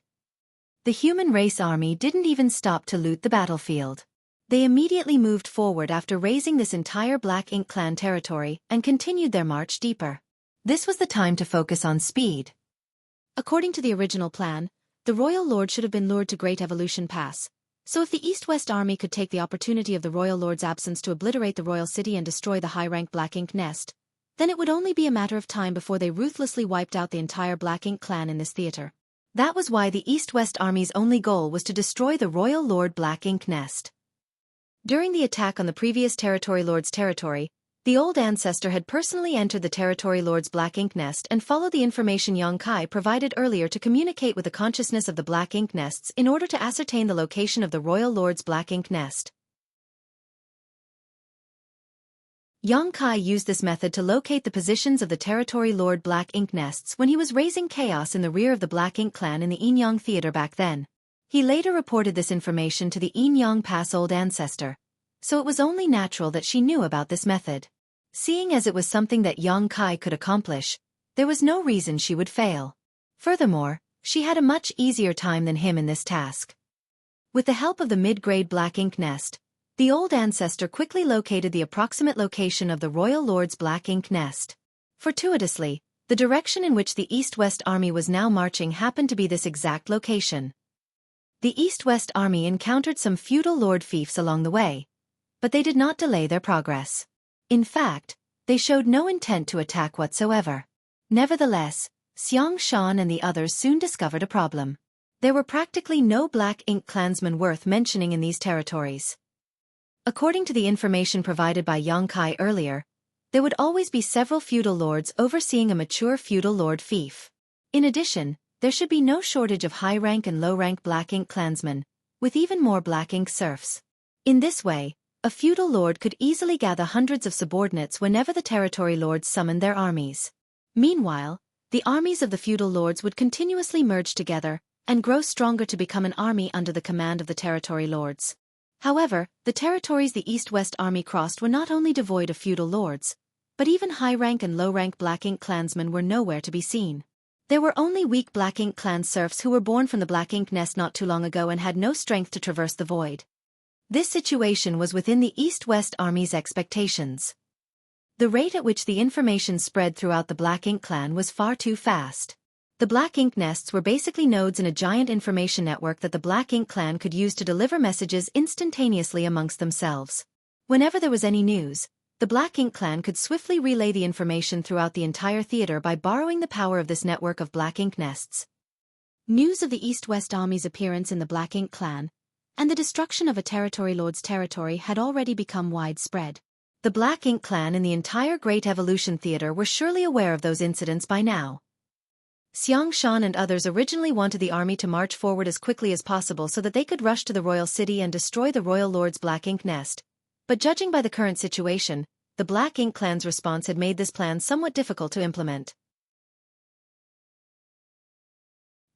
The human race army didn't even stop to loot the battlefield. They immediately moved forward after razing this entire Black Ink clan territory and continued their march deeper. This was the time to focus on speed. According to the original plan, the Royal Lord should have been lured to Great Evolution Pass. So if the East-West Army could take the opportunity of the Royal Lord's absence to obliterate the royal city and destroy the high-rank Black Ink nest, then it would only be a matter of time before they ruthlessly wiped out the entire Black Ink clan in this theater. That was why the East-West Army's only goal was to destroy the Royal Lord Black Ink nest. During the attack on the previous Territory Lord's territory, the old ancestor had personally entered the Territory Lord's Black Ink nest and followed the information Yang Kai provided earlier to communicate with the consciousness of the Black Ink nests in order to ascertain the location of the Royal Lord's Black Ink nest. Yang Kai used this method to locate the positions of the Territory Lord Black Ink nests when he was raising chaos in the rear of the Black Ink clan in the Yinyang Theater back then. He later reported this information to the Yinyang Pass Old Ancestor, so it was only natural that she knew about this method. Seeing as it was something that Yang Kai could accomplish, there was no reason she would fail. Furthermore, she had a much easier time than him in this task. With the help of the mid-grade black ink nest, the old ancestor quickly located the approximate location of the royal lord's black ink nest. Fortuitously, the direction in which the East-West army was now marching happened to be this exact location. The East-West army encountered some feudal lord fiefs along the way, but they did not delay their progress. In fact, they showed no intent to attack whatsoever. Nevertheless, Xiang Shan and the others soon discovered a problem. There were practically no black ink clansmen worth mentioning in these territories. According to the information provided by Yang Kai earlier, there would always be several feudal lords overseeing a mature feudal lord fief. In addition, there should be no shortage of high-rank and low-rank black ink clansmen, with even more black ink serfs. In this way, a feudal lord could easily gather hundreds of subordinates whenever the territory lords summoned their armies. Meanwhile, the armies of the feudal lords would continuously merge together and grow stronger to become an army under the command of the territory lords. However, the territories the East-West army crossed were not only devoid of feudal lords, but even high-rank and low-rank black ink clansmen were nowhere to be seen. There were only weak black ink clan serfs who were born from the black ink nest not too long ago and had no strength to traverse the void. This situation was within the East-West army's expectations. The rate at which the information spread throughout the black ink clan was far too fast. The black ink nests were basically nodes in a giant information network that the black ink clan could use to deliver messages instantaneously amongst themselves. Whenever there was any news, the black ink clan could swiftly relay the information throughout the entire theater by borrowing the power of this network of black ink nests. News of the East-West army's appearance in the black ink clan and the destruction of a territory lord's territory had already become widespread. The black ink clan in the entire Great Evolution Theater were surely aware of those incidents by now. Xiang Shan and others originally wanted the army to march forward as quickly as possible so that they could rush to the royal city and destroy the royal lord's black ink nest. But judging by the current situation, the black ink clan's response had made this plan somewhat difficult to implement.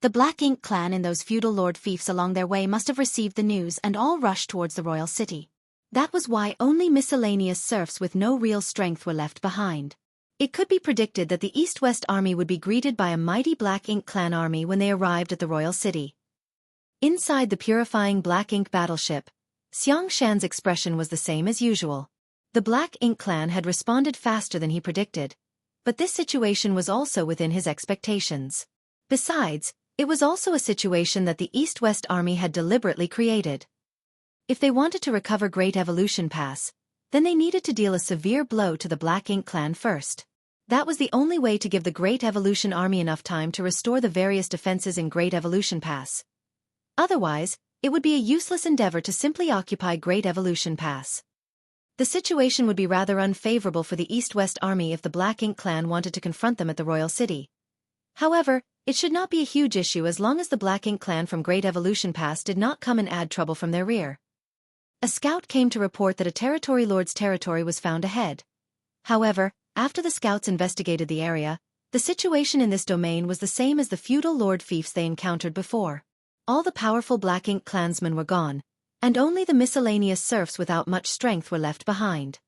The black ink clan and those feudal lord fiefs along their way must have received the news and all rushed towards the royal city. That was why only miscellaneous serfs with no real strength were left behind. It could be predicted that the East-West army would be greeted by a mighty black ink clan army when they arrived at the royal city. Inside the purifying black ink battleship, Xiang Shan's expression was the same as usual. The black ink clan had responded faster than he predicted, but this situation was also within his expectations. Besides, it was also a situation that the East-West army had deliberately created. If they wanted to recover Great Evolution Pass, then they needed to deal a severe blow to the black ink clan first. That was the only way to give the Great Evolution Army enough time to restore the various defenses in Great Evolution Pass. Otherwise, it would be a useless endeavor to simply occupy Great Evolution Pass. The situation would be rather unfavorable for the East-West Army if the Black Ink clan wanted to confront them at the royal city. However, it should not be a huge issue as long as the Black Ink clan from Great Evolution Pass did not come and add trouble from their rear. A scout came to report that a territory lord's territory was found ahead. However, after the scouts investigated the area, the situation in this domain was the same as the feudal lord fiefs they encountered before. All the powerful Black Ink clansmen were gone, and only the miscellaneous serfs without much strength were left behind.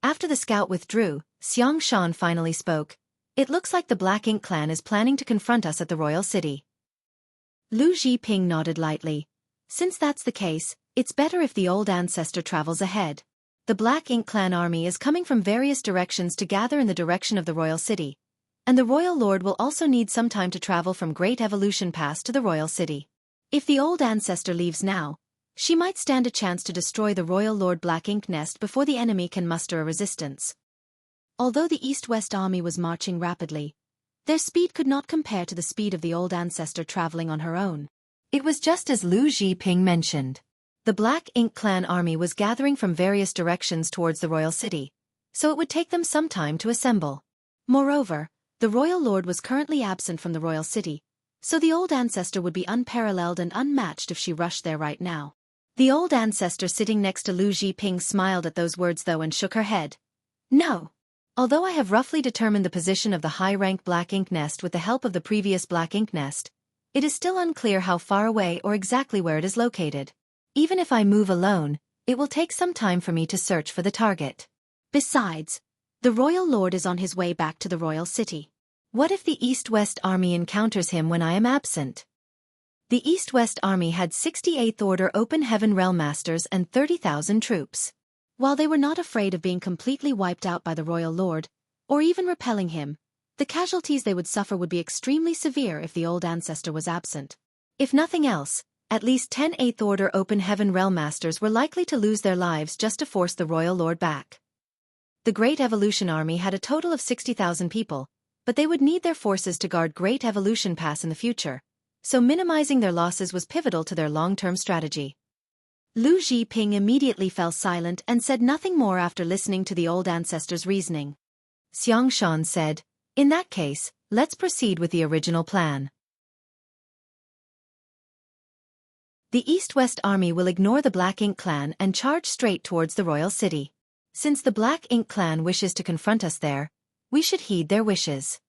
After the scout withdrew, Xiang Shan finally spoke. It looks like the Black Ink clan is planning to confront us at the royal city. Lu Zhiping nodded lightly. Since that's the case, it's better if the old ancestor travels ahead. The Black Ink clan army is coming from various directions to gather in the direction of the royal city, and the royal lord will also need some time to travel from Great Evolution Pass to the royal city. If the old ancestor leaves now, she might stand a chance to destroy the royal lord Black Ink nest before the enemy can muster a resistance. Although the East-West army was marching rapidly, their speed could not compare to the speed of the old ancestor traveling on her own. It was just as Lu Zhiping mentioned. The Black Ink clan army was gathering from various directions towards the royal city, so it would take them some time to assemble. Moreover, the royal lord was currently absent from the royal city, so the old ancestor would be unparalleled and unmatched if she rushed there right now. The old ancestor sitting next to Lu Zhiping smiled at those words though and shook her head. No. Although I have roughly determined the position of the high-rank Black Ink nest with the help of the previous Black Ink nest, it is still unclear how far away or exactly where it is located. Even if I move alone, It will take some time for me to search for the target. Besides, the royal lord is on his way back to the royal city. What if the East-West Army encounters him when I am absent? The East-West Army had 68th Order Open Heaven Realm Masters and 30,000 troops. While they were not afraid of being completely wiped out by the royal lord, or even repelling him, the casualties they would suffer would be extremely severe if the old ancestor was absent. If nothing else, at least 10 8th Order Open Heaven Realm Masters were likely to lose their lives just to force the royal lord back. The Great Evolution Army had a total of 60,000 people, but they would need their forces to guard Great Evolution Pass in the future, so minimizing their losses was pivotal to their long-term strategy. Lu Zhiping immediately fell silent and said nothing more after listening to the old ancestor's reasoning. Xiangshan said, "In that case, let's proceed with the original plan. The East-West Army will ignore the Black Ink Clan and charge straight towards the royal city. Since the Black Ink Clan wishes to confront us there, we should heed their wishes."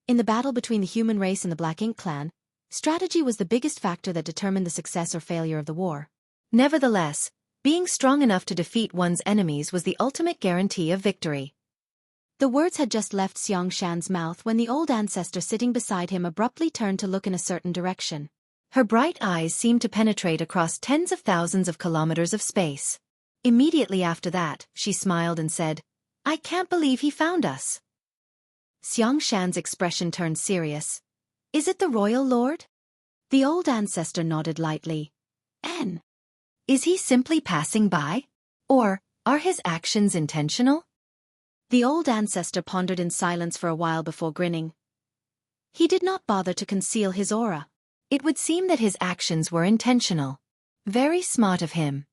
In the battle between the human race and the Black Ink Clan, strategy was the biggest factor that determined the success or failure of the war. Nevertheless, being strong enough to defeat one's enemies was the ultimate guarantee of victory. The words had just left Xiangshan's mouth when the old ancestor sitting beside him abruptly turned to look in a certain direction. Her bright eyes seemed to penetrate across tens of thousands of kilometers of space. Immediately after that, she smiled and said, "I can't believe he found us." Xiangshan's expression turned serious. "Is it the royal lord?" The old ancestor nodded lightly. "N. Is he simply passing by? Or are his actions intentional?" The old ancestor pondered in silence for a while before grinning. He did not bother to conceal his aura. It would seem that his actions were intentional. Very smart of him.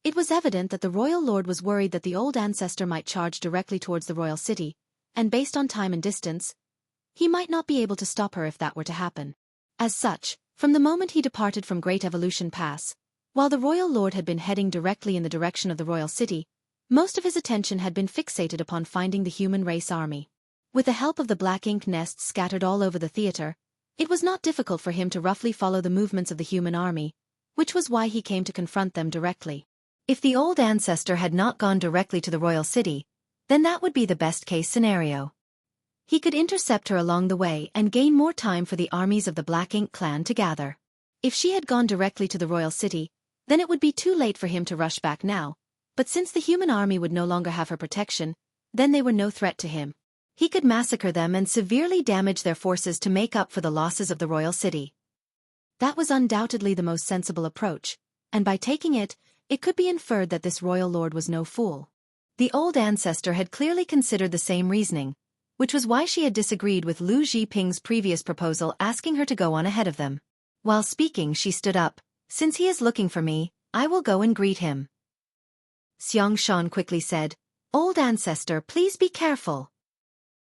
It was evident that the royal lord was worried that the old ancestor might charge directly towards the royal city, and based on time and distance, he might not be able to stop her if that were to happen. As such, from the moment he departed from Great Evolution Pass, while the royal lord had been heading directly in the direction of the royal city, most of his attention had been fixated upon finding the human race army. With the help of the black ink nests scattered all over the theater, it was not difficult for him to roughly follow the movements of the human army, which was why he came to confront them directly. If the old ancestor had not gone directly to the royal city, then that would be the best-case scenario. He could intercept her along the way and gain more time for the armies of the Black Ink Clan to gather. If she had gone directly to the royal city, then it would be too late for him to rush back now, but since the human army would no longer have her protection, then they were no threat to him. He could massacre them and severely damage their forces to make up for the losses of the royal city. That was undoubtedly the most sensible approach, and by taking it, it could be inferred that this royal lord was no fool. The old ancestor had clearly considered the same reasoning, which was why she had disagreed with Lu Zhiping's previous proposal asking her to go on ahead of them. While speaking, she stood up. "Since he is looking for me, I will go and greet him." Xiangshan quickly said, "Old ancestor, please be careful."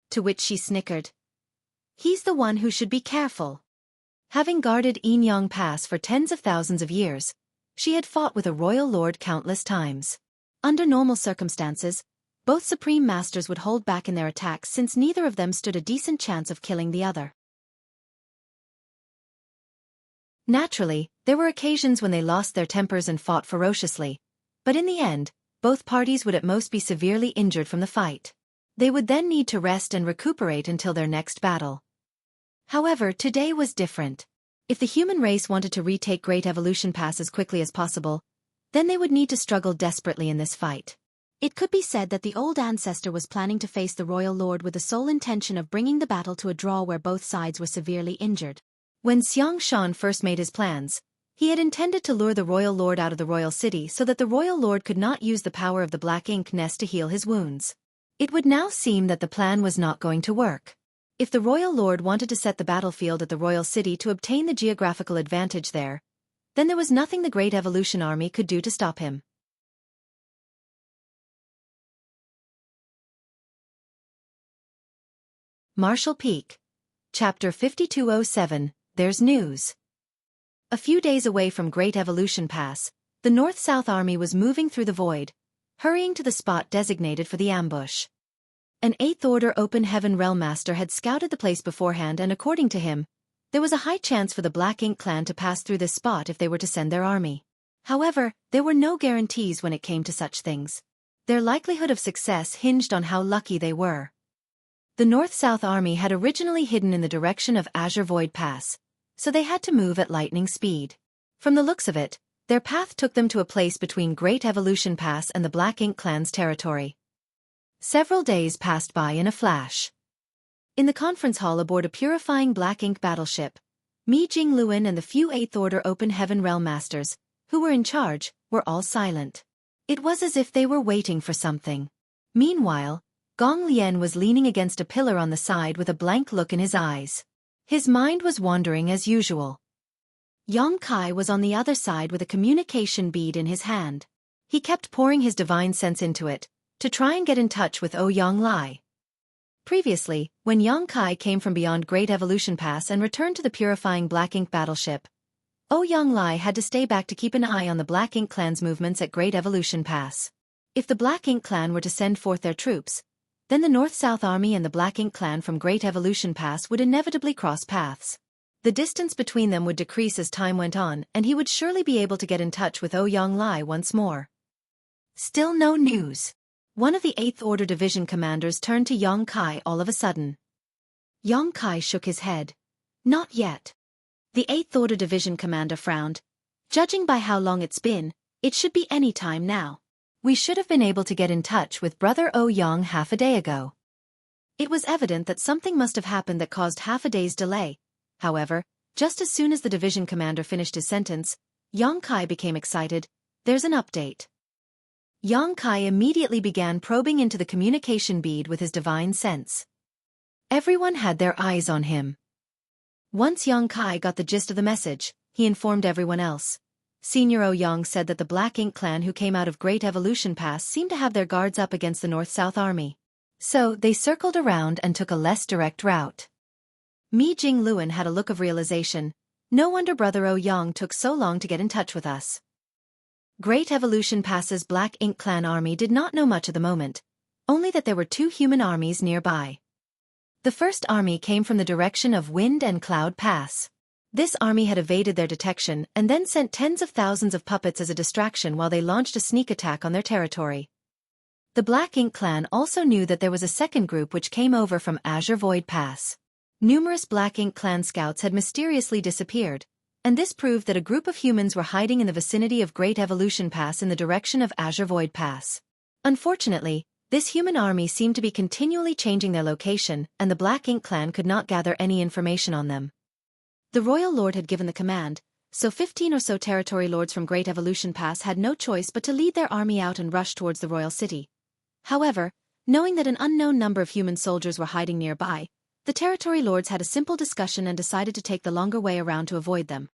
To which she snickered. "He's the one who should be careful." Having guarded Yinyang Pass for tens of thousands of years, she had fought with a royal lord countless times. Under normal circumstances, both supreme masters would hold back in their attacks since neither of them stood a decent chance of killing the other. Naturally, there were occasions when they lost their tempers and fought ferociously, but in the end, both parties would at most be severely injured from the fight. They would then need to rest and recuperate until their next battle. However, today was different. If the human race wanted to retake Great Evolution Pass as quickly as possible, then they would need to struggle desperately in this fight. It could be said that the old ancestor was planning to face the royal lord with the sole intention of bringing the battle to a draw where both sides were severely injured. When Xiangshan first made his plans, he had intended to lure the royal lord out of the royal city so that the royal lord could not use the power of the black ink nest to heal his wounds. It would now seem that the plan was not going to work. If the royal lord wanted to set the battlefield at the royal city to obtain the geographical advantage there, then there was nothing the Great Evolution Army could do to stop him. Marshall Peak. Chapter 5207, There's News. A few days away from Great Evolution Pass, the North-South Army was moving through the void, hurrying to the spot designated for the ambush. An 8th Order Open Heaven Realm Master had scouted the place beforehand and according to him, there was a high chance for the Black Ink Clan to pass through this spot if they were to send their army. However, there were no guarantees when it came to such things. Their likelihood of success hinged on how lucky they were. The North-South Army had originally hidden in the direction of Azure Void Pass, so they had to move at lightning speed. From the looks of it, their path took them to a place between Great Evolution Pass and the Black Ink Clan's territory. Several days passed by in a flash. In the conference hall aboard a purifying Black Ink battleship, Mi Jingluan and the few Eighth Order Open Heaven Realm Masters, who were in charge, were all silent. It was as if they were waiting for something. Meanwhile, Gong Lian was leaning against a pillar on the side with a blank look in his eyes. His mind was wandering as usual. Yang Kai was on the other side with a communication bead in his hand. He kept pouring his divine sense into it, to try and get in touch with Ouyang Lai. Previously, when Yang Kai came from beyond Great Evolution Pass and returned to the purifying Black Ink battleship, Ouyang Lai had to stay back to keep an eye on the Black Ink Clan's movements at Great Evolution Pass. If the Black Ink Clan were to send forth their troops, then the North-South Army and the Black Ink Clan from Great Evolution Pass would inevitably cross paths. The distance between them would decrease as time went on, and he would surely be able to get in touch with Ouyang Lai once more. Still no news. One of the 8th Order Division commanders turned to Yang Kai all of a sudden. Yang Kai shook his head. Not yet. The 8th Order Division commander frowned. Judging by how long it's been, it should be any time now. We should have been able to get in touch with Brother Ouyang half a day ago. It was evident that something must have happened that caused half a day's delay. However, just as soon as the division commander finished his sentence, Yang Kai became excited. There's an update. Yang Kai immediately began probing into the communication bead with his divine sense. Everyone had their eyes on him. Once Yang Kai got the gist of the message, he informed everyone else. Senior Ouyang said that the Black Ink Clan who came out of Great Evolution Pass seemed to have their guards up against the North-South Army. So, they circled around and took a less direct route. Mi Jingluan had a look of realization. No wonder Brother Ouyang took so long to get in touch with us. Great Evolution Pass's Black Ink Clan army did not know much at the moment, only that there were 2 human armies nearby. The first army came from the direction of Wind and Cloud Pass. This army had evaded their detection and then sent tens of thousands of puppets as a distraction while they launched a sneak attack on their territory. The Black Ink Clan also knew that there was a second group which came over from Azure Void Pass. Numerous Black Ink Clan scouts had mysteriously disappeared, and this proved that a group of humans were hiding in the vicinity of Great Evolution Pass in the direction of Azure Void Pass. Unfortunately, this human army seemed to be continually changing their location, and the Black Ink Clan could not gather any information on them. The Royal Lord had given the command, so 15 or so territory lords from Great Evolution Pass had no choice but to lead their army out and rush towards the royal city. However, knowing that an unknown number of human soldiers were hiding nearby, the territory lords had a simple discussion and decided to take the longer way around to avoid them.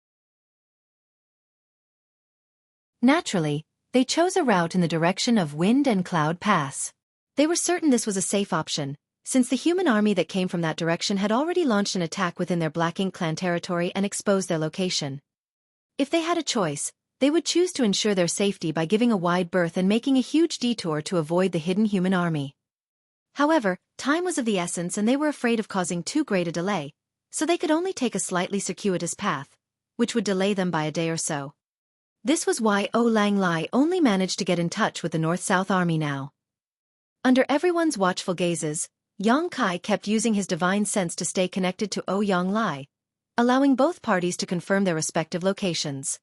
Naturally, they chose a route in the direction of Wind and Cloud Pass. They were certain this was a safe option, since the human army that came from that direction had already launched an attack within their Black Ink Clan territory and exposed their location. If they had a choice, they would choose to ensure their safety by giving a wide berth and making a huge detour to avoid the hidden human army. However, time was of the essence and they were afraid of causing too great a delay, so they could only take a slightly circuitous path, which would delay them by a day or so. This was why Ouyang Lai only managed to get in touch with the North-South Army now. Under everyone's watchful gazes, Yang Kai kept using his divine sense to stay connected to Ouyang Lai, allowing both parties to confirm their respective locations.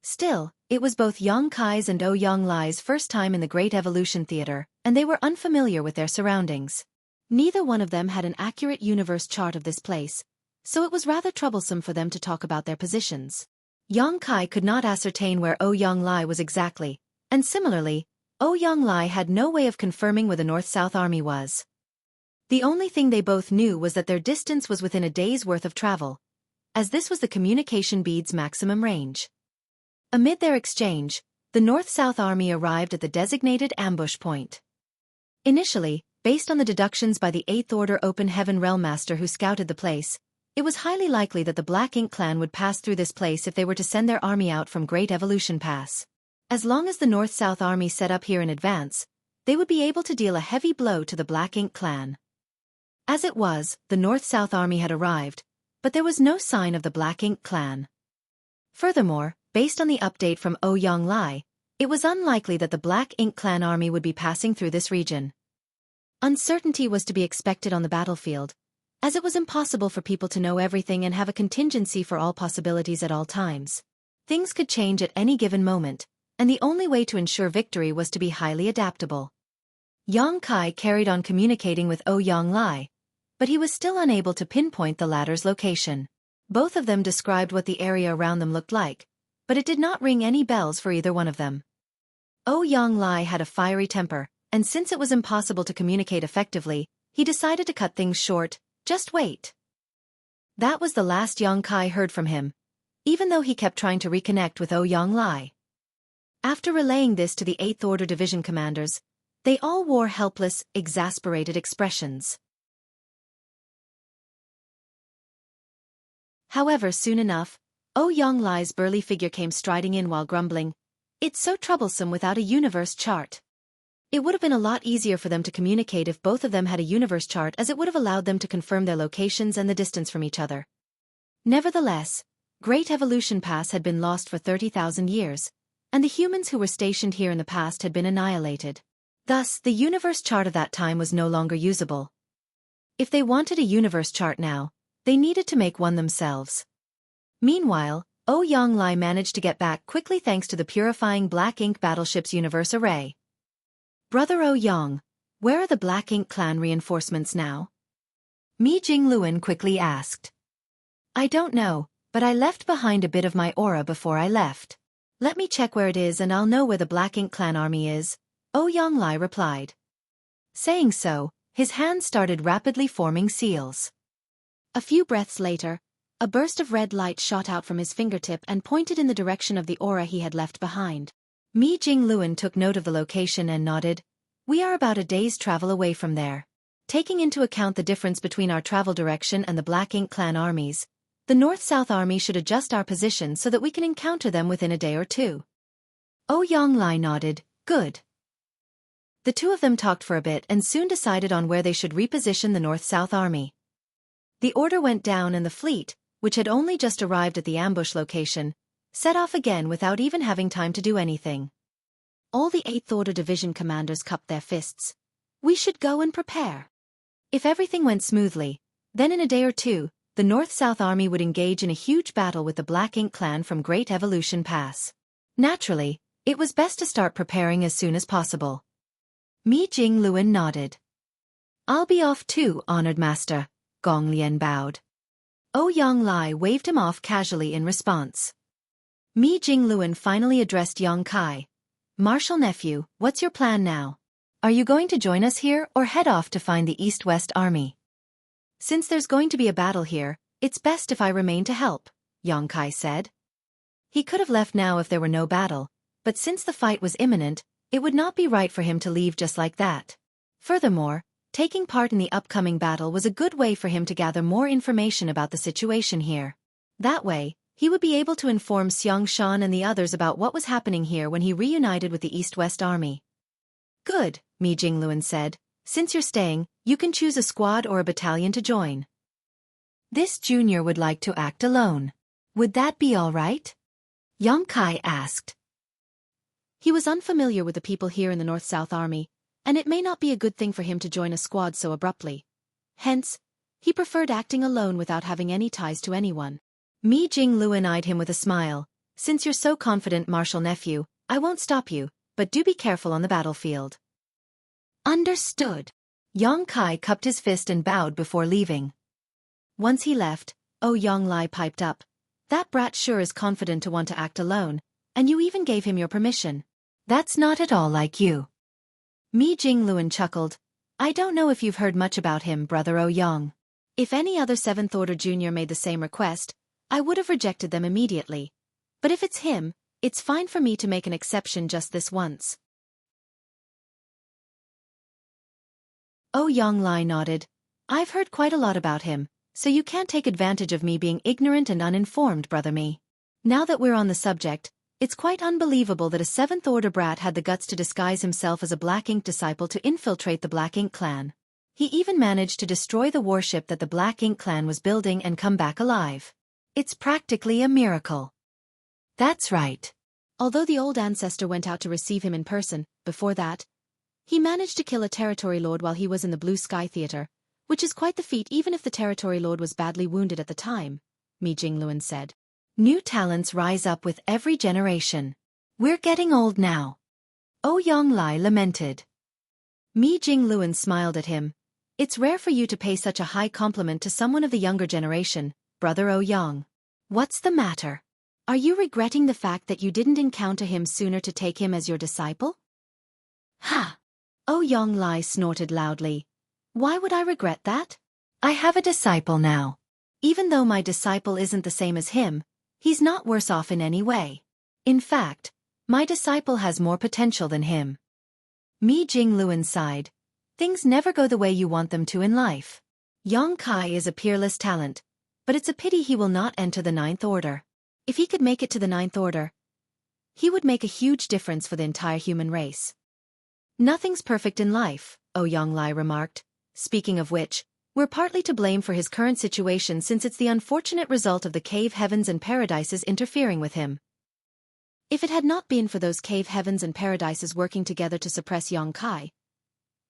Still, it was both Yang Kai's and Ouyang Lai's first time in the Great Evolution Theater, and they were unfamiliar with their surroundings. Neither one of them had an accurate universe chart of this place, so it was rather troublesome for them to talk about their positions. Yang Kai could not ascertain where Ouyang Lai was exactly, and similarly, Ouyang Lai had no way of confirming where the North-South Army was. The only thing they both knew was that their distance was within a day's worth of travel, as this was the communication bead's maximum range. Amid their exchange, the North-South Army arrived at the designated ambush point. Initially, based on the deductions by the 8th Order Open Heaven Realm Master who scouted the place, it was highly likely that the Black Ink Clan would pass through this place if they were to send their army out from Great Evolution Pass. As long as the North-South Army set up here in advance, they would be able to deal a heavy blow to the Black Ink Clan. As it was, the North-South Army had arrived, but there was no sign of the Black Ink Clan. Furthermore, based on the update from Ouyang Lai, it was unlikely that the Black Ink Clan army would be passing through this region. Uncertainty was to be expected on the battlefield, as it was impossible for people to know everything and have a contingency for all possibilities at all times. Things could change at any given moment, and the only way to ensure victory was to be highly adaptable. Yang Kai carried on communicating with Ouyang Lai, but he was still unable to pinpoint the latter's location. Both of them described what the area around them looked like, but it did not ring any bells for either one of them. Ouyang Lai had a fiery temper, and since it was impossible to communicate effectively, he decided to cut things short. Just wait. That was the last Yang Kai heard from him, even though he kept trying to reconnect with Ouyang Lai. After relaying this to the 8th Order Division commanders, they all wore helpless, exasperated expressions. However, soon enough, Ouyang Lai's burly figure came striding in while grumbling, "It's so troublesome without a universe chart." It would have been a lot easier for them to communicate if both of them had a universe chart, as it would have allowed them to confirm their locations and the distance from each other. Nevertheless, Great Evolution Pass had been lost for 30,000 years, and the humans who were stationed here in the past had been annihilated. Thus, the universe chart of that time was no longer usable. If they wanted a universe chart now, they needed to make one themselves. Meanwhile, Ouyang Lai managed to get back quickly thanks to the purifying Black Ink Battleship's universe array. "Brother Ouyang, where are the Black Ink Clan reinforcements now?" Mi Jingluan quickly asked. "I don't know, but I left behind a bit of my aura before I left. Let me check where it is and I'll know where the Black Ink Clan army is," Ouyang Lai replied. Saying so, his hands started rapidly forming seals. A few breaths later, a burst of red light shot out from his fingertip and pointed in the direction of the aura he had left behind. Mi Jingluan took note of the location and nodded. "We are about a day's travel away from there. Taking into account the difference between our travel direction and the Black Ink Clan armies, the North-South Army should adjust our position so that we can encounter them within a day or two." Ouyang Lai nodded. "Good." The two of them talked for a bit and soon decided on where they should reposition the North-South Army. The order went down and the fleet, which had only just arrived at the ambush location, set off again without even having time to do anything. All the 8th Order Division commanders cupped their fists. "We should go and prepare." If everything went smoothly, then in a day or two, the North-South Army would engage in a huge battle with the Black Ink Clan from Great Evolution Pass. Naturally, it was best to start preparing as soon as possible. Mi Jingluan nodded. "I'll be off too, honored master," Gong Lian bowed. Ouyang Lai waved him off casually in response. Mi Jingluan finally addressed Yang Kai. "Marshal nephew, what's your plan now? Are you going to join us here or head off to find the East-West Army?" "Since there's going to be a battle here, it's best if I remain to help," Yang Kai said. He could have left now if there were no battle, but since the fight was imminent, it would not be right for him to leave just like that. Furthermore, taking part in the upcoming battle was a good way for him to gather more information about the situation here. That way, he would be able to inform Xiang Shan and the others about what was happening here when he reunited with the East-West Army. "Good," Mi Jingluan said. "Since you're staying, you can choose a squad or a battalion to join. This junior would like to act alone. Would that be all right?" Yang Kai asked. He was unfamiliar with the people here in the North-South Army, and it may not be a good thing for him to join a squad so abruptly. Hence, he preferred acting alone without having any ties to anyone. Mi Jingluan eyed him with a smile. "Since you're so confident, Marshal nephew, I won't stop you, but do be careful on the battlefield." "Understood." Yang Kai cupped his fist and bowed before leaving. Once he left, Ouyang Lai piped up. "That brat sure is confident to want to act alone, and you even gave him your permission. That's not at all like you." Mi Jingluan chuckled. "I don't know if you've heard much about him, Brother Ouyang. If any other 7th Order Junior made the same request, I would have rejected them immediately. But if it's him, it's fine for me to make an exception just this once." Ouyang Lai nodded. "I've heard quite a lot about him, so you can't take advantage of me being ignorant and uninformed, Brother Mi. Now that we're on the subject, it's quite unbelievable that a 7th Order brat had the guts to disguise himself as a Black Ink disciple to infiltrate the Black Ink Clan. He even managed to destroy the warship that the Black Ink Clan was building and come back alive. It's practically a miracle." That's right. Although the old ancestor went out to receive him in person, before that, he managed to kill a territory lord while he was in the Blue Sky Theater, which is quite the feat even if the territory lord was badly wounded at the time, Mi Jingluan said. New talents rise up with every generation. We're getting old now. Ouyang lamented. Mi Jingluan smiled at him. It's rare for you to pay such a high compliment to someone of the younger generation, Brother Ouyang. What's the matter? Are you regretting the fact that you didn't encounter him sooner to take him as your disciple? Ha! Ouyang snorted loudly. Why would I regret that? I have a disciple now. Even though my disciple isn't the same as him, he's not worse off in any way. In fact, my disciple has more potential than him. Mi Jingluan sighed. Things never go the way you want them to in life. Yang Kai is a peerless talent, but it's a pity he will not enter the Ninth Order. If he could make it to the Ninth Order, he would make a huge difference for the entire human race. Nothing's perfect in life, Ouyang remarked. Speaking of which, we're partly to blame for his current situation since it's the unfortunate result of the cave heavens and paradises interfering with him. If it had not been for those cave heavens and paradises working together to suppress Yang Kai,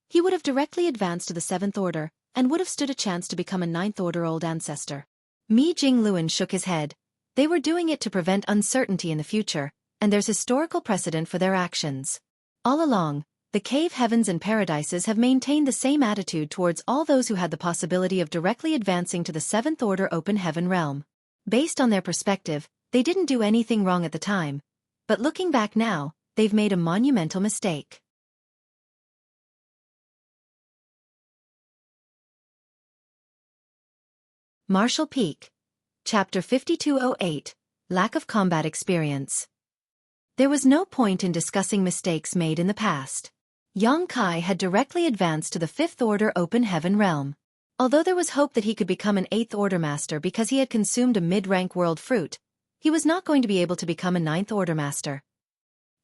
he would have directly advanced to the Seventh Order, and would have stood a chance to become a Ninth Order old ancestor. Mi Jingluan shook his head. They were doing it to prevent uncertainty in the future, and there's historical precedent for their actions. All along, the cave heavens and paradises have maintained the same attitude towards all those who had the possibility of directly advancing to the Seventh Order open heaven realm. Based on their perspective, they didn't do anything wrong at the time, but looking back now, they've made a monumental mistake. Martial Peak. Chapter 5208, Lack of Combat Experience. There was no point in discussing mistakes made in the past. Yang Kai had directly advanced to the Fifth Order open heaven realm. Although there was hope that he could become an Eighth Order master because he had consumed a mid-rank world fruit, he was not going to be able to become a Ninth Order master.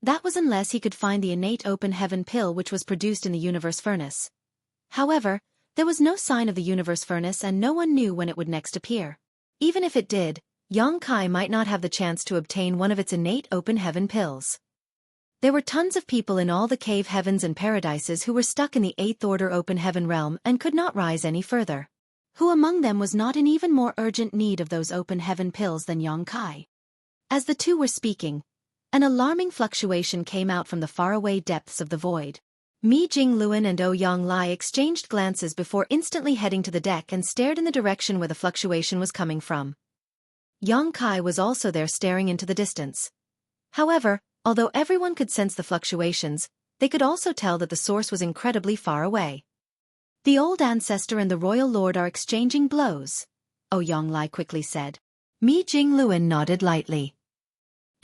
That was unless he could find the innate open heaven pill which was produced in the universe furnace. However, there was no sign of the universe furnace and no one knew when it would next appear. Even if it did, Yang Kai might not have the chance to obtain one of its innate open heaven pills. There were tons of people in all the cave heavens and paradises who were stuck in the Eighth Order open heaven realm and could not rise any further. Who among them was not in even more urgent need of those open heaven pills than Yang Kai? As the two were speaking, an alarming fluctuation came out from the faraway depths of the void. Mi Jingluan and Ouyang exchanged glances before instantly heading to the deck and stared in the direction where the fluctuation was coming from. Yang Kai was also there staring into the distance. However, although everyone could sense the fluctuations, they could also tell that the source was incredibly far away. The old ancestor and the royal lord are exchanging blows, Ouyang quickly said. Mi Jingluan nodded lightly.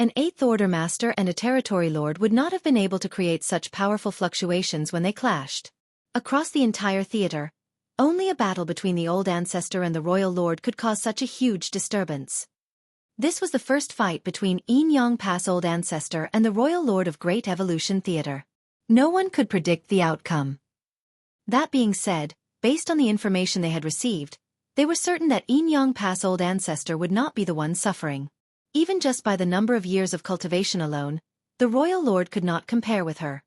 An Eighth Order master and a territory lord would not have been able to create such powerful fluctuations when they clashed. Across the entire theater, only a battle between the old ancestor and the royal lord could cause such a huge disturbance. This was the first fight between Yin Yang Pass old ancestor and the royal lord of Great Evolution Theater. No one could predict the outcome. That being said, based on the information they had received, they were certain that Yin Yang Pass old ancestor would not be the one suffering. Even just by the number of years of cultivation alone, the royal lord could not compare with her.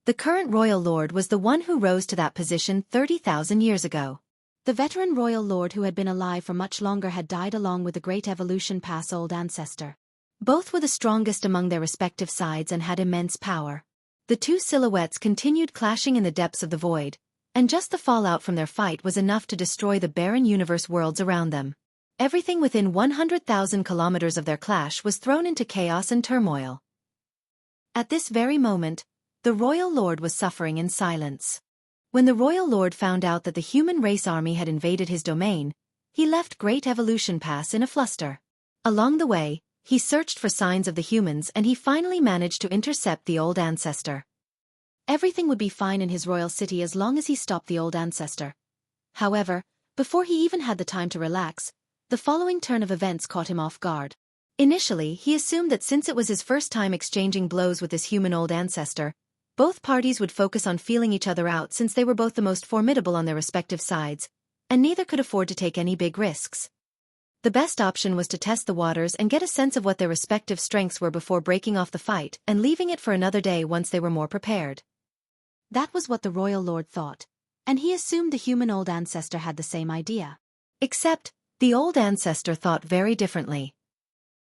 The current royal lord was the one who rose to that position 30,000 years ago. The veteran royal lord who had been alive for much longer had died along with the Great Evolution Pass old ancestor. Both were the strongest among their respective sides and had immense power. The two silhouettes continued clashing in the depths of the void, and just the fallout from their fight was enough to destroy the barren universe worlds around them. Everything within 100,000 kilometers of their clash was thrown into chaos and turmoil. At this very moment, the royal lord was suffering in silence. When the royal lord found out that the human race army had invaded his domain, he left Great Evolution Pass in a fluster. Along the way, he searched for signs of the humans and he finally managed to intercept the old ancestor. Everything would be fine in his royal city as long as he stopped the old ancestor. However, before he even had the time to relax, the following turn of events caught him off guard. Initially, he assumed that since it was his first time exchanging blows with this human old ancestor, both parties would focus on feeling each other out since they were both the most formidable on their respective sides, and neither could afford to take any big risks. The best option was to test the waters and get a sense of what their respective strengths were before breaking off the fight and leaving it for another day once they were more prepared. That was what the royal lord thought, and he assumed the human old ancestor had the same idea. Except, the old ancestor thought very differently.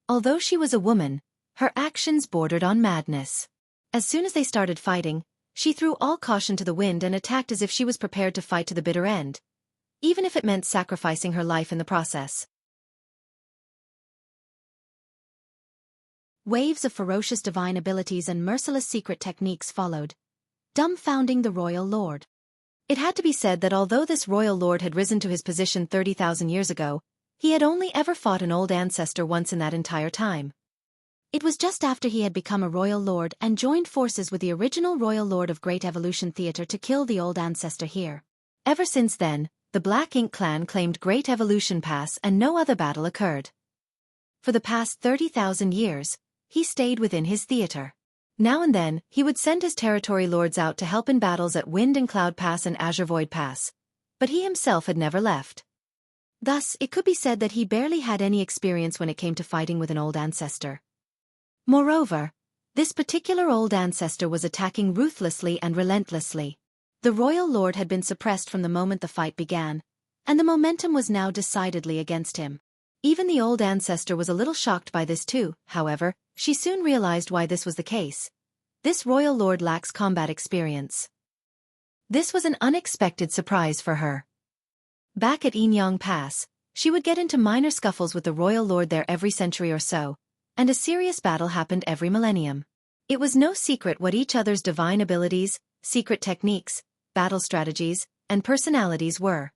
Although she was a woman, her actions bordered on madness. As soon as they started fighting, she threw all caution to the wind and attacked as if she was prepared to fight to the bitter end, even if it meant sacrificing her life in the process. Waves of ferocious divine abilities and merciless secret techniques followed, dumbfounding the royal lord. It had to be said that although this royal lord had risen to his position 30,000 years ago, he had only ever fought an old ancestor once in that entire time. It was just after he had become a royal lord and joined forces with the original royal lord of Great Evolution Theater to kill the old ancestor here. Ever since then, the Black Ink clan claimed Great Evolution Pass and no other battle occurred. For the past 30,000 years, he stayed within his theater. Now and then, he would send his territory lords out to help in battles at Wind and Cloud Pass and Azure Void Pass, but he himself had never left. Thus, it could be said that he barely had any experience when it came to fighting with an old ancestor. Moreover, this particular old ancestor was attacking ruthlessly and relentlessly. The royal lord had been suppressed from the moment the fight began, and the momentum was now decidedly against him. Even the old ancestor was a little shocked by this too, however, she soon realized why this was the case. This royal lord lacks combat experience. This was an unexpected surprise for her. Back at Enyang Pass, she would get into minor scuffles with the royal lord there every century or so, and a serious battle happened every millennium. It was no secret what each other's divine abilities, secret techniques, battle strategies, and personalities were.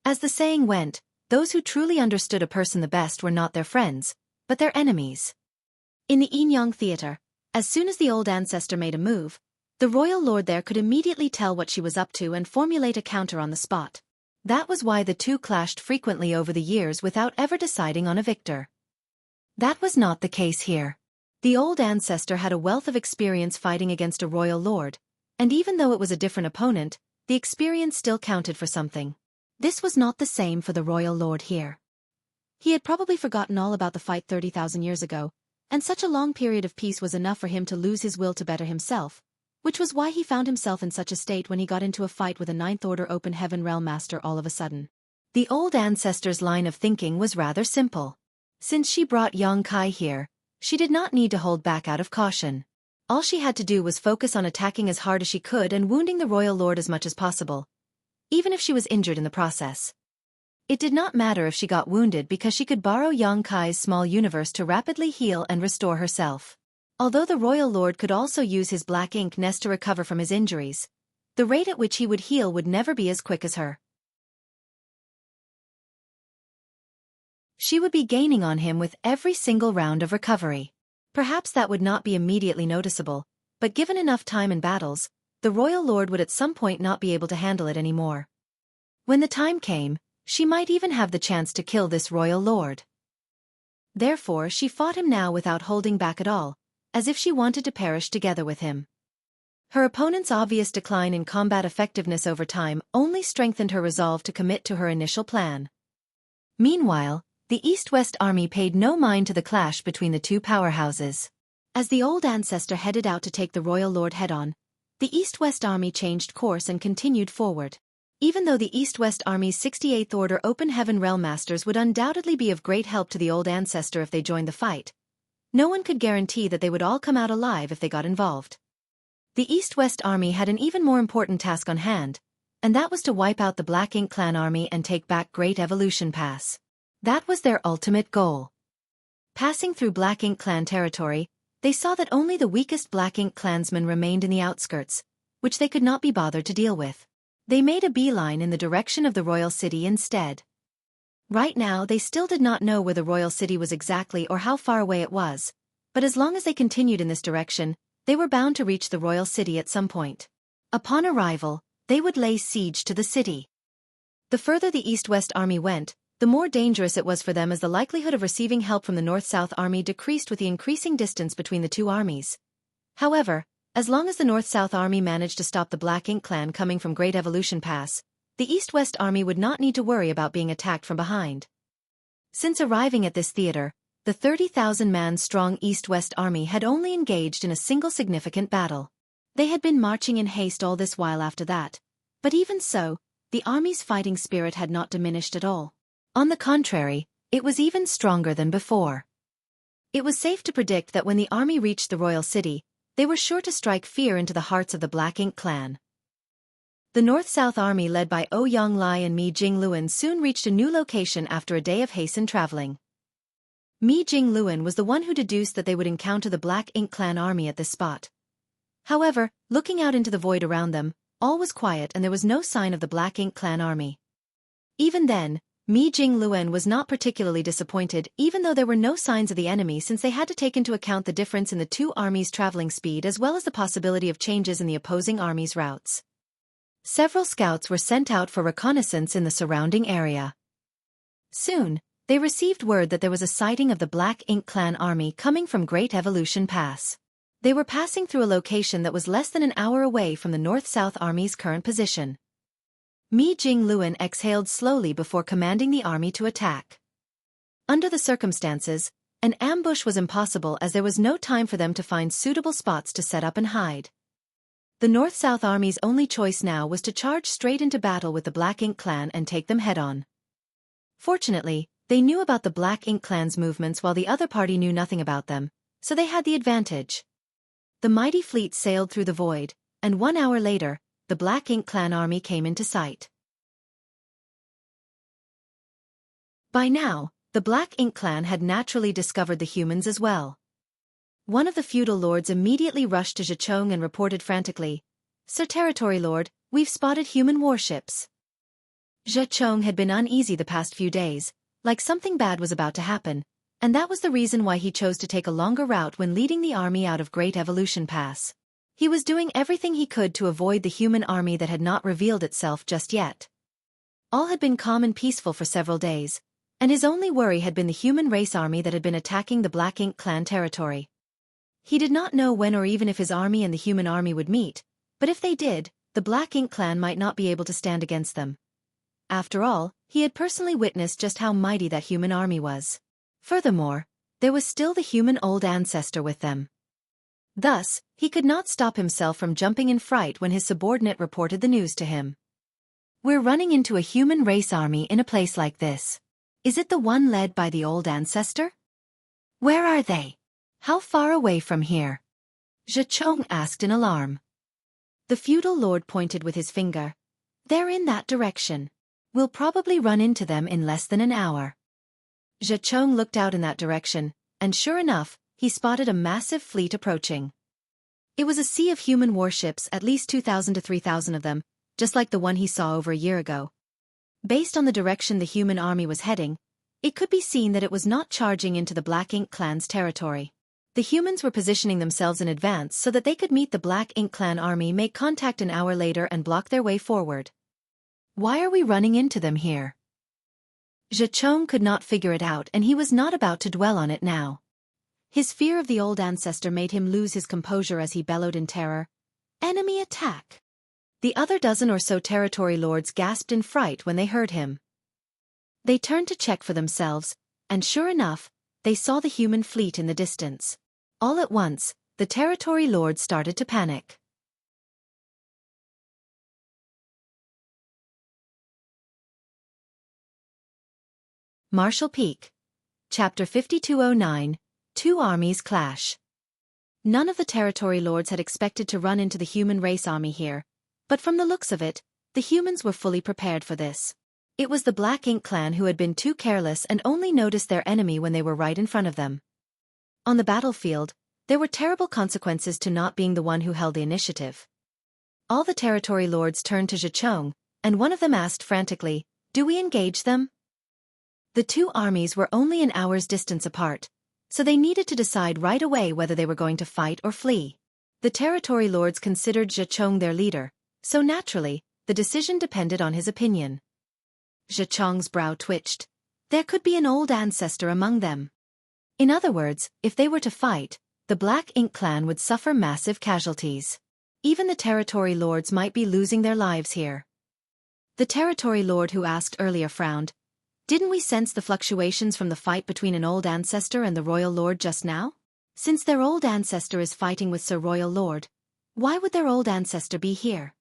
As the saying went, those who truly understood a person the best were not their friends, but their enemies. In the Enyang Theater, as soon as the old ancestor made a move, the royal lord there could immediately tell what she was up to and formulate a counter on the spot. That was why the two clashed frequently over the years without ever deciding on a victor. That was not the case here. The old ancestor had a wealth of experience fighting against a royal lord, and even though it was a different opponent, the experience still counted for something. This was not the same for the royal lord here. He had probably forgotten all about the fight 30,000 years ago, and such a long period of peace was enough for him to lose his will to better himself, which was why he found himself in such a state when he got into a fight with a Ninth Order Open Heaven Realm Master all of a sudden. The old ancestor's line of thinking was rather simple. Since she brought Xueqi here, she did not need to hold back out of caution. All she had to do was focus on attacking as hard as she could and wounding the royal lord as much as possible, even if she was injured in the process. It did not matter if she got wounded because she could borrow Xueqi's small universe to rapidly heal and restore herself. Although the royal lord could also use his black ink nest to recover from his injuries, the rate at which he would heal would never be as quick as her. She would be gaining on him with every single round of recovery. Perhaps that would not be immediately noticeable, but given enough time in battles, the royal lord would at some point not be able to handle it anymore. When the time came, she might even have the chance to kill this royal lord. Therefore she fought him now without holding back at all, as if she wanted to perish together with him. Her opponent's obvious decline in combat effectiveness over time only strengthened her resolve to commit to her initial plan. Meanwhile, the East-West army paid no mind to the clash between the two powerhouses. As the old ancestor headed out to take the royal lord head-on, the East-West army changed course and continued forward. Even though the East-West Army's 68th Order Open Heaven Realm Masters would undoubtedly be of great help to the old ancestor if they joined the fight, no one could guarantee that they would all come out alive if they got involved. The East-West Army had an even more important task on hand, and that was to wipe out the Black Ink Clan army and take back Great Evolution Pass. That was their ultimate goal. Passing through Black Ink Clan territory, they saw that only the weakest Black Ink clansmen remained in the outskirts, which they could not be bothered to deal with. They made a beeline in the direction of the royal city instead. Right now they still did not know where the royal city was exactly or how far away it was, but as long as they continued in this direction, they were bound to reach the royal city at some point. Upon arrival, they would lay siege to the city. The further the East-West Army went, the more dangerous it was for them as the likelihood of receiving help from the North-South Army decreased with the increasing distance between the two armies. However, as long as the North-South Army managed to stop the Black Ink Clan coming from Great Evolution Pass, the East-West Army would not need to worry about being attacked from behind. Since arriving at this theater, the 30,000-man-strong East-West army had only engaged in a single significant battle. They had been marching in haste all this while after that, but even so, the army's fighting spirit had not diminished at all. On the contrary, it was even stronger than before. It was safe to predict that when the army reached the royal city, they were sure to strike fear into the hearts of the Black Ink clan. The North-South Army led by Ouyang Lai and Mi Jingluan soon reached a new location after a day of hastened traveling. Mi Jingluan was the one who deduced that they would encounter the Black Ink clan army at this spot. However, looking out into the void around them, all was quiet and there was no sign of the Black Ink clan army. Even then, Mi Jingluan was not particularly disappointed even though there were no signs of the enemy, since they had to take into account the difference in the two armies' traveling speed as well as the possibility of changes in the opposing armies' routes. Several scouts were sent out for reconnaissance in the surrounding area. Soon, they received word that there was a sighting of the Black Ink clan army coming from Great Evolution Pass. They were passing through a location that was less than an hour away from the North-South Army's current position. Mi Jingluan exhaled slowly before commanding the army to attack. Under the circumstances, an ambush was impossible as there was no time for them to find suitable spots to set up and hide. The North-South Army's only choice now was to charge straight into battle with the Black Ink clan and take them head-on. Fortunately, they knew about the Black Ink clan's movements while the other party knew nothing about them, so they had the advantage. The mighty fleet sailed through the void, and 1 hour later, the Black Ink clan army came into sight. By now, the Black Ink clan had naturally discovered the humans as well. One of the feudal lords immediately rushed to Xueqi and reported frantically, "Sir Territory Lord, we've spotted human warships." Xueqi had been uneasy the past few days, like something bad was about to happen, and that was the reason why he chose to take a longer route when leading the army out of Great Evolution Pass. He was doing everything he could to avoid the human army that had not revealed itself just yet. All had been calm and peaceful for several days, and his only worry had been the human race army that had been attacking the Black Ink clan territory. He did not know when or even if his army and the human army would meet, but if they did, the Black Ink clan might not be able to stand against them. After all, he had personally witnessed just how mighty that human army was. Furthermore, there was still the human old ancestor with them. Thus, he could not stop himself from jumping in fright when his subordinate reported the news to him. "We're running into a human race army in a place like this. Is it the one led by the old ancestor? Where are they? How far away from here?" Xueqi asked in alarm. The feudal lord pointed with his finger. "They're in that direction. We'll probably run into them in less than an hour." Xueqi looked out in that direction, and sure enough, he spotted a massive fleet approaching. It was a sea of human warships, at least 2,000 to 3,000 of them, just like the one he saw over a year ago. Based on the direction the human army was heading, it could be seen that it was not charging into the Black Ink clan's territory. The humans were positioning themselves in advance so that they could meet the Black Ink clan army, make contact an hour later and block their way forward. Why are we running into them here? Xueqi could not figure it out, and he was not about to dwell on it now. His fear of the old ancestor made him lose his composure as he bellowed in terror, "Enemy attack!" The other dozen or so territory lords gasped in fright when they heard him. They turned to check for themselves, and sure enough, they saw the human fleet in the distance. All at once, the territory lords started to panic. Marshall Peak. Chapter 5209, Two Armies Clash. None of the territory lords had expected to run into the human race army here, but from the looks of it, the humans were fully prepared for this. It was the Black Ink clan who had been too careless and only noticed their enemy when they were right in front of them. On the battlefield, there were terrible consequences to not being the one who held the initiative. All the territory lords turned to Xueqi, and one of them asked frantically, "Do we engage them?" The two armies were only an hour's distance apart, so they needed to decide right away whether they were going to fight or flee. The territory lords considered Xueqi their leader, so naturally, the decision depended on his opinion. Xueqi's brow twitched. There could be an old ancestor among them. In other words, if they were to fight, the Black Ink clan would suffer massive casualties. Even the territory lords might be losing their lives here. The territory lord who asked earlier frowned. Didn't we sense the fluctuations from the fight between an old ancestor and the royal lord just now? Since their old ancestor is fighting with Sir Royal Lord, why would their old ancestor be here?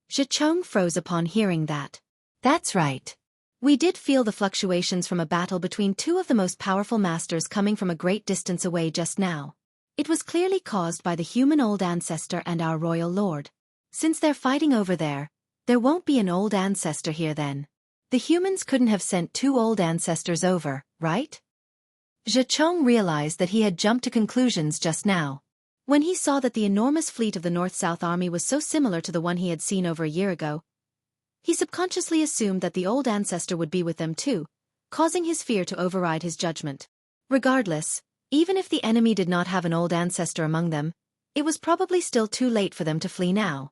Xueqi froze upon hearing that. That's right. We did feel the fluctuations from a battle between two of the most powerful masters coming from a great distance away just now. It was clearly caused by the human old ancestor and our royal lord. Since they're fighting over there won't be an old ancestor here then. The humans couldn't have sent two old ancestors over, right? Xueqi realized that he had jumped to conclusions just now. When he saw that the enormous fleet of the North-South Army was so similar to the one he had seen over a year ago, he subconsciously assumed that the old ancestor would be with them too, causing his fear to override his judgment. Regardless, even if the enemy did not have an old ancestor among them, it was probably still too late for them to flee now.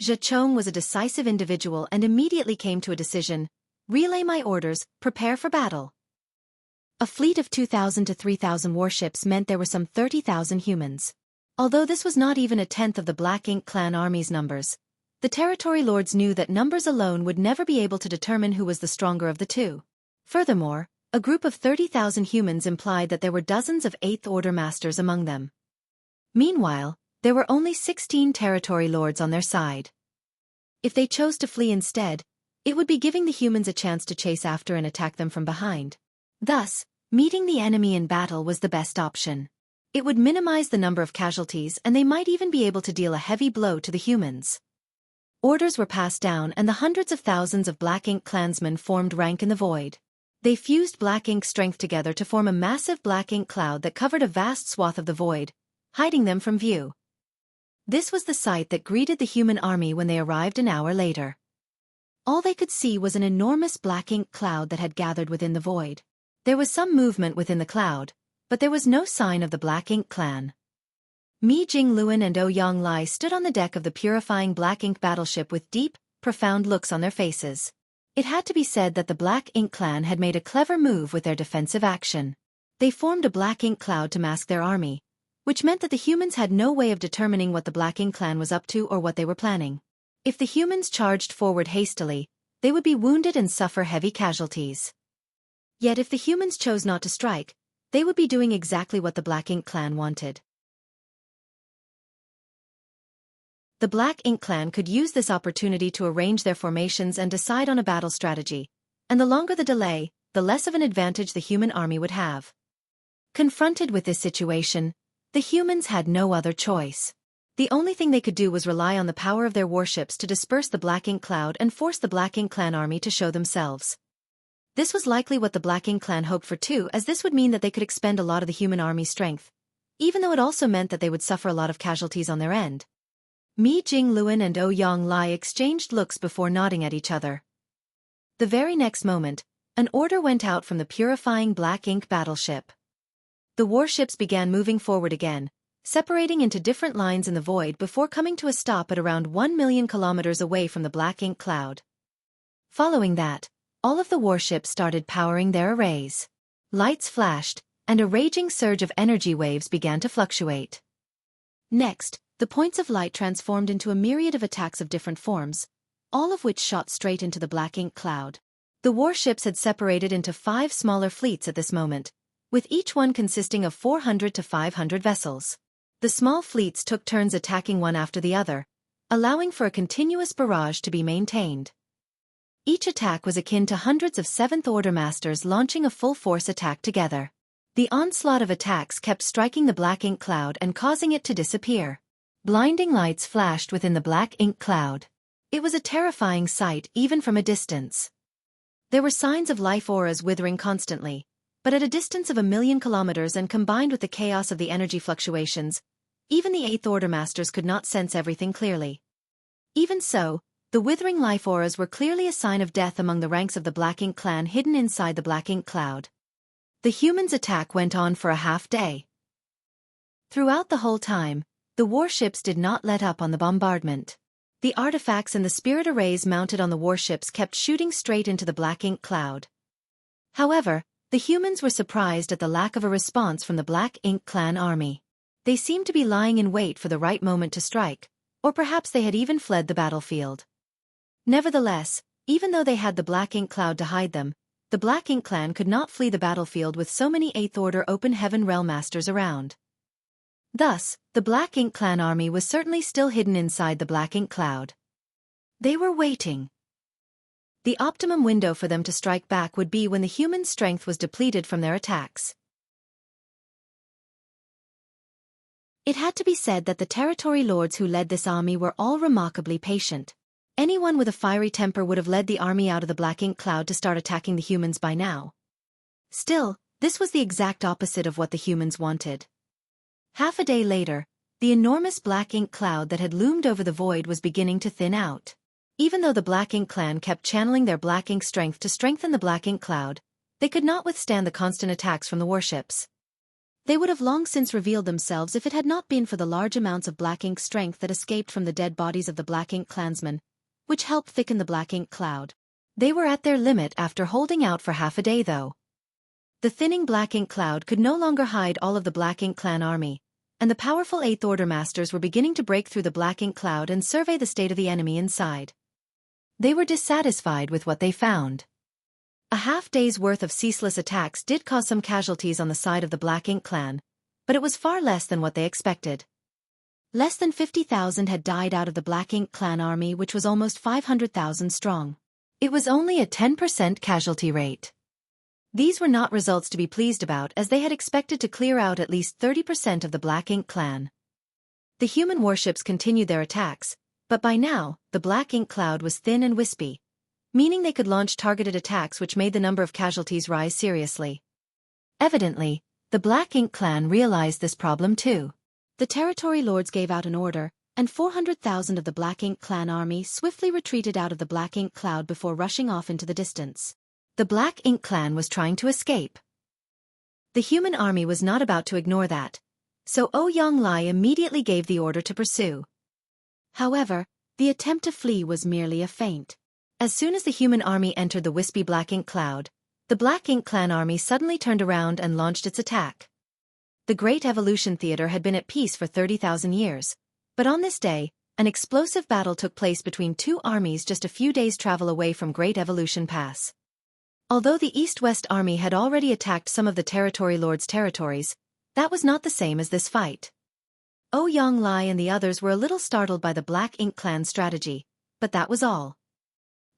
Xueqi was a decisive individual and immediately came to a decision. Relay my orders, prepare for battle. A fleet of 2,000 to 3,000 warships meant there were some 30,000 humans. Although this was not even a tenth of the Black Ink clan army's numbers, the territory lords knew that numbers alone would never be able to determine who was the stronger of the two. Furthermore, a group of 30,000 humans implied that there were dozens of Eighth Order masters among them. Meanwhile, there were only 16 territory lords on their side. If they chose to flee instead, it would be giving the humans a chance to chase after and attack them from behind. Thus, meeting the enemy in battle was the best option. It would minimize the number of casualties and they might even be able to deal a heavy blow to the humans. Orders were passed down and the hundreds of thousands of Black Ink clansmen formed rank in the void. They fused Black Ink strength together to form a massive Black Ink cloud that covered a vast swath of the void, hiding them from view. This was the sight that greeted the human army when they arrived an hour later. All they could see was an enormous Black Ink cloud that had gathered within the void. There was some movement within the cloud, but there was no sign of the Black Ink clan. Mi Jingluan and Ouyang Lai stood on the deck of the purifying Black Ink battleship with deep, profound looks on their faces. It had to be said that the Black Ink clan had made a clever move with their defensive action. They formed a Black Ink cloud to mask their army, which meant that the humans had no way of determining what the Black Ink clan was up to or what they were planning. If the humans charged forward hastily, they would be wounded and suffer heavy casualties. Yet if the humans chose not to strike, they would be doing exactly what the Black Ink clan wanted. The Black Ink clan could use this opportunity to arrange their formations and decide on a battle strategy, and the longer the delay, the less of an advantage the human army would have. Confronted with this situation, the humans had no other choice. The only thing they could do was rely on the power of their warships to disperse the Black Ink cloud and force the Black Ink clan army to show themselves. This was likely what the Black Ink clan hoped for too, as this would mean that they could expend a lot of the human army's strength, even though it also meant that they would suffer a lot of casualties on their end. Mi Jingluan and Ouyang Lai exchanged looks before nodding at each other. The very next moment, an order went out from the purifying Black Ink battleship. The warships began moving forward again, separating into different lines in the void before coming to a stop at around 1 million kilometers away from the Black Ink cloud. Following that, all of the warships started powering their arrays. Lights flashed, and a raging surge of energy waves began to fluctuate. Next, the points of light transformed into a myriad of attacks of different forms, all of which shot straight into the Black Ink cloud. The warships had separated into 5 smaller fleets at this moment, with each one consisting of 400 to 500 vessels. The small fleets took turns attacking one after the other, allowing for a continuous barrage to be maintained. Each attack was akin to hundreds of Seventh Order masters launching a full-force attack together. The onslaught of attacks kept striking the Black Ink cloud and causing it to disappear. Blinding lights flashed within the Black Ink cloud. It was a terrifying sight even from a distance. There were signs of life auras withering constantly, but at a distance of 1 million kilometers and combined with the chaos of the energy fluctuations, even the Eighth Order masters could not sense everything clearly. Even so, the withering life auras were clearly a sign of death among the ranks of the Black Ink clan hidden inside the Black Ink cloud. The humans' attack went on for a half day. Throughout the whole time, the warships did not let up on the bombardment. The artifacts and the spirit arrays mounted on the warships kept shooting straight into the Black Ink cloud. However, the humans were surprised at the lack of a response from the Black Ink clan army. They seemed to be lying in wait for the right moment to strike, or perhaps they had even fled the battlefield. Nevertheless, even though they had the Black Ink cloud to hide them, the Black Ink clan could not flee the battlefield with so many 8th Order Open Heaven Realm Masters around. Thus, the Black Ink clan army was certainly still hidden inside the Black Ink cloud. They were waiting. The optimum window for them to strike back would be when the human strength was depleted from their attacks. It had to be said that the territory lords who led this army were all remarkably patient. Anyone with a fiery temper would have led the army out of the Black Ink cloud to start attacking the humans by now. Still, this was the exact opposite of what the humans wanted. Half a day later, the enormous Black Ink cloud that had loomed over the void was beginning to thin out. Even though the Black Ink clan kept channeling their Black Ink strength to strengthen the Black Ink cloud, they could not withstand the constant attacks from the warships. They would have long since revealed themselves if it had not been for the large amounts of Black Ink strength that escaped from the dead bodies of the Black Ink clansmen, which helped thicken the Black Ink cloud. They were at their limit after holding out for half a day though. The thinning Black Ink cloud could no longer hide all of the Black Ink clan army, and the powerful 8th Order Masters were beginning to break through the Black Ink cloud and survey the state of the enemy inside. They were dissatisfied with what they found. A half-day's worth of ceaseless attacks did cause some casualties on the side of the Black Ink clan, but it was far less than what they expected. Less than 50,000 had died out of the Black Ink clan army, which was almost 500,000 strong. It was only a 10% casualty rate. These were not results to be pleased about, as they had expected to clear out at least 30% of the Black Ink clan. The human warships continued their attacks, but by now, the Black Ink cloud was thin and wispy, meaning they could launch targeted attacks, which made the number of casualties rise seriously. Evidently, the Black Ink clan realized this problem too. The territory lords gave out an order, and 400,000 of the Black Ink clan army swiftly retreated out of the Black Ink cloud before rushing off into the distance. The Black Ink clan was trying to escape. The human army was not about to ignore that, so Ouyang immediately gave the order to pursue. However, the attempt to flee was merely a feint. As soon as the human army entered the wispy Black Ink cloud, the Black Ink clan army suddenly turned around and launched its attack. The Great Evolution Theater had been at peace for 30,000 years, but on this day, an explosive battle took place between two armies just a few days' travel away from Great Evolution Pass. Although the East-West Army had already attacked some of the territory lords' territories, that was not the same as this fight. Ouyang and the others were a little startled by the Black Ink clan's strategy, but that was all.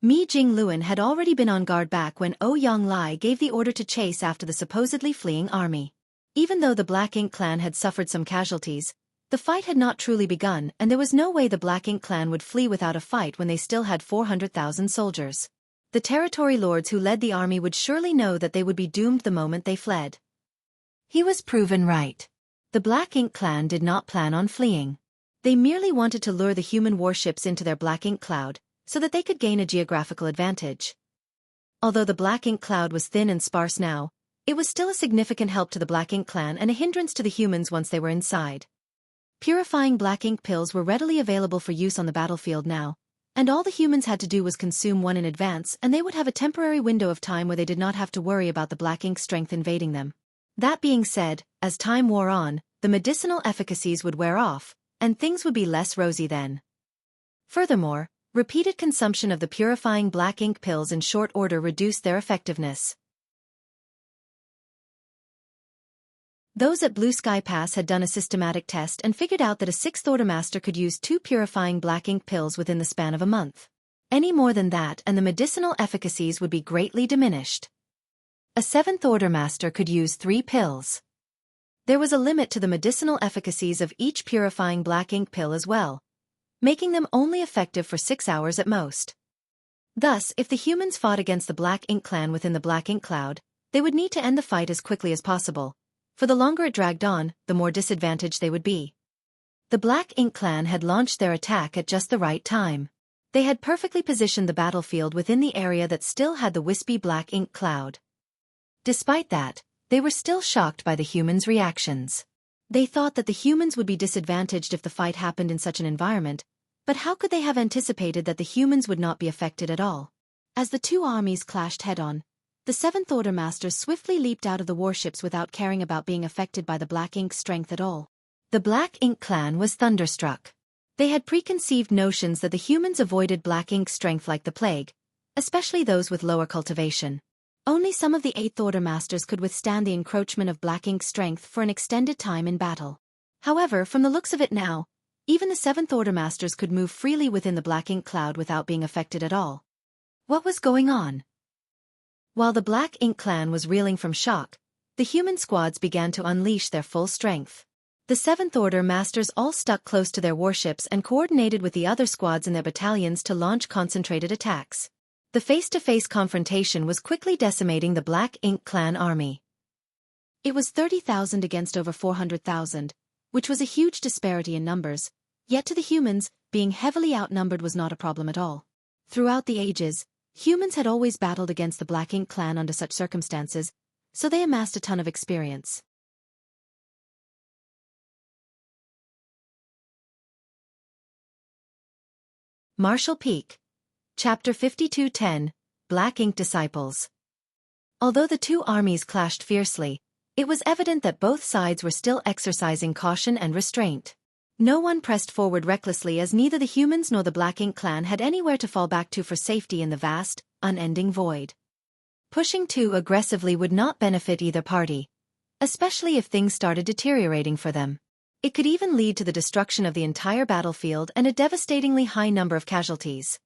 Mi Jingluan had already been on guard back when Ouyang gave the order to chase after the supposedly fleeing army. Even though the Black Ink clan had suffered some casualties, the fight had not truly begun, and there was no way the Black Ink clan would flee without a fight when they still had 400,000 soldiers. The territory lords who led the army would surely know that they would be doomed the moment they fled. He was proven right. The Black Ink clan did not plan on fleeing. They merely wanted to lure the human warships into their Black Ink cloud, so that they could gain a geographical advantage. Although the Black Ink cloud was thin and sparse now, it was still a significant help to the Black Ink clan and a hindrance to the humans once they were inside. Purifying Black Ink pills were readily available for use on the battlefield now, and all the humans had to do was consume one in advance, and they would have a temporary window of time where they did not have to worry about the Black Ink strength invading them. That being said, as time wore on, the medicinal efficacies would wear off, and things would be less rosy then. Furthermore, repeated consumption of the purifying Black Ink pills in short order reduced their effectiveness. Those at Blue Sky Pass had done a systematic test and figured out that a 6th Order Master could use 2 purifying Black Ink pills within the span of a month. Any more than that and the medicinal efficacies would be greatly diminished. A 7th Order Master could use 3 pills. There was a limit to the medicinal efficacies of each purifying Black Ink pill as well, making them only effective for 6 hours at most. Thus, if the humans fought against the Black Ink clan within the Black Ink cloud, they would need to end the fight as quickly as possible. For the longer it dragged on, the more disadvantaged they would be. The Black Ink clan had launched their attack at just the right time. They had perfectly positioned the battlefield within the area that still had the wispy Black Ink cloud. Despite that, they were still shocked by the humans' reactions. They thought that the humans would be disadvantaged if the fight happened in such an environment, but how could they have anticipated that the humans would not be affected at all? As the two armies clashed head-on, the 7th Order Masters swiftly leaped out of the warships without caring about being affected by the Black Ink strength at all. The Black Ink clan was thunderstruck. They had preconceived notions that the humans avoided Black Ink strength like the plague, especially those with lower cultivation. Only some of the Eighth Order Masters could withstand the encroachment of Black Ink's strength for an extended time in battle. However, from the looks of it now, even the Seventh Order Masters could move freely within the Black Ink cloud without being affected at all. What was going on? While the Black Ink clan was reeling from shock, the human squads began to unleash their full strength. The Seventh Order Masters all stuck close to their warships and coordinated with the other squads in their battalions to launch concentrated attacks. The face-to-face confrontation was quickly decimating the Black Ink clan army. It was 30,000 against over 400,000, which was a huge disparity in numbers, yet to the humans, being heavily outnumbered was not a problem at all. Throughout the ages, humans had always battled against the Black Ink clan under such circumstances, so they amassed a ton of experience. Marshall Peak. Chapter 52:10, Black Ink Disciples. Although the two armies clashed fiercely, it was evident that both sides were still exercising caution and restraint. No one pressed forward recklessly, as neither the humans nor the Black Ink clan had anywhere to fall back to for safety in the vast, unending void. Pushing too aggressively would not benefit either party, especially if things started deteriorating for them. It could even lead to the destruction of the entire battlefield and a devastatingly high number of casualties.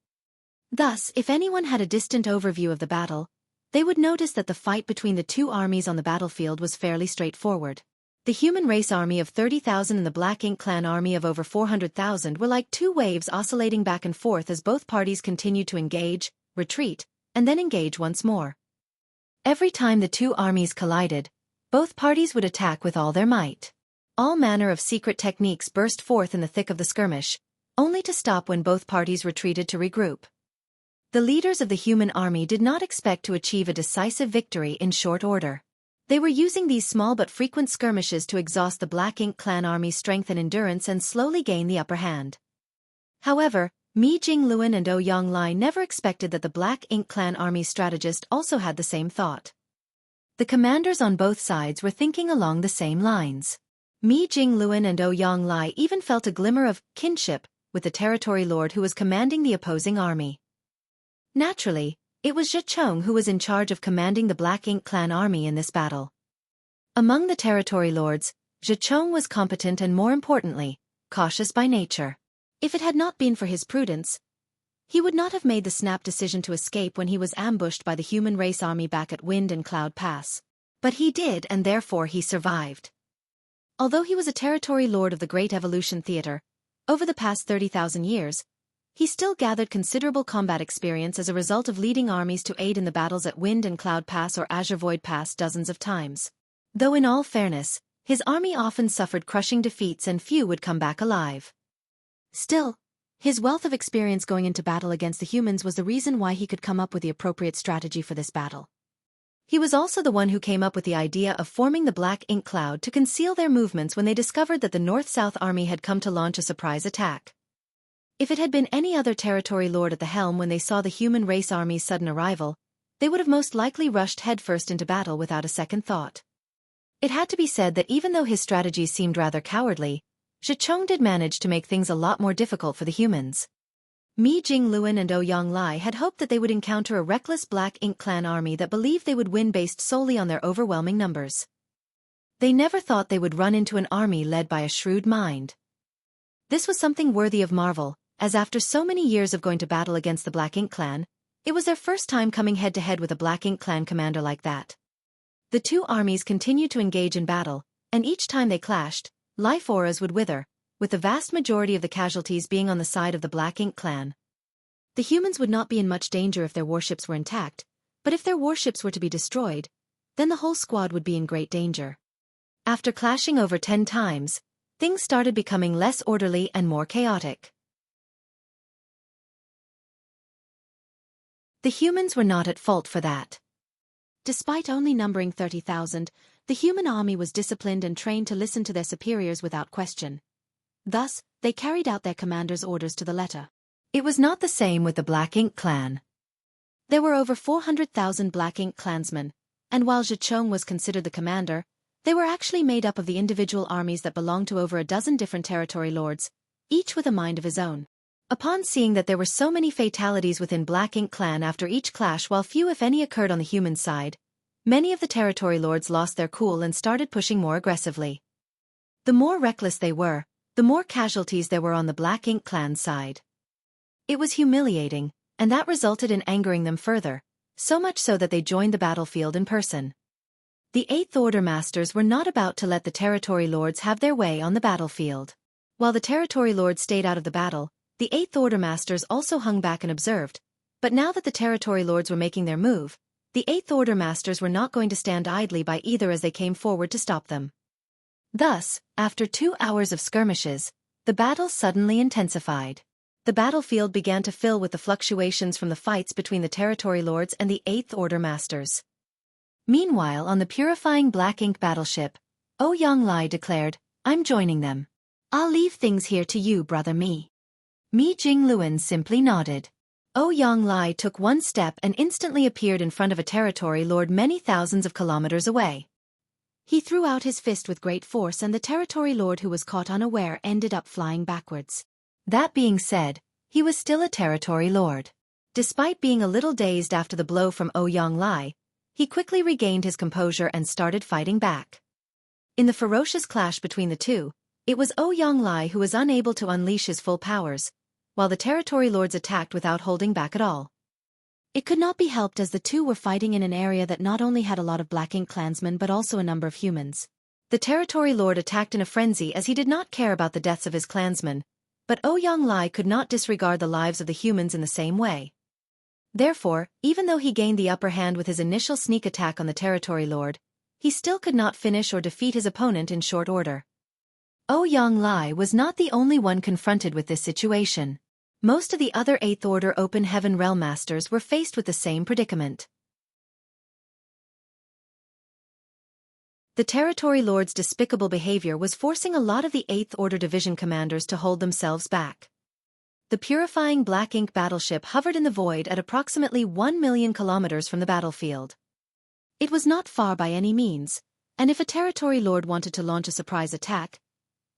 Thus, if anyone had a distant overview of the battle, they would notice that the fight between the two armies on the battlefield was fairly straightforward. The human race army of 30,000 and the Black Ink clan army of over 400,000 were like two waves oscillating back and forth as both parties continued to engage, retreat, and then engage once more. Every time the two armies collided, both parties would attack with all their might. All manner of secret techniques burst forth in the thick of the skirmish, only to stop when both parties retreated to regroup. The leaders of the human army did not expect to achieve a decisive victory in short order. They were using these small but frequent skirmishes to exhaust the Black Ink clan army's strength and endurance and slowly gain the upper hand. However, Mi Jingluan and Ouyang Lai never expected that the Black Ink clan army's strategist also had the same thought. The commanders on both sides were thinking along the same lines. Mi Jingluan and Ouyang Lai even felt a glimmer of kinship with the territory lord who was commanding the opposing army. Naturally, it was Xueqi who was in charge of commanding the Black Ink clan army in this battle. Among the territory lords, Xueqi was competent and, more importantly, cautious by nature. If it had not been for his prudence, he would not have made the snap decision to escape when he was ambushed by the human race army back at Wind and Cloud Pass. But he did, and therefore he survived. Although he was a territory lord of the Great Evolution Theater, over the past 30,000 years, he still gathered considerable combat experience as a result of leading armies to aid in the battles at Wind and Cloud Pass or Azure Void Pass dozens of times. Though in all fairness, his army often suffered crushing defeats and few would come back alive. Still, his wealth of experience going into battle against the humans was the reason why he could come up with the appropriate strategy for this battle. He was also the one who came up with the idea of forming the Black Ink cloud to conceal their movements when they discovered that the North-South army had come to launch a surprise attack. If it had been any other territory lord at the helm when they saw the human race army's sudden arrival, they would have most likely rushed headfirst into battle without a second thought. It had to be said that even though his strategies seemed rather cowardly, Xueqi did manage to make things a lot more difficult for the humans. Mi Jingluan and Ouyang Lai had hoped that they would encounter a reckless Black Ink clan army that believed they would win based solely on their overwhelming numbers. They never thought they would run into an army led by a shrewd mind. This was something worthy of marvel, as after so many years of going to battle against the Black Ink clan, it was their first time coming head-to-head with a Black Ink clan commander like that. The two armies continued to engage in battle, and each time they clashed, life auras would wither, with the vast majority of the casualties being on the side of the Black Ink clan. The humans would not be in much danger if their warships were intact, but if their warships were to be destroyed, then the whole squad would be in great danger. After clashing over 10 times, things started becoming less orderly and more chaotic. The humans were not at fault for that. Despite only numbering 30,000, the human army was disciplined and trained to listen to their superiors without question. Thus, they carried out their commander's orders to the letter. It was not the same with the Black Ink clan. There were over 400,000 Black Ink clansmen, and while Xueqi was considered the commander, they were actually made up of the individual armies that belonged to over a dozen different territory lords, each with a mind of his own. Upon seeing that there were so many fatalities within Black Ink Clan after each clash while few if any occurred on the human side, many of the territory lords lost their cool and started pushing more aggressively. The more reckless they were, the more casualties there were on the Black Ink Clan side. It was humiliating, and that resulted in angering them further, so much so that they joined the battlefield in person. The Eighth Order Masters were not about to let the territory lords have their way on the battlefield. While the territory lords stayed out of the battle, the Eighth Order Masters also hung back and observed, but now that the territory lords were making their move, the Eighth Order Masters were not going to stand idly by either as they came forward to stop them. Thus, after 2 hours of skirmishes, the battle suddenly intensified. The battlefield began to fill with the fluctuations from the fights between the territory lords and the Eighth Order Masters. Meanwhile, on the purifying Black Ink battleship, Ouyang-Lai declared, "I'm joining them. I'll leave things here to you, brother Mi." Mi Jingluan simply nodded. Ouyang-Lai took one step and instantly appeared in front of a territory lord many thousands of kilometers away. He threw out his fist with great force and the territory lord who was caught unaware ended up flying backwards. That being said, he was still a territory lord. Despite being a little dazed after the blow from Ouyang-Lai, he quickly regained his composure and started fighting back. In the ferocious clash between the two, it was Ouyang-Lai who was unable to unleash his full powers, while the territory lords attacked without holding back at all. It could not be helped as the two were fighting in an area that not only had a lot of Black Ink clansmen but also a number of humans. The territory lord attacked in a frenzy as he did not care about the deaths of his clansmen, but Ouyang-Lai could not disregard the lives of the humans in the same way. Therefore, even though he gained the upper hand with his initial sneak attack on the territory lord, he still could not finish or defeat his opponent in short order. Ouyang-Lai was not the only one confronted with this situation. Most of the other Eighth Order Open Heaven Realm Masters were faced with the same predicament. The territory lord's despicable behavior was forcing a lot of the Eighth Order Division commanders to hold themselves back. The purifying Black Ink battleship hovered in the void at approximately 1 million kilometers from the battlefield. It was not far by any means, and if a territory lord wanted to launch a surprise attack,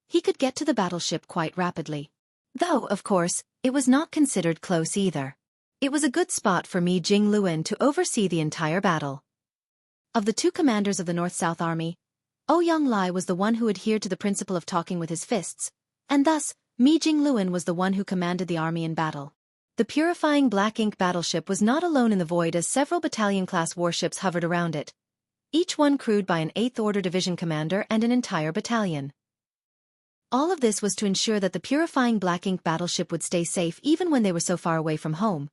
he could get to the battleship quite rapidly. Though, of course, it was not considered close either. It was a good spot for Mi Jingluan to oversee the entire battle. Of the two commanders of the North-South Army, Ouyang-Lai was the one who adhered to the principle of talking with his fists, and thus, Mi Jingluan was the one who commanded the army in battle. The purifying Black Ink battleship was not alone in the void as several battalion-class warships hovered around it, each one crewed by an Eighth Order Division commander and an entire battalion. All of this was to ensure that the purifying Black Ink battleship would stay safe even when they were so far away from home.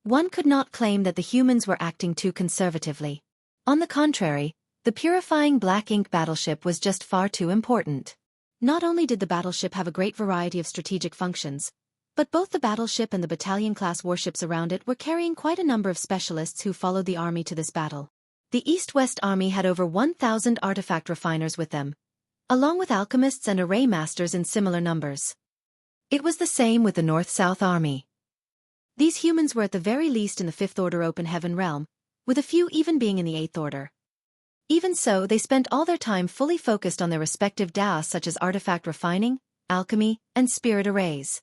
One could not claim that the humans were acting too conservatively. On the contrary, the purifying Black Ink battleship was just far too important. Not only did the battleship have a great variety of strategic functions, but both the battleship and the battalion-class warships around it were carrying quite a number of specialists who followed the army to this battle. The East-West Army had over 1,000 artifact refiners with them, along with alchemists and array masters in similar numbers. It was the same with the North-South Army. These humans were at the very least in the Fifth Order Open Heaven realm, with a few even being in the Eighth Order. Even so, they spent all their time fully focused on their respective daos such as artifact refining, alchemy, and spirit arrays.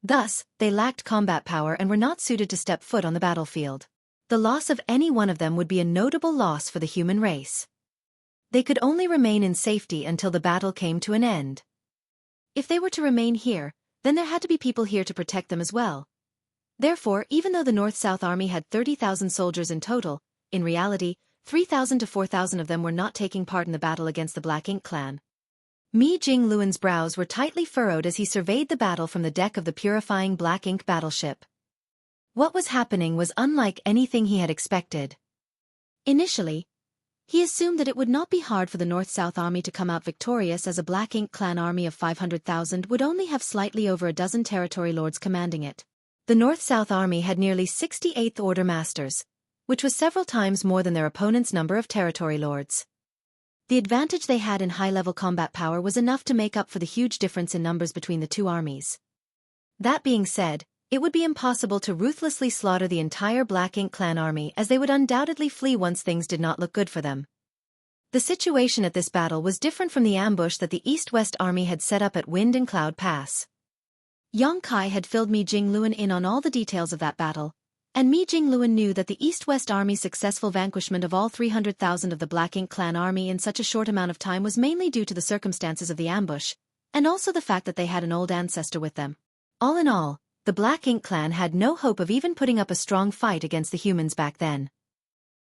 Thus, they lacked combat power and were not suited to step foot on the battlefield. The loss of any one of them would be a notable loss for the human race. They could only remain in safety until the battle came to an end. If they were to remain here, then there had to be people here to protect them as well. Therefore, even though the North-South Army had 30,000 soldiers in total, in reality, 3,000 to 4,000 of them were not taking part in the battle against the Black Ink clan. Mi Jingluan's brows were tightly furrowed as he surveyed the battle from the deck of the purifying Black Ink battleship. What was happening was unlike anything he had expected. Initially, he assumed that it would not be hard for the North-South Army to come out victorious as a Black Ink clan army of 500,000 would only have slightly over a dozen territory lords commanding it. The North-South Army had nearly 60 Eighth Order Masters, which was several times more than their opponent's number of territory lords. The advantage they had in high-level combat power was enough to make up for the huge difference in numbers between the two armies. That being said, it would be impossible to ruthlessly slaughter the entire Black Ink clan army as they would undoubtedly flee once things did not look good for them. The situation at this battle was different from the ambush that the East-West Army had set up at Wind and Cloud Pass. Yang Kai had filled Mi Jingluan in on all the details of that battle, and Mi Jingluan knew that the East-West Army's successful vanquishment of all 300,000 of the Black Ink clan army in such a short amount of time was mainly due to the circumstances of the ambush, and also the fact that they had an old ancestor with them. All in all, the Black Ink clan had no hope of even putting up a strong fight against the humans back then.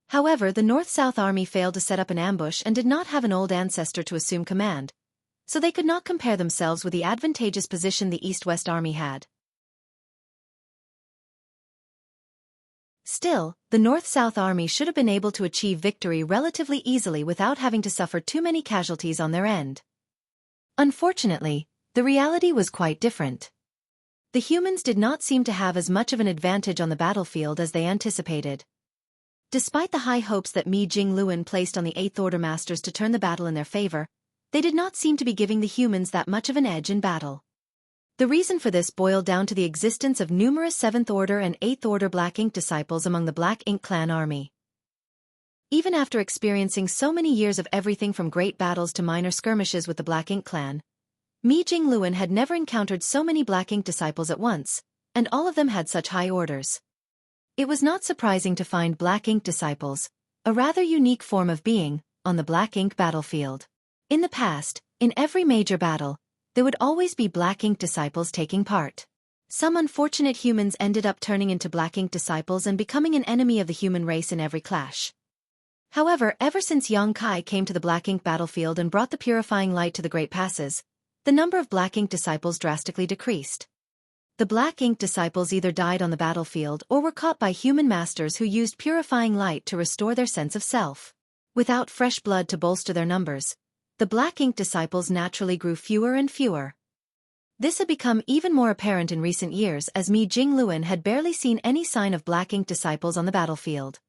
However, the North-South Army failed to set up an ambush and did not have an old ancestor to assume command, so they could not compare themselves with the advantageous position the East-West Army had. Still, the North-South Army should have been able to achieve victory relatively easily without having to suffer too many casualties on their end. Unfortunately, the reality was quite different. The humans did not seem to have as much of an advantage on the battlefield as they anticipated. Despite the high hopes that Mi Jingluan placed on the Eighth Order Masters to turn the battle in their favor, they did not seem to be giving the humans that much of an edge in battle. The reason for this boiled down to the existence of numerous Seventh Order and Eighth Order Black Ink disciples among the Black Ink clan army. Even after experiencing so many years of everything from great battles to minor skirmishes with the Black Ink clan, Mi Jingluan had never encountered so many Black Ink disciples at once, and all of them had such high orders. It was not surprising to find Black Ink disciples, a rather unique form of being, on the Black Ink battlefield. In the past, in every major battle, there would always be Black Ink disciples taking part. Some unfortunate humans ended up turning into Black Ink disciples and becoming an enemy of the human race in every clash. However, ever since Yang Kai came to the Black Ink battlefield and brought the purifying light to the Great Passes, the number of Black Ink disciples drastically decreased. The Black Ink disciples either died on the battlefield or were caught by human masters who used purifying light to restore their sense of self. Without fresh blood to bolster their numbers, the Black Ink disciples naturally grew fewer and fewer. This had become even more apparent in recent years as Mi Jingluan had barely seen any sign of Black Ink disciples on the battlefield.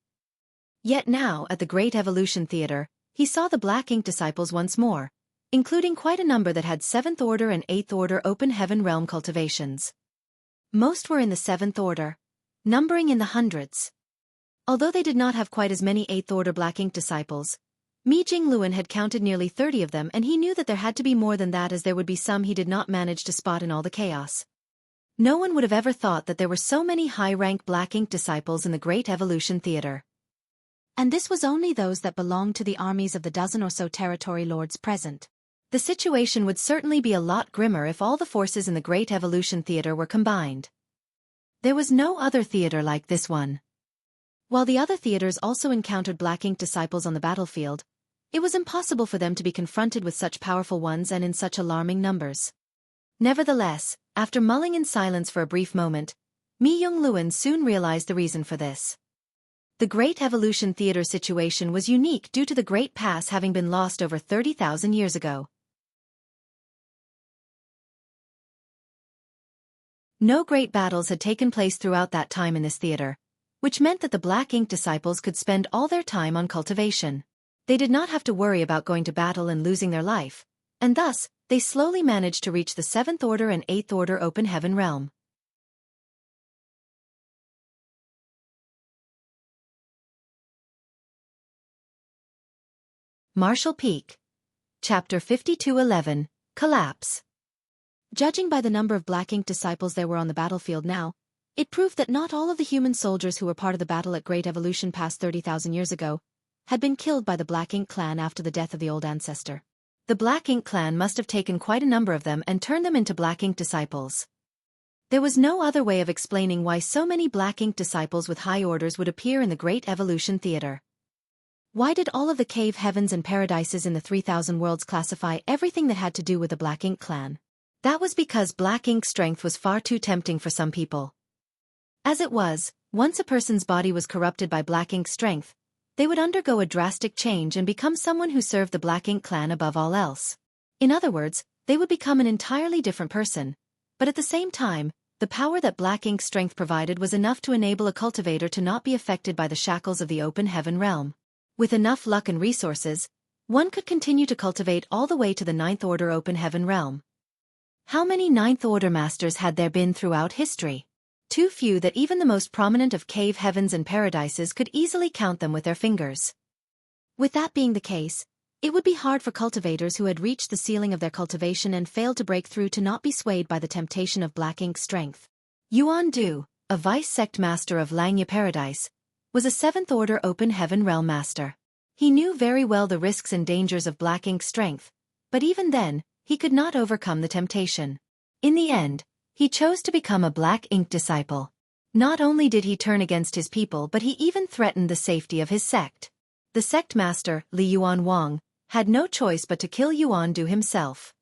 Yet now, at the Great Evolution Theater, he saw the Black Ink disciples once more, including quite a number that had Seventh Order and Eighth Order Open Heaven Realm cultivations. Most were in the Seventh Order, numbering in the hundreds. Although they did not have quite as many Eighth Order Black Ink disciples, Mi Jingluan had counted nearly 30 of them, and he knew that there had to be more than that, as there would be some he did not manage to spot in all the chaos. No one would have ever thought that there were so many high-rank Black Ink disciples in the Great Evolution Theater. And this was only those that belonged to the armies of the dozen or so territory lords present. The situation would certainly be a lot grimmer if all the forces in the Great Evolution Theater were combined. There was no other theater like this one. While the other theaters also encountered Black Ink disciples on the battlefield, it was impossible for them to be confronted with such powerful ones and in such alarming numbers. Nevertheless, after mulling in silence for a brief moment, Mi Jingluan soon realized the reason for this. The Great Evolution Theater situation was unique due to the Great Pass having been lost over 30,000 years ago. No great battles had taken place throughout that time in this theater, which meant that the Black Ink disciples could spend all their time on cultivation. They did not have to worry about going to battle and losing their life, and thus, they slowly managed to reach the Seventh Order and Eighth Order Open Heaven Realm. Marshall Peak. Chapter 52:11, Collapse. Judging by the number of Black Ink disciples there were on the battlefield now, it proved that not all of the human soldiers who were part of the battle at Great Evolution past 30,000 years ago had been killed by the Black Ink clan after the death of the old ancestor. The Black Ink clan must have taken quite a number of them and turned them into Black Ink disciples. There was no other way of explaining why so many Black Ink disciples with high orders would appear in the Great Evolution Theater. Why did all of the cave heavens and paradises in the 3,000 worlds classify everything that had to do with the Black Ink clan? That was because Black Ink strength was far too tempting for some people. As it was, once a person's body was corrupted by Black Ink strength, they would undergo a drastic change and become someone who served the Black Ink clan above all else. In other words, they would become an entirely different person, but at the same time, the power that Black Ink strength provided was enough to enable a cultivator to not be affected by the shackles of the Open Heaven Realm. With enough luck and resources, one could continue to cultivate all the way to the Ninth Order Open Heaven Realm. How many Ninth Order Masters had there been throughout history? Too few that even the most prominent of cave heavens and paradises could easily count them with their fingers. With that being the case, It would be hard for cultivators who had reached the ceiling of their cultivation and failed to break through to not be swayed by the temptation of black ink's strength. Yuan Du, a vice-sect master of Langya Paradise, was a 7th-order open heaven realm master. He knew very well the risks and dangers of black ink's strength, but even then, he could not overcome the temptation. In the end, he chose to become a black ink disciple. Not only did he turn against his people, but he even threatened the safety of his sect. The sect master, Li Yuan Wang, had no choice but to kill Yuan Du himself.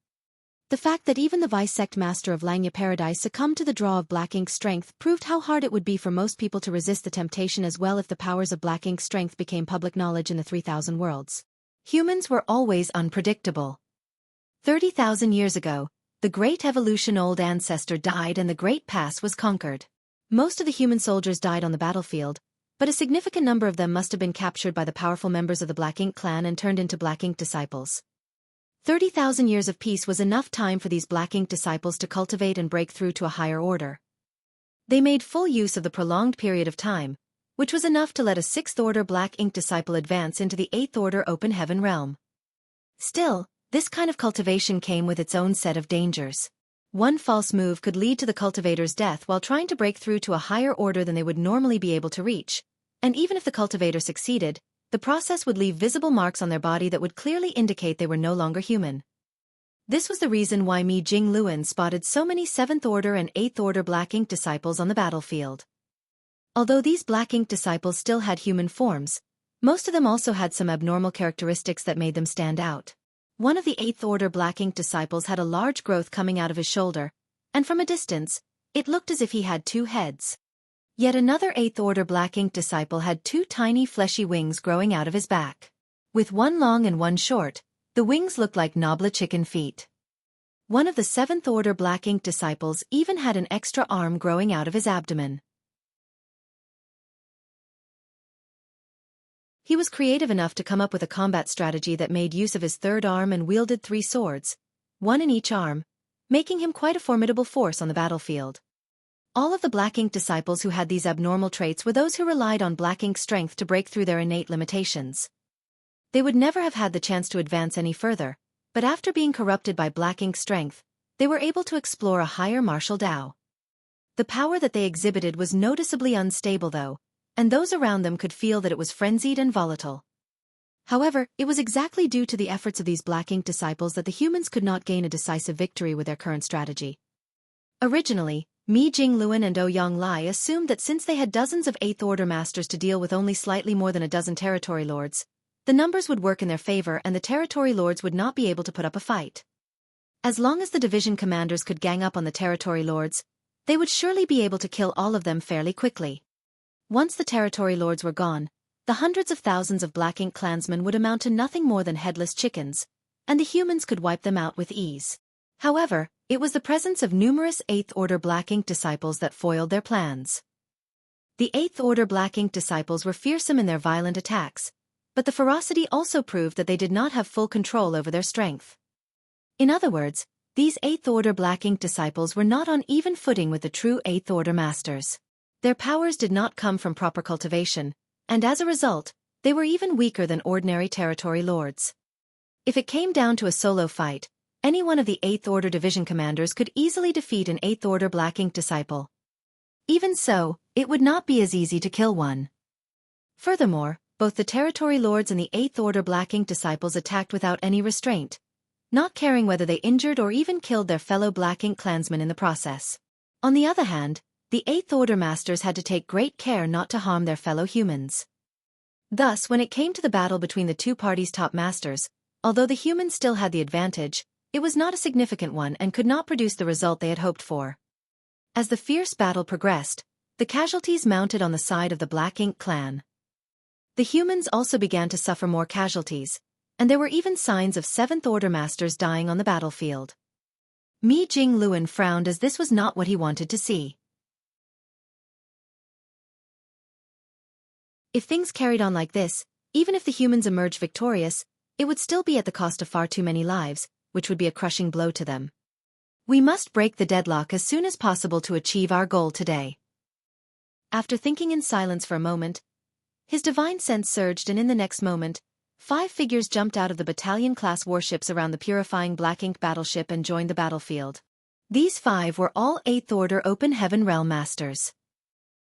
The fact that even the vice-sect master of Langya Paradise succumbed to the draw of black ink's strength proved how hard it would be for most people to resist the temptation as well if the powers of black ink's strength became public knowledge in the 3,000 worlds. Humans were always unpredictable. 30,000 years ago, the Great Evolution Old Ancestor died and the Great Pass was conquered. Most of the human soldiers died on the battlefield, but a significant number of them must have been captured by the powerful members of the Black Ink clan and turned into Black Ink disciples. 30,000 years of peace was enough time for these Black Ink disciples to cultivate and break through to a higher order. They made full use of the prolonged period of time, which was enough to let a 6th-order Black Ink disciple advance into the 8th-order open heaven realm. Still, this kind of cultivation came with its own set of dangers. One false move could lead to the cultivator's death while trying to break through to a higher order than they would normally be able to reach, and even if the cultivator succeeded, the process would leave visible marks on their body that would clearly indicate they were no longer human. This was the reason why Mi Jingluan spotted so many 7th-order and 8th-order Black Ink disciples on the battlefield. Although these Black Ink disciples still had human forms, most of them also had some abnormal characteristics that made them stand out. One of the 8th-order Black Ink disciples had a large growth coming out of his shoulder, and from a distance, it looked as if he had 2 heads. Yet another 8th-order Black Ink disciple had 2 tiny fleshy wings growing out of his back. With one long and one short, the wings looked like knobbly chicken feet. One of the 7th-order Black Ink disciples even had an extra arm growing out of his abdomen. He was creative enough to come up with a combat strategy that made use of his 3rd arm and wielded 3 swords, one in each arm, making him quite a formidable force on the battlefield. All of the Black Ink disciples who had these abnormal traits were those who relied on Black Ink's strength to break through their innate limitations. They would never have had the chance to advance any further, but after being corrupted by Black Ink's strength, they were able to explore a higher martial Tao. The power that they exhibited was noticeably unstable though, and those around them could feel that it was frenzied and volatile. However, it was exactly due to the efforts of these Black Ink disciples that the humans could not gain a decisive victory with their current strategy. Originally, Mi Jingluan and Ouyang Lai assumed that since they had dozens of 8th-order masters to deal with only slightly more than a dozen territory lords, the numbers would work in their favor and the territory lords would not be able to put up a fight. As long as the division commanders could gang up on the territory lords, they would surely be able to kill all of them fairly quickly. Once the territory lords were gone, the hundreds of thousands of Black Ink clansmen would amount to nothing more than headless chickens, and the humans could wipe them out with ease. However, it was the presence of numerous 8th-order Black Ink disciples that foiled their plans. The 8th-order Black Ink disciples were fearsome in their violent attacks, but the ferocity also proved that they did not have full control over their strength. In other words, these 8th-order Black Ink disciples were not on even footing with the true 8th-order masters. Their powers did not come from proper cultivation, and as a result, they were even weaker than ordinary territory lords. If it came down to a solo fight, any one of the 8th-order division commanders could easily defeat an 8th-order Black Ink disciple. Even so, it would not be as easy to kill one. Furthermore, both the territory lords and the 8th-order Black Ink disciples attacked without any restraint, not caring whether they injured or even killed their fellow Black Ink clansmen in the process. On the other hand, the 8th-order masters had to take great care not to harm their fellow humans. Thus, when it came to the battle between the two parties' top masters, although the humans still had the advantage, it was not a significant one and could not produce the result they had hoped for. As the fierce battle progressed, the casualties mounted on the side of the Black Ink clan. The humans also began to suffer more casualties, and there were even signs of 7th-order masters dying on the battlefield. Mi Jingluan frowned as this was not what he wanted to see. If things carried on like this, even if the humans emerged victorious, it would still be at the cost of far too many lives, which would be a crushing blow to them. We must break the deadlock as soon as possible to achieve our goal today. After thinking in silence for a moment, his divine sense surged and in the next moment, 5 figures jumped out of the battalion-class warships around the purifying black ink battleship and joined the battlefield. These 5 were all 8th Order Open Heaven Realm Masters.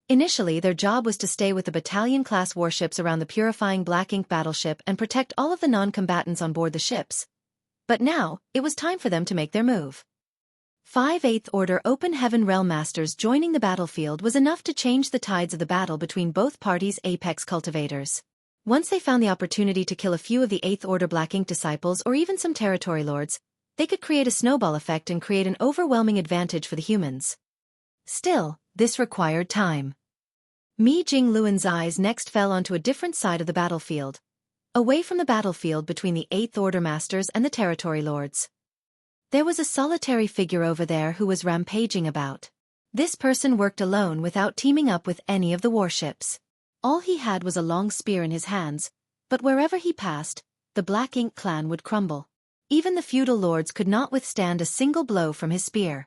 Initially, their job was to stay with the battalion-class warships around the purifying black ink battleship and protect all of the non-combatants on board the ships. But now, it was time for them to make their move. 5 8th Order Open Heaven Realm Masters joining the battlefield was enough to change the tides of the battle between both parties' apex cultivators. Once they found the opportunity to kill a few of the 8th Order Black Ink disciples or even some territory lords, they could create a snowball effect and create an overwhelming advantage for the humans. Still, this required time. Mi Jingluan's eyes next fell onto a different side of the battlefield, away from the battlefield between the 8th Order Masters and the territory lords. There was a solitary figure over there who was rampaging about. This person worked alone without teaming up with any of the warships. All he had was a long spear in his hands, but wherever he passed, the Black Ink clan would crumble. Even the feudal lords could not withstand a single blow from his spear.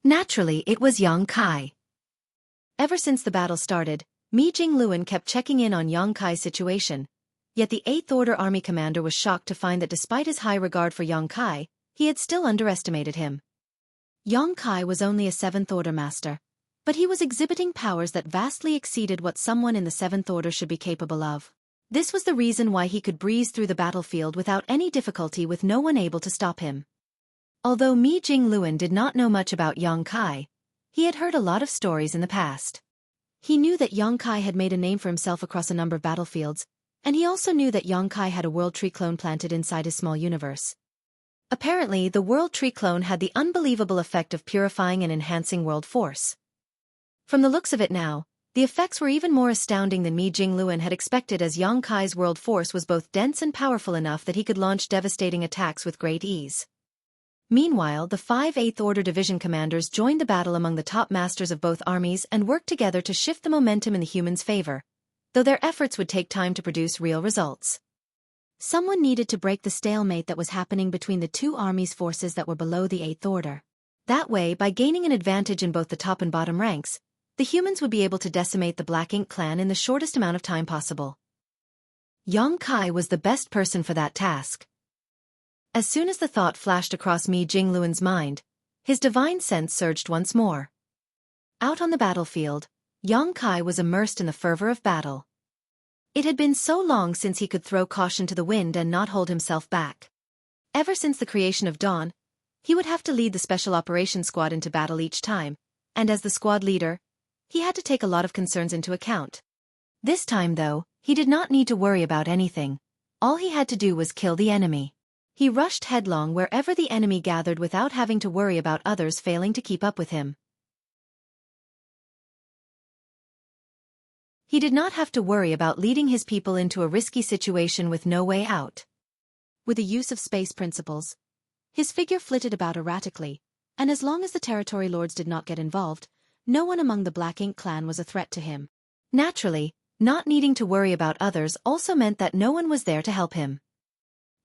Naturally, it was Yang Kai. Ever since the battle started, Mi Jingluan kept checking in on Yang Kai's situation, yet the 8th Order Army commander was shocked to find that despite his high regard for Yang Kai, he had still underestimated him. Yang Kai was only a 7th Order master, but he was exhibiting powers that vastly exceeded what someone in the 7th Order should be capable of. This was the reason why he could breeze through the battlefield without any difficulty with no one able to stop him. Although Mi Jingluan did not know much about Yang Kai, he had heard a lot of stories in the past. He knew that Yang Kai had made a name for himself across a number of battlefields, and he also knew that Yang Kai had a World Tree clone planted inside his small universe. Apparently, the World Tree clone had the unbelievable effect of purifying and enhancing world force. From the looks of it now, the effects were even more astounding than Mi Jingluan had expected, as Yang Kai's world force was both dense and powerful enough that he could launch devastating attacks with great ease. Meanwhile, the 5 8th Order division commanders joined the battle among the top masters of both armies and worked together to shift the momentum in the humans' favor, though their efforts would take time to produce real results. Someone needed to break the stalemate that was happening between the two armies' forces that were below the 8th Order. That way, by gaining an advantage in both the top and bottom ranks, the humans would be able to decimate the Black Ink clan in the shortest amount of time possible. Yang Kai was the best person for that task. As soon as the thought flashed across Mi Jingluan's mind, his divine sense surged once more. Out on the battlefield, Yang Kai was immersed in the fervor of battle. It had been so long since he could throw caution to the wind and not hold himself back. Ever since the creation of Dawn, he would have to lead the Special Operations Squad into battle each time, and as the squad leader, he had to take a lot of concerns into account. This time, though, he did not need to worry about anything. All he had to do was kill the enemy. He rushed headlong wherever the enemy gathered without having to worry about others failing to keep up with him. He did not have to worry about leading his people into a risky situation with no way out. With the use of space principles, his figure flitted about erratically, and as long as the territory lords did not get involved, no one among the Black Ink clan was a threat to him. Naturally, not needing to worry about others also meant that no one was there to help him.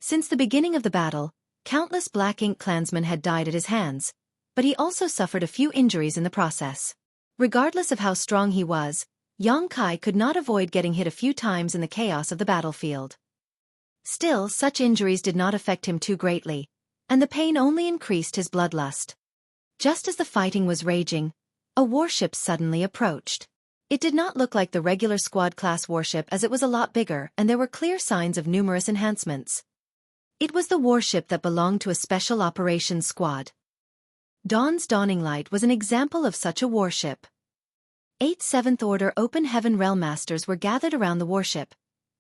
Since the beginning of the battle, countless Black Ink clansmen had died at his hands, but he also suffered a few injuries in the process. Regardless of how strong he was, Yang Kai could not avoid getting hit a few times in the chaos of the battlefield. Still, such injuries did not affect him too greatly, and the pain only increased his bloodlust. Just as the fighting was raging, a warship suddenly approached. It did not look like the regular squad-class warship, as it was a lot bigger and there were clear signs of numerous enhancements. It was the warship that belonged to a Special Operations Squad. Dawn's Dawning Light was an example of such a warship. 8 7th Order Open Heaven Realm Masters were gathered around the warship,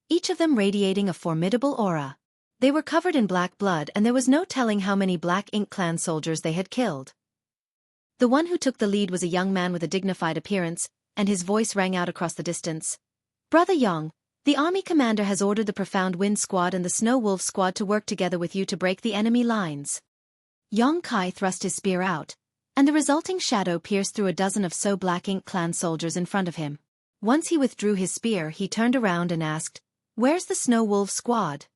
each of them radiating a formidable aura. They were covered in black blood and there was no telling how many Black Ink clan soldiers they had killed. The one who took the lead was a young man with a dignified appearance, and his voice rang out across the distance. "Brother Yang, the army commander has ordered the Profound Wind Squad and the Snow Wolf Squad to work together with you to break the enemy lines." Yang Kai thrust his spear out, and the resulting shadow pierced through a dozen of so Black Ink clan soldiers in front of him. Once he withdrew his spear, he turned around and asked, "Where's the Snow Wolf Squad?"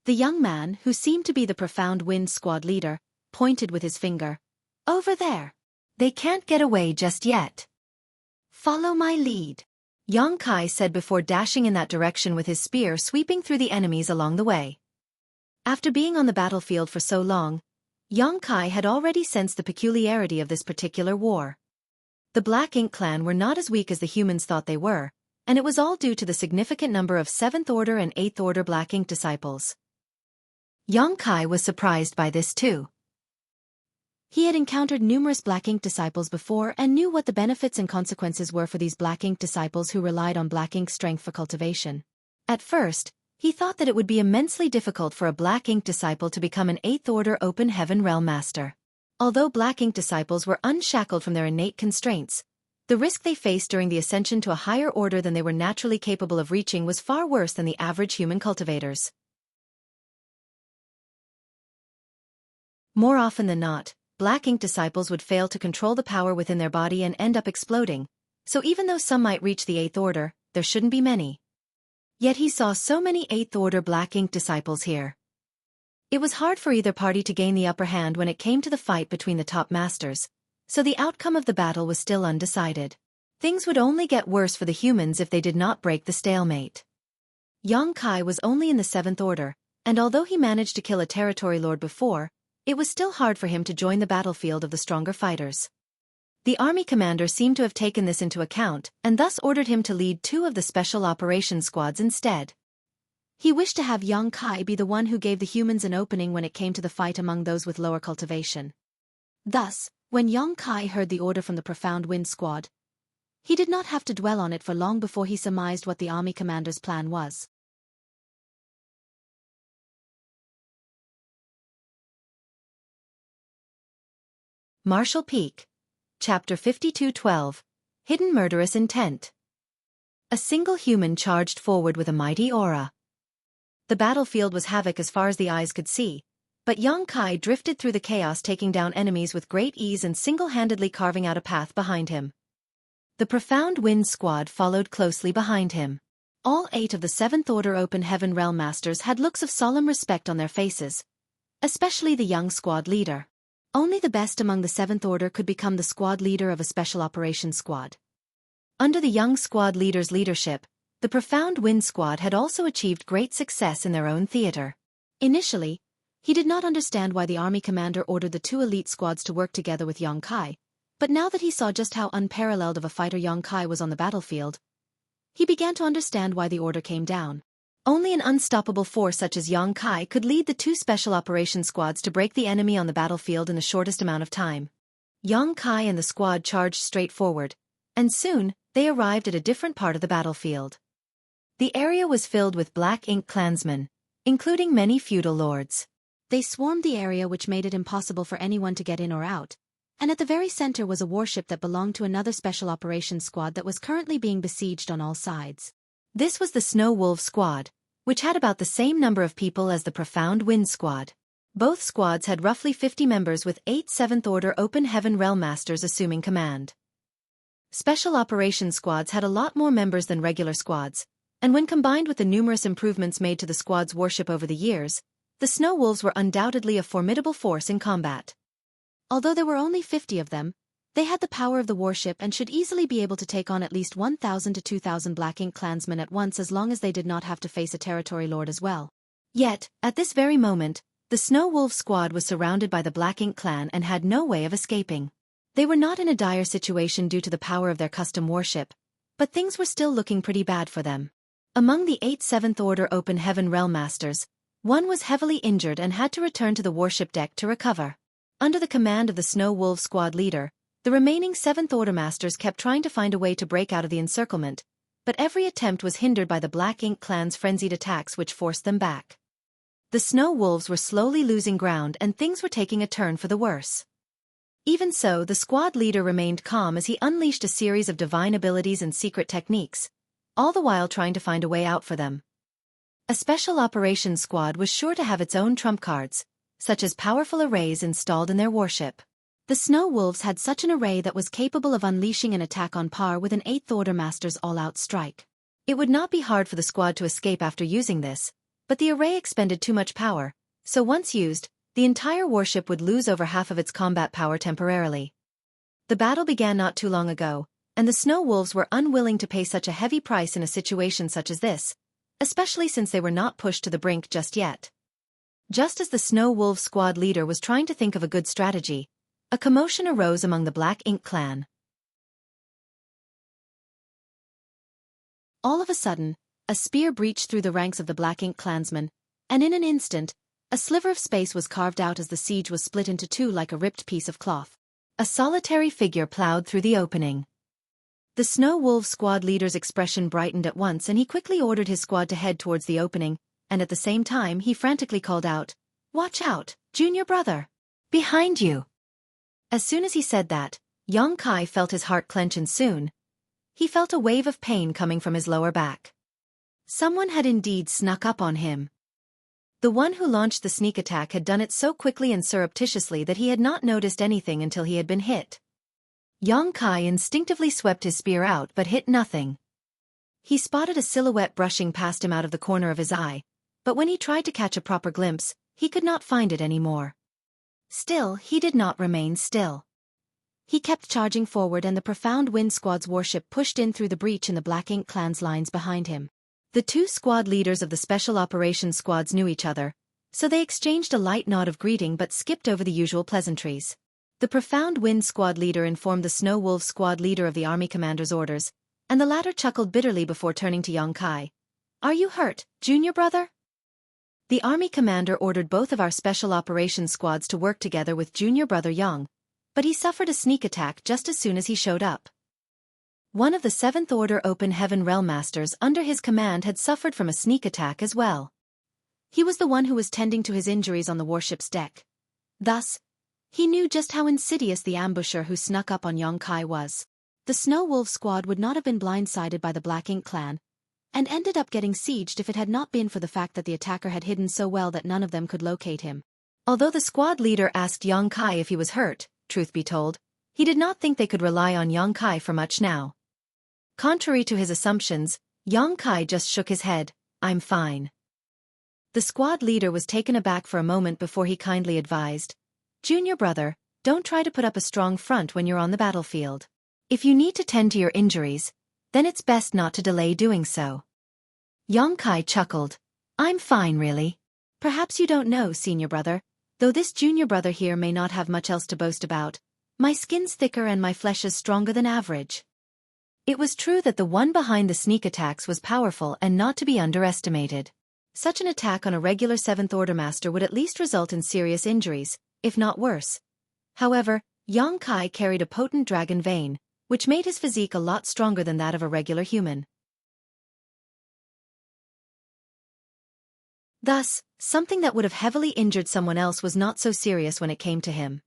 The young man, who seemed to be the Profound Wind Squad leader, pointed with his finger. "Over there. They can't get away just yet. Follow my lead." Yang Kai said before dashing in that direction with his spear sweeping through the enemies along the way. After being on the battlefield for so long, Yang Kai had already sensed the peculiarity of this particular war. The Black Ink clan were not as weak as the humans thought they were, and it was all due to the significant number of 7th Order and 8th Order Black Ink disciples. Yang Kai was surprised by this too. He had encountered numerous Black Ink disciples before and knew what the benefits and consequences were for these Black Ink disciples who relied on Black Ink strength for cultivation. At first, he thought that it would be immensely difficult for a Black Ink disciple to become an 8th Order Open Heaven Realm Master. Although Black Ink disciples were unshackled from their innate constraints, the risk they faced during the ascension to a higher order than they were naturally capable of reaching was far worse than the average human cultivators. More often than not, Black Ink disciples would fail to control the power within their body and end up exploding, so even though some might reach the 8th Order, there shouldn't be many. Yet he saw so many 8th Order Black Ink disciples here. It was hard for either party to gain the upper hand when it came to the fight between the top masters, so the outcome of the battle was still undecided. Things would only get worse for the humans if they did not break the stalemate. Yang Kai was only in the 7th Order, and although he managed to kill a territory lord before, it was still hard for him to join the battlefield of the stronger fighters. The army commander seemed to have taken this into account and thus ordered him to lead 2 of the special operations squads instead. He wished to have Yang Kai be the one who gave the humans an opening when it came to the fight among those with lower cultivation. Thus, when Yang Kai heard the order from the Profound Wind Squad, he did not have to dwell on it for long before he surmised what the army commander's plan was. Martial Peak. Chapter 52:12. Hidden Murderous Intent. A single human charged forward with a mighty aura. The battlefield was havoc as far as the eyes could see, but Yang Kai drifted through the chaos, taking down enemies with great ease and single-handedly carving out a path behind him. The Profound Wind Squad followed closely behind him. All 8 of the 7th Order Open Heaven Realm Masters had looks of solemn respect on their faces, especially the young squad leader. Only the best among the 7th Order could become the squad leader of a special operations squad. Under the young squad leader's leadership, the Profound Wind Squad had also achieved great success in their own theater. Initially, he did not understand why the army commander ordered the 2 elite squads to work together with Yang Kai, but now that he saw just how unparalleled of a fighter Yang Kai was on the battlefield, he began to understand why the order came down. Only an unstoppable force such as Yang Kai could lead the 2 special operations squads to break the enemy on the battlefield in the shortest amount of time. Yang Kai and the squad charged straight forward, and soon, they arrived at a different part of the battlefield. The area was filled with Black Ink clansmen, including many feudal lords. They swarmed the area, which made it impossible for anyone to get in or out, and at the very center was a warship that belonged to another special operations squad that was currently being besieged on all sides. This was the Snow Wolf Squad, which had about the same number of people as the Profound Wind Squad. Both squads had roughly 50 members, with 8 7th Order Open Heaven Realm Masters assuming command. Special operations squads had a lot more members than regular squads, and when combined with the numerous improvements made to the squad's warship over the years, the Snow Wolves were undoubtedly a formidable force in combat. Although there were only 50 of them, they had the power of the warship and should easily be able to take on at least 1,000 to 2,000 Black Ink clansmen at once, as long as they did not have to face a territory lord as well. Yet, at this very moment, the Snow Wolf Squad was surrounded by the Black Ink clan and had no way of escaping. They were not in a dire situation due to the power of their custom warship, but things were still looking pretty bad for them. Among the 8 7th Order Open Heaven Realm Masters, one was heavily injured and had to return to the warship deck to recover. Under the command of the Snow Wolf Squad leader, the remaining 7th Order Masters kept trying to find a way to break out of the encirclement, but every attempt was hindered by the Black Ink clan's frenzied attacks, which forced them back. The Snow Wolves were slowly losing ground and things were taking a turn for the worse. Even so, the squad leader remained calm as he unleashed a series of divine abilities and secret techniques, all the while trying to find a way out for them. A special operations squad was sure to have its own trump cards, such as powerful arrays installed in their warship. The Snow Wolves had such an array that was capable of unleashing an attack on par with an 8th Order Master's all-out strike. It would not be hard for the squad to escape after using this, but the array expended too much power, so once used, the entire warship would lose over half of its combat power temporarily. The battle began not too long ago, and the snow wolves were unwilling to pay such a heavy price in a situation such as this, especially since they were not pushed to the brink just yet. Just as the snow wolf squad leader was trying to think of a good strategy, a commotion arose among the Black Ink clan. All of a sudden, a spear breached through the ranks of the Black Ink clansmen, and in an instant, a sliver of space was carved out as the siege was split into two like a ripped piece of cloth. A solitary figure plowed through the opening. The Snow Wolf squad leader's expression brightened at once, and he quickly ordered his squad to head towards the opening, and at the same time he frantically called out, "Watch out, junior brother! Behind you!" As soon as he said that, Yong Kai felt his heart clench, and soon he felt a wave of pain coming from his lower back. Someone had indeed snuck up on him. The one who launched the sneak attack had done it so quickly and surreptitiously that he had not noticed anything until he had been hit. Yong Kai instinctively swept his spear out but hit nothing. He spotted a silhouette brushing past him out of the corner of his eye, but when he tried to catch a proper glimpse, he could not find it anymore. Still, he did not remain still. He kept charging forward, and the Profound Wind Squad's warship pushed in through the breach in the Black Ink clan's lines behind him. The two squad leaders of the Special Operations Squads knew each other, so they exchanged a light nod of greeting but skipped over the usual pleasantries. The Profound Wind Squad leader informed the Snow Wolf squad leader of the army commander's orders, and the latter chuckled bitterly before turning to Yong Kai. "Are you hurt, junior brother?" The army commander ordered both of our Special Operations Squads to work together with junior brother Yong, but he suffered a sneak attack just as soon as he showed up. One of the 7th Order Open Heaven Realm Masters under his command had suffered from a sneak attack as well. He was the one who was tending to his injuries on the warship's deck. Thus, he knew just how insidious the ambusher who snuck up on Yong Kai was. The Snow Wolf squad would not have been blindsided by the Black Ink clan, and ended up getting sieged if it had not been for the fact that the attacker had hidden so well that none of them could locate him. Although the squad leader asked Yong Kai if he was hurt, truth be told, he did not think they could rely on Yong Kai for much now. Contrary to his assumptions, Yong Kai just shook his head. "I'm fine." The squad leader was taken aback for a moment before he kindly advised, "Junior brother, don't try to put up a strong front when you're on the battlefield. If you need to tend to your injuries, then it's best not to delay doing so." Yong Kai chuckled. "I'm fine really. Perhaps you don't know, senior brother, though this junior brother here may not have much else to boast about, my skin's thicker and my flesh is stronger than average." It was true that the one behind the sneak attacks was powerful and not to be underestimated. Such an attack on a regular 7th Order Master would at least result in serious injuries, if not worse. However, Yong Kai carried a potent dragon vein, which made his physique a lot stronger than that of a regular human. Thus, something that would have heavily injured someone else was not so serious when it came to him.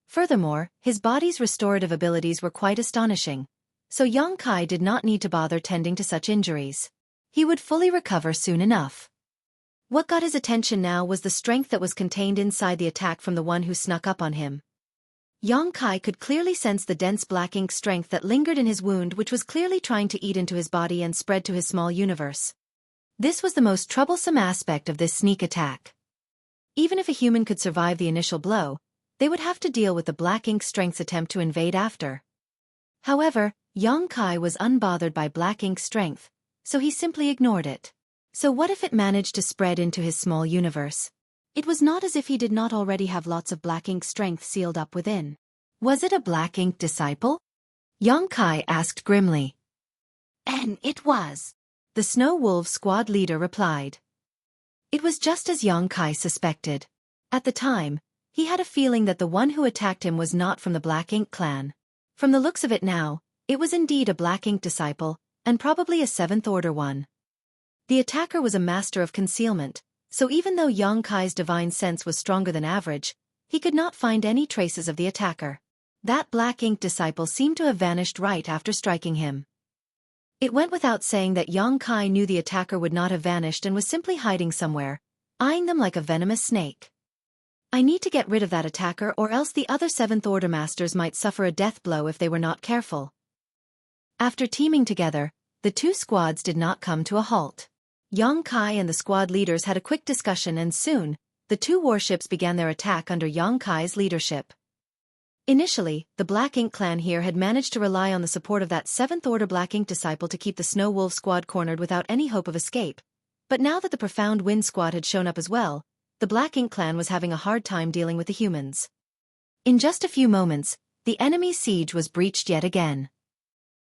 Furthermore, his body's restorative abilities were quite astonishing, so Yong Kai did not need to bother tending to such injuries. He would fully recover soon enough. What got his attention now was the strength that was contained inside the attack from the one who snuck up on him. Yong Kai could clearly sense the dense black ink strength that lingered in his wound, which was clearly trying to eat into his body and spread to his small universe. This was the most troublesome aspect of this sneak attack. Even if a human could survive the initial blow, they would have to deal with the black ink strength's attempt to invade after. However, Yong Kai was unbothered by black ink strength, so he simply ignored it. So what if it managed to spread into his small universe? It was not as if he did not already have lots of black ink strength sealed up within. Was it a black ink disciple? Yong Kai asked grimly. And it was. The Snow Wolf squad leader replied. It was just as Yong Kai suspected. At the time, he had a feeling that the one who attacked him was not from the Black Ink clan. From the looks of it now, it was indeed a Black Ink disciple, and probably a 7th Order one. The attacker was a master of concealment, so even though Yong Kai's divine sense was stronger than average, he could not find any traces of the attacker. That Black Ink disciple seemed to have vanished right after striking him. It went without saying that Yong Kai knew the attacker would not have vanished and was simply hiding somewhere, eyeing them like a venomous snake. I need to get rid of that attacker, or else the other 7th Order Masters might suffer a death blow if they were not careful. After teaming together, the two squads did not come to a halt. Yong Kai and the squad leaders had a quick discussion, and soon, the two warships began their attack under Yong Kai's leadership. Initially, the Black Ink clan here had managed to rely on the support of that 7th Order Black Ink disciple to keep the Snow Wolf squad cornered without any hope of escape. But now that the Profound Wind squad had shown up as well, the Black Ink clan was having a hard time dealing with the humans. In just a few moments, the enemy's siege was breached yet again.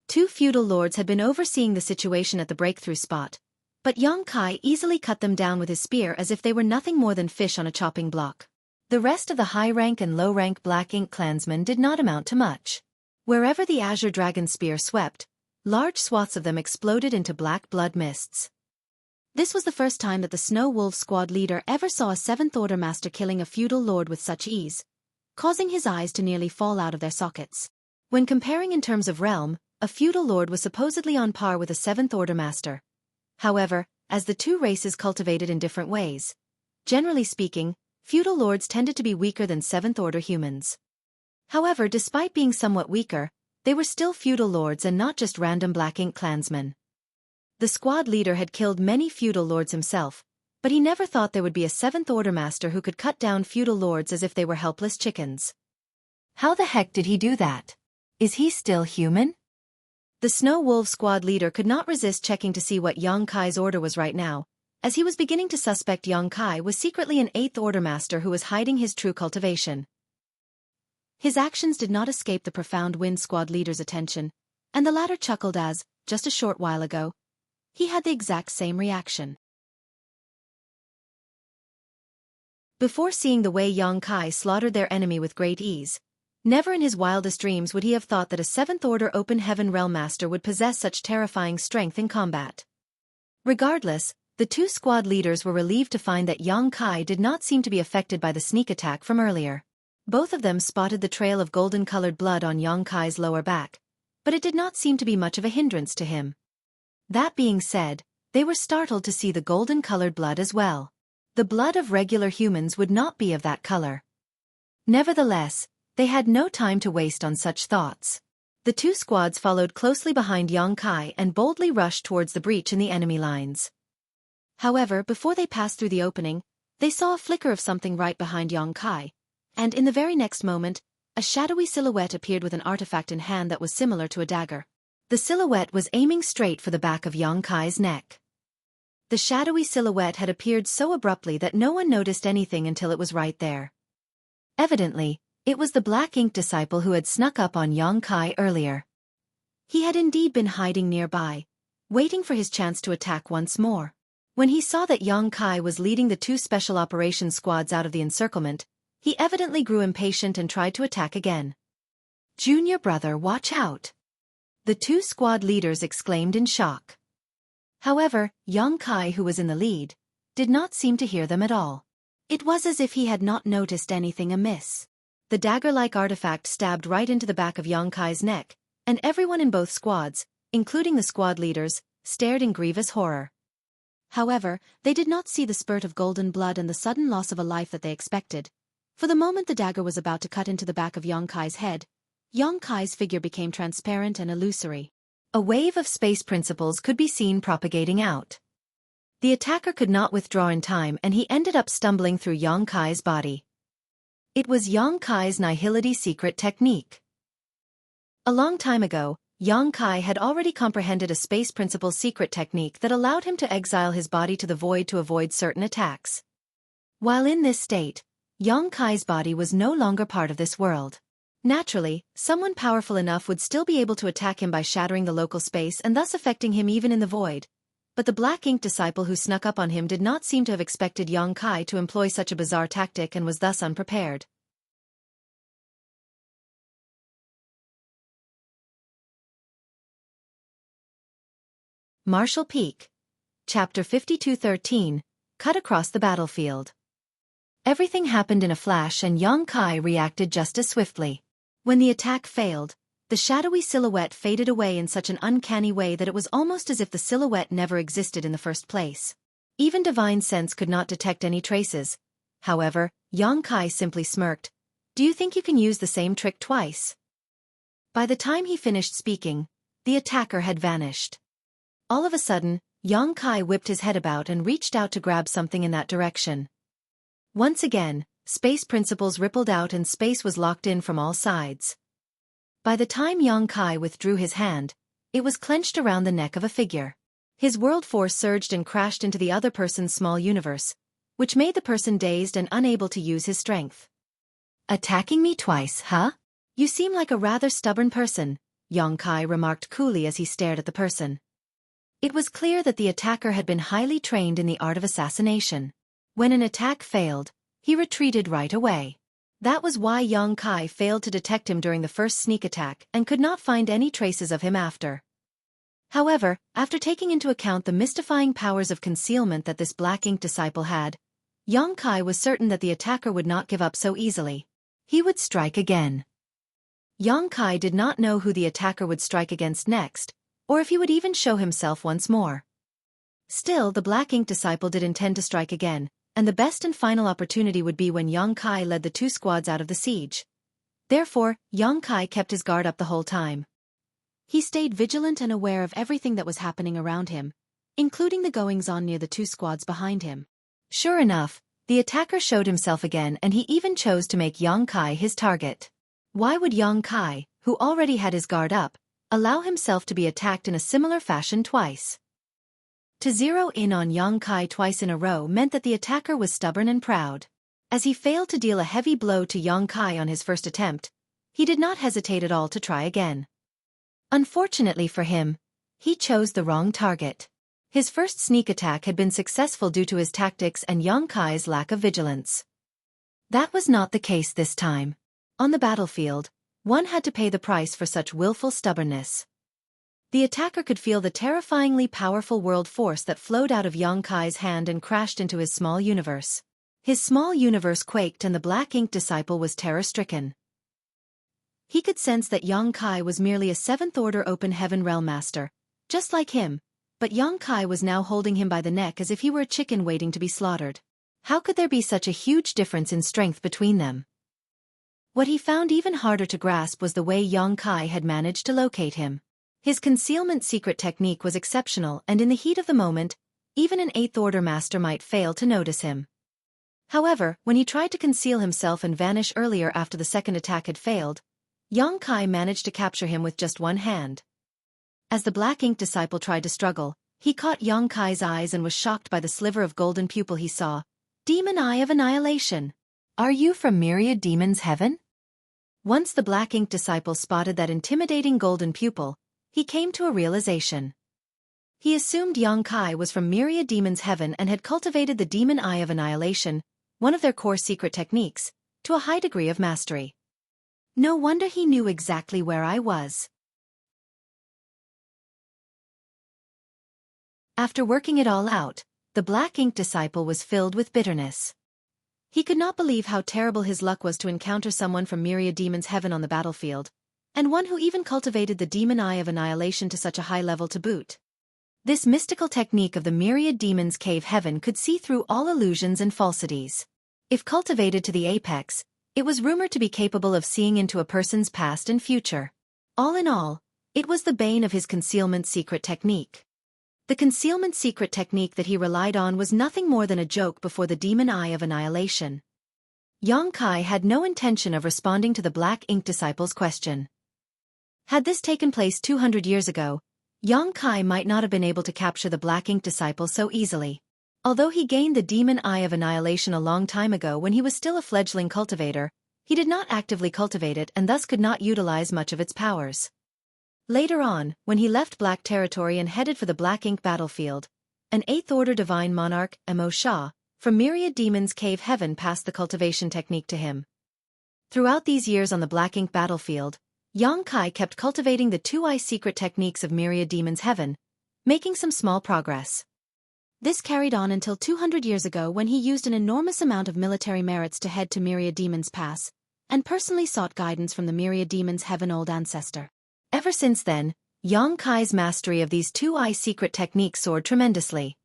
2 feudal lords had been overseeing the situation at the breakthrough spot, but Xueqi easily cut them down with his spear as if they were nothing more than fish on a chopping block. The rest of the high-rank and low-rank Black Ink clansmen did not amount to much. Wherever the Azure Dragon spear swept, large swaths of them exploded into black blood mists. This was the first time that the Snow Wolf squad leader ever saw a 7th Order master killing a feudal lord with such ease, causing his eyes to nearly fall out of their sockets. When comparing in terms of realm, a feudal lord was supposedly on par with a 7th Order master. However, as the two races cultivated in different ways, generally speaking, feudal lords tended to be weaker than 7th Order humans. However, despite being somewhat weaker, they were still feudal lords and not just random Black Ink clansmen. The squad leader had killed many feudal lords himself, but he never thought there would be a 7th Order master who could cut down feudal lords as if they were helpless chickens. How the heck did he do that? Is he still human? The Snow Wolf squad leader could not resist checking to see what Xueqi's order was right now, as he was beginning to suspect Xueqi was secretly an 8th Order master who was hiding his true cultivation. His actions did not escape the Profound Wind squad leader's attention, and the latter chuckled as, just a short while ago, he had the exact same reaction. Before seeing the way Xueqi slaughtered their enemy with great ease, never in his wildest dreams would he have thought that a 7th Order Open Heaven Realm Master would possess such terrifying strength in combat. Regardless, the 2 squad leaders were relieved to find that Xueqi did not seem to be affected by the sneak attack from earlier. Both of them spotted the trail of golden-colored blood on Xueqi's lower back, but it did not seem to be much of a hindrance to him. That being said, they were startled to see the golden-colored blood as well. The blood of regular humans would not be of that color. Nevertheless, they had no time to waste on such thoughts. The 2 squads followed closely behind Xueqi and boldly rushed towards the breach in the enemy lines. However, before they passed through the opening, they saw a flicker of something right behind Xueqi, and in the very next moment, a shadowy silhouette appeared with an artifact in hand that was similar to a dagger. The silhouette was aiming straight for the back of Xueqi's neck. The shadowy silhouette had appeared so abruptly that no one noticed anything until it was right there. Evidently, it was the Black Ink disciple who had snuck up on Xueqi earlier. He had indeed been hiding nearby, waiting for his chance to attack once more. When he saw that Xueqi was leading the 2 special operations squads out of the encirclement, he evidently grew impatient and tried to attack again. "Junior brother, watch out!" the 2 squad leaders exclaimed in shock. However, Xueqi, who was in the lead, did not seem to hear them at all. It was as if he had not noticed anything amiss. The dagger-like artifact stabbed right into the back of Xueqi's neck, and everyone in both squads, including the squad leaders, stared in grievous horror. However, they did not see the spurt of golden blood and the sudden loss of a life that they expected. For the moment the dagger was about to cut into the back of Xueqi's head, Xueqi's figure became transparent and illusory. A wave of space principles could be seen propagating out. The attacker could not withdraw in time and he ended up stumbling through Xueqi's body. It was Xueqi's Nihility secret technique. A long time ago, Xueqi had already comprehended a space principle secret technique that allowed him to exile his body to the void to avoid certain attacks. While in this state, Xueqi's body was no longer part of this world. Naturally, someone powerful enough would still be able to attack him by shattering the local space and thus affecting him even in the void. But the Black Ink disciple who snuck up on him did not seem to have expected Xueqi to employ such a bizarre tactic and was thus unprepared. Martial Peak. Chapter 52:13, Cut across the battlefield. Everything happened in a flash and Xueqi reacted just as swiftly. When the attack failed, the shadowy silhouette faded away in such an uncanny way that it was almost as if the silhouette never existed in the first place. Even divine sense could not detect any traces. However, Xueqi simply smirked. "Do you think you can use the same trick twice?" By the time he finished speaking, the attacker had vanished. All of a sudden, Xueqi whipped his head about and reached out to grab something in that direction. Once again, space principles rippled out and space was locked in from all sides. By the time Yang Kai withdrew his hand, it was clenched around the neck of a figure. His world force surged and crashed into the other person's small universe, which made the person dazed and unable to use his strength. "Attacking me twice, huh? You seem like a rather stubborn person," Yang Kai remarked coolly as he stared at the person. It was clear that the attacker had been highly trained in the art of assassination. When an attack failed, he retreated right away. That was why Yang Kai failed to detect him during the first sneak attack and could not find any traces of him after. However, after taking into account the mystifying powers of concealment that this black ink disciple had, Yang Kai was certain that the attacker would not give up so easily. He would strike again. Yang Kai did not know who the attacker would strike against next, or if he would even show himself once more. Still, the black ink disciple did intend to strike again, and the best and final opportunity would be when Yang Kai led the two squads out of the siege. Therefore, Yang Kai kept his guard up the whole time. He stayed vigilant and aware of everything that was happening around him, including the goings-on near the two squads behind him. Sure enough, the attacker showed himself again and he even chose to make Yang Kai his target. Why would Yang Kai, who already had his guard up, allow himself to be attacked in a similar fashion twice? To zero in on Yang Kai twice in a row meant that the attacker was stubborn and proud. As he failed to deal a heavy blow to Yang Kai on his first attempt, he did not hesitate at all to try again. Unfortunately for him, he chose the wrong target. His first sneak attack had been successful due to his tactics and Yang Kai's lack of vigilance. That was not the case this time. On the battlefield, one had to pay the price for such willful stubbornness. The attacker could feel the terrifyingly powerful world force that flowed out of Yang Kai's hand and crashed into his small universe. His small universe quaked and the black ink disciple was terror-stricken. He could sense that Yang Kai was merely a seventh-order open heaven realm master, just like him, but Yang Kai was now holding him by the neck as if he were a chicken waiting to be slaughtered. How could there be such a huge difference in strength between them? What he found even harder to grasp was the way Yang Kai had managed to locate him. His concealment secret technique was exceptional and in the heat of the moment, even an eighth-order master might fail to notice him. However, when he tried to conceal himself and vanish earlier after the second attack had failed, Yang Kai managed to capture him with just one hand. As the black ink disciple tried to struggle, he caught Yang Kai's eyes and was shocked by the sliver of golden pupil he saw. Demon Eye of Annihilation. Are you from Myriad Demon's Heaven? Once the black ink disciple spotted that intimidating golden pupil, he came to a realization. He assumed Yang Kai was from Myriad Demon's Heaven and had cultivated the Demon Eye of Annihilation, one of their core secret techniques, to a high degree of mastery. No wonder he knew exactly where I was. After working it all out, the black ink disciple was filled with bitterness. He could not believe how terrible his luck was to encounter someone from Myriad Demon's Heaven on the battlefield, and one who even cultivated the Demon Eye of Annihilation to such a high level to boot. This mystical technique of the Myriad Demon's Cave Heaven could see through all illusions and falsities. If cultivated to the apex, it was rumored to be capable of seeing into a person's past and future. All in all, it was the bane of his concealment secret technique. The concealment secret technique that he relied on was nothing more than a joke before the Demon Eye of Annihilation. Yang Kai had no intention of responding to the black ink disciple's question. Had this taken place 200 years ago, Yang Kai might not have been able to capture the black ink disciple so easily. Although he gained the Demon Eye of Annihilation a long time ago when he was still a fledgling cultivator, he did not actively cultivate it and thus could not utilize much of its powers. Later on, when he left Black Territory and headed for the Black Ink battlefield, an 8th-order Divine Monarch, Mo Shah, from Myriad Demon's Cave Heaven passed the cultivation technique to him. Throughout these years on the Black Ink battlefield, Yang Kai kept cultivating the two-eye secret techniques of Myriad Demon's Heaven, making some small progress. This carried on until 200 years ago when he used an enormous amount of military merits to head to Myriad Demon's Pass, and personally sought guidance from the Myriad Demon's Heaven old ancestor. Ever since then, Yang Kai's mastery of these two-eye secret techniques soared tremendously.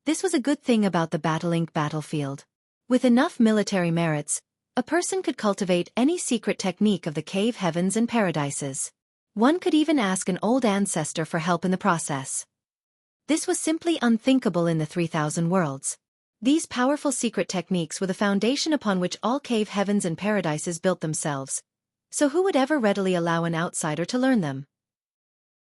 This was a good thing about the Battle Ink battlefield. With enough military merits, a person could cultivate any secret technique of the cave heavens and paradises. One could even ask an old ancestor for help in the process. This was simply unthinkable in the 3000 worlds. These powerful secret techniques were the foundation upon which all cave heavens and paradises built themselves. So who would ever readily allow an outsider to learn them?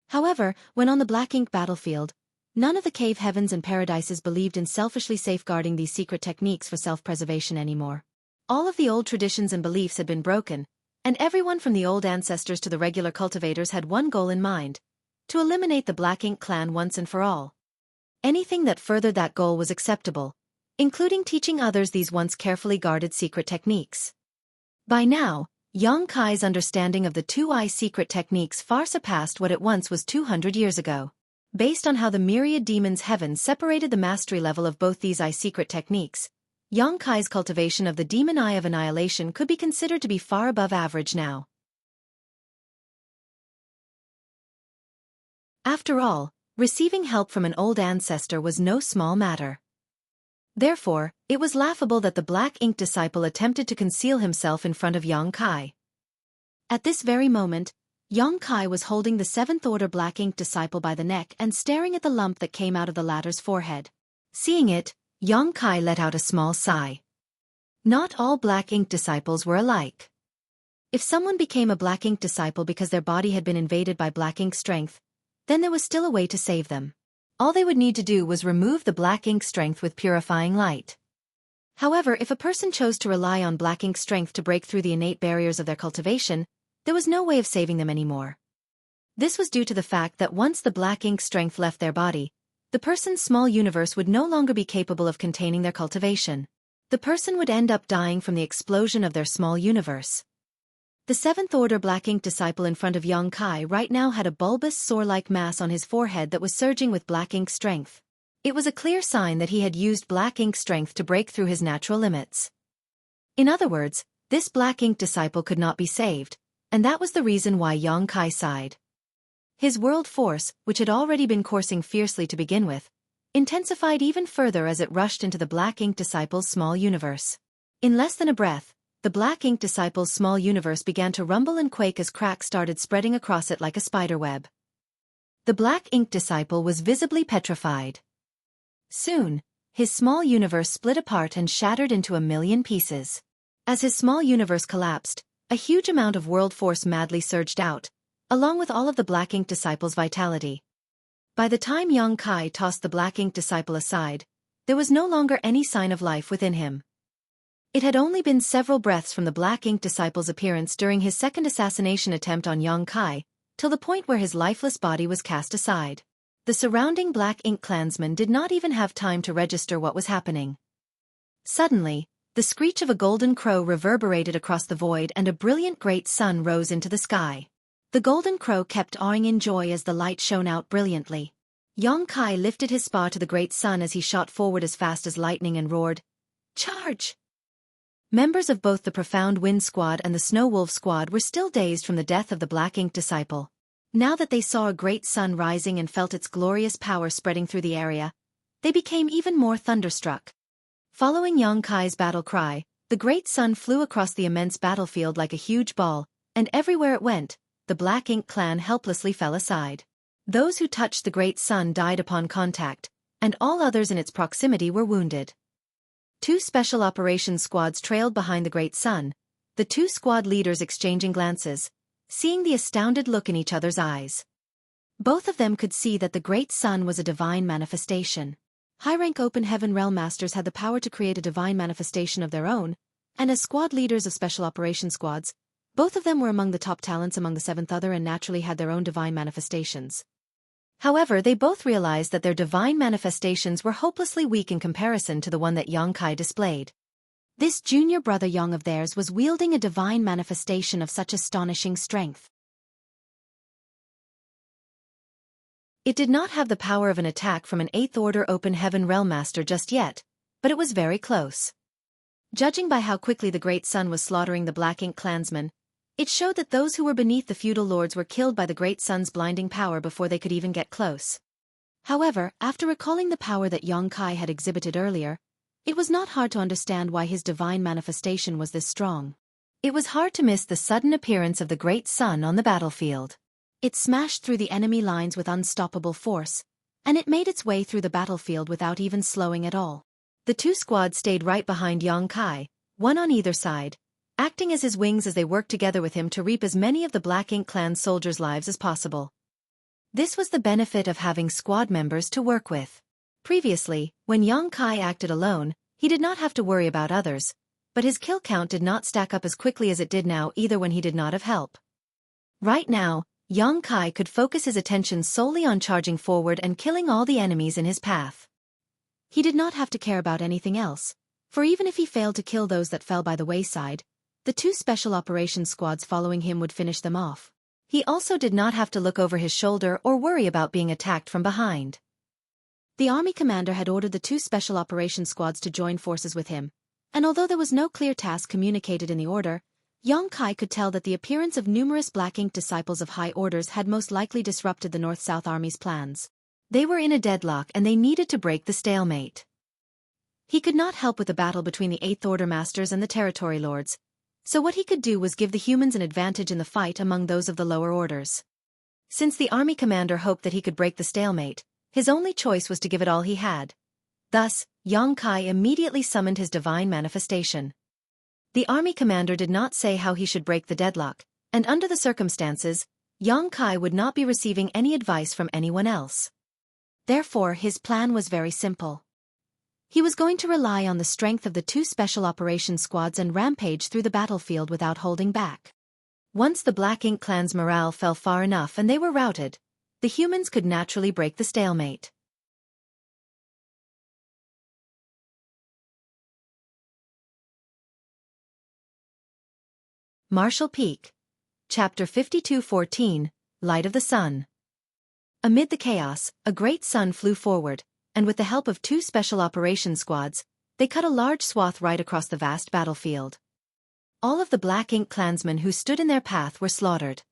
However, when on the black ink battlefield, none of the cave heavens and paradises believed in selfishly safeguarding these secret techniques for self-preservation anymore. All of the old traditions and beliefs had been broken, and everyone from the old ancestors to the regular cultivators had one goal in mind: to eliminate the Black Ink clan once and for all. Anything that furthered that goal was acceptable, including teaching others these once carefully guarded secret techniques. By now, Yang Kai's understanding of the two-eye secret techniques far surpassed what it once was 200 years ago. Based on how the myriad demons' heaven separated the mastery level of both these eye secret techniques, Yang Kai's cultivation of the demon eye of annihilation could be considered to be far above average now. After all, receiving help from an old ancestor was no small matter. Therefore, it was laughable that the Black Ink disciple attempted to conceal himself in front of Yang Kai. At this very moment, Yang Kai was holding the seventh-order Black Ink disciple by the neck and staring at the lump that came out of the latter's forehead. Seeing it, Yang Kai let out a small sigh. Not all Black Ink disciples were alike. If someone became a Black Ink disciple because their body had been invaded by Black Ink strength, then there was still a way to save them. All they would need to do was remove the Black Ink strength with purifying light. However, if a person chose to rely on Black Ink strength to break through the innate barriers of their cultivation, there was no way of saving them anymore. This was due to the fact that once the Black Ink strength left their body, the person's small universe would no longer be capable of containing their cultivation. The person would end up dying from the explosion of their small universe. The seventh-order Black Ink disciple in front of Yang Kai right now had a bulbous sore-like mass on his forehead that was surging with Black Ink strength. It was a clear sign that he had used Black Ink strength to break through his natural limits. In other words, this Black Ink disciple could not be saved, and that was the reason why Yang Kai sighed. His world force, which had already been coursing fiercely to begin with, intensified even further as it rushed into the Black Ink disciple's small universe. In less than a breath, the Black Ink disciple's small universe began to rumble and quake as cracks started spreading across it like a spiderweb. The Black Ink disciple was visibly petrified. Soon, his small universe split apart and shattered into 1,000,000 pieces. As his small universe collapsed, a huge amount of world force madly surged out, along with all of the Black Ink disciple's vitality. By the time Yang Kai tossed the Black Ink disciple aside, there was no longer any sign of life within him. It had only been several breaths from the Black Ink disciple's appearance during his second assassination attempt on Yang Kai, till the point where his lifeless body was cast aside. The surrounding Black Ink clansmen did not even have time to register what was happening. Suddenly, the screech of a golden crow reverberated across the void and a brilliant great sun rose into the sky. The golden crow kept awing in joy as the light shone out brilliantly. Yang Kai lifted his spa to the great sun as he shot forward as fast as lightning and roared, "Charge!" Members of both the Profound Wind Squad and the Snow Wolf Squad were still dazed from the death of the Black Ink disciple. Now that they saw a great sun rising and felt its glorious power spreading through the area, they became even more thunderstruck. Following Yang Kai's battle cry, the great sun flew across the immense battlefield like a huge ball, and everywhere it went, the Black Ink clan helplessly fell aside. Those who touched the great sun died upon contact, and all others in its proximity were wounded. Two special operations squads trailed behind the great sun, the two squad leaders exchanging glances, seeing the astounded look in each other's eyes. Both of them could see that the great sun was a divine manifestation. High-rank Open Heaven Realm Masters had the power to create a divine manifestation of their own, and as squad leaders of special operations squads, both of them were among the top talents among the Seventh Other and naturally had their own divine manifestations. However, they both realized that their divine manifestations were hopelessly weak in comparison to the one that Yang Kai displayed. This junior brother Yang of theirs was wielding a divine manifestation of such astonishing strength. It did not have the power of an attack from an 8th Order Open Heaven Realm Master just yet, but it was very close. Judging by how quickly the Great Sun was slaughtering the Black Ink clansmen, it showed that those who were beneath the feudal lords were killed by the Great Sun's blinding power before they could even get close. However, after recalling the power that Yang Kai had exhibited earlier, it was not hard to understand why his divine manifestation was this strong. It was hard to miss the sudden appearance of the Great Sun on the battlefield. It smashed through the enemy lines with unstoppable force, and it made its way through the battlefield without even slowing at all. The two squads stayed right behind Yang Kai, one on either side, acting as his wings as they worked together with him to reap as many of the Black Ink Clan's soldiers' lives as possible. This was the benefit of having squad members to work with. Previously, when Yang Kai acted alone, he did not have to worry about others, but his kill count did not stack up as quickly as it did now either when he did not have help. Right now, Yang Kai could focus his attention solely on charging forward and killing all the enemies in his path. He did not have to care about anything else, for even if he failed to kill those that fell by the wayside, the two special operations squads following him would finish them off. He also did not have to look over his shoulder or worry about being attacked from behind. The army commander had ordered the two special operations squads to join forces with him, and although there was no clear task communicated in the order, Yang Kai could tell that the appearance of numerous Black Ink disciples of high orders had most likely disrupted the North-South Army's plans. They were in a deadlock and they needed to break the stalemate. He could not help with the battle between the Eighth Order Masters and the Territory Lords, so what he could do was give the humans an advantage in the fight among those of the lower orders. Since the army commander hoped that he could break the stalemate, his only choice was to give it all he had. Thus, Yang Kai immediately summoned his divine manifestation. The army commander did not say how he should break the deadlock, and under the circumstances, Yang Kai would not be receiving any advice from anyone else. Therefore, his plan was very simple. He was going to rely on the strength of the two special operations squads and rampage through the battlefield without holding back. Once the Black Ink Clan's morale fell far enough and they were routed, the humans could naturally break the stalemate. Marshall Peak. Chapter 52:14, Light of the Sun. Amid the chaos, a great sun flew forward, and with the help of two special operations squads, they cut a large swath right across the vast battlefield. All of the Black Ink clansmen who stood in their path were slaughtered.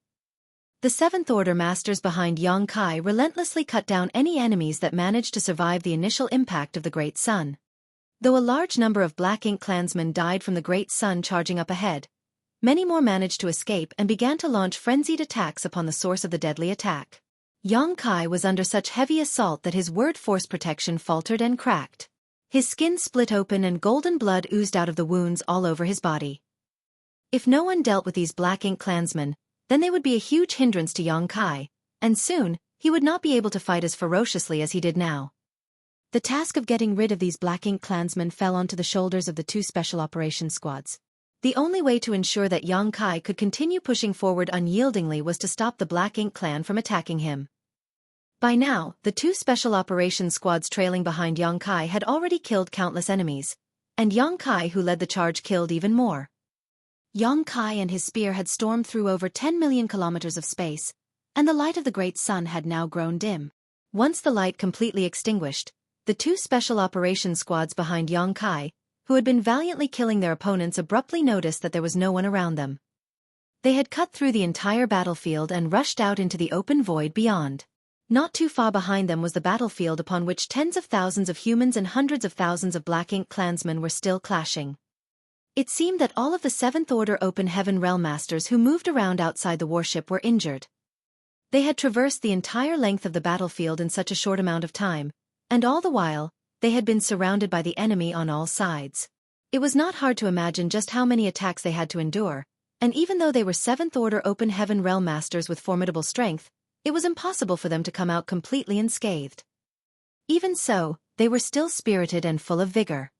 The Seventh Order Masters behind Yang Kai relentlessly cut down any enemies that managed to survive the initial impact of the Great Sun. Though a large number of Black Ink clansmen died from the Great Sun charging up ahead, many more managed to escape and began to launch frenzied attacks upon the source of the deadly attack. Yang Kai was under such heavy assault that his word force protection faltered and cracked. His skin split open and golden blood oozed out of the wounds all over his body. If no one dealt with these Black Ink clansmen, then they would be a huge hindrance to Yang Kai, and soon, he would not be able to fight as ferociously as he did now. The task of getting rid of these Black Ink clansmen fell onto the shoulders of the two special operations squads. The only way to ensure that Yang Kai could continue pushing forward unyieldingly was to stop the Black Ink clan from attacking him. By now, the two special operations squads trailing behind Yang Kai had already killed countless enemies, and Yang Kai who led the charge killed even more. Yang Kai and his spear had stormed through over 10 million kilometers of space, and the light of the Great Sun had now grown dim. Once the light completely extinguished, the two special operations squads behind Yang Kai, who had been valiantly killing their opponents, abruptly noticed that there was no one around them. They had cut through the entire battlefield and rushed out into the open void beyond. Not too far behind them was the battlefield upon which tens of thousands of humans and hundreds of thousands of Black Ink clansmen were still clashing. It seemed that all of the Seventh Order Open Heaven Realm Masters who moved around outside the warship were injured. They had traversed the entire length of the battlefield in such a short amount of time, and all the while, they had been surrounded by the enemy on all sides. It was not hard to imagine just how many attacks they had to endure, and even though they were Seventh Order Open Heaven Realm Masters with formidable strength, it was impossible for them to come out completely unscathed. Even so, they were still spirited and full of vigor.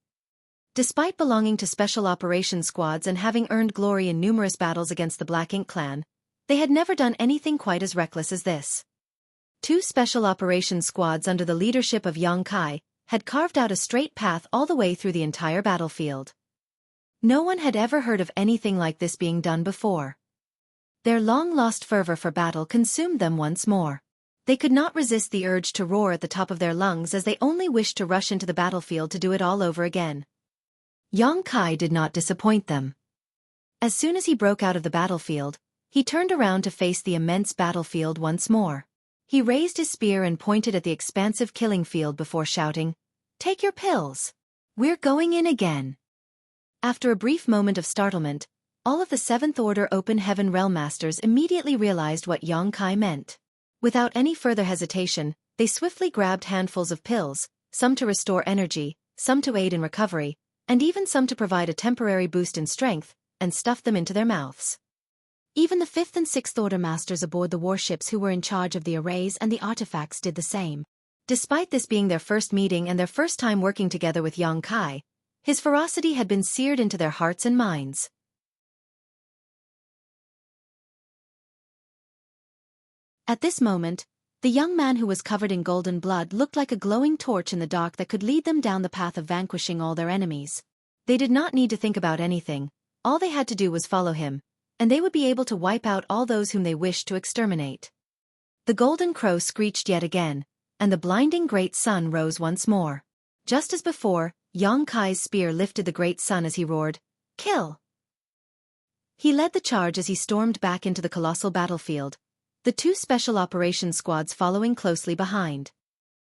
Despite belonging to special operations squads and having earned glory in numerous battles against the Black Ink clan, they had never done anything quite as reckless as this. Two special operations squads under the leadership of Yang Kai had carved out a straight path all the way through the entire battlefield. No one had ever heard of anything like this being done before. Their long-lost fervor for battle consumed them once more. They could not resist the urge to roar at the top of their lungs as they only wished to rush into the battlefield to do it all over again. Yang Kai did not disappoint them. As soon as he broke out of the battlefield, he turned around to face the immense battlefield once more. He raised his spear and pointed at the expansive killing field before shouting, "Take your pills! We're going in again!" After a brief moment of startlement, all of the Seventh Order Open Heaven Realm Masters immediately realized what Yang Kai meant. Without any further hesitation, they swiftly grabbed handfuls of pills, some to restore energy, some to aid in recovery, and even some to provide a temporary boost in strength, and stuffed them into their mouths. Even the 5th and 6th Order Masters aboard the warships who were in charge of the arrays and the artifacts did the same. Despite this being their first meeting and their first time working together with Yang Kai, his ferocity had been seared into their hearts and minds. At this moment, the young man who was covered in golden blood looked like a glowing torch in the dark that could lead them down the path of vanquishing all their enemies. They did not need to think about anything, all they had to do was follow him, and they would be able to wipe out all those whom they wished to exterminate. The golden crow screeched yet again, and the blinding great sun rose once more. Just as before, Yang Kai's spear lifted the great sun as he roared, "Kill!" He led the charge as he stormed back into the colossal battlefield, the 2 special operations squads following closely behind.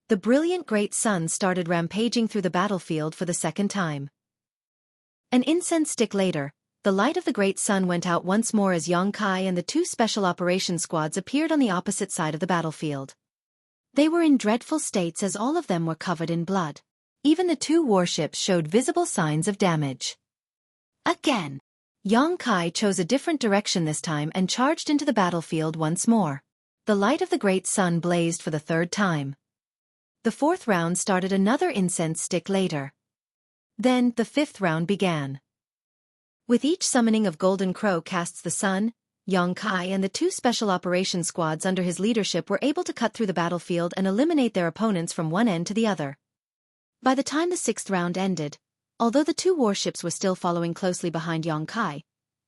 The brilliant great sun started rampaging through the battlefield for the second time. An incense stick later, the light of the great sun went out once more as Yang Kai and the 2 special operations squads appeared on the opposite side of the battlefield. They were in dreadful states as all of them were covered in blood. Even the 2 warships showed visible signs of damage. Again, Yang Kai chose a different direction this time and charged into the battlefield once more. The light of the great sun blazed for the 3rd time. The 4th round started another incense stick later. Then, the 5th round began. With each summoning of Golden Crow casts the sun, Yang Kai and the 2 special operations squads under his leadership were able to cut through the battlefield and eliminate their opponents from one end to the other. By the time the 6th round ended, although the 2 warships were still following closely behind Yang Kai,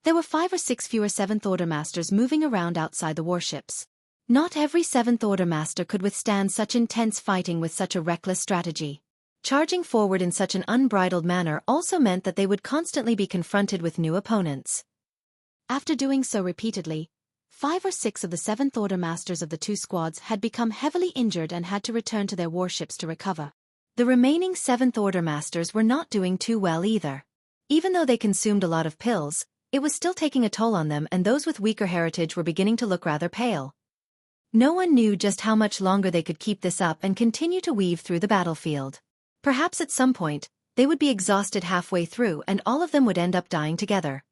there were 5 or 6 fewer 7th Order Masters moving around outside the warships. Not every 7th Order Master could withstand such intense fighting with such a reckless strategy. Charging forward in such an unbridled manner also meant that they would constantly be confronted with new opponents. After doing so repeatedly, 5 or 6 of the 7th Order Masters of the 2 squads had become heavily injured and had to return to their warships to recover. The remaining 7th Order Masters were not doing too well either. Even though they consumed a lot of pills, it was still taking a toll on them and those with weaker heritage were beginning to look rather pale. No one knew just how much longer they could keep this up and continue to weave through the battlefield. Perhaps at some point, they would be exhausted halfway through and all of them would end up dying together.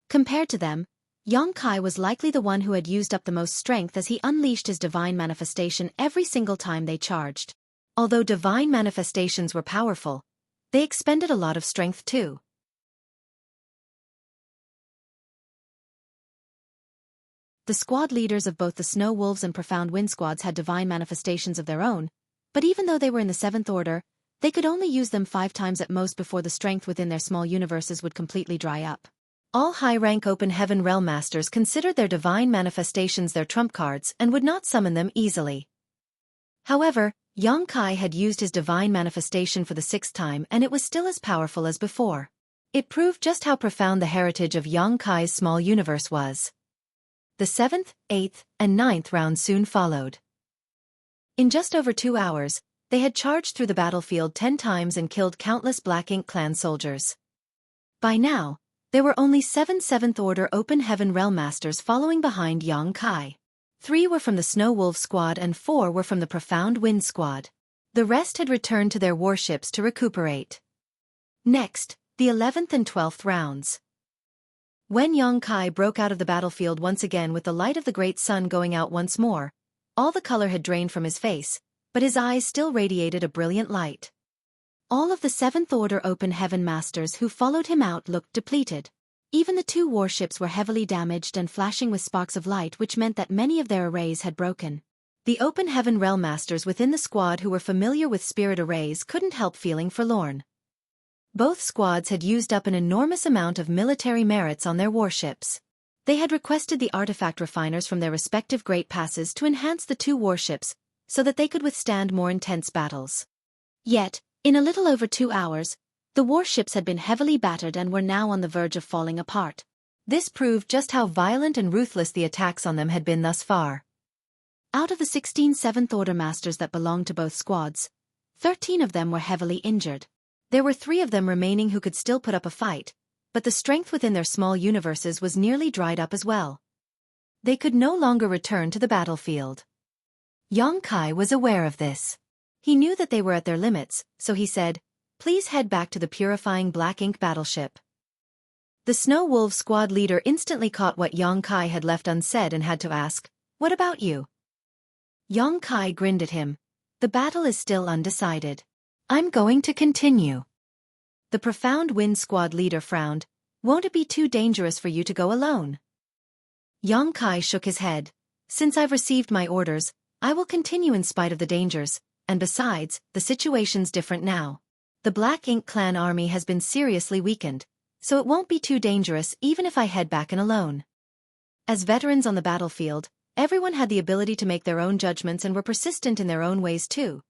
Compared to them, Yang Kai was likely the one who had used up the most strength as he unleashed his divine manifestation every single time they charged. Although divine manifestations were powerful, they expended a lot of strength too. The squad leaders of both the Snow Wolves and Profound Wind squads had divine manifestations of their own, but even though they were in the 7th Order, they could only use them 5 times at most before the strength within their small universes would completely dry up. All high-rank Open Heaven Realm Masters considered their divine manifestations their trump cards and would not summon them easily. However, Yang Kai had used his divine manifestation for the 6th time and it was still as powerful as before. It proved just how profound the heritage of Yang Kai's small universe was. The 7th, 8th, and 9th rounds soon followed. In just over 2 hours, they had charged through the battlefield 10 times and killed countless Black Ink clan soldiers. By now, there were only 7 7th Order Open Heaven Realm Masters following behind Yang Kai. 3 were from the Snow Wolf squad and 4 were from the Profound Wind squad. The rest had returned to their warships to recuperate. Next, the 11th and 12th rounds. When Yang Kai broke out of the battlefield once again with the light of the great sun going out once more, all the color had drained from his face, but his eyes still radiated a brilliant light. All of the 7th Order Open Heaven Masters who followed him out looked depleted. Even the 2 warships were heavily damaged and flashing with sparks of light, which meant that many of their arrays had broken. The Open Heaven Realm Masters within the squad who were familiar with spirit arrays couldn't help feeling forlorn. Both squads had used up an enormous amount of military merits on their warships. They had requested the artifact refiners from their respective great passes to enhance the 2 warships so that they could withstand more intense battles. Yet, in a little over 2 hours, the warships had been heavily battered and were now on the verge of falling apart. This proved just how violent and ruthless the attacks on them had been thus far. Out of the 16 7th Order Masters that belonged to both squads, 13 of them were heavily injured. There were 3 of them remaining who could still put up a fight, but the strength within their small universes was nearly dried up as well. They could no longer return to the battlefield. Yang Kai was aware of this. He knew that they were at their limits, so he said, please head back to the purifying black ink battleship. The Snow Wolves squad leader instantly caught what Yang Kai had left unsaid and had to ask, "What about you?" Yang Kai grinned at him. "The battle is still undecided. I'm going to continue." The Profound Wind squad leader frowned. "Won't it be too dangerous for you to go alone?" Yang Kai shook his head. "Since I've received my orders, I will continue in spite of the dangers, and besides, the situation's different now. The Black Ink clan army has been seriously weakened, so it won't be too dangerous even if I head back in alone." As veterans on the battlefield, everyone had the ability to make their own judgments and were persistent in their own ways too.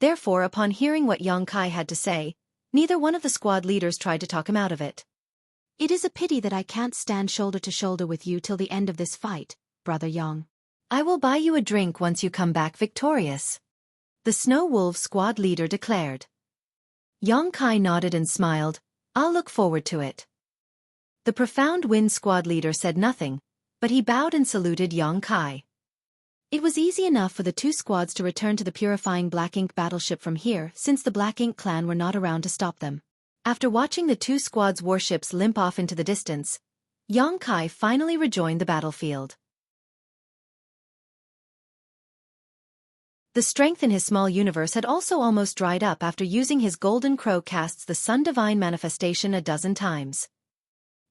Therefore, upon hearing what Yang Kai had to say, neither one of the squad leaders tried to talk him out of it. "It is a pity that I can't stand shoulder to shoulder with you till the end of this fight, Brother Yang. I will buy you a drink once you come back victorious," the Snow Wolves squad leader declared. Yang Kai nodded and smiled. "I'll look forward to it." The Profound Wind squad leader said nothing, but he bowed and saluted Yang Kai. It was easy enough for the two squads to return to the purifying Black Ink battleship from here since the Black Ink clan were not around to stop them. After watching the two squads' warships limp off into the distance, Yang Kai finally rejoined the battlefield. The strength in his small universe had also almost dried up after using his Golden Crow casts the Sun Divine manifestation a dozen times.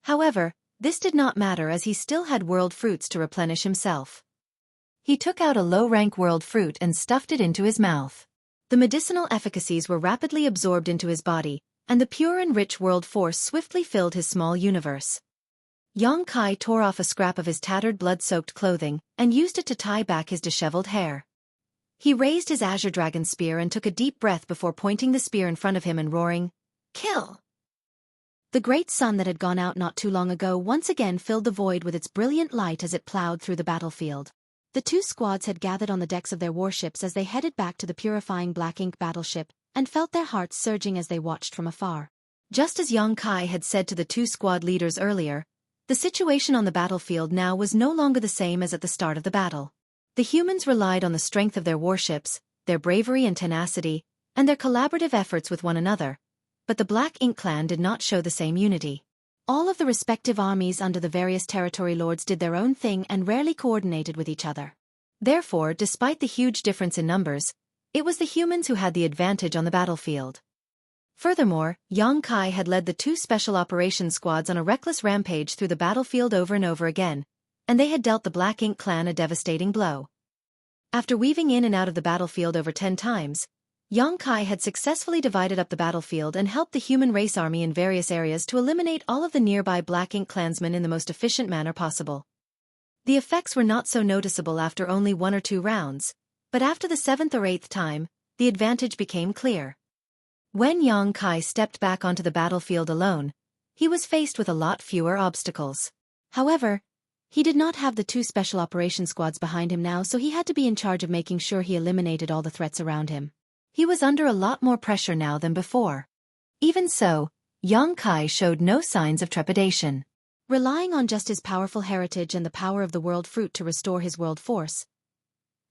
However, this did not matter as he still had world fruits to replenish himself. He took out a low-rank world fruit and stuffed it into his mouth. The medicinal efficacies were rapidly absorbed into his body, and the pure and rich world force swiftly filled his small universe. Yang Kai tore off a scrap of his tattered blood-soaked clothing and used it to tie back his disheveled hair. He raised his azure dragon spear and took a deep breath before pointing the spear in front of him and roaring, "Kill!" The great sun that had gone out not too long ago once again filled the void with its brilliant light as it plowed through the battlefield. The two squads had gathered on the decks of their warships as they headed back to the purifying Black Ink battleship, and felt their hearts surging as they watched from afar. Just as Yang Kai had said to the two squad leaders earlier, the situation on the battlefield now was no longer the same as at the start of the battle. The humans relied on the strength of their warships, their bravery and tenacity, and their collaborative efforts with one another, but the Black Ink clan did not show the same unity. All of the respective armies under the various territory lords did their own thing and rarely coordinated with each other. Therefore, despite the huge difference in numbers, it was the humans who had the advantage on the battlefield. Furthermore, Yang Kai had led the two special operations squads on a reckless rampage through the battlefield over and over again, and they had dealt the Black Ink clan a devastating blow. After weaving in and out of the battlefield over 10 times, Yang Kai had successfully divided up the battlefield and helped the human race army in various areas to eliminate all of the nearby Black Ink clansmen in the most efficient manner possible. The effects were not so noticeable after only 1 or 2 rounds, but after the 7th or 8th time, the advantage became clear. When Yang Kai stepped back onto the battlefield alone, he was faced with a lot fewer obstacles. However, he did not have the two special operations squads behind him now, so he had to be in charge of making sure he eliminated all the threats around him. He was under a lot more pressure now than before. Even so, Yang Kai showed no signs of trepidation. Relying on just his powerful heritage and the power of the world fruit to restore his world force,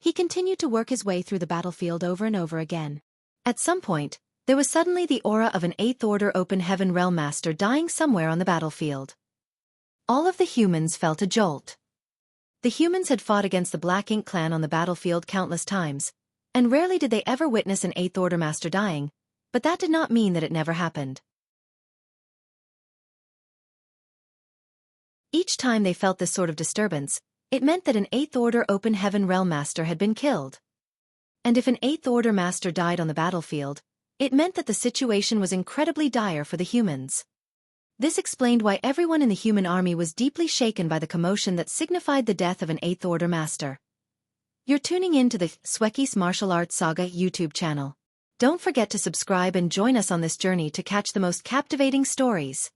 he continued to work his way through the battlefield over and over again. At some point, there was suddenly the aura of an 8th Order Open Heaven Realm Master dying somewhere on the battlefield. All of the humans felt a jolt. The humans had fought against the Black Ink clan on the battlefield countless times, and rarely did they ever witness an 8th Order Master dying, but that did not mean that it never happened. Each time they felt this sort of disturbance, it meant that an 8th Order Open Heaven Realm Master had been killed. And if an 8th Order Master died on the battlefield, it meant that the situation was incredibly dire for the humans. This explained why everyone in the human army was deeply shaken by the commotion that signified the death of an 8th Order Master. You're tuning in to the Xueqi's Martial Arts Saga YouTube channel. Don't forget to subscribe and join us on this journey to catch the most captivating stories.